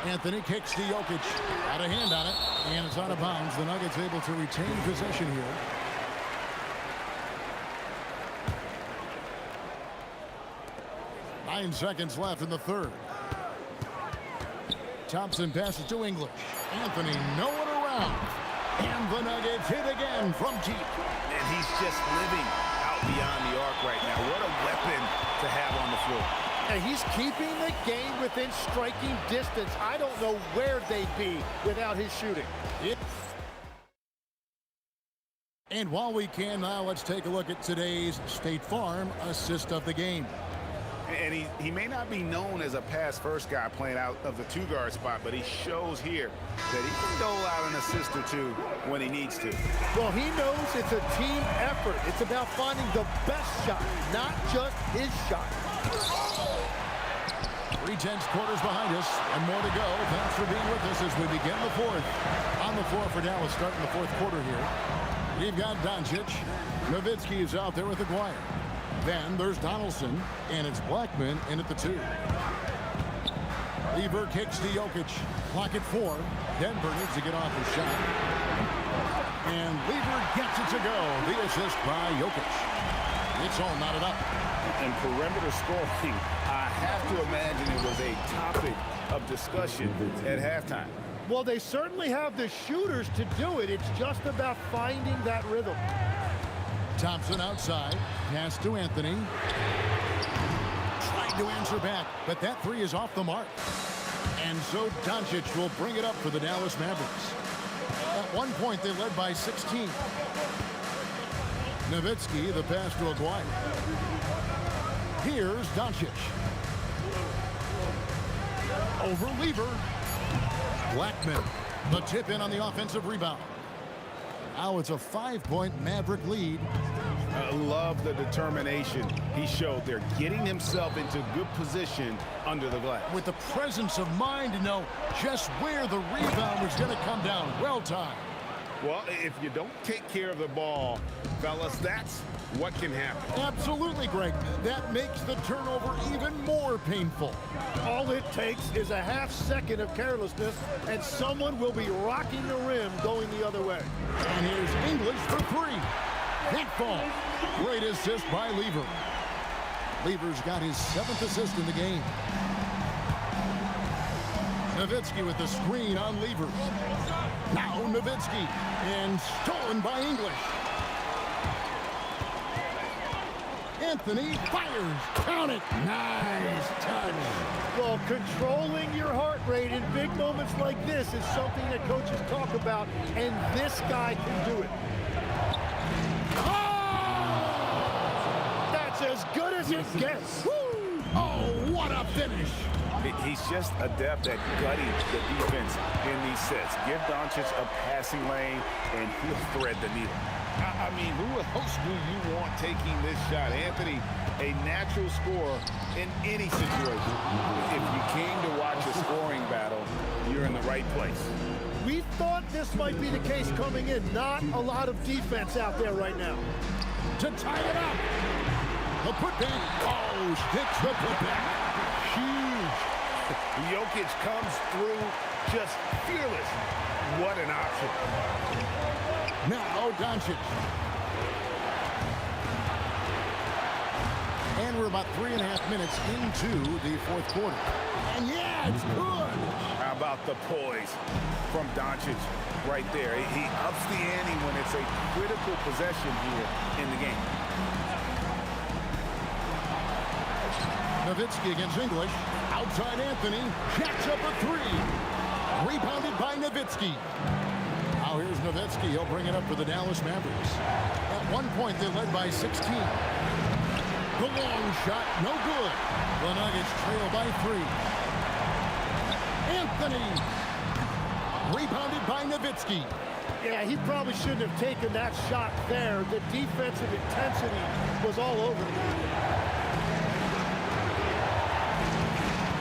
Anthony kicks to Jokic. Got a hand on it, and it's out of bounds. The Nuggets able to retain possession here. Nine seconds left in the third. Thompson passes to English. Anthony nowhere around. And the Nuggets hit again from deep. And he's just living out beyond the arc right now. What a weapon to have on the floor. And he's keeping the game within striking distance. I don't know where they'd be without his shooting. And while we can now, let's take a look at today's State Farm assist of the game. And he may not be known as a pass-first guy playing out of the two-guard spot, but he shows here that he can dole out an assist or two when he needs to. Well, he knows it's a team effort. It's about finding the best shot, not just his shot. 3/10 quarters behind us and more to go. Thanks for being with us as we begin the fourth. On the floor for Dallas starting the fourth quarter here. We've got Doncic. Nowitzki is out there with Aguirre. Then there's Donaldson, and it's Blackman in at the 2. Lever kicks to Jokic. Clock at 4. Denver needs to get off his shot. And Lever gets it to go. The assist by Jokic. It's all knotted up. And perimeter scoring, I have to imagine it was a topic of discussion at halftime. Well, they certainly have the shooters to do it. It's just about finding that rhythm. Thompson outside. Pass to Anthony. Tried to answer back, but that 3 is off the mark. And so Doncic will bring it up for the Dallas Mavericks. At one point, they led by 16. Nowitzki, the pass to Aguirre. Here's Doncic. Over Lever. Blackman, the tip in on the offensive rebound. Now it's a 5-point Maverick lead. I love the determination he showed there, getting himself into good position under the glass. With the presence of mind to know just where the rebound was going to come down. Well timed. Well, if you don't take care of the ball, fellas, that's what can happen. Absolutely, Greg. That makes the turnover even more painful. All it takes is a half second of carelessness, and someone will be rocking the rim going the other way. And here's English for 3. That ball. Great assist by Lever. Lever's got his 7th assist in the game. Nowitzki with the screen on Lever. Now Nowitzki, and stolen by English. Anthony fires. Count it. Nice touch. Well, controlling your heart rate in big moments like this is something that coaches talk about, and this guy can do it. Oh! it get? Woo! Oh, what a finish! He's just adept at gutting the defense in these sets. Give Doncic a passing lane, and he'll thread the needle. I mean, who else do you want taking this shot? Anthony, a natural scorer in any situation. If you came to watch a scoring battle, you're in the right place. We thought this might be the case coming in. Not a lot of defense out there right now. To tie it up. The putback. Oh, hits the putback. Huge. Jokic comes through just fearless. What an option. Now Doncic. And we're about 3.5 minutes into the fourth quarter. And yeah, it's good. How about the poise from Doncic right there? He ups the ante when it's a critical possession here in the game. Nowitzki against English. Outside Anthony. Jacks up a three. Rebounded by Nowitzki. Now here's Nowitzki. He'll bring it up for the Dallas Mavericks. At one point, they led by 16. The long shot, no good. The Nuggets trail by 3. Anthony. Rebounded by Nowitzki. Yeah, he probably shouldn't have taken that shot there. The defensive intensity was all over him.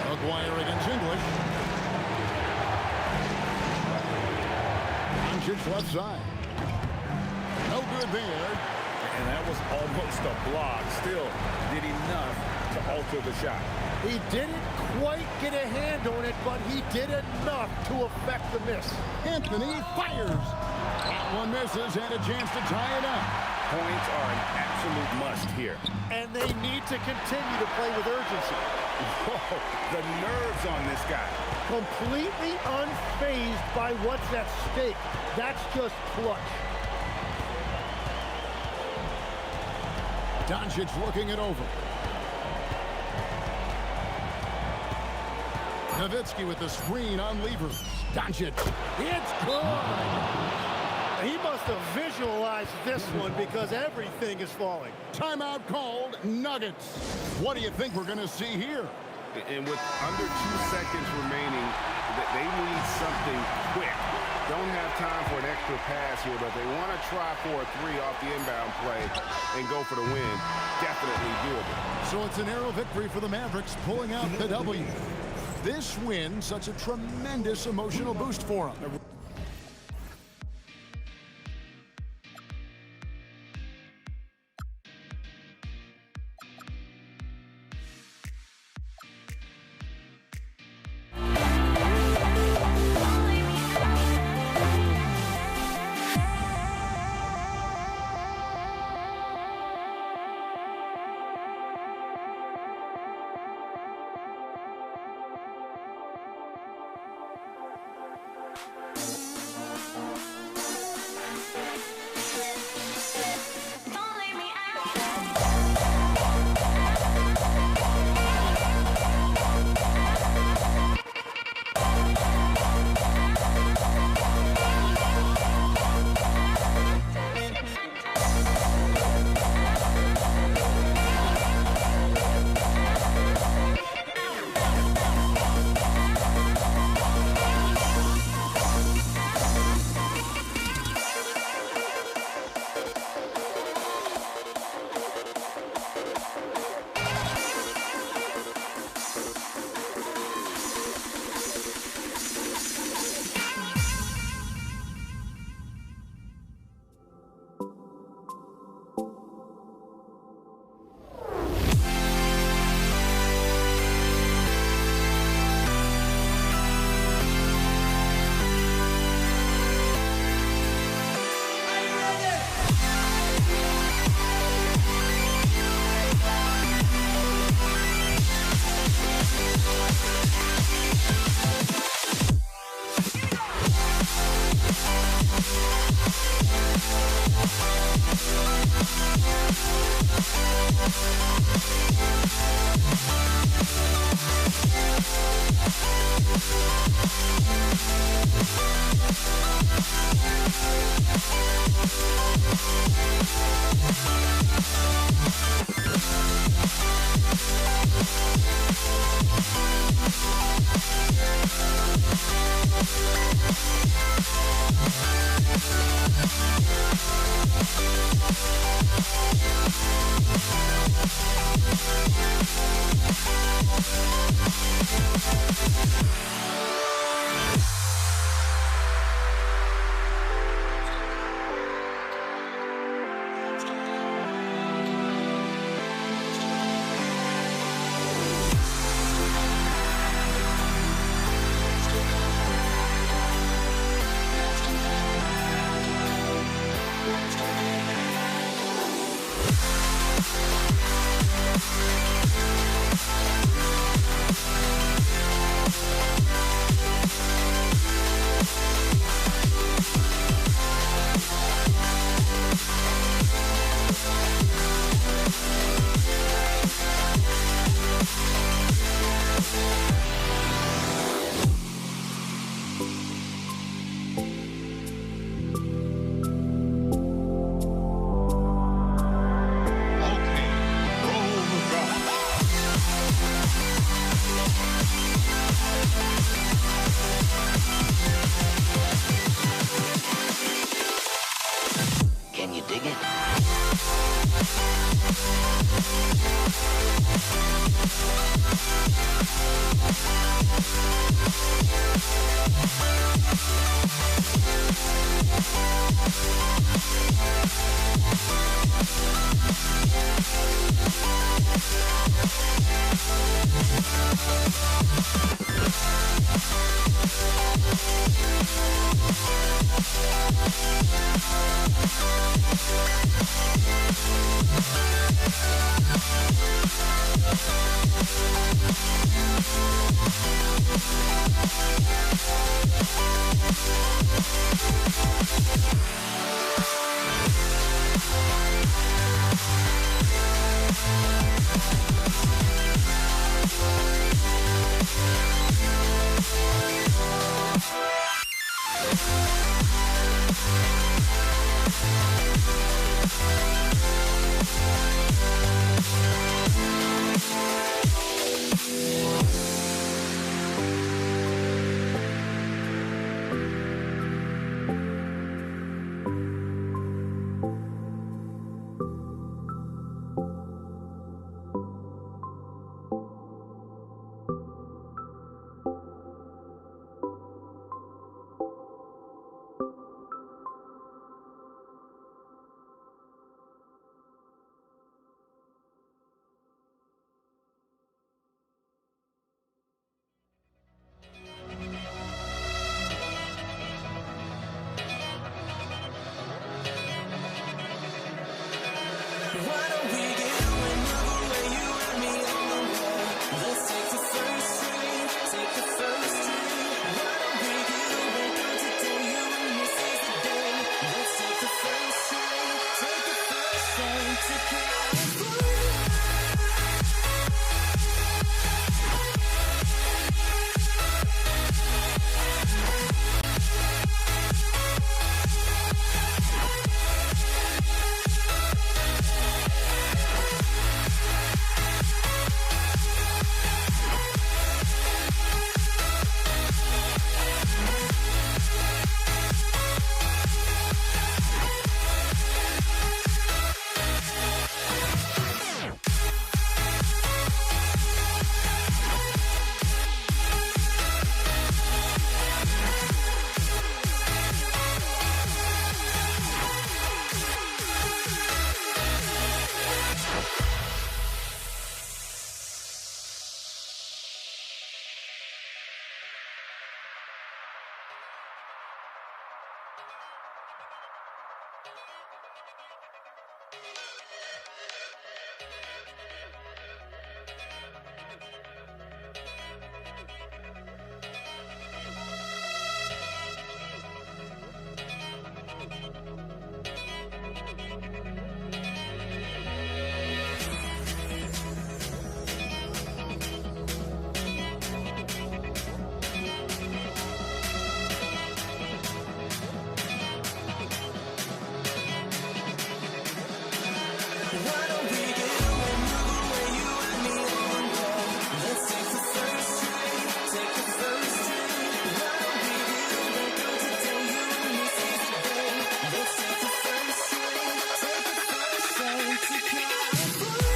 Maguire against English. Doncic left side. No good there. And that was almost a block. Still did enough to alter the shot. He didn't quite get a hand on it, but he did enough to affect the miss. Anthony fires. That one misses and a chance to tie it up. Points are an absolute must here. And they need to continue to play with urgency. Whoa, the nerves on this guy. Completely unfazed by what's at stake. That's just clutch. Doncic looking it over. Nowitzki with the screen on Lever. Doncic. It's good. He must have visualized this one because everything is falling. Timeout called. Nuggets. What do you think we're going to see here? And with under 2 seconds remaining, they need something quick. Don't have time for an extra pass here, but they want to try for a 3 off the inbound play and go for the win. Definitely doable. So it's a narrow victory for the Mavericks, pulling out the W. This win, such a tremendous emotional boost for them. Why don't we get away, move away, you and me on the way? Let's take the first train, take the first train. Why don't we get away, go today, you and me, seize the day. Let's take the first train, take the first train to California. Why don't we get away, move away, you and me on the way? Let's take the first train, take the first train. Why don't we get away, go today, you and me, seize the day. Let's take the first train, take the first train to California.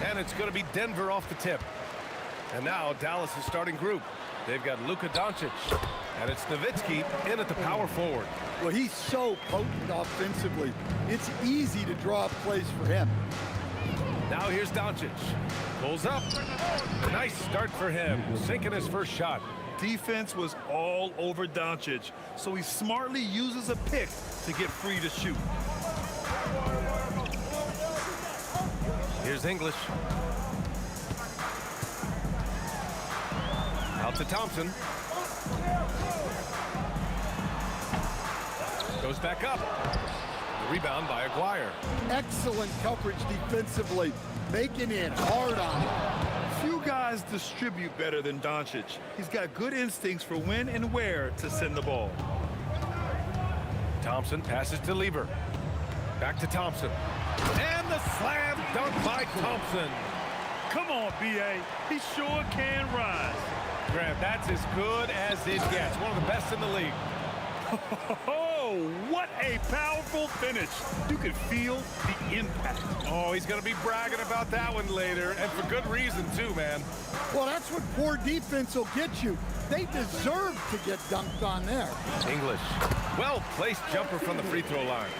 And it's going to be Denver off the tip. And now Dallas' starting group. They've got Luka Doncic, and it's Nowitzki in at the power forward. Well, he's so potent offensively. It's easy to draw up plays for him. Now here's Doncic. Pulls up. Nice start for him, sinking his first shot. Defense was all over Doncic, so he smartly uses a pick to get free to shoot. Here's English. Out to Thompson. Goes back up. The rebound by Aguirre. Excellent coverage defensively, making it hard on him. Few guys distribute better than Doncic. He's got good instincts for when and where to send the ball. Thompson passes to Lieber. Back to Thompson. And the slam dunk by Thompson. Come on, B.A. He sure can rise. Grant, that's as good as it gets. One of the best in the league. Oh, what a powerful finish. You could feel the impact. Oh, he's going to be bragging about that one later, and for good reason, too, man. Well, that's what poor defense will get you. They deserve to get dunked on there. English. Well-placed jumper from the free throw line.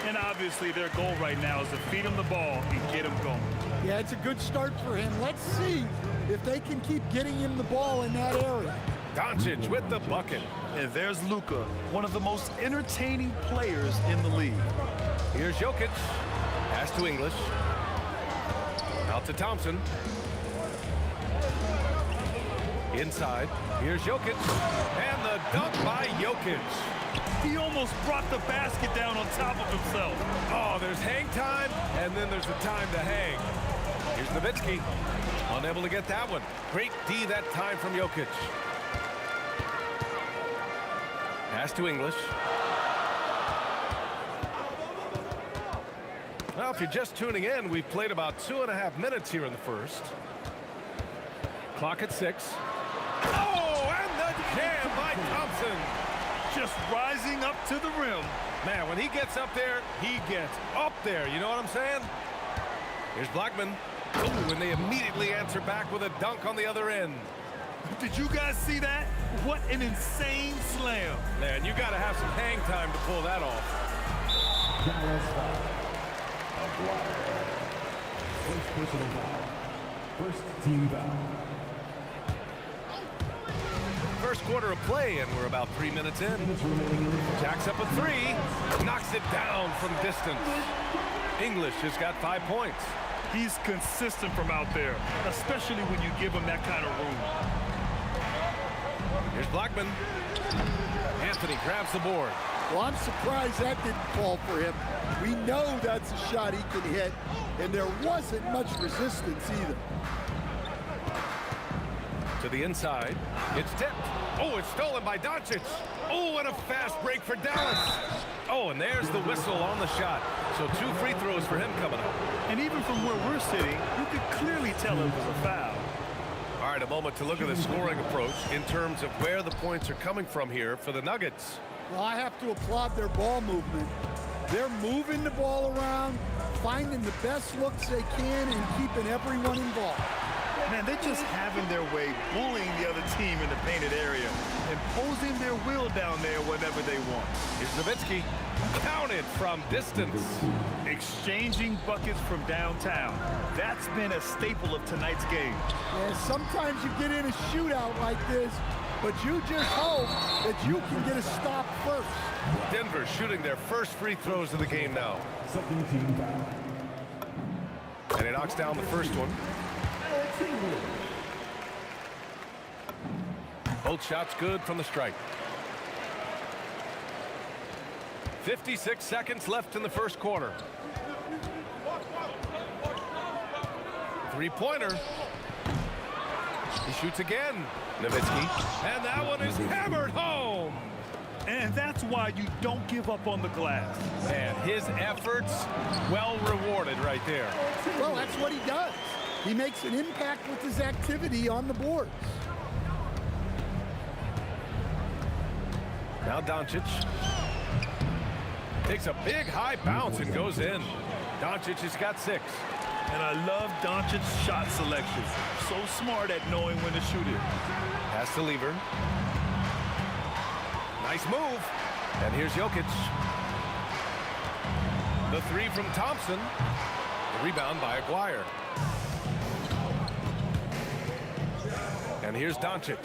And obviously their goal right now is to feed him the ball and get him going. Yeah, it's a good start for him. Let's see if they can keep getting him the ball in that area. Doncic with the bucket. And there's Luka, one of the most entertaining players in the league. Here's Jokic. Pass to English. Out to Thompson. Inside. Here's Jokic. And the dunk by Jokic. He almost brought the basket down on top of himself. Oh, there's hang time, and then there's the time to hang. Here's Nowitzki. Unable to get that one. Great D that time from Jokic. Pass to English. Well, if you're just tuning in, we've played about 2.5 minutes here in the first. Clock at 6. Oh, and the jam by Thompson. Just rising up to the rim. Man, when he gets up there, he gets up there. You know what I'm saying? Here's Blackman. Oh, and they immediately answer back with a dunk on the other end. Did you guys see that? What an insane slam. Man, you got to have some hang time to pull that off. First personal foul. First team foul. First quarter of play, and we're about 3 minutes in. Jacks up a 3, knocks it down from distance. English has got 5 points. He's consistent from out there, especially when you give him that kind of room. Here's Blackman. Anthony grabs the board. Well, I'm surprised that didn't fall for him. We know that's a shot he can hit, and there wasn't much resistance either. To the inside. It's tipped. Oh, it's stolen by Doncic. Oh, and a fast break for Dallas. Oh, and there's the whistle on the shot. So 2 free throws for him coming up. And even from where we're sitting, you could clearly tell it was a foul. All right, a moment to look at the scoring approach in terms of where the points are coming from here for the Nuggets. Well, I have to applaud their ball movement. They're moving the ball around, finding the best looks they can, and keeping everyone involved. Man, they're just having their way, bullying the other team in the painted area, imposing their will down there whenever they want. Here's Nowitzki. Counted from distance. Exchanging buckets from downtown. That's been a staple of tonight's game. Yeah, sometimes you get in a shootout like this, but you just hope that you can get a stop first. Denver shooting their first free throws of the game now. Second team foul. And he knocks down the first one. Both shots good from the strike. 56 seconds left in the first quarter. Three-pointer. He shoots again. Nowitzki. And that one is hammered home. And that's why you don't give up on the glass. And his efforts well rewarded right there. Well, that's what he does. He makes an impact with his activity on the boards. Now Doncic takes a big high bounce and goes in. Doncic has got 6. And I love Doncic's shot selection. So smart at knowing when to shoot it. Pass to Lever. Nice move. And here's Jokic. The 3 from Thompson. The rebound by Aguirre. And here's Doncic.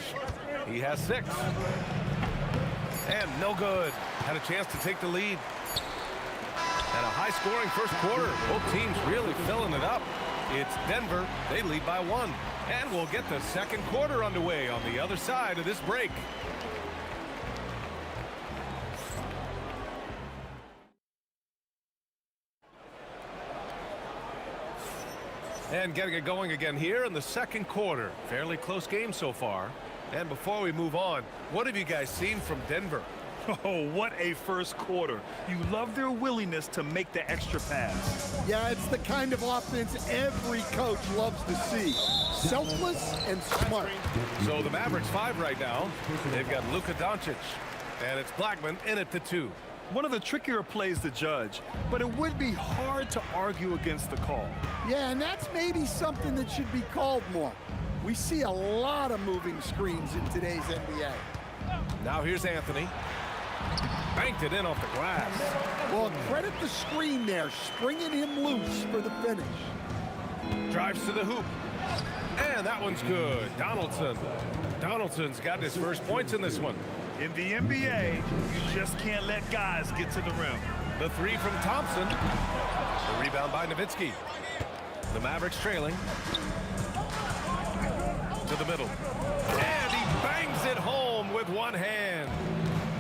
He has 6. And no good. Had a chance to take the lead. And a high-scoring first quarter. Both teams really filling it up. It's Denver. They lead by 1. And we'll get the second quarter underway on the other side of this break. And getting it going again here in the second quarter. Fairly close game so far. And before we move on, what have you guys seen from Denver? Oh, what a first quarter. You love their willingness to make the extra pass. Yeah, it's the kind of offense every coach loves to see. Selfless and smart. So the Mavericks 5 right now. They've got Luka Doncic. And it's Blackman in at the 2. One of the trickier plays to judge, but it would be hard to argue against the call. Yeah, and that's maybe something that should be called more. We see a lot of moving screens in today's NBA. Now here's Anthony. Banked it in off the glass. Well, credit the screen there, springing him loose for the finish. Drives to the hoop. And that one's good. Donaldson's got his first points in this one. In the NBA, you just can't let guys get to the rim. The 3 from Thompson. The rebound by Nowitzki. The Mavericks trailing. To the middle. And he bangs it home with one hand.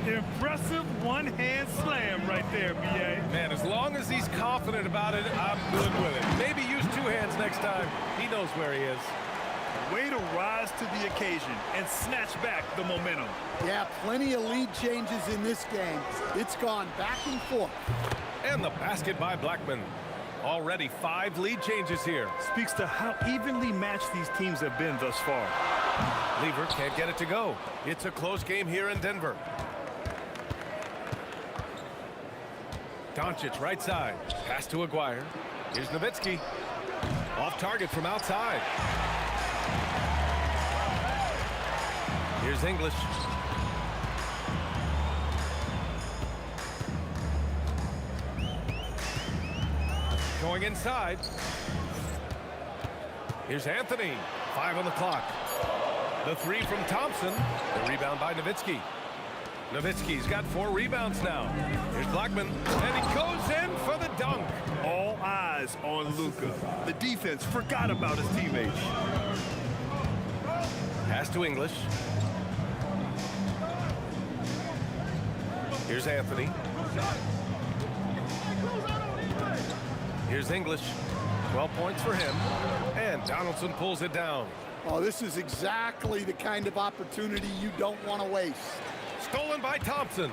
Impressive one-hand slam right there, B.A. Man, as long as he's confident about it, I'm good with it. Maybe use 2 hands next time. He knows where he is. Way to rise to the occasion and snatch back the momentum. Yeah, plenty of lead changes in this game. It's gone back and forth. And the basket by Blackman. Already 5 lead changes here. Speaks to how evenly matched these teams have been thus far. Lever can't get it to go. It's a close game here in Denver. Doncic right side. Pass to Aguirre. Here's Nowitzki. Off target from outside. Here's English. Going inside. Here's Anthony. 5 on the clock. The 3 from Thompson. The rebound by Nowitzki. Nowitzki's got 4 rebounds now. Here's Blackman, and he goes in for the dunk. All eyes on Luka. The defense forgot about his teammates. Pass to English. Here's Anthony. Here's English. 12 points for him. And Donaldson pulls it down. Oh, this is exactly the kind of opportunity you don't want to waste. Stolen by Thompson.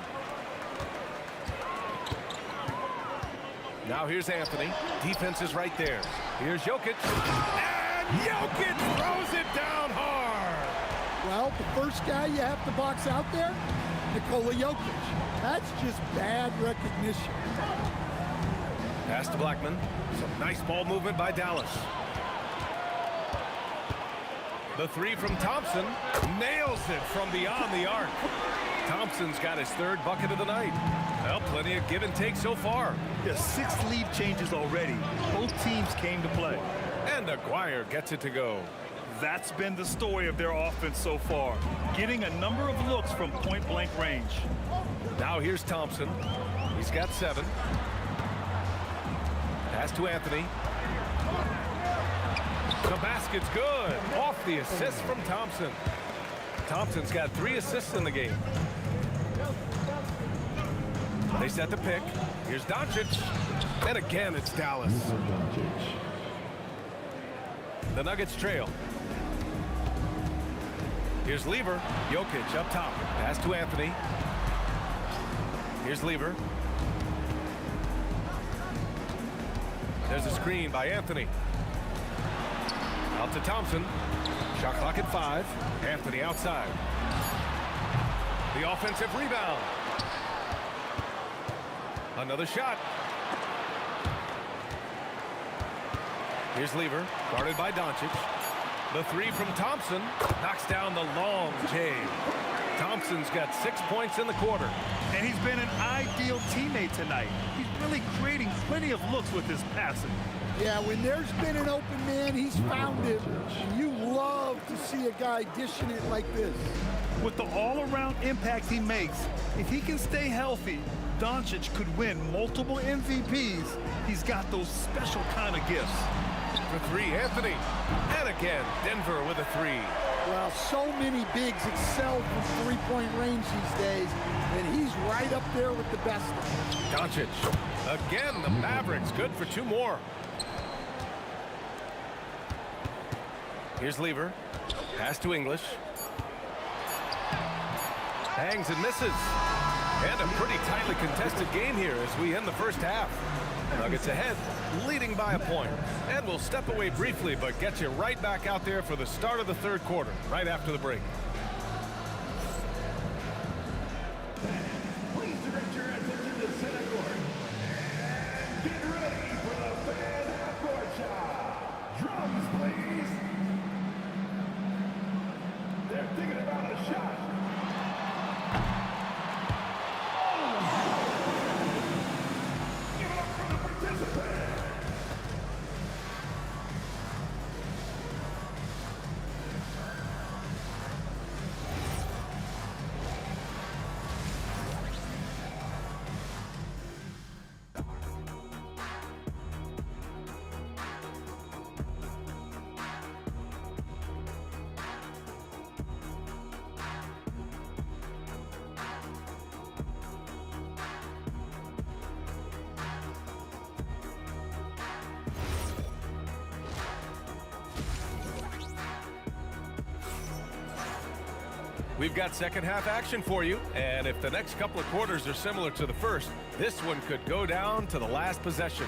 Now here's Anthony. Defense is right there. Here's Jokic. And Jokic throws it down hard. Well, the first guy you have to box out there, Nikola Jokic. That's just bad recognition. Pass to Blackman. Some nice ball movement by Dallas. The 3 from Thompson. Nails it from beyond the arc. Thompson's got his 3rd bucket of the night. Well, plenty of give and take so far. Yeah, 6 lead changes already. Both teams came to play. And Aguirre gets it to go. That's been the story of their offense so far. Getting a number of looks from point-blank range. Now here's Thompson. He's got 7. Pass to Anthony. The basket's good. Off the assist from Thompson. Thompson's got 3 assists in the game. They set the pick. Here's Doncic. And again, it's Dallas. The Nuggets trail. Here's Lever. Jokic up top. Pass to Anthony. Here's Lever. There's a screen by Anthony. Out to Thompson. Shot clock at 5. Anthony outside. The offensive rebound. Another shot. Here's Lever, guarded by Doncic. The 3 from Thompson knocks down the long J. Thompson's got 6 points in the quarter. And he's been an ideal teammate tonight. He's really creating plenty of looks with his passing. Yeah, when there's been an open man, he's found him. You love to see a guy dishing it like this. With the all-around impact he makes, if he can stay healthy, Doncic could win multiple MVPs. He's got those special kind of gifts. For 3, Anthony. And again, Denver with a 3. Well, so many bigs excel from three-point range these days, and he's right up there with the best of them. Doncic. Again, the Mavericks good for 2 more. Here's Lever. Pass to English. Hangs and misses. And a pretty tightly contested game here as we end the first half. Nuggets ahead, leading by a point. And we'll step away briefly, but get you right back out there for the start of the 3rd quarter, right after the break. Please direct your attention to center court. And get ready for the fan half-court shot. Drums, please. They're thinking about a shot. We've got second half action for you, and if the next couple of quarters are similar to the first, this one could go down to the last possession.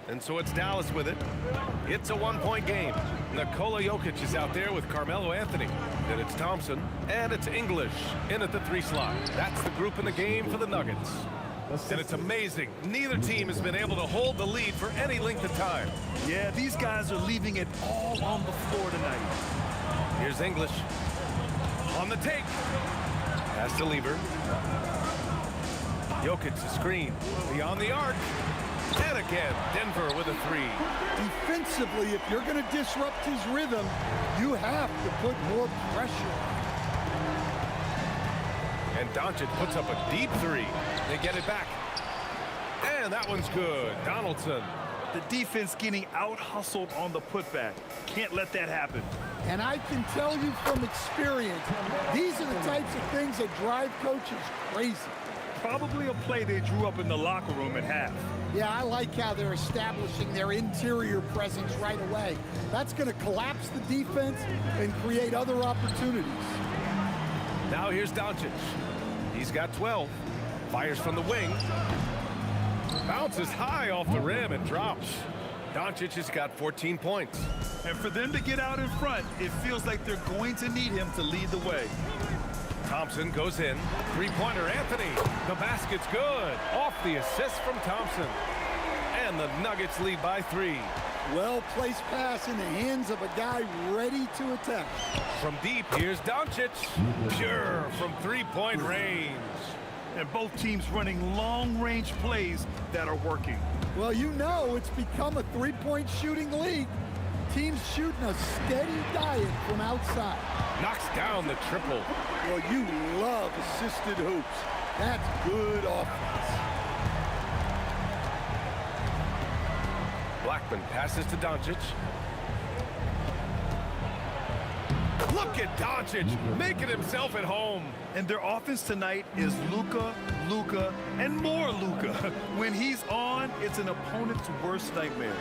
And so it's Dallas with it. It's a one-point game. Nikola Jokic is out there with Carmelo Anthony. Then it's Thompson, and it's English in at the 3 slot. That's the group in the game for the Nuggets. And it's amazing. Neither team has been able to hold the lead for any length of time. Yeah, these guys are leaving it all on the floor tonight. Here's English. On the take. Pass to Lever. Jokic the screen. Beyond the arc. And again, Denver with a 3. Defensively, if you're going to disrupt his rhythm, you have to put more pressure on him. And Doncic puts up a deep 3. They get it back. And that one's good. Donaldson. The defense getting out-hustled on the putback. Can't let that happen. And I can tell you from experience, these are the types of things that drive coaches crazy. Probably a play they drew up in the locker room at half. Yeah, I like how they're establishing their interior presence right away. That's going to collapse the defense and create other opportunities. Now here's Doncic. He's got 12. Fires from the wing. Bounces high off the rim and drops. Doncic has got 14 points. And for them to get out in front, it feels like they're going to need him to lead the way. Thompson goes in. Three-pointer, Anthony. The basket's good. Off the assist from Thompson. And the Nuggets lead by 3. Well-placed pass in the hands of a guy ready to attack. From deep, here's Doncic. Pure from three-point range. And both teams running long-range plays that are working. Well, you know it's become a three-point shooting league. Teams shooting a steady diet from outside. Knocks down the triple. Well, you love assisted hoops. That's good offense. Blackman passes to Doncic. Look at Doncic making himself at home. And their offense tonight is Luka, Luka, and more Luka. When he's on, it's an opponent's worst nightmare.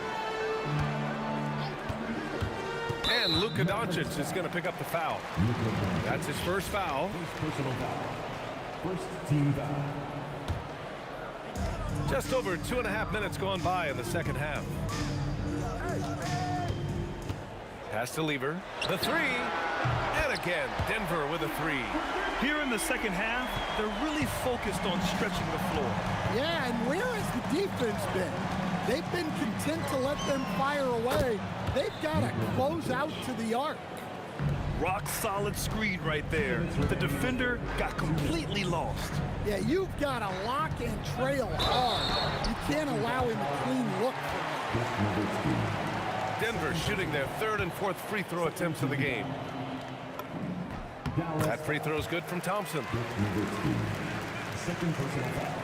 And Luka Doncic is going to pick up the foul. That's his first foul. Personal foul. First team foul. Just over 2.5 minutes gone by in the second half. Pass to Lever. The 3. And again, Denver with a 3. Here in the second half, they're really focused on stretching the floor. Yeah, and where has the defense been? They've been content to let them fire away. They've got to close out to the arc. Rock solid screen right there. The defender got completely lost. Yeah, you've got to lock and trail hard. You can't allow him a clean look. Denver shooting their third and fourth free throw attempts of the game. That free throw is good from Thompson. Second personal foul.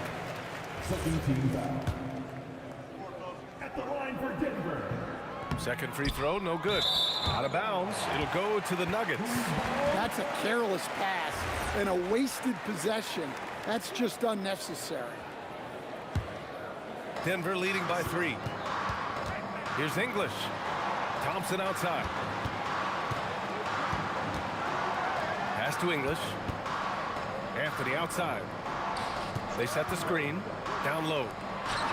Second team foul. At the line for Denver. Second free throw, no good. Out of bounds. It'll go to the Nuggets. That's a careless pass and a wasted possession. That's just unnecessary. Denver leading by 3. Here's English. Thompson outside. Pass to English. Anthony outside. They set the screen. Down low.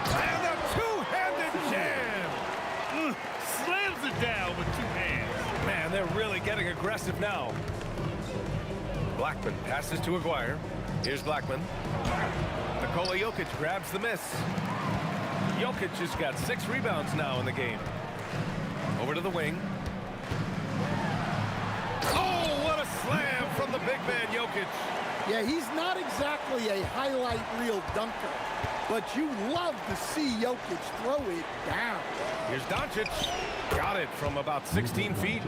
And a two-handed jam! Slams it down with 2 hands. Man, they're really getting aggressive now. Blackman passes to Aguirre. Here's Blackman. Nikola Jokic grabs the miss. Jokic has got 6 rebounds now in the game. Over to the wing. Oh, what a slam from the big man Jokic. Yeah, he's not exactly a highlight reel dunker, but you love to see Jokic throw it down. Here's Doncic. Got it from about 16 feet.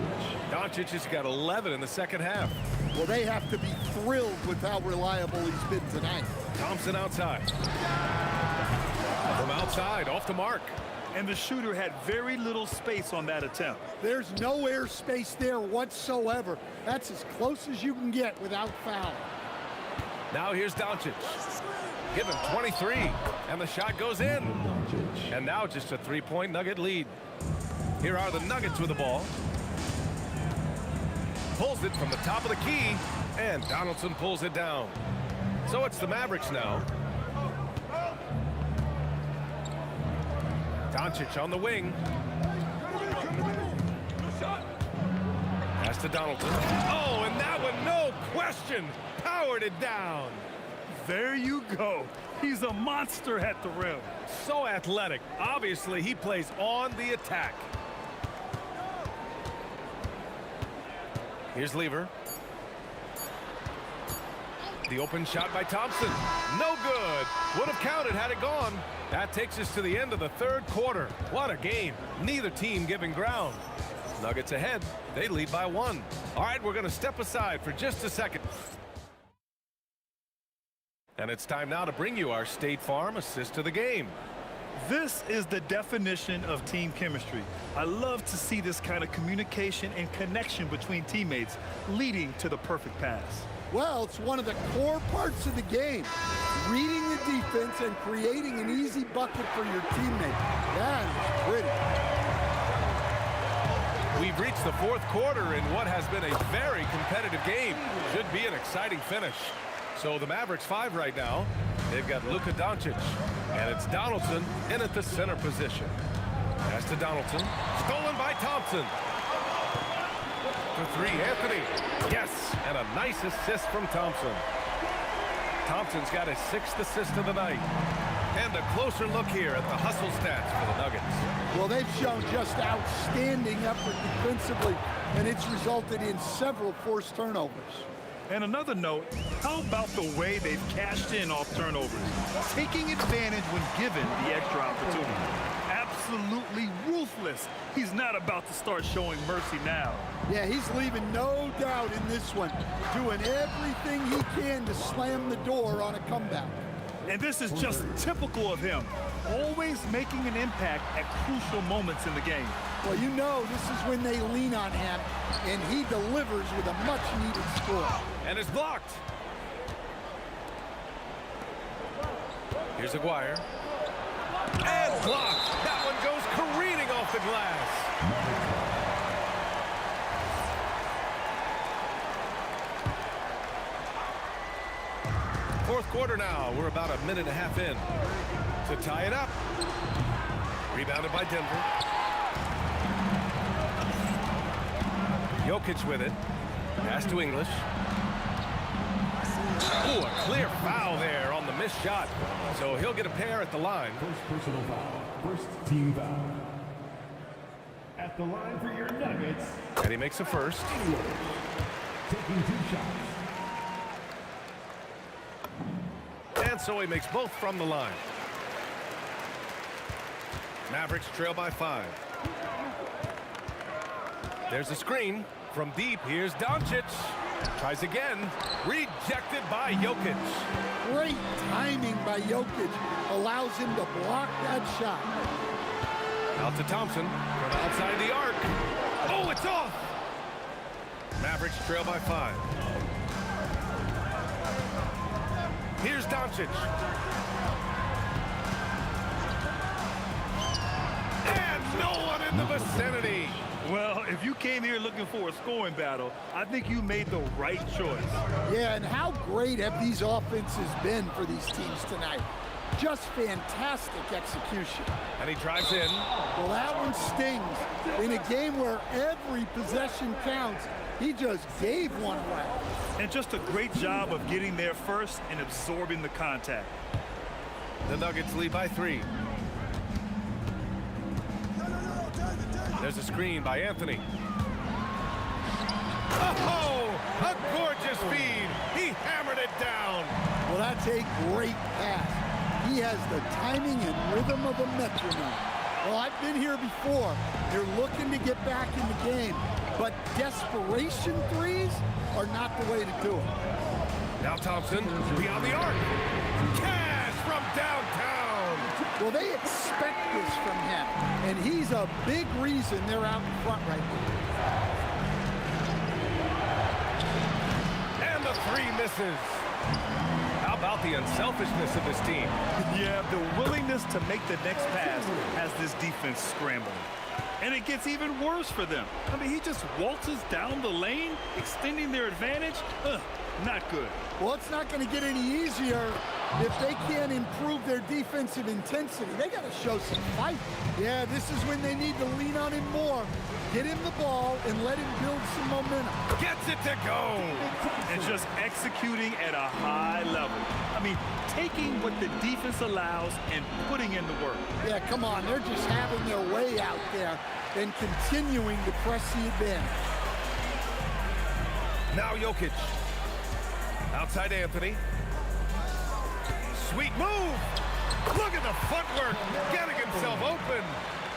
Doncic has got 11 in the second half. Well, they have to be thrilled with how reliable he's been tonight. Thompson outside. From outside, off the mark. And the shooter had very little space on that attempt. There's no air space there whatsoever. That's as close as you can get without fouling. Now here's Doncic. Give him 23, and the shot goes in. And now just a three-point Nugget lead. Here are the Nuggets with the ball. Pulls it from the top of the key, and Donaldson pulls it down. So it's the Mavericks now. Doncic on the wing. Pass to Donaldson. Oh, and that one, no question, powered it down. There you go. He's a monster at the rim. So athletic. Obviously, he plays on the attack. Here's Lever. The open shot by Thompson. No good. Would have counted had it gone. That takes us to the end of the third quarter. What a game. Neither team giving ground. Nuggets ahead. They lead by 1. All right, we're going to step aside for just a second. And it's time now to bring you our State Farm assist to the game. This is the definition of team chemistry. I love to see this kind of communication and connection between teammates leading to the perfect pass. Well, it's one of the core parts of the game. Reading the defense and creating an easy bucket for your teammate. That is pretty. We've reached the fourth quarter in what has been a very competitive game. Should be an exciting finish. So the Mavericks 5 right now. They've got Luka Doncic, and it's Donaldson in at the center position. Pass to Donaldson, stolen by Thompson. For 3, Anthony. Yes, and a nice assist from Thompson. Thompson's got his 6th assist of the night. And a closer look here at the hustle stats for the Nuggets. Well, they've shown just outstanding effort defensively, and it's resulted in several forced turnovers. And another note, how about the way they've cashed in off turnovers? Taking advantage when given the extra opportunity. Absolutely ruthless. He's not about to start showing mercy now. Yeah, he's leaving no doubt in this one, doing everything he can to slam the door on a comeback. And this is just typical of him, always making an impact at crucial moments in the game. Well, you know this is when they lean on him, and he delivers with a much-needed score. And it's blocked. Here's Aguirre. And blocked. That one goes careening off the glass. Fourth quarter now. We're about a minute and a half in to tie it up. Rebounded by Denver. Jokic with it. Pass to English. Ooh, a clear foul there on the missed shot. So he'll get a pair at the line. First personal foul. First team foul. At the line for your Nuggets. And he makes a first. Taking 2 shots. And so he makes both from the line. Mavericks trail by 5. There's a screen. From deep, here's Doncic. Tries again. Rejected by Jokic. Great timing by Jokic. Allows him to block that shot. Out to Thompson from outside the arc. Oh, it's off! Mavericks trail by 5. Here's Doncic. And no one in the vicinity. Well, if you came here looking for a scoring battle, I think you made the right choice. Yeah, and how great have these offenses been for these teams tonight? Just fantastic execution. And he drives in. Well, that one stings. In a game where every possession counts, he just gave one away. And just a great job of getting there first and absorbing the contact. The Nuggets lead by 3. There's a screen by Anthony. Oh, a gorgeous feed. He hammered it down. Well, that's a great pass. He has the timing and rhythm of a metronome. Well, I've been here before. They're looking to get back in the game, but desperation threes are not the way to do it. Now Thompson beyond the arc. Cash from downtown. Well, they expect this from him, and he's a big reason they're out in front right now. And the 3 misses. How about the unselfishness of this team? Yeah, the willingness to make the next pass has this defense scrambling. And it gets even worse for them. I mean, he just waltzes down the lane, extending their advantage. Not good. Well, it's not going to get any easier if they can't improve their defensive intensity. They got to show some fight. Yeah, this is when they need to lean on him more. Get him the ball and let him build some momentum. Gets it to go. And just executing at a high level. I mean, taking what the defense allows and putting in the work. Yeah, come on. They're just having their way out there and continuing to press the advantage. Now Jokic. Outside Anthony. Sweet move. Look at the footwork. Getting himself open.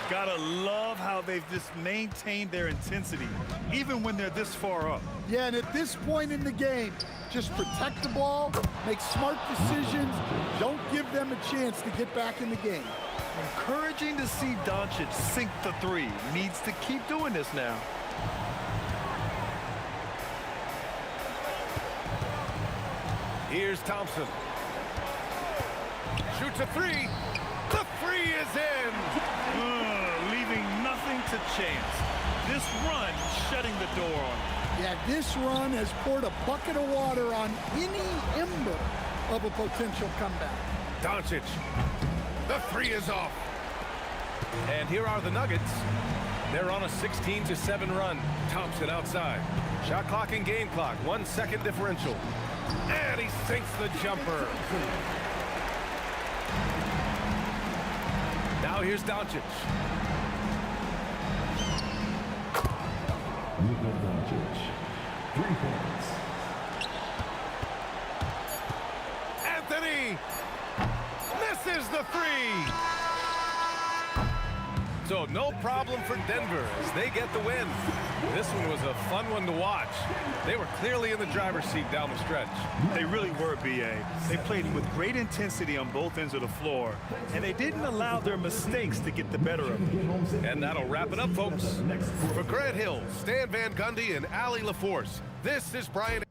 Gotta love how they've just maintained their intensity, even when they're this far up. Yeah, and at this point in the game, just protect the ball, make smart decisions, don't give them a chance to get back in the game. Encouraging to see Doncic sink the three. Needs to keep doing this now. Here's Thompson. Shoots a three. The three is in. Leaving nothing to chance. This run shutting the door on him. Yeah, this run has poured a bucket of water on any ember of a potential comeback. Doncic. The three is off. And here are the Nuggets. They're on a 16-7 run. Thompson outside. Shot clock and game clock. 1 second differential. And he sinks the jumper. Now here's Doncic. Luka Doncic, 3 points. Anthony misses the three. So no problem for Denver as they get the win. This one was a fun one to watch. They were clearly in the driver's seat down the stretch. They really were, B.A. They played with great intensity on both ends of the floor, and they didn't allow their mistakes to get the better of them. And that'll wrap it up, folks. For Grant Hill, Stan Van Gundy, and Allie LaForce, this is Brian.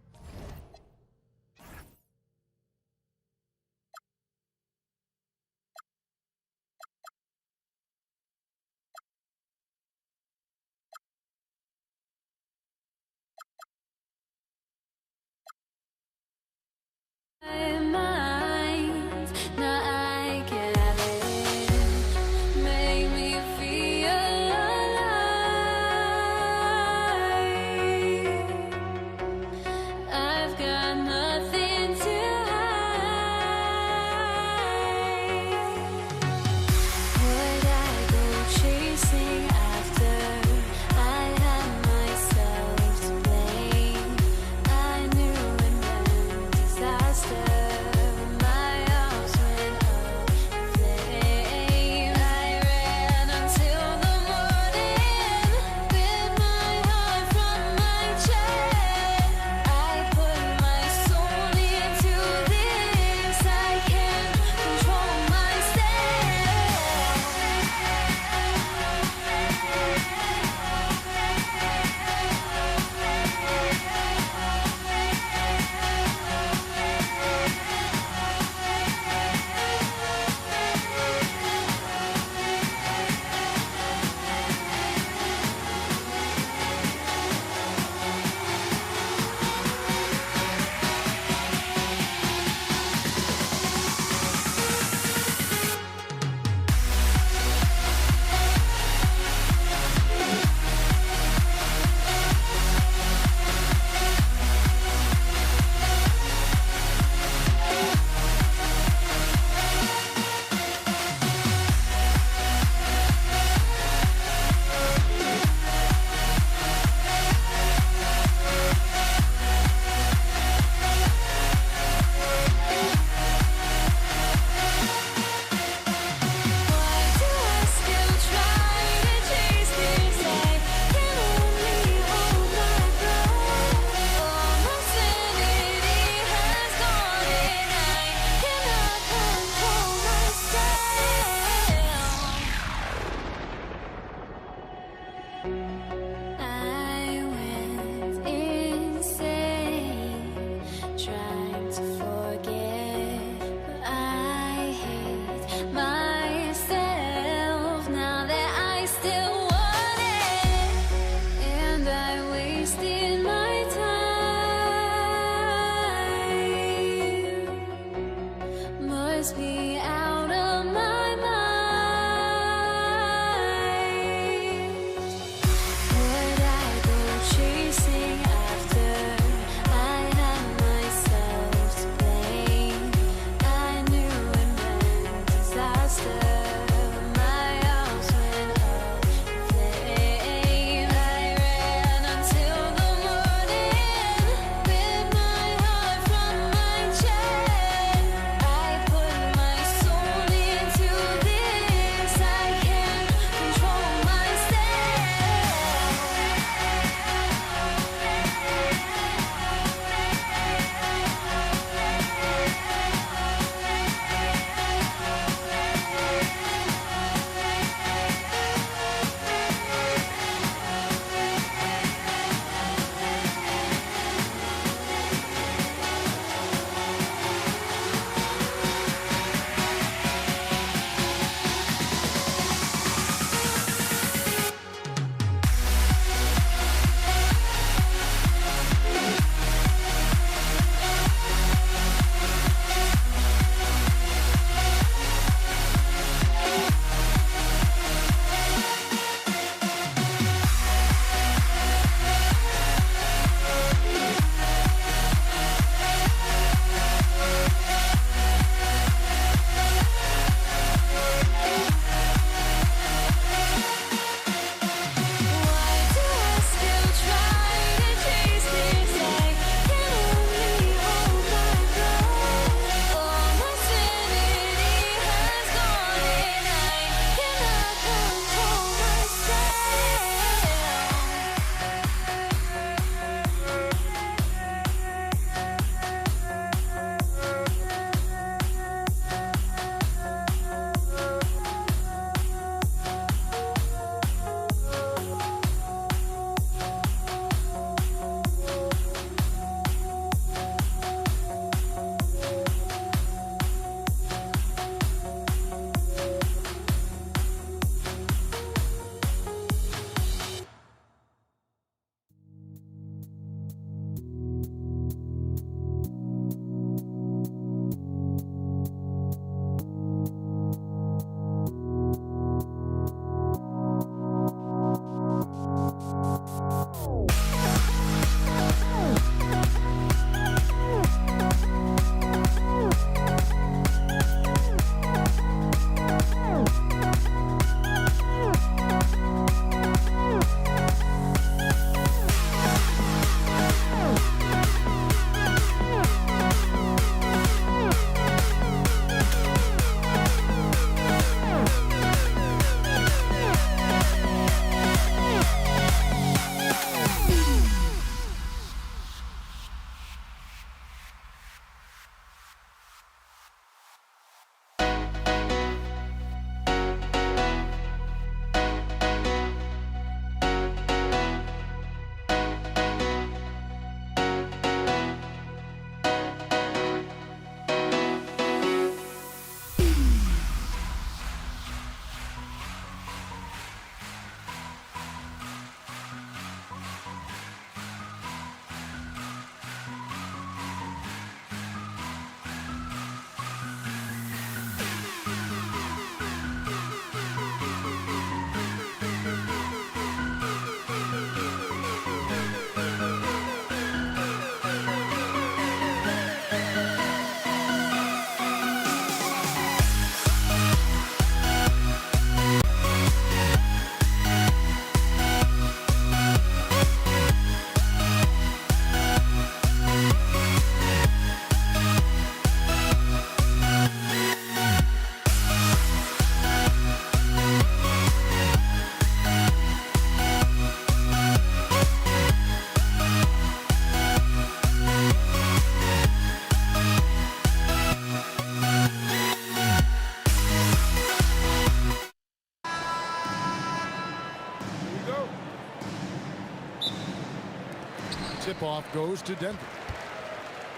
tip-off goes to Denver.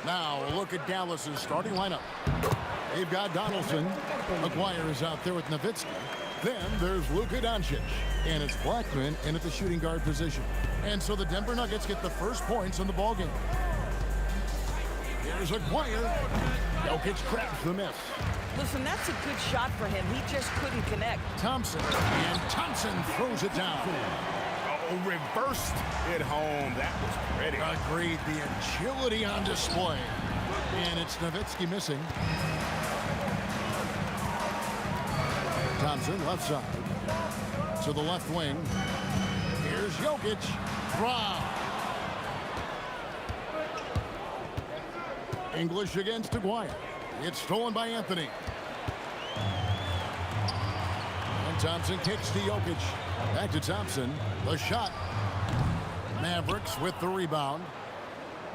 Now, look at Dallas's starting lineup. They've got Donaldson. McGuire is out there with Nowitzki. Then there's Luka Doncic. And it's Blackman in at the shooting guard position. And so the Denver Nuggets get the first points in the ballgame. Here's McGuire. Jokic cracks the miss. Listen, that's a good shot for him. He just couldn't connect. Thompson. And Thompson throws it down. Oh, reversed it home. That was pretty. Agreed. The agility on display. And it's Nowitzki missing. Thompson left side. To the left wing. Here's Jokic. Draw. English against Aguirre. It's stolen by Anthony. And Thompson kicks to Jokic. Back to Thompson. The shot. Mavericks with the rebound.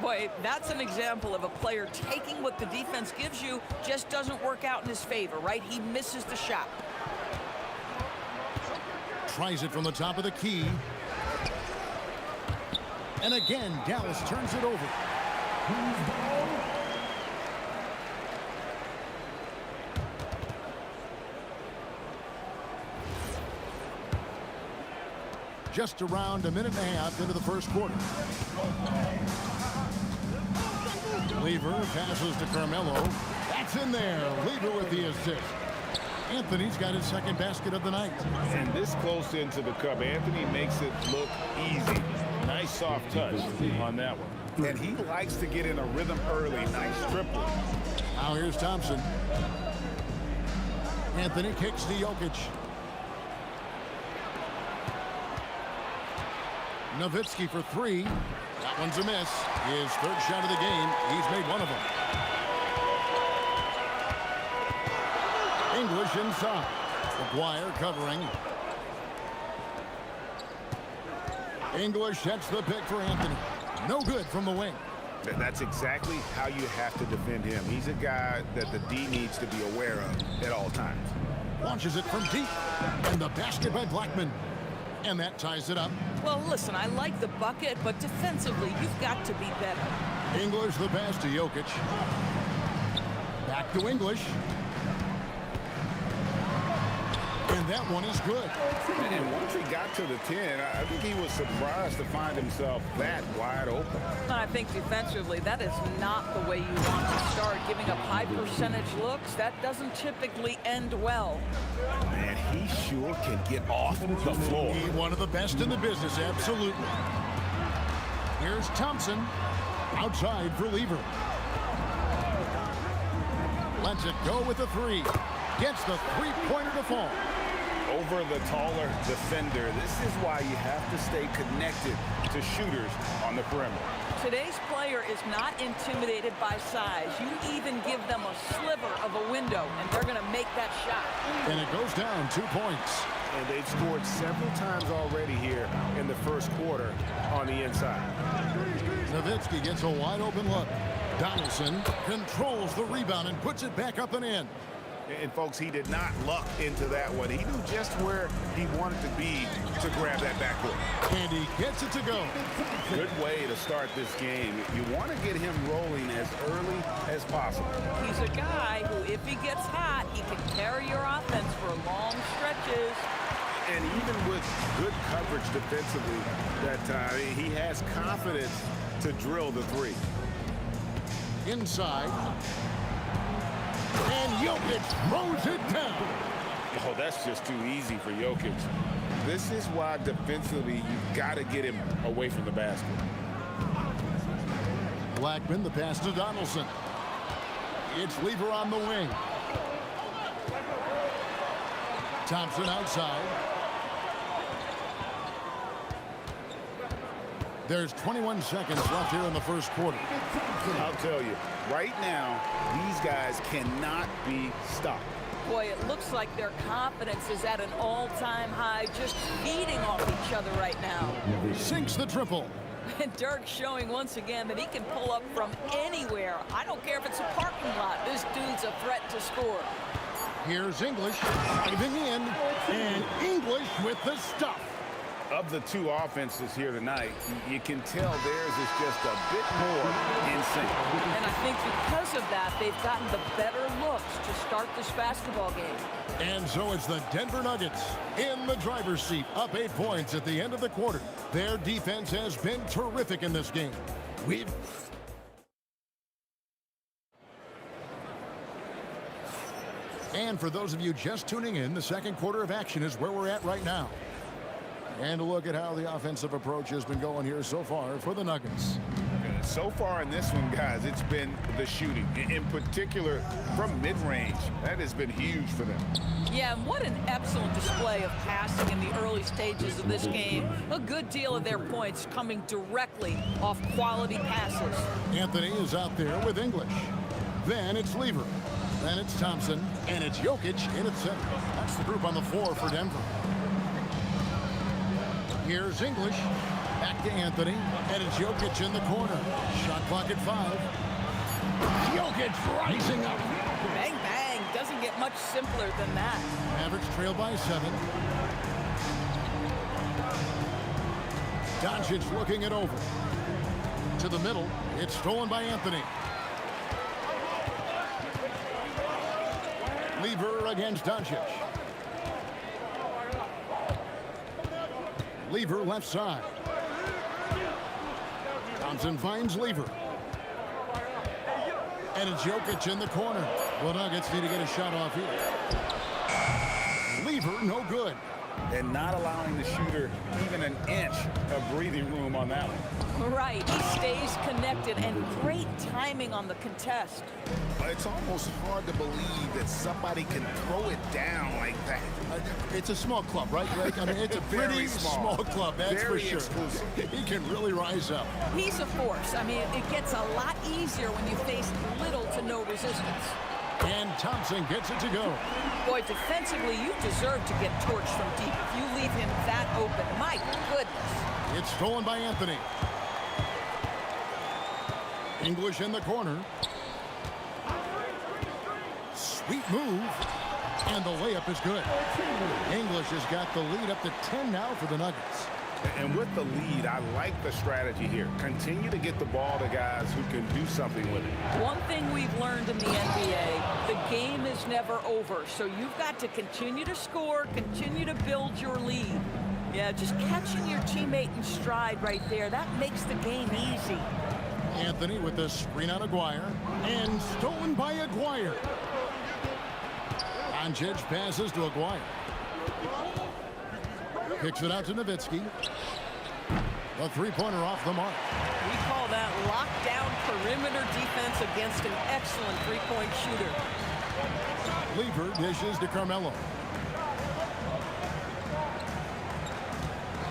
Boy, that's an example of a player taking what the defense gives you, just doesn't work out in his favor, right? He misses the shot. Tries it from the top of the key. And again, Dallas turns it over. Just around a minute and a half into the first quarter. Lever passes to Carmelo. That's in there. Lever with the assist. Anthony's got his second basket of the night. And this close into the cup, Anthony makes it look easy. Nice soft touch on that one. And he likes to get in a rhythm early. Nice triple. Now here's Thompson. Anthony kicks to Jokic. Nowitzki for three. That one's a miss. His third shot of the game. He's made one of them. English inside. McGuire covering. English sets the pick for Anthony. No good from the wing. That's exactly how you have to defend him. He's a guy that the D needs to be aware of at all times. Launches it from deep. And the basket by Blackman. And that ties it up. Well, listen, I like the bucket, but defensively, you've got to be better. English the pass to Jokic. Back to English. And that one is good. And once he got to the 10, I think he was surprised to find himself that wide open. I think defensively, that is not the way you want to start. Giving up high percentage looks, that doesn't typically end well. Man, he sure can get off the floor. He's one of the best in the business, absolutely. Here's Thompson. Outside for Lever. Lets it go with the three. Gets the three-pointer to fall. Over the taller defender. This is why you have to stay connected to shooters on the perimeter. Today's player is not intimidated by size. You even give them a sliver of a window, and they're going to make that shot. And it goes down 2 points. And they've scored several times already here in the first quarter on the inside. Nowitzki gets a wide-open look. Donaldson controls the rebound and puts it back up and in. And, folks, he did not luck into that one. He knew just where he wanted to be to grab that backcourt. And he gets it to go. Good way to start this game. You want to get him rolling as early as possible. He's a guy who, if he gets hot, he can carry your offense for long stretches. And even with good coverage defensively, that he has confidence to drill the three. Inside. And Jokic throws it down. Oh, that's just too easy for Jokic. This is why defensively you've got to get him away from the basket. Blackman, the pass to Donaldson. It's Lever on the wing. Thompson outside. There's 21 seconds left here in the first quarter. I'll tell you, right now, these guys cannot be stopped. Boy, it looks like their confidence is at an all-time high, just feeding off each other right now. Sinks the triple. And Dirk showing once again that he can pull up from anywhere. I don't care if it's a parking lot. This dude's a threat to score. Here's English driving in, and English with the stuff. Of the two offenses here tonight, you can tell theirs is just a bit more in sync. And I think because of that, they've gotten the better looks to start this basketball game. And so it's the Denver Nuggets in the driver's seat, up 8 points at the end of the quarter. Their defense has been terrific in this game. And for those of you just tuning in, the second quarter of action is where we're at right now. And a look at how the offensive approach has been going here so far for the Nuggets. So far in this one, guys, it's been the shooting. In particular, from mid-range. That has been huge for them. Yeah, and what an excellent display of passing in the early stages of this game. A good deal of their points coming directly off quality passes. Anthony is out there with English. Then it's Lever. Then it's Thompson. And it's Jokic in at center. That's the group on the floor for Denver. Here's English. Back to Anthony. And it's Jokic in the corner. Shot clock at 5. Jokic rising up. Bang, bang. Doesn't get much simpler than that. Mavericks trail by 7. Doncic looking it over. To the middle. It's stolen by Anthony. Lever against Doncic. Lever left side. Thompson finds Lever. And it's Jokic in the corner. The Nuggets need to get a shot off here. Lever, no good. And not allowing the shooter even an inch of breathing room on that one. Right, he stays connected, and great timing on the contest. It's almost hard to believe that somebody can throw it down like that. It's a small club, right, Greg? I mean, it's a pretty small club, that's Very for sure. exclusive. He can really rise up. He's a force. I mean, it gets a lot easier when you face little to no resistance. And Thompson gets it to go. Boy, defensively, you deserve to get torched from deep if you leave him that open. My goodness. It's stolen by Anthony. English in the corner. Sweet move. And the layup is good. English has got the lead up to 10 now for the Nuggets. And with the lead, I like the strategy here. Continue to get the ball to guys who can do something with it. One thing we've learned in the NBA, the game is never over. So you've got to continue to score, continue to build your lead. Yeah, just catching your teammate in stride right there, that makes the game easy. Anthony with the screen on Aguirre. And stolen by Aguirre. Doncic passes to Aguirre. Kicks it out to Nowitzki. The three-pointer off the mark. We call that lockdown perimeter defense against an excellent three-point shooter. Lever dishes to Carmelo.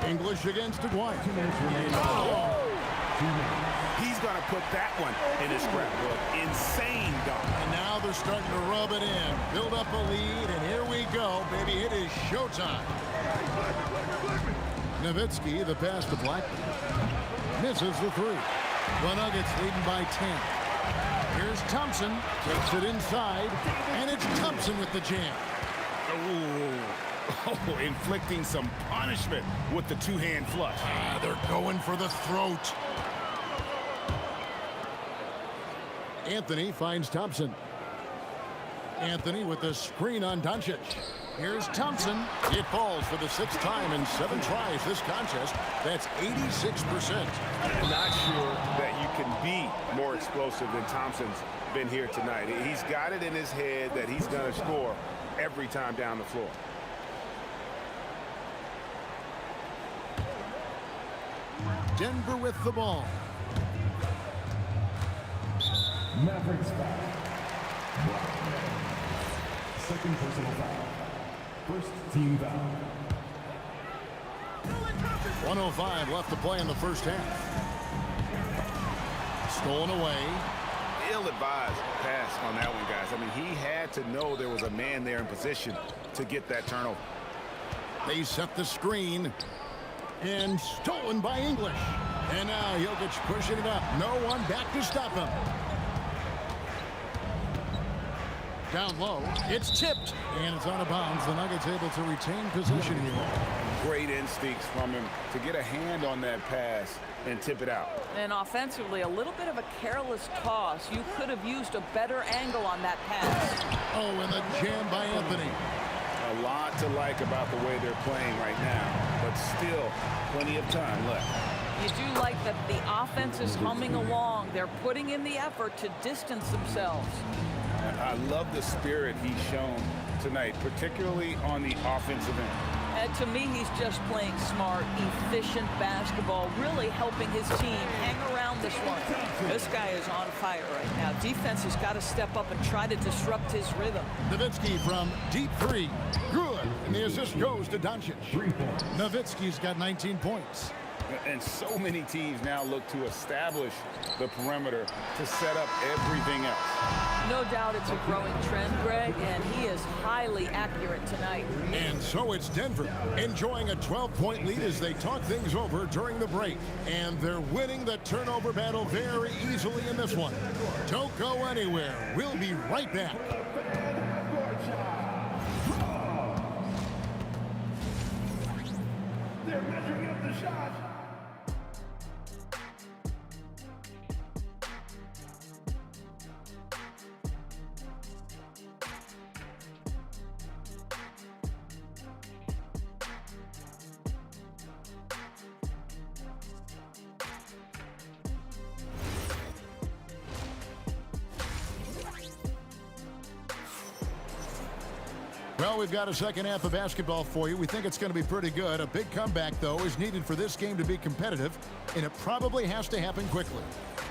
English against Aguirre. Oh! He's going to put that one in his scrapbook. Insane dunk. And now they're starting to rub it in. Build up a lead, and here we go, baby. It is showtime. Nowitzki, the pass to Blackman. Misses the three. The Nuggets leading by 10. Here's Thompson. Takes it inside. And it's Thompson with the jam. Oh, inflicting some punishment with the two-hand flush. They're going for the throat. Anthony finds Thompson. Anthony with the screen on Doncic. Here's Thompson. It falls for the 6th time in 7 tries this contest. That's 86%. Not sure that you can be more explosive than Thompson's been here tonight. He's got it in his head that he's going to score every time down the floor. Denver with the ball. Mavericks foul. Second personal foul. First team foul. 1:05 left to play in the first half. Stolen away. Ill-advised pass on that one, guys. I mean, he had to know there was a man there in position to get that turnover. They set the screen. And stolen by English. And now Jokic pushing it up. No one back to stop him. Down low. It's tipped. And it's out of bounds. The Nuggets able to retain possession here. Great instincts from him to get a hand on that pass and tip it out. And offensively, a little bit of a careless toss. You could have used a better angle on that pass. Oh, and the jam by Anthony. A lot to like about the way they're playing right now, but still plenty of time left. You do like that the offense is humming along. They're putting in the effort to distance themselves. I love the spirit he's shown tonight, particularly on the offensive end. And to me, he's just playing smart, efficient basketball, really helping his team hang around this one. This guy is on fire right now. Defense has got to step up and try to disrupt his rhythm. Nowitzki from deep three. Good. And the assist goes to Doncic. Nowitzki's got 19 points. And so many teams now look to establish the perimeter to set up everything else. No doubt it's a growing trend, Greg, and he is highly accurate tonight. And so it's Denver enjoying a 12-point lead as they talk things over during the break. And they're winning the turnover battle very easily in this one. Don't go anywhere. We'll be right back. They're measuring up the shot. Well, we've got a second half of basketball for you. We think it's going to be pretty good. A big comeback, though, is needed for this game to be competitive, and it probably has to happen quickly.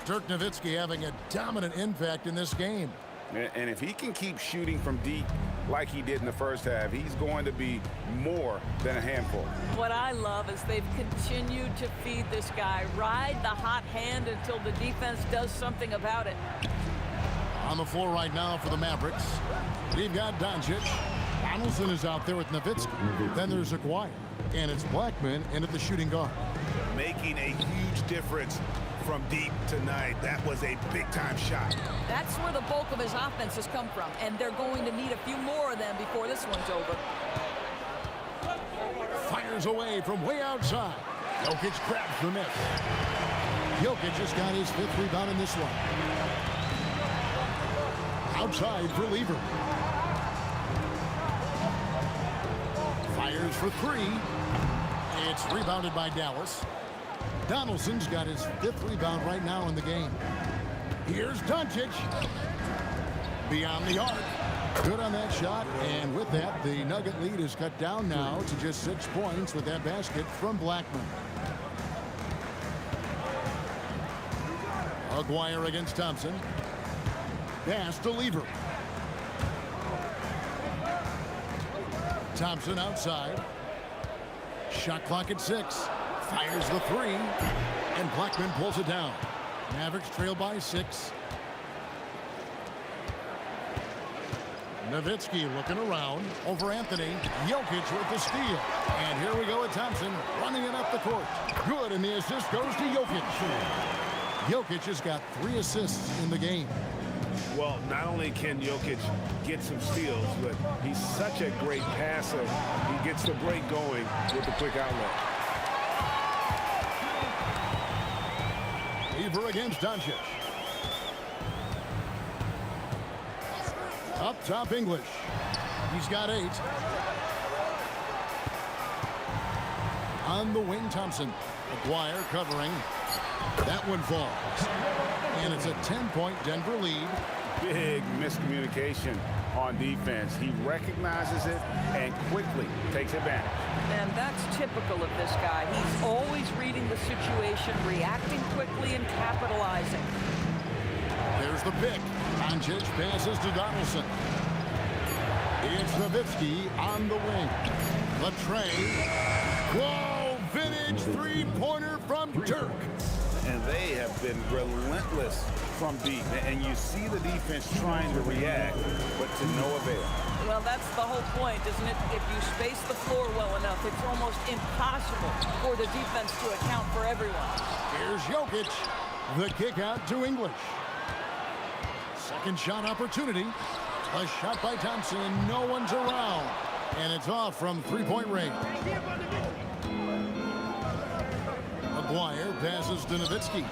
Dirk Nowitzki having a dominant impact in this game. And if he can keep shooting from deep like he did in the first half, he's going to be more than a handful. What I love is they've continued to feed this guy, ride the hot hand until the defense does something about it. On the floor right now for the Mavericks, we've got Doncic. Donaldson is out there with Nowitzki. Then there's Aguirre. And it's Blackman in at the shooting guard. Making a huge difference from deep tonight. That was a big-time shot. That's where the bulk of his offense has come from, and they're going to need a few more of them before this one's over. Fires away from way outside. Jokic grabs the miss. Jokic just got his 5th rebound in this one. Outside for Lever. Fires for 3. It's rebounded by Dallas. Donaldson's got his 5th rebound right now in the game. Here's Doncic. Beyond the arc. Good on that shot. And with that, the Nugget lead is cut down now to just 6 points with that basket from Blackman. Aguirre against Thompson. Pass to Lever. Thompson outside. Shot clock at 6. Fires the 3. And Blackman pulls it down. Mavericks trail by 6. Nowitzki looking around over Anthony. Jokic with the steal. And here we go with Thompson running it up the court. Good, and the assist goes to Jokic. Jokic has got 3 assists in the game. Well, not only can Jokic get some steals, but he's such a great passer. He gets the break going with the quick outlet. Lever against Doncic. Up top, English. He's got 8. On the wing, Thompson. Aguirre covering. That one falls. And it's a 10-point Denver lead. Big miscommunication on defense. He recognizes it and quickly takes advantage. And that's typical of this guy. He's always reading the situation, reacting quickly, and capitalizing. There's the pick. Doncic passes to Donaldson. It's Nowitzki on the wing. Latrey. Whoa! Vintage three-pointer from Dirk. And they have been relentless from deep. And you see the defense trying to react, but to no avail. Well, that's the whole point, isn't it? If you space the floor well enough, it's almost impossible for the defense to account for everyone. Here's Jokic. The kick out to English. Second shot opportunity. A shot by Thompson, and no one's around. And it's off from three-point range. McGuire passes to Nowitzki.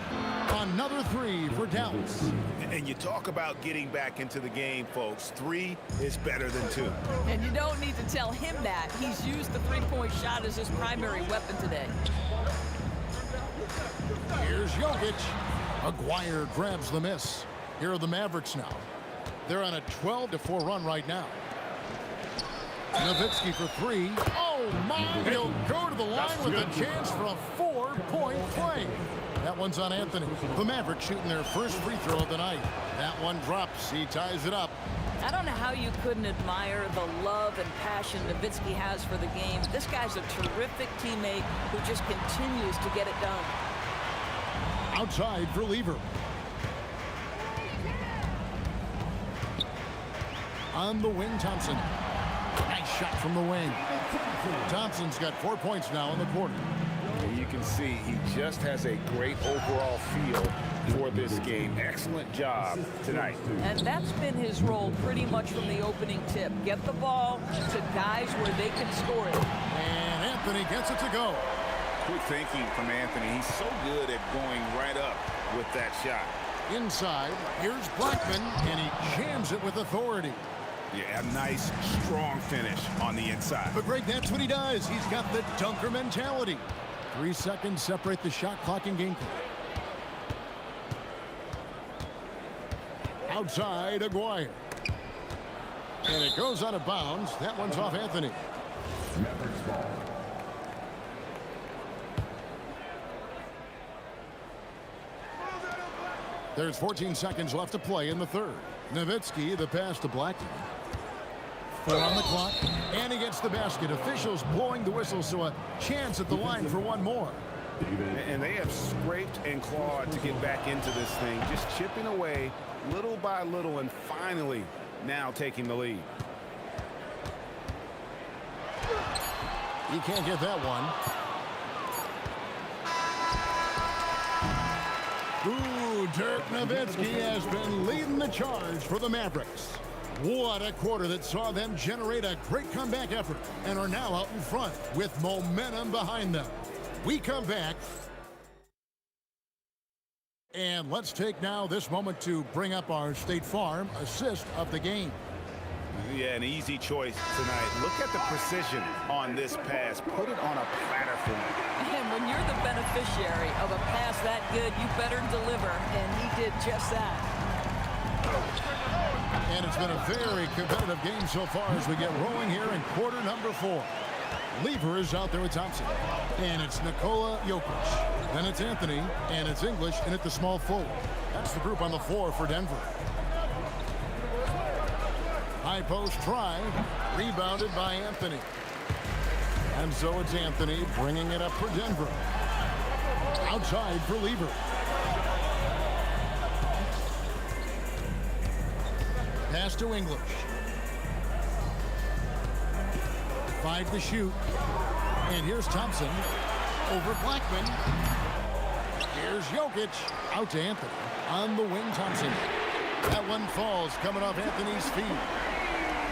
Another three for Dallas. And you talk about getting back into the game, folks. 3 is better than 2. And you don't need to tell him that. He's used the three-point shot as his primary weapon today. Here's Jokic. McGuire grabs the miss. Here are the Mavericks now. They're on a 12-4 run right now. Nowitzki for 3. Oh, my. He'll go to the line with a chance for a 4-point play. That one's on Anthony. The Mavericks shooting their first free throw of the night. That one drops. He ties it up. I don't know how you couldn't admire the love and passion Nowitzki has for the game. This guy's a terrific teammate who just continues to get it done. Outside for Lever. On the wing, Thompson. Nice shot from the wing. Thompson's got 4 points now in the quarter. You can see he just has a great overall feel for this game. Excellent job tonight. And that's been his role pretty much from the opening tip. Get the ball to guys where they can score it. And Anthony gets it to go. Good thinking from Anthony. He's so good at going right up with that shot. Inside, here's Blackman, and he jams it with authority. Yeah, a nice, strong finish on the inside. But Greg, that's what he does. He's got the dunker mentality. 3 seconds separate the shot clock and game clock. Outside, Aguirre. And it goes out of bounds. That one's off Anthony. Mavericks ball. There's 14 seconds left to play in the third. Nowitzki, the pass to Blackman. 4 on the clock, and he gets the basket. Officials blowing the whistle, so a chance at the line for one more. And they have scraped and clawed to get back into this thing, just chipping away little by little, and finally now taking the lead. He can't get that one. Ooh, Dirk Nowitzki has been leading the charge for the Mavericks. What a quarter that saw them generate a great comeback effort and are now out in front with momentum behind them. We come back. And let's take now this moment to bring up our State Farm assist of the game. Yeah, an easy choice tonight. Look at the precision on this pass. Put it on a platter for him. And when you're the beneficiary of a pass that good, you better deliver, and he did just that. And it's been a very competitive game so far as we get rolling here in quarter number 4. Lever is out there with Thompson. And it's Nikola Jokic. Then it's Anthony, and it's English, and at the small forward. That's the group on the floor for Denver. High post try, rebounded by Anthony. And so it's Anthony bringing it up for Denver. Outside for Lever. Pass to English. 5 to shoot. And here's Thompson over Blackman. Here's Jokic. Out to Anthony. On the wing, Thompson. That one falls coming off Anthony's feet.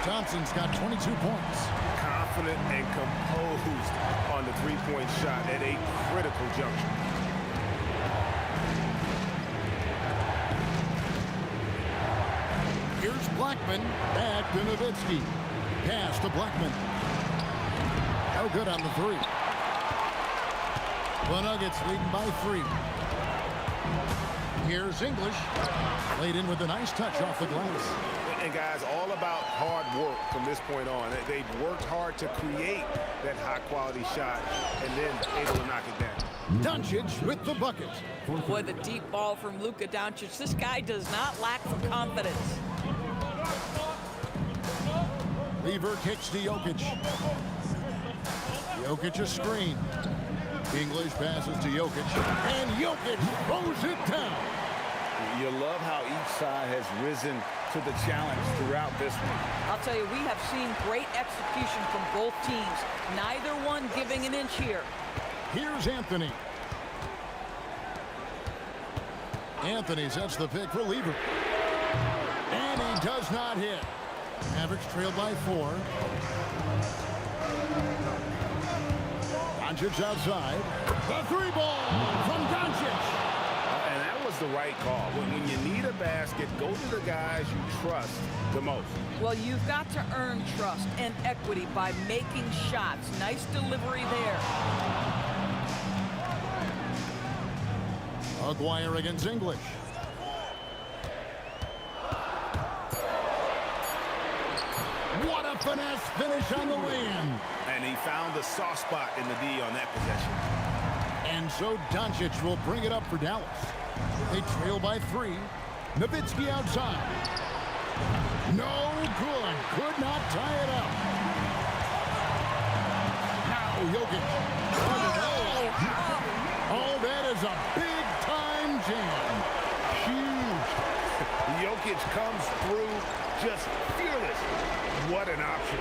Thompson's got 22 points. Confident and composed on the three-point shot at a critical juncture. Here's Blackman. Back to Nowitzki. Pass to Blackman. No good on the 3. The Nuggets leading by 3. Here's English. Laid in with a nice touch off the glass. And guys, all about hard work from this point on. They've worked hard to create that high-quality shot and then able to knock it down. Doncic with the bucket. Boy, the deep ball from Luka Doncic. This guy does not lack for confidence. Lever kicks to Jokic. Jokic a screen. English passes to Jokic. And Jokic throws it down. You love how each side has risen to the challenge throughout this one. I'll tell you, we have seen great execution from both teams. Neither one giving an inch here. Here's Anthony. Anthony sets the pick for Lever. And he does not hit. Mavericks trailed by 4. Doncic outside. The 3 ball from Doncic. And that was the right call. When you need a basket, go to the guys you trust the most. Well, you've got to earn trust and equity by making shots. Nice delivery there. Aguirre against English. What a finesse finish on the lay-in. And he found the soft spot in the D on that possession. And so Doncic will bring it up for Dallas. They trail by 3. Nowitzki outside. No good. Could not tie it up. Now Jokic. Oh, that is a big-time jam. Huge. Jokic comes through just fearless. What an option.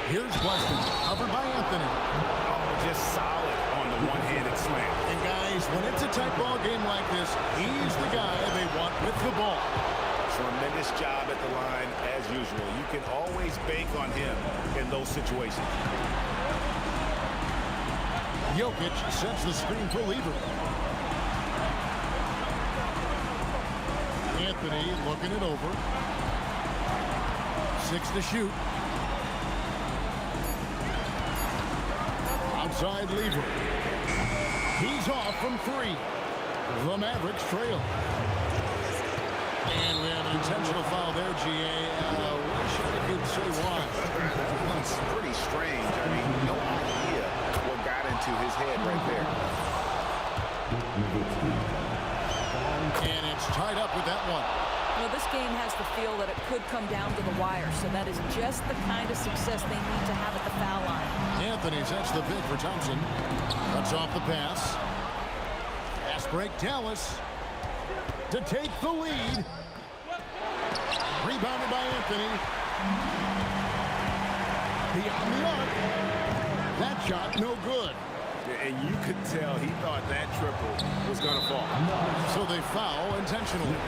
Here's Weston, covered by Anthony. Oh, just solid on the one-handed slam. And guys, when it's a tight ball game like this, he's the guy they want with the ball. Tremendous job at the line as usual. You can always bank on him in those situations. Jokic sets the screen for Lever. Anthony looking it over. 6 to shoot. Outside Lever. He's off from 3. The Mavericks trail. And we have an intentional foul there, GA. Wish I could say why. It's pretty strange. I mean, no idea what got into his head right there. And it's tied up with that one. Well, this game has the feel that it could come down to the wire, so that is just the kind of success they need to have at the foul line. Anthony sets the pick for Thompson. Cuts off the pass. Pass break, Dallas to take the lead. Rebounded by Anthony. Beyond the arc. That shot, no good. And you could tell he thought that triple was going to fall. So they foul intentionally.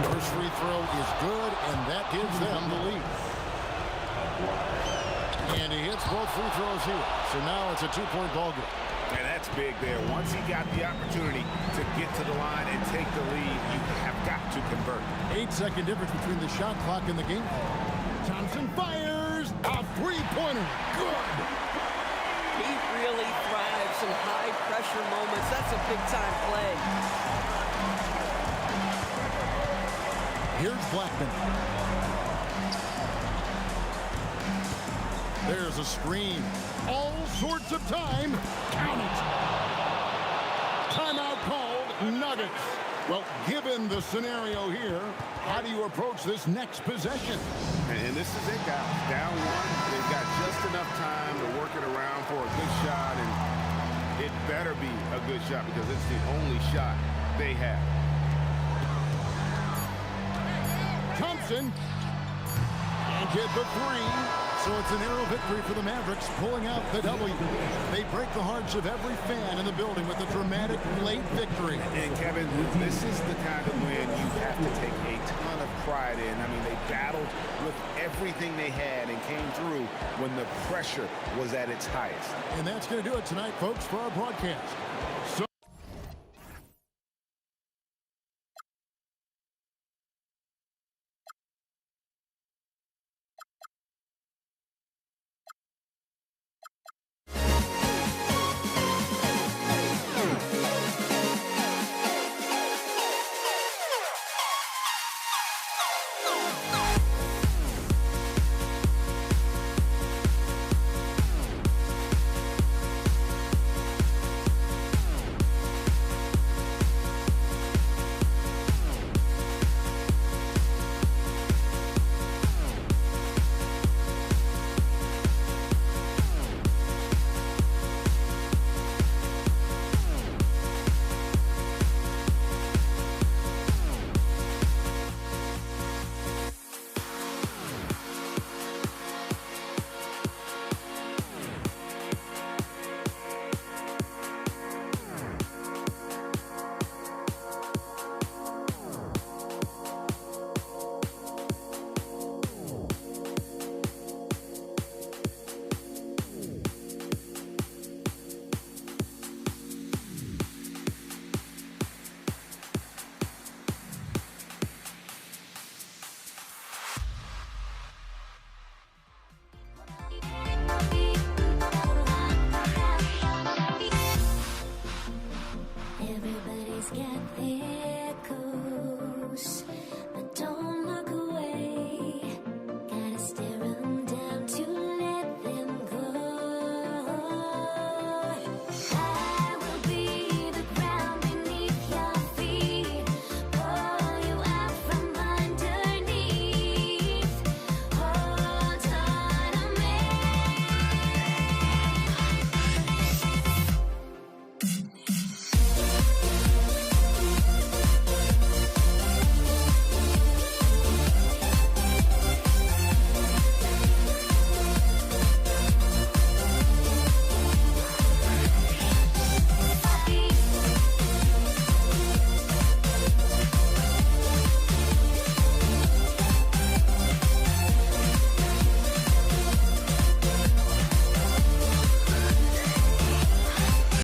First free throw is good, and that gives them the lead. And he hits both free throws here. So now it's a 2-point ball game. And that's big there. Once he got the opportunity to get to the line and take the lead, you have got to convert. 8-second difference between the shot clock and the game. Thompson fires a 3-pointer. Good. He really thrives in high-pressure moments. That's a big-time play. Here's Blackman. There's a screen. All sorts of time. Count it. Timeout called, Nuggets. Well, given the scenario here, how do you approach this next possession? And this is it, guys. Down 1. They've got just enough time to work it around for a good shot, and it better be a good shot because it's the only shot they have. Thompson. And get the 3. So it's a narrow victory for the Mavericks, pulling out the W. They break the hearts of every fan in the building with a dramatic late victory. And Kevin, this is the kind of win you have to take a ton of pride in. I mean, they battled with everything they had and came through when the pressure was at its highest. And that's going to do it tonight, folks, for our broadcast. So